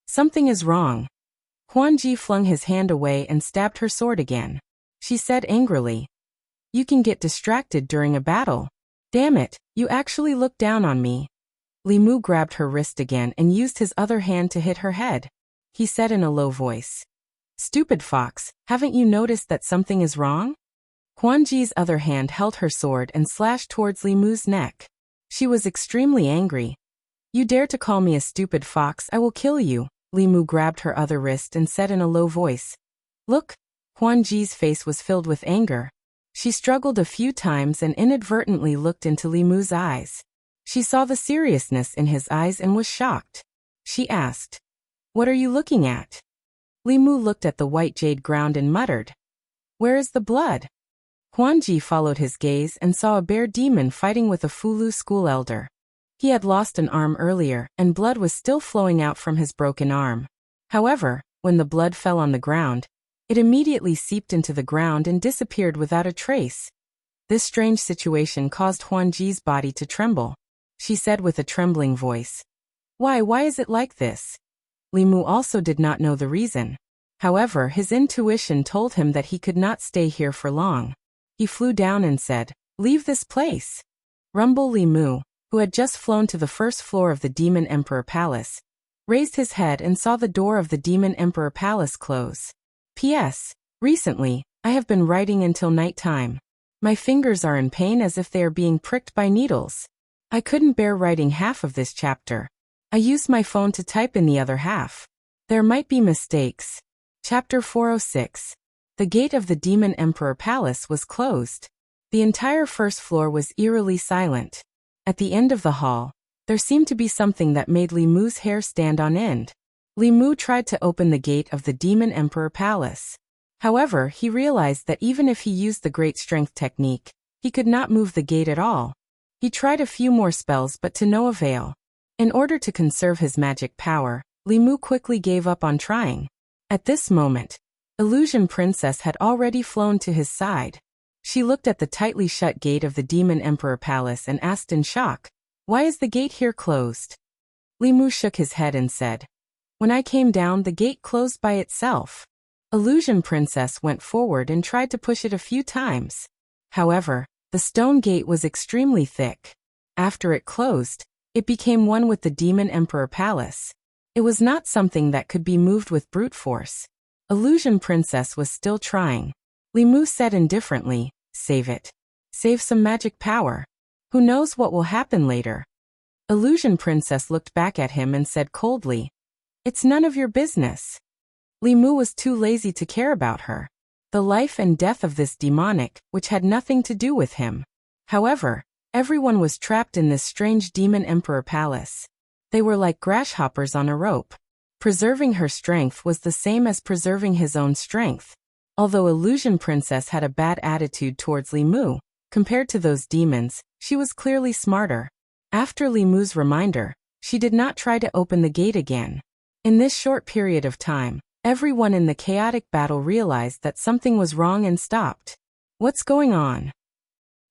Something is wrong. Huanji flung his hand away and stabbed her sword again. She said angrily, "You can get distracted during a battle. Damn it, you actually looked down on me." Li Mu grabbed her wrist again and used his other hand to hit her head. He said in a low voice, "Stupid fox, haven't you noticed that something is wrong?" Huanji's other hand held her sword and slashed towards Li Mu's neck. She was extremely angry. "You dare to call me a stupid fox, I will kill you." Li Mu grabbed her other wrist and said in a low voice, "Look." Huanji's face was filled with anger. She struggled a few times and inadvertently looked into Li Mu's eyes. She saw the seriousness in his eyes and was shocked. She asked, "What are you looking at?" Li Mu looked at the white jade ground and muttered, "Where is the blood?" Huanji followed his gaze and saw a bear demon fighting with a Fulu school elder. He had lost an arm earlier, and blood was still flowing out from his broken arm. However, when the blood fell on the ground, it immediately seeped into the ground and disappeared without a trace. This strange situation caused Huanji's body to tremble. She said with a trembling voice, Why is it like this?" Li Mu also did not know the reason. However, his intuition told him that he could not stay here for long. He flew down and said, "Leave this place." Rumble Li Mu, who had just flown to the first floor of the Demon Emperor Palace, raised his head and saw the door of the Demon Emperor Palace close. P.S. Recently, I have been writing until night time. My fingers are in pain as if they are being pricked by needles. I couldn't bear writing half of this chapter. I used my phone to type in the other half. There might be mistakes. Chapter 406. The gate of the Demon Emperor Palace was closed. The entire first floor was eerily silent. At the end of the hall, there seemed to be something that made Li Mu's hair stand on end. Li Mu tried to open the gate of the Demon Emperor Palace. However, he realized that even if he used the Great Strength technique, he could not move the gate at all. He tried a few more spells but to no avail. In order to conserve his magic power, Li Mu quickly gave up on trying. At this moment, Illusion Princess had already flown to his side. She looked at the tightly shut gate of the Demon Emperor Palace and asked in shock, "Why is the gate here closed?" Li Mu shook his head and said, When I came down, the gate closed by itself. Illusion Princess went forward and tried to push it a few times. However, the stone gate was extremely thick. After it closed, it became one with the Demon Emperor Palace. It was not something that could be moved with brute force. Illusion Princess was still trying. Li Mu said indifferently, "Save it. Save some magic power. Who knows what will happen later?" Illusion Princess looked back at him and said coldly, "It's none of your business." Li Mu was too lazy to care about her. The life and death of this demonic, which had nothing to do with him. However, everyone was trapped in this strange Demon Emperor Palace. They were like grasshoppers on a rope. Preserving her strength was the same as preserving his own strength. Although Illusion Princess had a bad attitude towards Li Mu, compared to those demons, she was clearly smarter. After Li Mu's reminder, she did not try to open the gate again. In this short period of time, everyone in the chaotic battle realized that something was wrong and stopped. What's going on?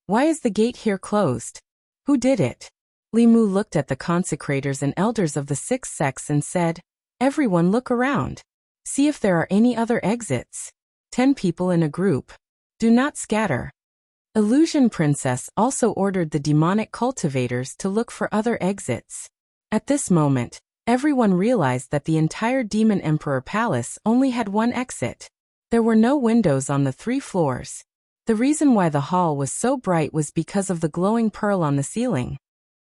Why is the gate here closed? Who did it? Li Mu looked at the consecrators and elders of the 6 sects and said, "Everyone look around. See if there are any other exits. 10 people in a group. Do not scatter." Illusion Princess also ordered the demonic cultivators to look for other exits. At this moment, everyone realized that the entire Demon Emperor Palace only had one exit. There were no windows on the 3 floors. The reason why the hall was so bright was because of the glowing pearl on the ceiling.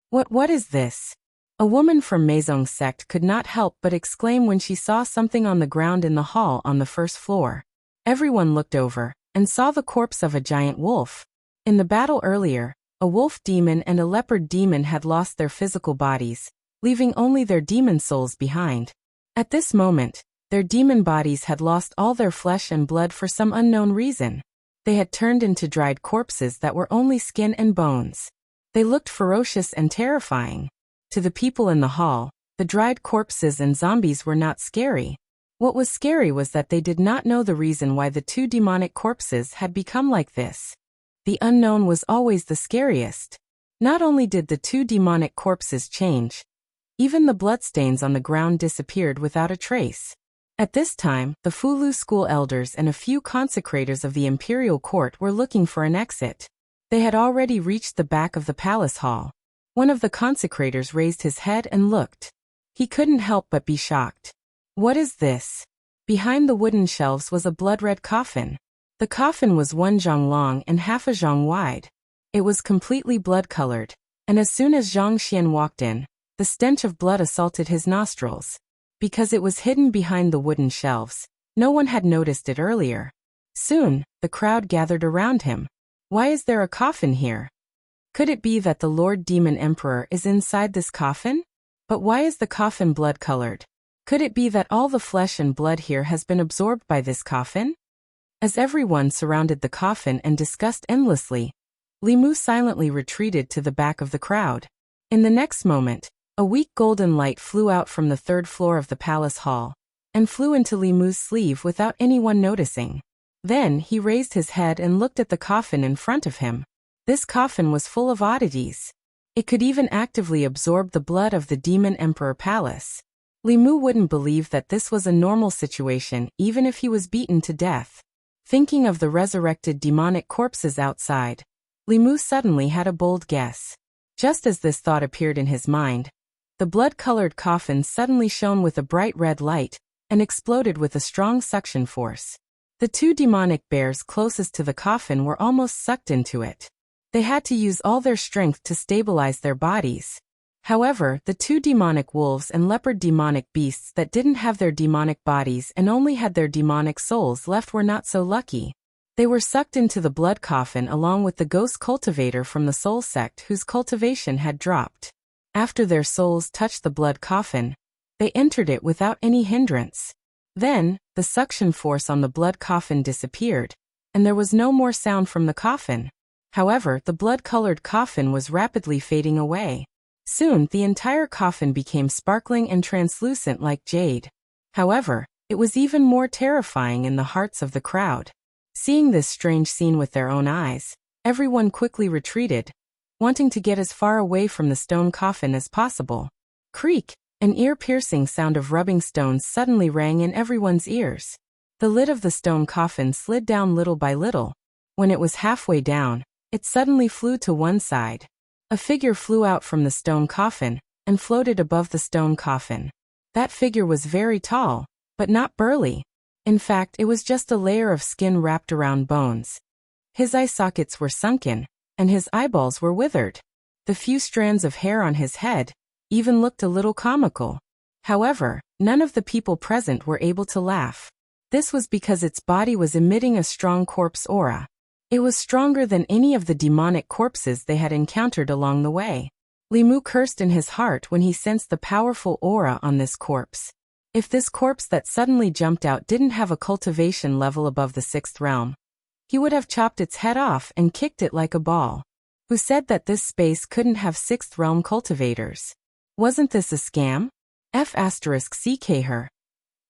What is this? A woman from Maisong's sect could not help but exclaim when she saw something on the ground in the hall on the 1st floor. Everyone looked over and saw the corpse of a giant wolf. In the battle earlier, a wolf demon and a leopard demon had lost their physical bodies, leaving only their demon souls behind. At this moment, their demon bodies had lost all their flesh and blood for some unknown reason. They had turned into dried corpses that were only skin and bones. They looked ferocious and terrifying. To the people in the hall, the dried corpses and zombies were not scary. What was scary was that they did not know the reason why the 2 demonic corpses had become like this. The unknown was always the scariest. Not only did the 2 demonic corpses change, even the bloodstains on the ground disappeared without a trace. At this time, the Fulu school elders and a few consecrators of the imperial court were looking for an exit. They had already reached the back of the palace hall. One of the consecrators raised his head and looked. He couldn't help but be shocked. What is this? Behind the wooden shelves was a blood-red coffin. The coffin was 1 zhang long and half a zhang wide. It was completely blood-colored, and as soon as Zhang Xian walked in, the stench of blood assaulted his nostrils. Because it was hidden behind the wooden shelves, no one had noticed it earlier. Soon, the crowd gathered around him. Why is there a coffin here? Could it be that the Lord Demon Emperor is inside this coffin? But why is the coffin blood-colored? Could it be that all the flesh and blood here has been absorbed by this coffin? As everyone surrounded the coffin and discussed endlessly, Li Mu silently retreated to the back of the crowd. In the next moment, a weak golden light flew out from the 3rd floor of the palace hall, and flew into Li Mu's sleeve without anyone noticing. Then he raised his head and looked at the coffin in front of him. This coffin was full of oddities. It could even actively absorb the blood of the Demon Emperor Palace. Li Mu wouldn't believe that this was a normal situation even if he was beaten to death. Thinking of the resurrected demonic corpses outside, Li Mu suddenly had a bold guess. Just as this thought appeared in his mind, the blood-colored coffin suddenly shone with a bright red light and exploded with a strong suction force. The 2 demonic bears closest to the coffin were almost sucked into it. They had to use all their strength to stabilize their bodies. However, the 2 demonic wolves and leopard demonic beasts that didn't have their demonic bodies and only had their demonic souls left were not so lucky. They were sucked into the blood coffin along with the ghost cultivator from the soul sect whose cultivation had dropped. After their souls touched the blood coffin, they entered it without any hindrance. Then, the suction force on the blood coffin disappeared, and there was no more sound from the coffin. However, the blood-colored coffin was rapidly fading away. Soon, the entire coffin became sparkling and translucent like jade. However, it was even more terrifying in the hearts of the crowd. Seeing this strange scene with their own eyes, everyone quickly retreated, wanting to get as far away from the stone coffin as possible. Creak! An ear-piercing sound of rubbing stones suddenly rang in everyone's ears. The lid of the stone coffin slid down little by little. When it was halfway down, it suddenly flew to one side. A figure flew out from the stone coffin and floated above the stone coffin. That figure was very tall, but not burly. In fact, it was just a layer of skin wrapped around bones. His eye sockets were sunken, and his eyeballs were withered. The few strands of hair on his head even looked a little comical. However, none of the people present were able to laugh. This was because its body was emitting a strong corpse aura. It was stronger than any of the demonic corpses they had encountered along the way. Li Mu cursed in his heart when he sensed the powerful aura on this corpse. If this corpse that suddenly jumped out didn't have a cultivation level above the 6th realm, he would have chopped its head off and kicked it like a ball. Who said that this space couldn't have 6th realm cultivators? Wasn't this a scam? F*CK her.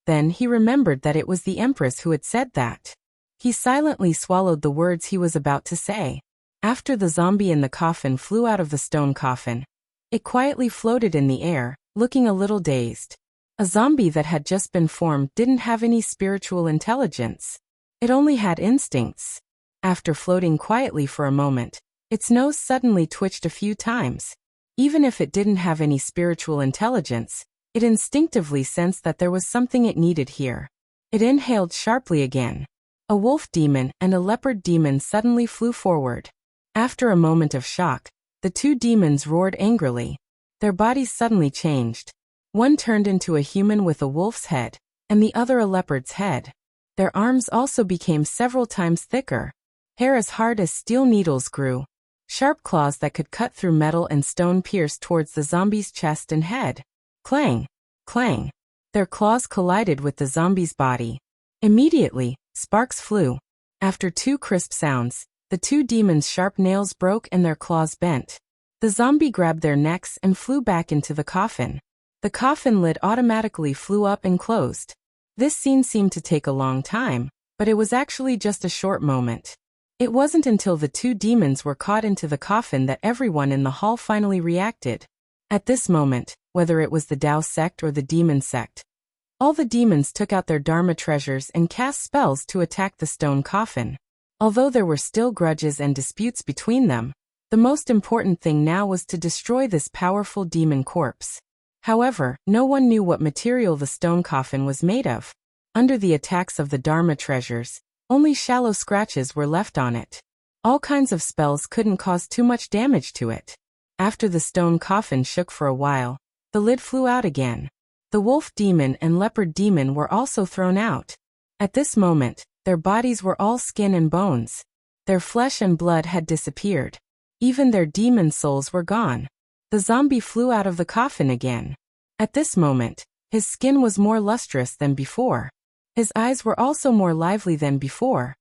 Then he remembered that it was the Empress who had said that. He silently swallowed the words he was about to say. After the zombie in the coffin flew out of the stone coffin, it quietly floated in the air, looking a little dazed. A zombie that had just been formed didn't have any spiritual intelligence. It only had instincts. After floating quietly for a moment, its nose suddenly twitched a few times. Even if it didn't have any spiritual intelligence, it instinctively sensed that there was something it needed here. It inhaled sharply again. A wolf demon and a leopard demon suddenly flew forward. After a moment of shock, the two demons roared angrily. Their bodies suddenly changed. One turned into a human with a wolf's head, and the other a leopard's head. Their arms also became several times thicker. Hair as hard as steel needles grew. Sharp claws that could cut through metal and stone pierced towards the zombie's chest and head. Clang! Clang! Their claws collided with the zombie's body. Immediately, sparks flew. After two crisp sounds, the two demons' sharp nails broke and their claws bent. The zombie grabbed their necks and flew back into the coffin. The coffin lid automatically flew up and closed. This scene seemed to take a long time, but it was actually just a short moment. It wasn't until the two demons were caught into the coffin that everyone in the hall finally reacted. At this moment, whether it was the Tao sect or the demon sect, all the demons took out their Dharma treasures and cast spells to attack the stone coffin. Although there were still grudges and disputes between them, the most important thing now was to destroy this powerful demon corpse. However, no one knew what material the stone coffin was made of. Under the attacks of the Dharma treasures, only shallow scratches were left on it. All kinds of spells couldn't cause too much damage to it. After the stone coffin shook for a while, the lid flew out again. The wolf demon and leopard demon were also thrown out. At this moment, their bodies were all skin and bones. Their flesh and blood had disappeared. Even their demon souls were gone. The zombie flew out of the coffin again. At this moment, his skin was more lustrous than before. His eyes were also more lively than before.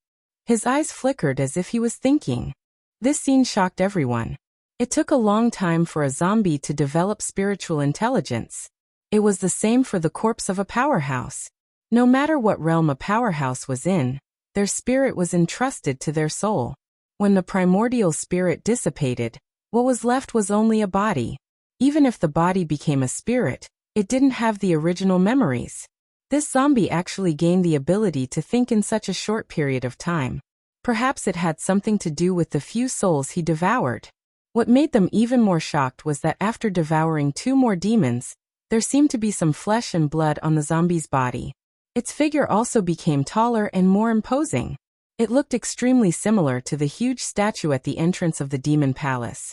His eyes flickered as if he was thinking. This scene shocked everyone. It took a long time for a zombie to develop spiritual intelligence. It was the same for the corpse of a powerhouse. No matter what realm a powerhouse was in, their spirit was entrusted to their soul. When the primordial spirit dissipated, what was left was only a body. Even if the body became a spirit, it didn't have the original memories. This zombie actually gained the ability to think in such a short period of time. Perhaps it had something to do with the few souls he devoured. What made them even more shocked was that after devouring two more demons, there seemed to be some flesh and blood on the zombie's body. Its figure also became taller and more imposing. It looked extremely similar to the huge statue at the entrance of the demon palace.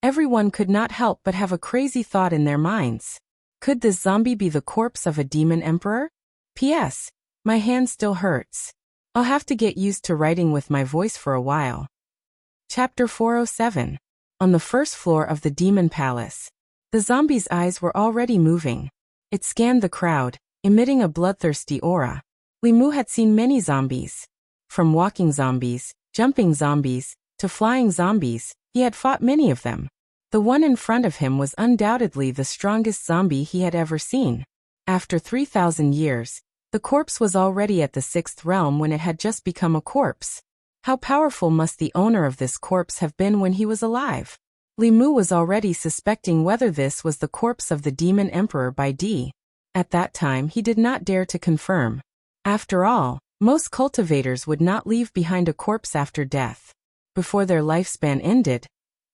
Everyone could not help but have a crazy thought in their minds. Could this zombie be the corpse of a demon emperor? P.S. My hand still hurts. I'll have to get used to writing with my voice for a while. Chapter 407. On the first floor of the demon palace. The zombie's eyes were already moving. It scanned the crowd, emitting a bloodthirsty aura. Li Mu had seen many zombies. From walking zombies, jumping zombies, to flying zombies, he had fought many of them. The one in front of him was undoubtedly the strongest zombie he had ever seen. After 3,000 years, the corpse was already at the 6th realm when it had just become a corpse. How powerful must the owner of this corpse have been when he was alive? Li Mu was already suspecting whether this was the corpse of the demon emperor by D. At that time he did not dare to confirm. After all, most cultivators would not leave behind a corpse after death. Before their lifespan ended,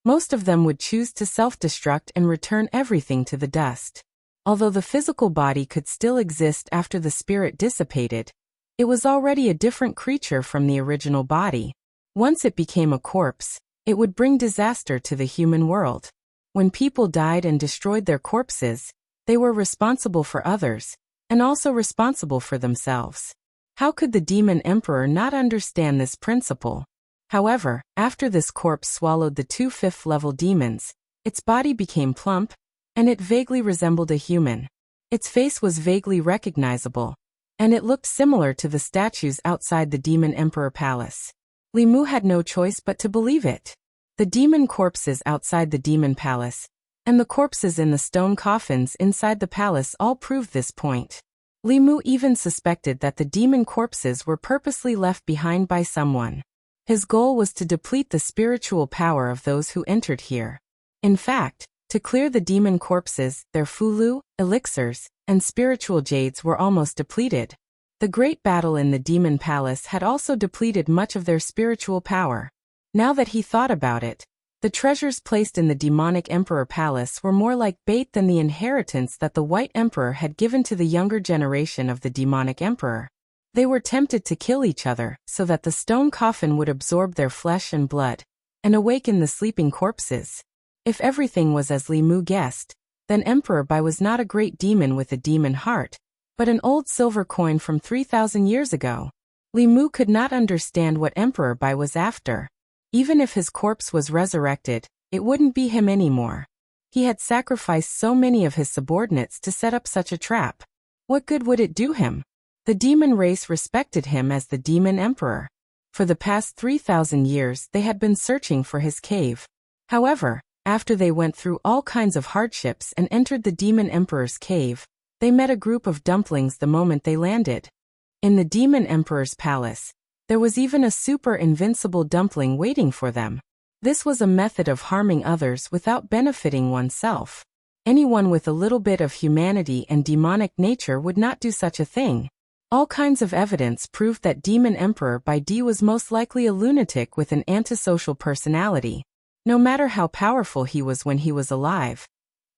most of them would choose to self-destruct and return everything to the dust. Although the physical body could still exist after the spirit dissipated, it was already a different creature from the original body. Once it became a corpse, it would bring disaster to the human world. When people died and destroyed their corpses, they were responsible for others, and also responsible for themselves. How could the demon emperor not understand this principle? However, after this corpse swallowed the two fifth-level demons, its body became plump, and it vaguely resembled a human. Its face was vaguely recognizable, and it looked similar to the statues outside the demon emperor palace. Li Mu had no choice but to believe it. The demon corpses outside the demon palace, and the corpses in the stone coffins inside the palace all proved this point. Li Mu even suspected that the demon corpses were purposely left behind by someone. His goal was to deplete the spiritual power of those who entered here. In fact, to clear the demon corpses, their fulu, elixirs, and spiritual jades were almost depleted. The great battle in the demon palace had also depleted much of their spiritual power. Now that he thought about it, the treasures placed in the demonic emperor palace were more like bait than the inheritance that the white emperor had given to the younger generation of the demonic emperor. They were tempted to kill each other so that the stone coffin would absorb their flesh and blood and awaken the sleeping corpses. If everything was as Li Mu guessed, then Emperor Bai was not a great demon with a demon heart, but an old silver coin from 3,000 years ago. Li Mu could not understand what Emperor Bai was after. Even if his corpse was resurrected, it wouldn't be him anymore. He had sacrificed so many of his subordinates to set up such a trap. What good would it do him? The demon race respected him as the demon emperor. For the past 3,000 years they had been searching for his cave. However, after they went through all kinds of hardships and entered the demon emperor's cave, they met a group of dumplings the moment they landed. In the demon emperor's palace, there was even a super invincible dumpling waiting for them. This was a method of harming others without benefiting oneself. Anyone with a little bit of humanity and demonic nature would not do such a thing. All kinds of evidence proved that Demon Emperor Bai Di was most likely a lunatic with an antisocial personality. No matter how powerful he was when he was alive,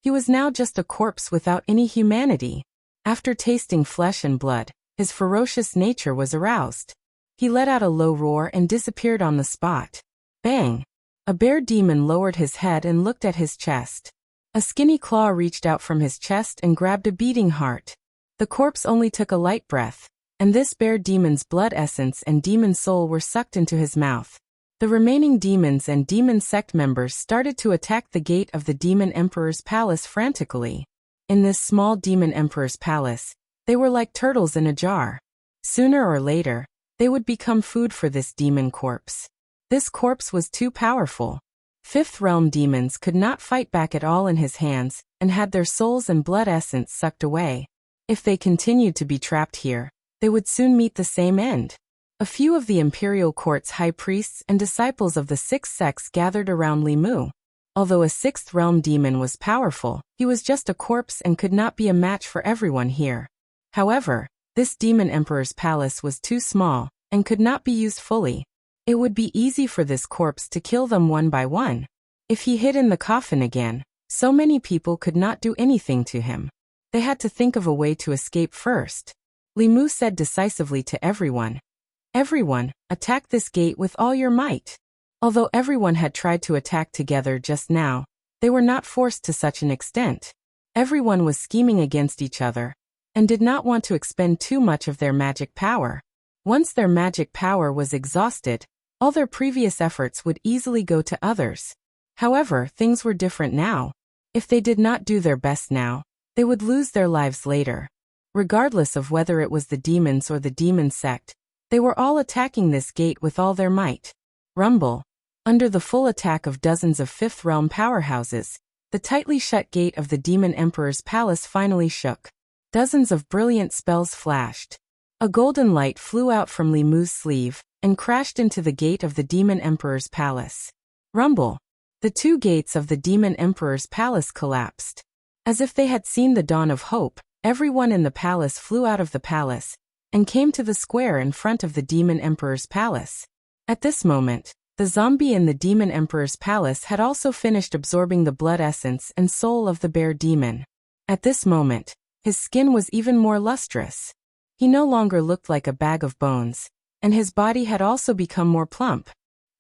he was now just a corpse without any humanity. After tasting flesh and blood, his ferocious nature was aroused. He let out a low roar and disappeared on the spot. Bang! A bear demon lowered his head and looked at his chest. A skinny claw reached out from his chest and grabbed a beating heart. The corpse only took a light breath, and this bear demon's blood essence and demon soul were sucked into his mouth. The remaining demons and demon sect members started to attack the gate of the demon emperor's palace frantically. In this small demon emperor's palace, they were like turtles in a jar. Sooner or later, they would become food for this demon corpse. This corpse was too powerful. Fifth realm demons could not fight back at all in his hands and had their souls and blood essence sucked away. If they continued to be trapped here, they would soon meet the same end. A few of the imperial court's high priests and disciples of the sixth sects gathered around Li Mu. Although a sixth realm demon was powerful, he was just a corpse and could not be a match for everyone here. However, this demon emperor's palace was too small and could not be used fully. It would be easy for this corpse to kill them one by one. If he hid in the coffin again, so many people could not do anything to him. They had to think of a way to escape first. Li Mu said decisively to everyone, "Everyone, attack this gate with all your might." Although everyone had tried to attack together just now, they were not forced to such an extent. Everyone was scheming against each other, and did not want to expend too much of their magic power. Once their magic power was exhausted, all their previous efforts would easily go to others. However, things were different now. If they did not do their best now, they would lose their lives later. Regardless of whether it was the demons or the demon sect, they were all attacking this gate with all their might. Rumble. Under the full attack of dozens of fifth realm powerhouses, the tightly shut gate of the demon emperor's palace finally shook. Dozens of brilliant spells flashed. A golden light flew out from Li Mu's sleeve and crashed into the gate of the demon emperor's palace. Rumble. The The two gates of the demon emperor's palace collapsed. As if they had seen the dawn of hope, everyone in the palace flew out of the palace and came to the square in front of the demon emperor's palace. At this moment, the zombie in the demon emperor's palace had also finished absorbing the blood essence and soul of the bear demon. At this moment, his skin was even more lustrous. He no longer looked like a bag of bones, and his body had also become more plump.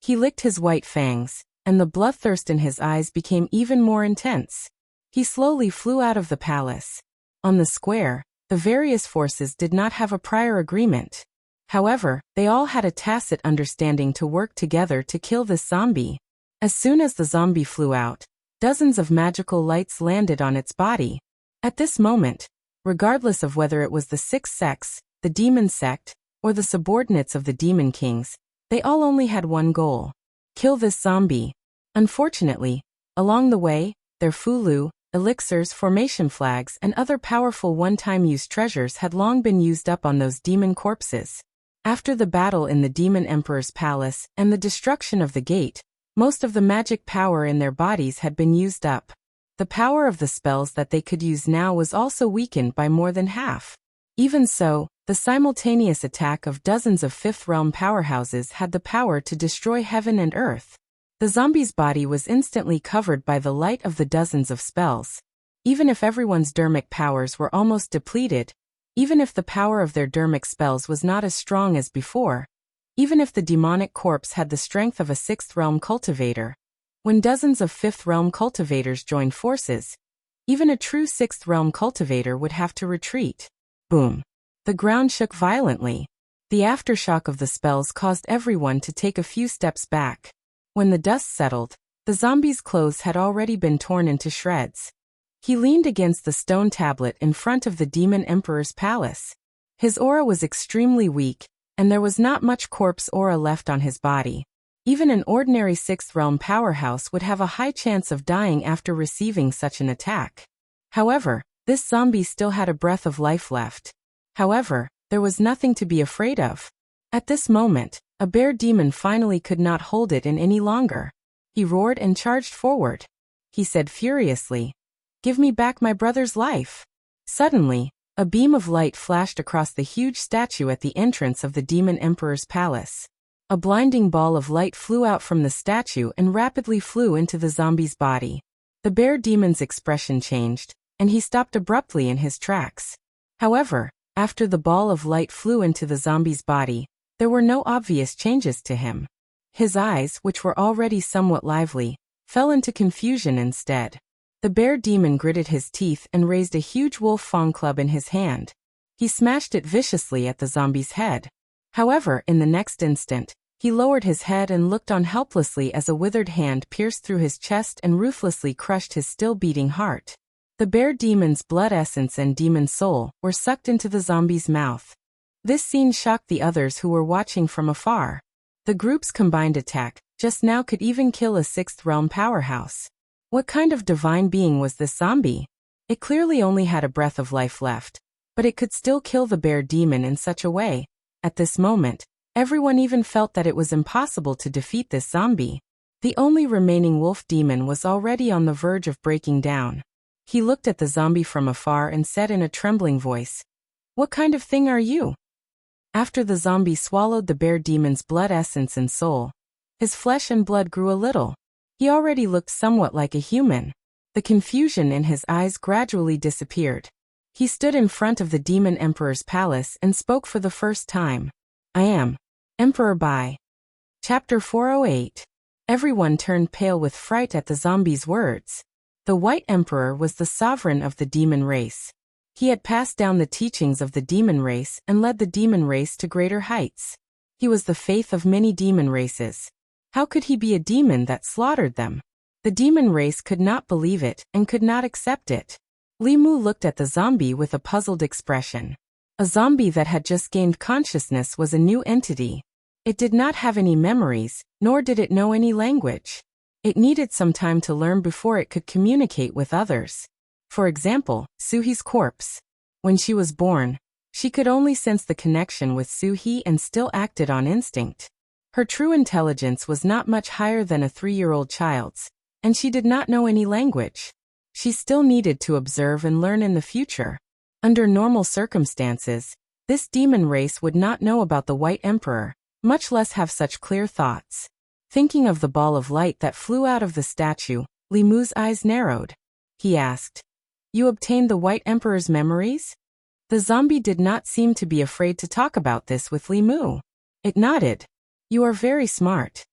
He licked his white fangs, and the bloodthirst in his eyes became even more intense. He slowly flew out of the palace. On the square, the various forces did not have a prior agreement. However, they all had a tacit understanding to work together to kill this zombie. As soon as the zombie flew out, dozens of magical lights landed on its body. At this moment, regardless of whether it was the Sixth Sex, the demon sect, or the subordinates of the demon kings, they all only had one goal: kill this zombie. Unfortunately, along the way, their fulu, elixirs, formation flags, and other powerful one-time use treasures had long been used up on those demon corpses. After the battle in the demon emperor's palace and the destruction of the gate, most of the magic power in their bodies had been used up. The power of the spells that they could use now was also weakened by more than half. Even so, the simultaneous attack of dozens of Fifth Realm powerhouses had the power to destroy heaven and earth. The zombie's body was instantly covered by the light of the dozens of spells. Even if everyone's dermic powers were almost depleted, even if the power of their dermic spells was not as strong as before, even if the demonic corpse had the strength of a Sixth Realm cultivator, when dozens of Fifth Realm cultivators joined forces, even a true Sixth Realm cultivator would have to retreat. Boom. The ground shook violently. The aftershock of the spells caused everyone to take a few steps back. When the dust settled, the zombie's clothes had already been torn into shreds. He leaned against the stone tablet in front of the demon emperor's palace. His aura was extremely weak, and there was not much corpse aura left on his body. Even an ordinary Sixth Realm powerhouse would have a high chance of dying after receiving such an attack. However, this zombie still had a breath of life left. However, there was nothing to be afraid of. At this moment, a bear demon finally could not hold it in any longer. He roared and charged forward. He said furiously, "Give me back my brother's life." Suddenly, a beam of light flashed across the huge statue at the entrance of the demon emperor's palace. A blinding ball of light flew out from the statue and rapidly flew into the zombie's body. The bear demon's expression changed, and he stopped abruptly in his tracks. However, after the ball of light flew into the zombie's body, there were no obvious changes to him. His eyes, which were already somewhat lively, fell into confusion instead. The bear demon gritted his teeth and raised a huge wolf fang club in his hand. He smashed it viciously at the zombie's head. However, in the next instant, he lowered his head and looked on helplessly as a withered hand pierced through his chest and ruthlessly crushed his still beating heart. The bear demon's blood essence and demon soul were sucked into the zombie's mouth. This scene shocked the others who were watching from afar. The group's combined attack just now could even kill a Sixth Realm powerhouse. What kind of divine being was this zombie? It clearly only had a breath of life left, but it could still kill the bear demon in such a way. At this moment, everyone even felt that it was impossible to defeat this zombie. The only remaining wolf demon was already on the verge of breaking down. He looked at the zombie from afar and said in a trembling voice, "What kind of thing are you?" After the zombie swallowed the bear demon's blood essence and soul, his flesh and blood grew a little. He already looked somewhat like a human. The confusion in his eyes gradually disappeared. He stood in front of the demon emperor's palace and spoke for the first time. "I am Emperor Bai." Chapter 408. Everyone turned pale with fright at the zombie's words. The White Emperor was the sovereign of the demon race. He had passed down the teachings of the demon race and led the demon race to greater heights. He was the faith of many demon races. How could he be a demon that slaughtered them? The demon race could not believe it and could not accept it. Li Mu looked at the zombie with a puzzled expression. A zombie that had just gained consciousness was a new entity. It did not have any memories, nor did it know any language. It needed some time to learn before it could communicate with others. For example, Suhi's corpse. When she was born, she could only sense the connection with Suhi and still acted on instinct. Her true intelligence was not much higher than a 3-year-old child's, and she did not know any language. She still needed to observe and learn in the future. Under normal circumstances, this demon race would not know about the White Emperor, much less have such clear thoughts. Thinking of the ball of light that flew out of the statue, Li Mu's eyes narrowed. He asked, "You obtained the White Emperor's memories?" The zombie did not seem to be afraid to talk about this with Li Mu. It nodded. "You are very smart."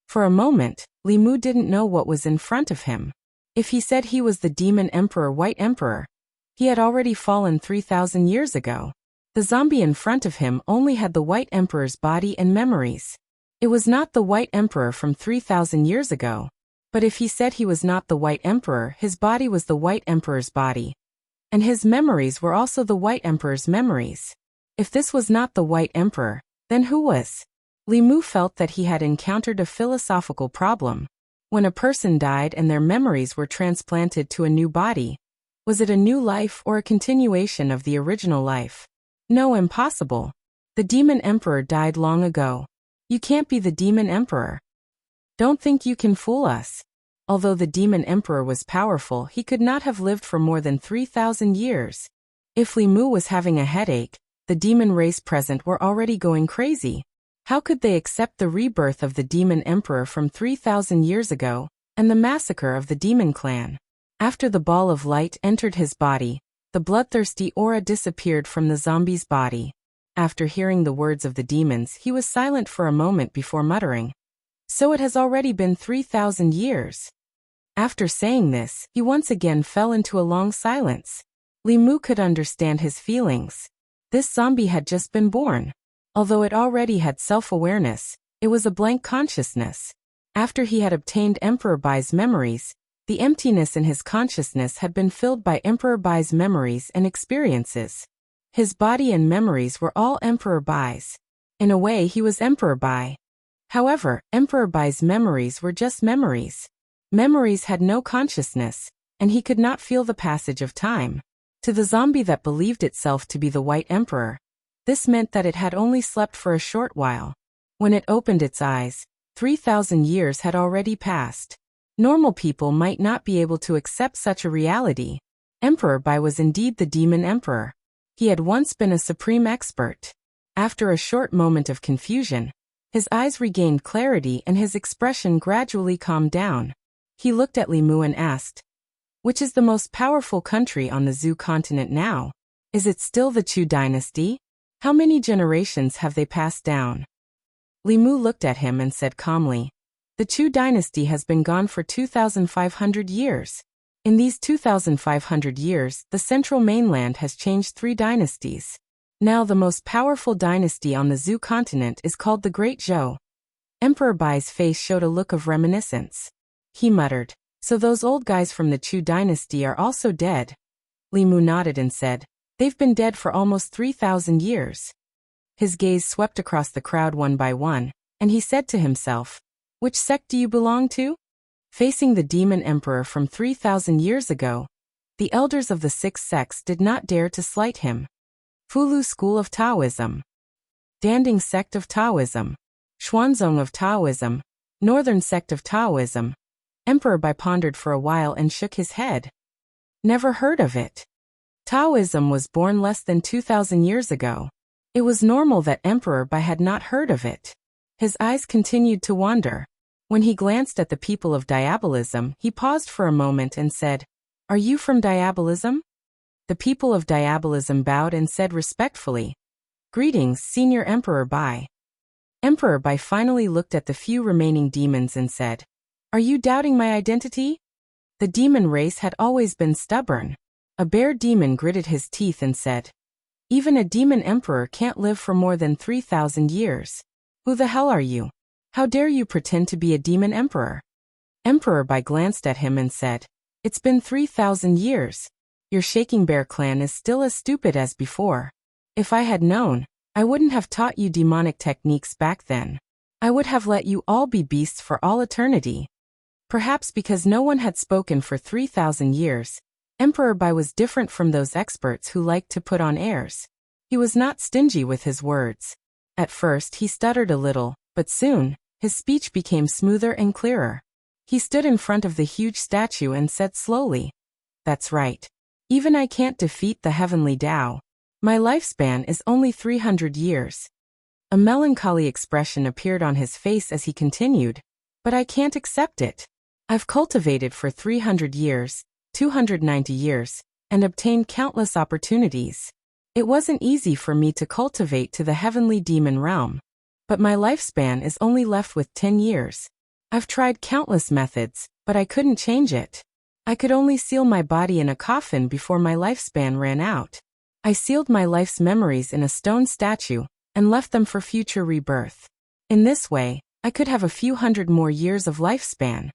For a moment, Li Mu didn't know what was in front of him. If he said he was the Demon Emperor White Emperor, he had already fallen 3,000 years ago. The zombie in front of him only had the White Emperor's body and memories. It was not the White Emperor from 3,000 years ago. But if he said he was not the White Emperor, his body was the White Emperor's body. And his memories were also the White Emperor's memories. If this was not the White Emperor, then who was? Li Mu felt that he had encountered a philosophical problem. When a person died and their memories were transplanted to a new body, was it a new life or a continuation of the original life? No, impossible. The Demon Emperor died long ago. You can't be the Demon Emperor. Don't think you can fool us. Although the Demon Emperor was powerful, he could not have lived for more than 3,000 years. If Li Mu was having a headache, the demon race present were already going crazy. How could they accept the rebirth of the Demon Emperor from 3,000 years ago, and the massacre of the Demon Clan? After the ball of light entered his body, the bloodthirsty aura disappeared from the zombie's body. After hearing the words of the demons, he was silent for a moment before muttering, "So it has already been 3,000 years." After saying this, he once again fell into a long silence. Li Mu could understand his feelings. This zombie had just been born. Although it already had self-awareness, it was a blank consciousness. After he had obtained Emperor Bai's memories, the emptiness in his consciousness had been filled by Emperor Bai's memories and experiences. His body and memories were all Emperor Bai's. In a way, he was Emperor Bai. However, Emperor Bai's memories were just memories. Memories had no consciousness, and he could not feel the passage of time. To the zombie that believed itself to be the White Emperor, this meant that it had only slept for a short while. When it opened its eyes, 3,000 years had already passed. Normal people might not be able to accept such a reality. Emperor Bai was indeed the Demon Emperor. He had once been a supreme expert. After a short moment of confusion, his eyes regained clarity and his expression gradually calmed down. He looked at Li Mu and asked, "Which is the most powerful country on the Zhu continent now? Is it still the Chu dynasty? How many generations have they passed down?" Li Mu looked at him and said calmly, "The Chu dynasty has been gone for 2,500 years. In these 2,500 years, the central mainland has changed 3 dynasties. Now the most powerful dynasty on the Zhu continent is called the Great Zhou." Emperor Bai's face showed a look of reminiscence. He muttered, "So those old guys from the Chu dynasty are also dead?" Li Mu nodded and said, "They've been dead for almost 3,000 years." His gaze swept across the crowd one by one, and he said to himself, "Which sect do you belong to?" Facing the Demon Emperor from 3,000 years ago, the elders of the 6 sects did not dare to slight him. Fulu School of Taoism, Danding Sect of Taoism, Xuanzong of Taoism, Northern Sect of Taoism. Emperor Bai pondered for a while and shook his head. Never heard of it. Taoism was born less than 2,000 years ago. It was normal that Emperor Bai had not heard of it. His eyes continued to wander. When he glanced at the people of Diabolism, he paused for a moment and said, "Are you from Diabolism?" The people of Diabolism bowed and said respectfully, "Greetings, Senior Emperor Bai." Emperor Bai finally looked at the few remaining demons and said, "Are you doubting my identity?" The demon race had always been stubborn. A bear demon gritted his teeth and said, "Even a demon emperor can't live for more than 3,000 years. Who the hell are you? How dare you pretend to be a demon emperor?" Emperor Bai glanced at him and said, "It's been 3,000 years. Your Shaking Bear clan is still as stupid as before. If I had known, I wouldn't have taught you demonic techniques back then. I would have let you all be beasts for all eternity." Perhaps because no one had spoken for 3,000 years, Emperor Bai was different from those experts who liked to put on airs. He was not stingy with his words. At first he stuttered a little, but soon, his speech became smoother and clearer. He stood in front of the huge statue and said slowly, "That's right. Even I can't defeat the heavenly Tao. My lifespan is only 300 years. A melancholy expression appeared on his face as he continued, "But I can't accept it. I've cultivated for 300 years, 290 years, and obtained countless opportunities. It wasn't easy for me to cultivate to the heavenly demon realm. But my lifespan is only left with 10 years. I've tried countless methods, but I couldn't change it. I could only seal my body in a coffin before my lifespan ran out. I sealed my life's memories in a stone statue and left them for future rebirth. In this way, I could have a few hundred more years of lifespan."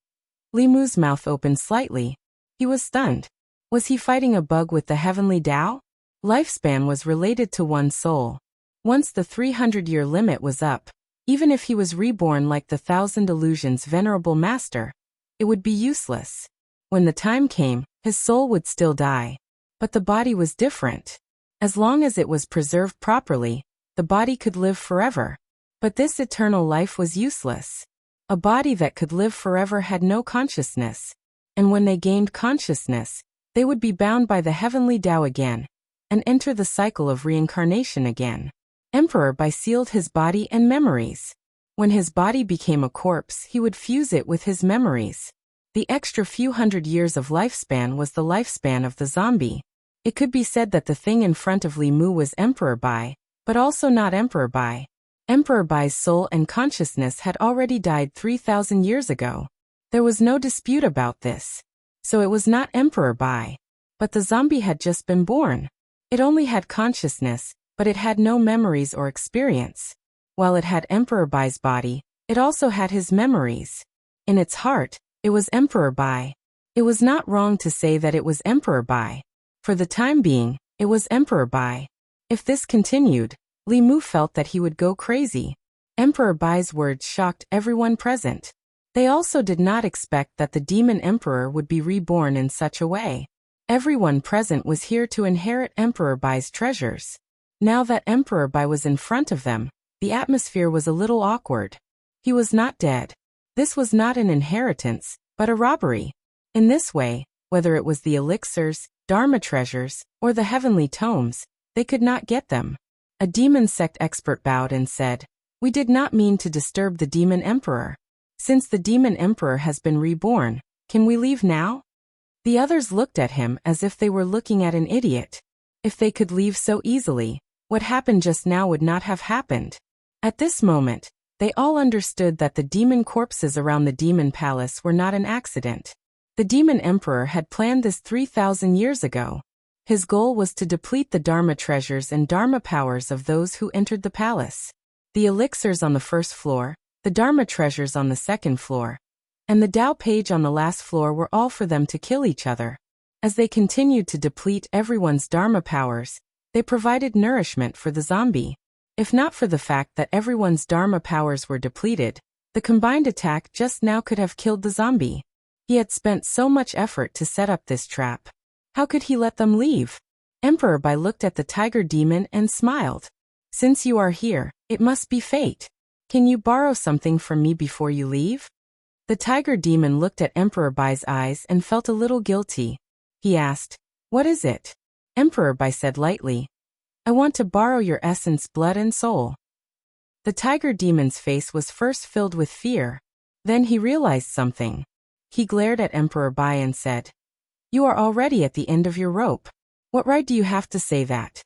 Li Mu's mouth opened slightly. He was stunned. Was he fighting a bug with the heavenly Tao? Lifespan was related to one's soul. Once the 300-year limit was up, even if he was reborn like the Thousand Illusions' venerable master, it would be useless. When the time came, his soul would still die. But the body was different. As long as it was preserved properly, the body could live forever. But this eternal life was useless. A body that could live forever had no consciousness. And when they gained consciousness, they would be bound by the heavenly Tao again, and enter the cycle of reincarnation again. Emperor Bai sealed his body and memories. When his body became a corpse, he would fuse it with his memories. The extra few hundred years of lifespan was the lifespan of the zombie. It could be said that the thing in front of Li Mu was Emperor Bai, but also not Emperor Bai. Emperor Bai's soul and consciousness had already died 3,000 years ago. There was no dispute about this. So it was not Emperor Bai. But the zombie had just been born. It only had consciousness, but it had no memories or experience. While it had Emperor Bai's body, it also had his memories. In its heart, it was Emperor Bai. It was not wrong to say that it was Emperor Bai. For the time being, it was Emperor Bai. If this continued, Li Mu felt that he would go crazy. Emperor Bai's words shocked everyone present. They also did not expect that the demon emperor would be reborn in such a way. Everyone present was here to inherit Emperor Bai's treasures. Now that Emperor Bai was in front of them, the atmosphere was a little awkward. He was not dead. This was not an inheritance, but a robbery. In this way, whether it was the elixirs, Dharma treasures, or the heavenly tomes, they could not get them. A demon sect expert bowed and said, "We did not mean to disturb the demon emperor. Since the demon emperor has been reborn, can we leave now?" The others looked at him as if they were looking at an idiot. If they could leave so easily, what happened just now would not have happened. At this moment, they all understood that the demon corpses around the demon palace were not an accident. The demon emperor had planned this 3,000 years ago. His goal was to deplete the Dharma treasures and Dharma powers of those who entered the palace. The elixirs on the first floor, the Dharma treasures on the second floor, and the Tao page on the last floor were all for them to kill each other. As they continued to deplete everyone's Dharma powers, they provided nourishment for the zombie. If not for the fact that everyone's Dharma powers were depleted, the combined attack just now could have killed the zombie. He had spent so much effort to set up this trap. How could he let them leave? Emperor Bai looked at the tiger demon and smiled. "Since you are here, it must be fate. Can you borrow something from me before you leave?" The tiger demon looked at Emperor Bai's eyes and felt a little guilty. He asked, "What is it?" Emperor Bai said lightly, "I want to borrow your essence, blood and soul." The tiger demon's face was first filled with fear. Then he realized something. He glared at Emperor Bai and said, "You are already at the end of your rope. What right do you have to say that?"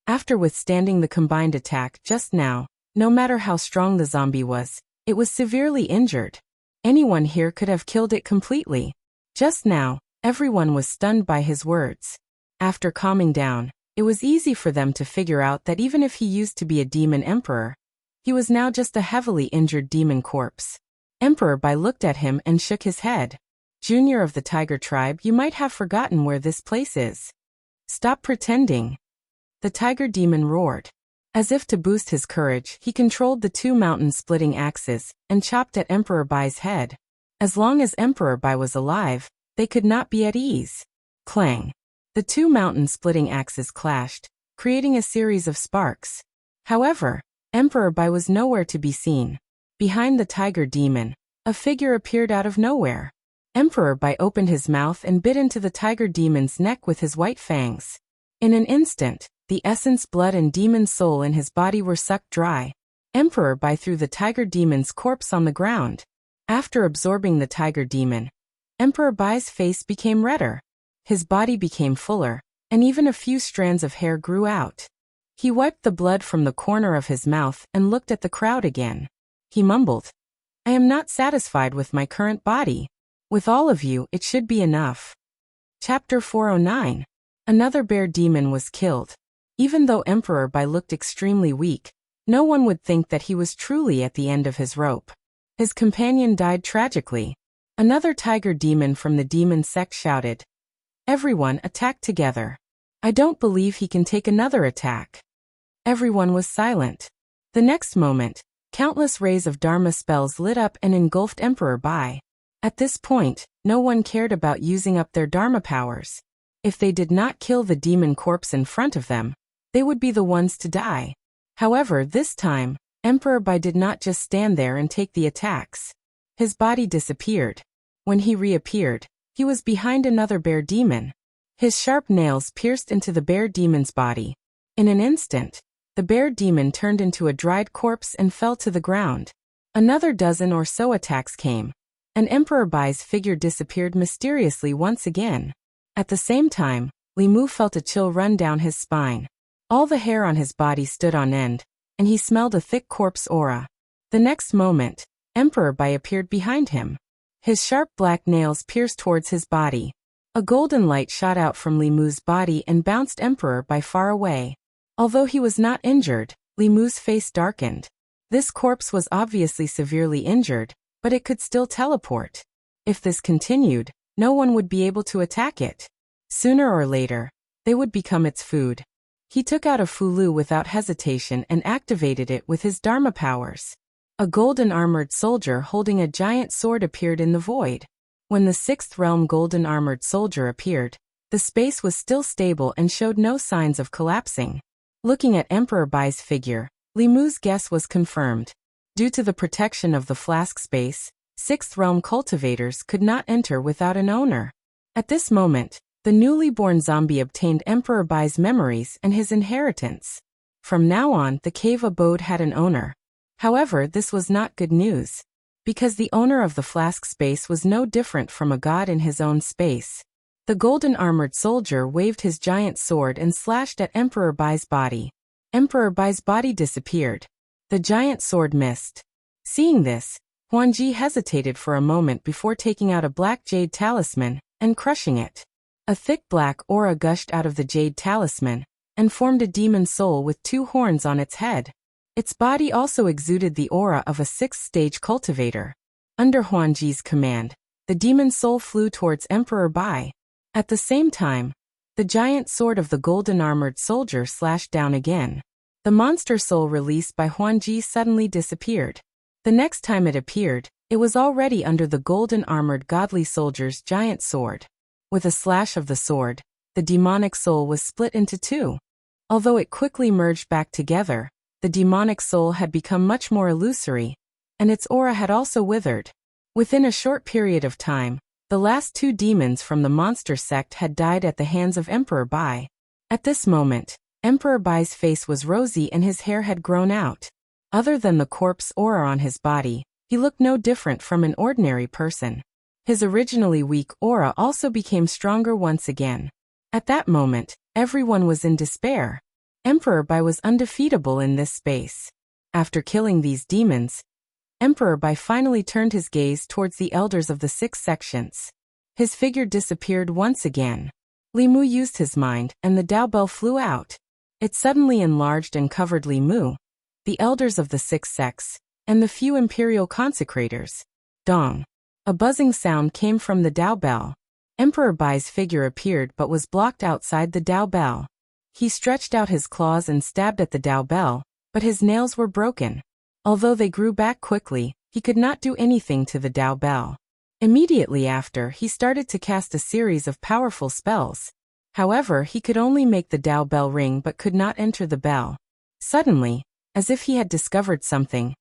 After withstanding the combined attack just now, no matter how strong the zombie was, it was severely injured. Anyone here could have killed it completely. Just now, everyone was stunned by his words. After calming down, it was easy for them to figure out that even if he used to be a demon emperor, he was now just a heavily injured demon corpse. Emperor Bai looked at him and shook his head. "Junior of the tiger tribe, you might have forgotten where this place is. Stop pretending." The tiger demon roared. As if to boost his courage, he controlled the two mountain-splitting axes and chopped at Emperor Bai's head. As long as Emperor Bai was alive, they could not be at ease. Clang! The two mountain-splitting axes clashed, creating a series of sparks. However, Emperor Bai was nowhere to be seen. Behind the tiger demon, A figure appeared out of nowhere. Emperor Bai opened his mouth and bit into the tiger demon's neck with his white fangs. In an instant, the essence, blood and demon soul in his body were sucked dry. Emperor Bai threw the tiger demon's corpse on the ground. After absorbing the tiger demon, Emperor Bai's face became redder. His body became fuller, and even a few strands of hair grew out. He wiped the blood from the corner of his mouth and looked at the crowd again. He mumbled, "I am not satisfied with my current body. With all of you, it should be enough." Chapter 409. Another bear demon was killed. Even though Emperor Bai looked extremely weak, no one would think that he was truly at the end of his rope. His companion died tragically. Another tiger demon from the demon sect shouted, "Everyone attack together. I don't believe he can take another attack." Everyone was silent. The next moment, countless rays of Dharma spells lit up and engulfed Emperor Bai. At this point, no one cared about using up their Dharma powers. If they did not kill the demon corpse in front of them, they would be the ones to die. However, this time, Emperor Bai did not just stand there and take the attacks. His body disappeared. When he reappeared, he was behind another bear demon. His sharp nails pierced into the bear demon's body. In an instant, the bear demon turned into a dried corpse and fell to the ground. Another dozen or so attacks came, and Emperor Bai's figure disappeared mysteriously once again. At the same time, Li Mu felt a chill run down his spine. All the hair on his body stood on end, and he smelled a thick corpse aura. The next moment, Emperor Bai appeared behind him. His sharp black nails pierced towards his body. A golden light shot out from Li Mu's body and bounced Emperor Bai far away. Although he was not injured, Li Mu's face darkened. This corpse was obviously severely injured, but it could still teleport. If this continued, no one would be able to attack it. Sooner or later, they would become its food. He took out a fulu without hesitation and activated it with his Dharma powers. A golden armored soldier holding a giant sword appeared in the void. When the sixth realm golden armored soldier appeared, the space was still stable and showed no signs of collapsing. Looking at Emperor Bai's figure, Li Mu's guess was confirmed. Due to the protection of the flask space, sixth realm cultivators could not enter without an owner. At this moment, the newly born zombie obtained Emperor Bai's memories and his inheritance. From now on, the cave abode had an owner. However, this was not good news, because the owner of the flask space was no different from a god in his own space. The golden armored soldier waved his giant sword and slashed at Emperor Bai's body. Emperor Bai's body disappeared. The giant sword missed. Seeing this, Huanji hesitated for a moment before taking out a black jade talisman and crushing it. A thick black aura gushed out of the jade talisman and formed a demon soul with two horns on its head. Its body also exuded the aura of a sixth-stage cultivator. Under Huanji's command, the demon soul flew towards Emperor Bai. At the same time, the giant sword of the golden armored soldier slashed down again. The monster soul released by Huanji suddenly disappeared. The next time it appeared, it was already under the golden armored godly soldier's giant sword. With a slash of the sword, the demonic soul was split into two. Although it quickly merged back together, the demonic soul had become much more illusory, and its aura had also withered. Within a short period of time, the last two demons from the monster sect had died at the hands of Emperor Bai. At this moment, Emperor Bai's face was rosy and his hair had grown out. Other than the corpse aura on his body, he looked no different from an ordinary person. His originally weak aura also became stronger once again. At that moment, everyone was in despair. Emperor Bai was undefeatable in this space. After killing these demons, Emperor Bai finally turned his gaze towards the elders of the 6 sections. His figure disappeared once again. Li Mu used his mind, and the Dao Bell flew out. It suddenly enlarged and covered Li Mu, the elders of the 6 sects, and the few imperial consecrators. Dong. A buzzing sound came from the Dao Bell. Emperor Bai's figure appeared but was blocked outside the Dao Bell. He stretched out his claws and stabbed at the Dao Bell, but his nails were broken. Although they grew back quickly, he could not do anything to the Dao Bell. Immediately after, he started to cast a series of powerful spells. However, he could only make the Dao Bell ring but could not enter the bell. Suddenly, as if he had discovered something,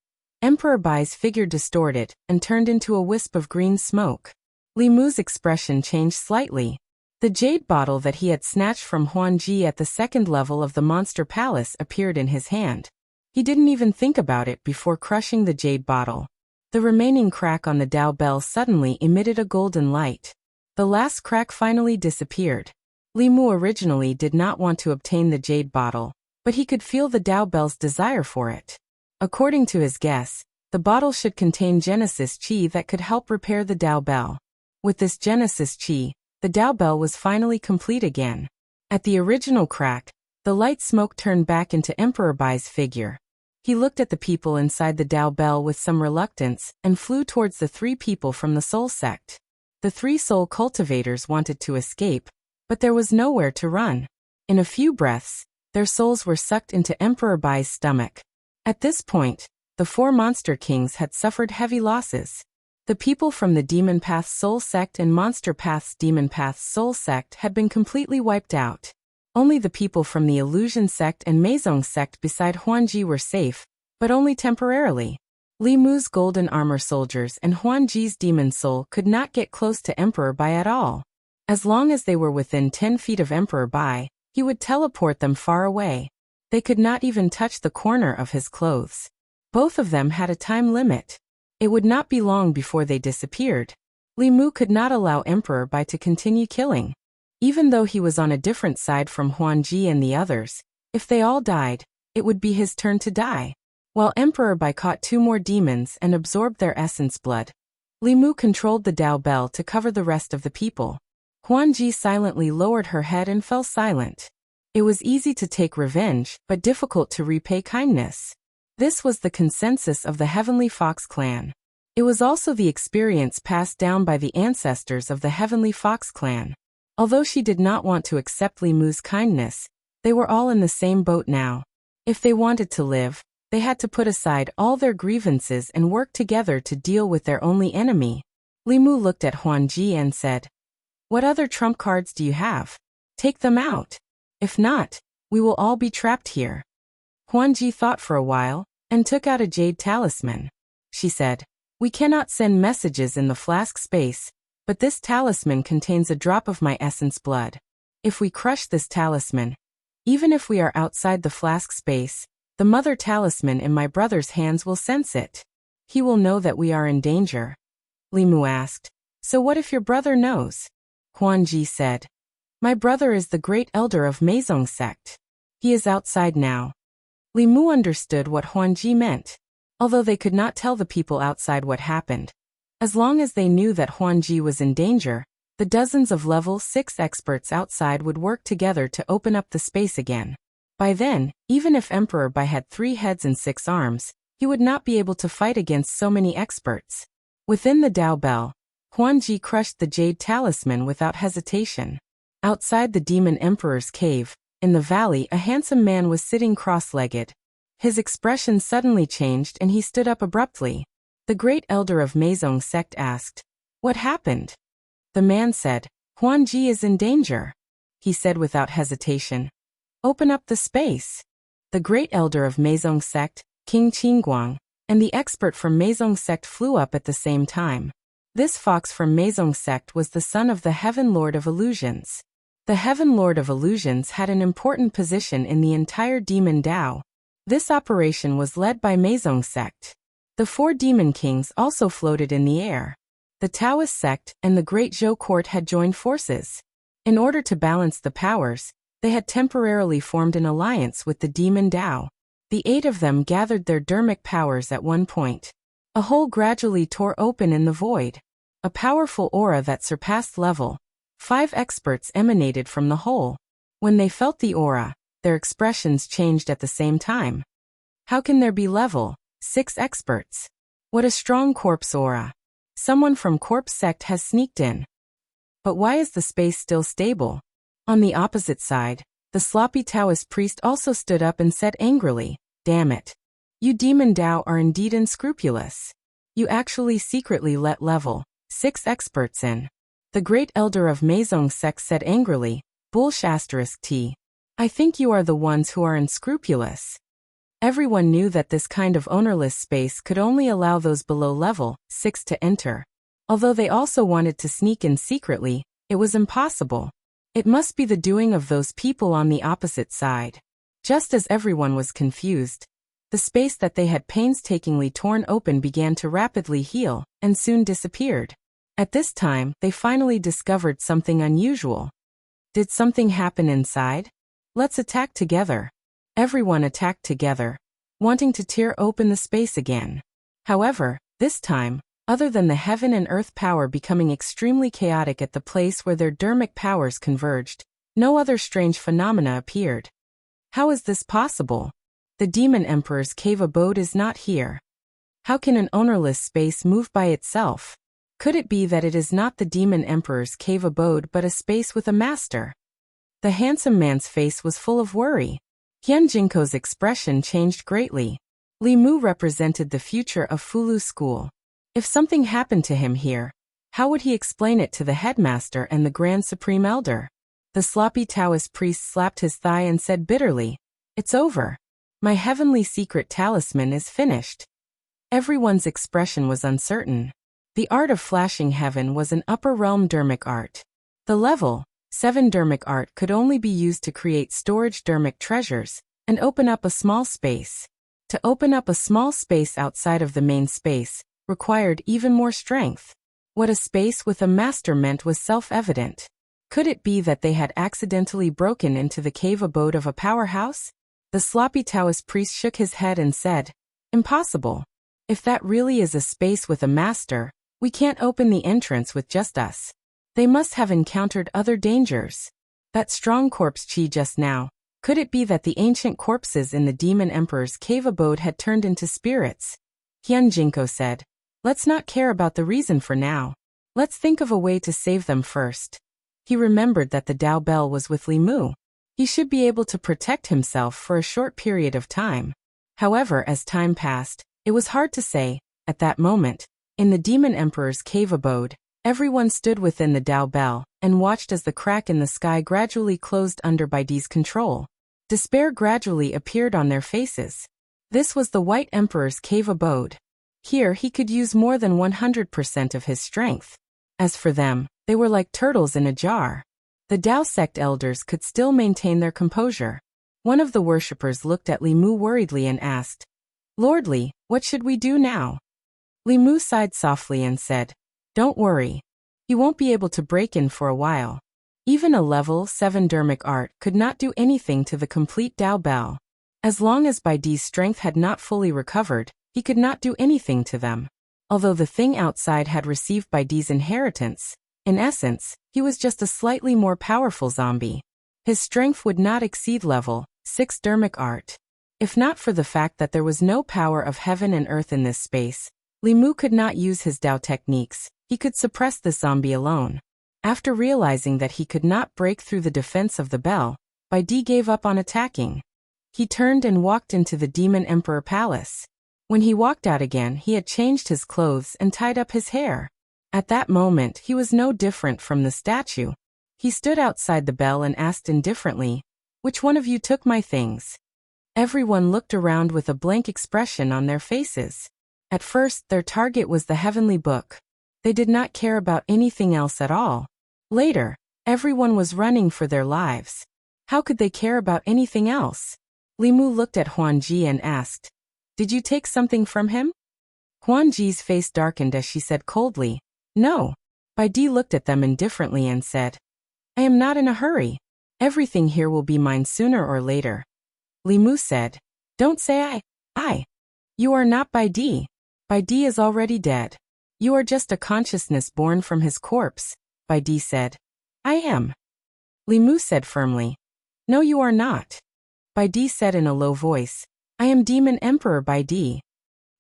Emperor Bai's figure distorted and turned into a wisp of green smoke. Li Mu's expression changed slightly. The jade bottle that he had snatched from Huan Ji at the second level of the monster palace appeared in his hand. He didn't even think about it before crushing the jade bottle. The remaining crack on the Dao bell suddenly emitted a golden light. The last crack finally disappeared. Li Mu originally did not want to obtain the jade bottle, but he could feel the Dao bell's desire for it. According to his guess, the bottle should contain Genesis Qi that could help repair the Dao bell. With this Genesis Qi, the Dao bell was finally complete again. At the original crack, the light smoke turned back into Emperor Bai's figure. He looked at the people inside the Dao bell with some reluctance and flew towards the 3 people from the Soul sect. The 3 soul cultivators wanted to escape, but there was nowhere to run. In a few breaths, their souls were sucked into Emperor Bai's stomach. At this point, the 4 monster kings had suffered heavy losses. The people from the Demon Path's Soul Sect and Monster Path's Demon Path's Soul Sect had been completely wiped out. Only the people from the Illusion Sect and Meizong Sect beside Huan Ji were safe, but only temporarily. Li Mu's golden armor soldiers and Huan Ji's demon soul could not get close to Emperor Bai at all. As long as they were within 10 feet of Emperor Bai, he would teleport them far away. They could not even touch the corner of his clothes. Both of them had a time limit. It would not be long before they disappeared. Li Mu could not allow Emperor Bai to continue killing. Even though he was on a different side from Huan Ji and the others, if they all died, it would be his turn to die. While Emperor Bai caught 2 more demons and absorbed their essence blood, Li Mu controlled the Dao bell to cover the rest of the people. Huan Ji silently lowered her head and fell silent. It was easy to take revenge, but difficult to repay kindness. This was the consensus of the Heavenly Fox clan. It was also the experience passed down by the ancestors of the Heavenly Fox clan. Although she did not want to accept Li Mu's kindness, they were all in the same boat now. If they wanted to live, they had to put aside all their grievances and work together to deal with their only enemy. Li Mu looked at Huan Ji and said, "What other trump cards do you have? Take them out. If not, we will all be trapped here." Huan Ji thought for a while, and took out a jade talisman. She said, "We cannot send messages in the flask space, but this talisman contains a drop of my essence blood. If we crush this talisman, even if we are outside the flask space, the mother talisman in my brother's hands will sense it. He will know that we are in danger." Li Mu asked, "So what if your brother knows?" Huan Ji said, "My brother is the great elder of Meizong sect. He is outside now." Li Mu understood what Huan Ji meant. Although they could not tell the people outside what happened, as long as they knew that Huan Ji was in danger, the dozens of level 6 experts outside would work together to open up the space again. By then, even if Emperor Bai had 3 heads and 6 arms, he would not be able to fight against so many experts. Within the Dao bell, Huan Ji crushed the jade talisman without hesitation. Outside the Demon Emperor's cave, in the valley, a handsome man was sitting cross-legged. His expression suddenly changed and he stood up abruptly. The great elder of Meizong sect asked, "What happened?" The man said, "Huan Ji is in danger." He said without hesitation, "Open up the space." The great elder of Meizong sect, King Qingguang, and the expert from Meizong sect flew up at the same time. This fox from Meizong sect was the son of the Heaven Lord of Illusions. The Heaven Lord of Illusions had an important position in the entire Demon Dao. This operation was led by Meizong sect. The 4 demon kings also floated in the air. The Taoist sect and the Great Zhou court had joined forces. In order to balance the powers, they had temporarily formed an alliance with the Demon Dao. The 8 of them gathered their dermic powers at one point. A hole gradually tore open in the void. A powerful aura that surpassed level 5 experts emanated from the hole. When they felt the aura, their expressions changed at the same time. How can there be level 6 experts? What a strong corpse aura. Someone from corpse sect has sneaked in. But why is the space still stable? On the opposite side, the sloppy Taoist priest also stood up and said angrily, "Damn it. You Demon Dao are indeed unscrupulous. You actually secretly let level 6 experts in." The great elder of Meizong sect said angrily, "Bullsh*t. I think you are the ones who are unscrupulous." Everyone knew that this kind of ownerless space could only allow those below level 6 to enter. Although they also wanted to sneak in secretly, it was impossible. It must be the doing of those people on the opposite side. Just as everyone was confused, the space that they had painstakingly torn open began to rapidly heal, and soon disappeared. At this time, they finally discovered something unusual. Did something happen inside? Let's attack together. Everyone attacked together, wanting to tear open the space again. However, this time, other than the heaven and earth power becoming extremely chaotic at the place where their dermic powers converged, no other strange phenomena appeared. How is this possible? The Demon Emperor's cave abode is not here. How can an ownerless space move by itself? Could it be that it is not the Demon Emperor's cave abode but a space with a master? The handsome man's face was full of worry. Hyunjinko's expression changed greatly. Li Mu represented the future of Fulu School. If something happened to him here, how would he explain it to the headmaster and the Grand Supreme Elder? The sloppy Taoist priest slapped his thigh and said bitterly, "It's over. My heavenly secret talisman is finished." Everyone's expression was uncertain. The art of flashing heaven was an upper realm dermic art. The level 7 dermic art could only be used to create storage dermic treasures and open up a small space. To open up a small space outside of the main space required even more strength. What a space with a master meant was self-evident. Could it be that they had accidentally broken into the cave abode of a powerhouse? The sloppy Taoist priest shook his head and said, "Impossible. If that really is a space with a master, we can't open the entrance with just us. They must have encountered other dangers. That strong corpse chi just now, could it be that the ancient corpses in the Demon Emperor's cave abode had turned into spirits?" Hyunjinko said, "Let's not care about the reason for now. Let's think of a way to save them first." He remembered that the Dao Bell was with Li Mu. He should be able to protect himself for a short period of time. However, as time passed, it was hard to say. At that moment, in the Demon Emperor's cave abode, everyone stood within the Dao Bell and watched as the crack in the sky gradually closed under Baidi's control. Despair gradually appeared on their faces. This was the White Emperor's cave abode. Here he could use more than 100% of his strength. As for them, they were like turtles in a jar. The Dao sect elders could still maintain their composure. One of the worshippers looked at Li Mu worriedly and asked, "Lord Li, what should we do now?" Li Mu sighed softly and said, "Don't worry. He won't be able to break in for a while." Even a level 7 dermic art could not do anything to the complete Dao Bell. As long as Baidi's strength had not fully recovered, he could not do anything to them. Although the thing outside had received Baidi's inheritance, in essence, he was just a slightly more powerful zombie. His strength would not exceed level 6 dermic art. If not for the fact that there was no power of heaven and earth in this space, Li Mu could not use his Dao techniques. He could suppress the zombie alone. After realizing that he could not break through the defense of the bell, Baidi gave up on attacking. He turned and walked into the Demon Emperor Palace. When he walked out again, he had changed his clothes and tied up his hair. At that moment, he was no different from the statue. He stood outside the bell and asked indifferently, "Which one of you took my things?" Everyone looked around with a blank expression on their faces. At first, their target was the heavenly book. They did not care about anything else at all. Later, everyone was running for their lives. How could they care about anything else? Li Mu looked at Huanji and asked, "Did you take something from him?" Huanji's face darkened as she said coldly, "No." Baidi looked at them indifferently and said, "I am not in a hurry. Everything here will be mine sooner or later." Li Mu said, "Don't say I. You are not Baidi. Baidi is already dead. You are just a consciousness born from his corpse." Baidi said, "I am." Li Mu said firmly, "No, you are not." Baidi said in a low voice, "I am Demon Emperor Baidi."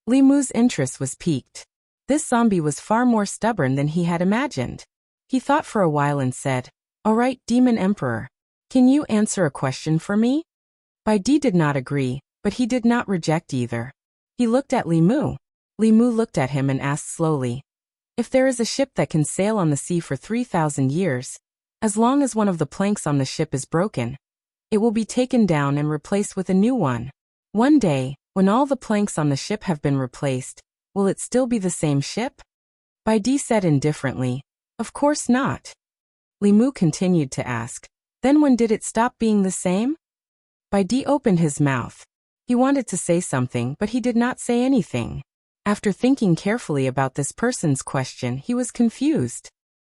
Li Mu's interest was piqued. This zombie was far more stubborn than he had imagined. He thought for a while and said, "All right, Demon Emperor. Can you answer a question for me?" Baidi did not agree, but he did not reject either. He looked at Li Mu. Li Mu looked at him and asked slowly, "If there is a ship that can sail on the sea for 3,000 years, as long as one of the planks on the ship is broken, it will be taken down and replaced with a new one. One day, when all the planks on the ship have been replaced, will it still be the same ship? Bai Di said indifferently, of course not. Li Mu continued to ask, then when did it stop being the same? Bai Di opened his mouth. He wanted to say something, but he did not say anything. After thinking carefully about this person's question, he was confused.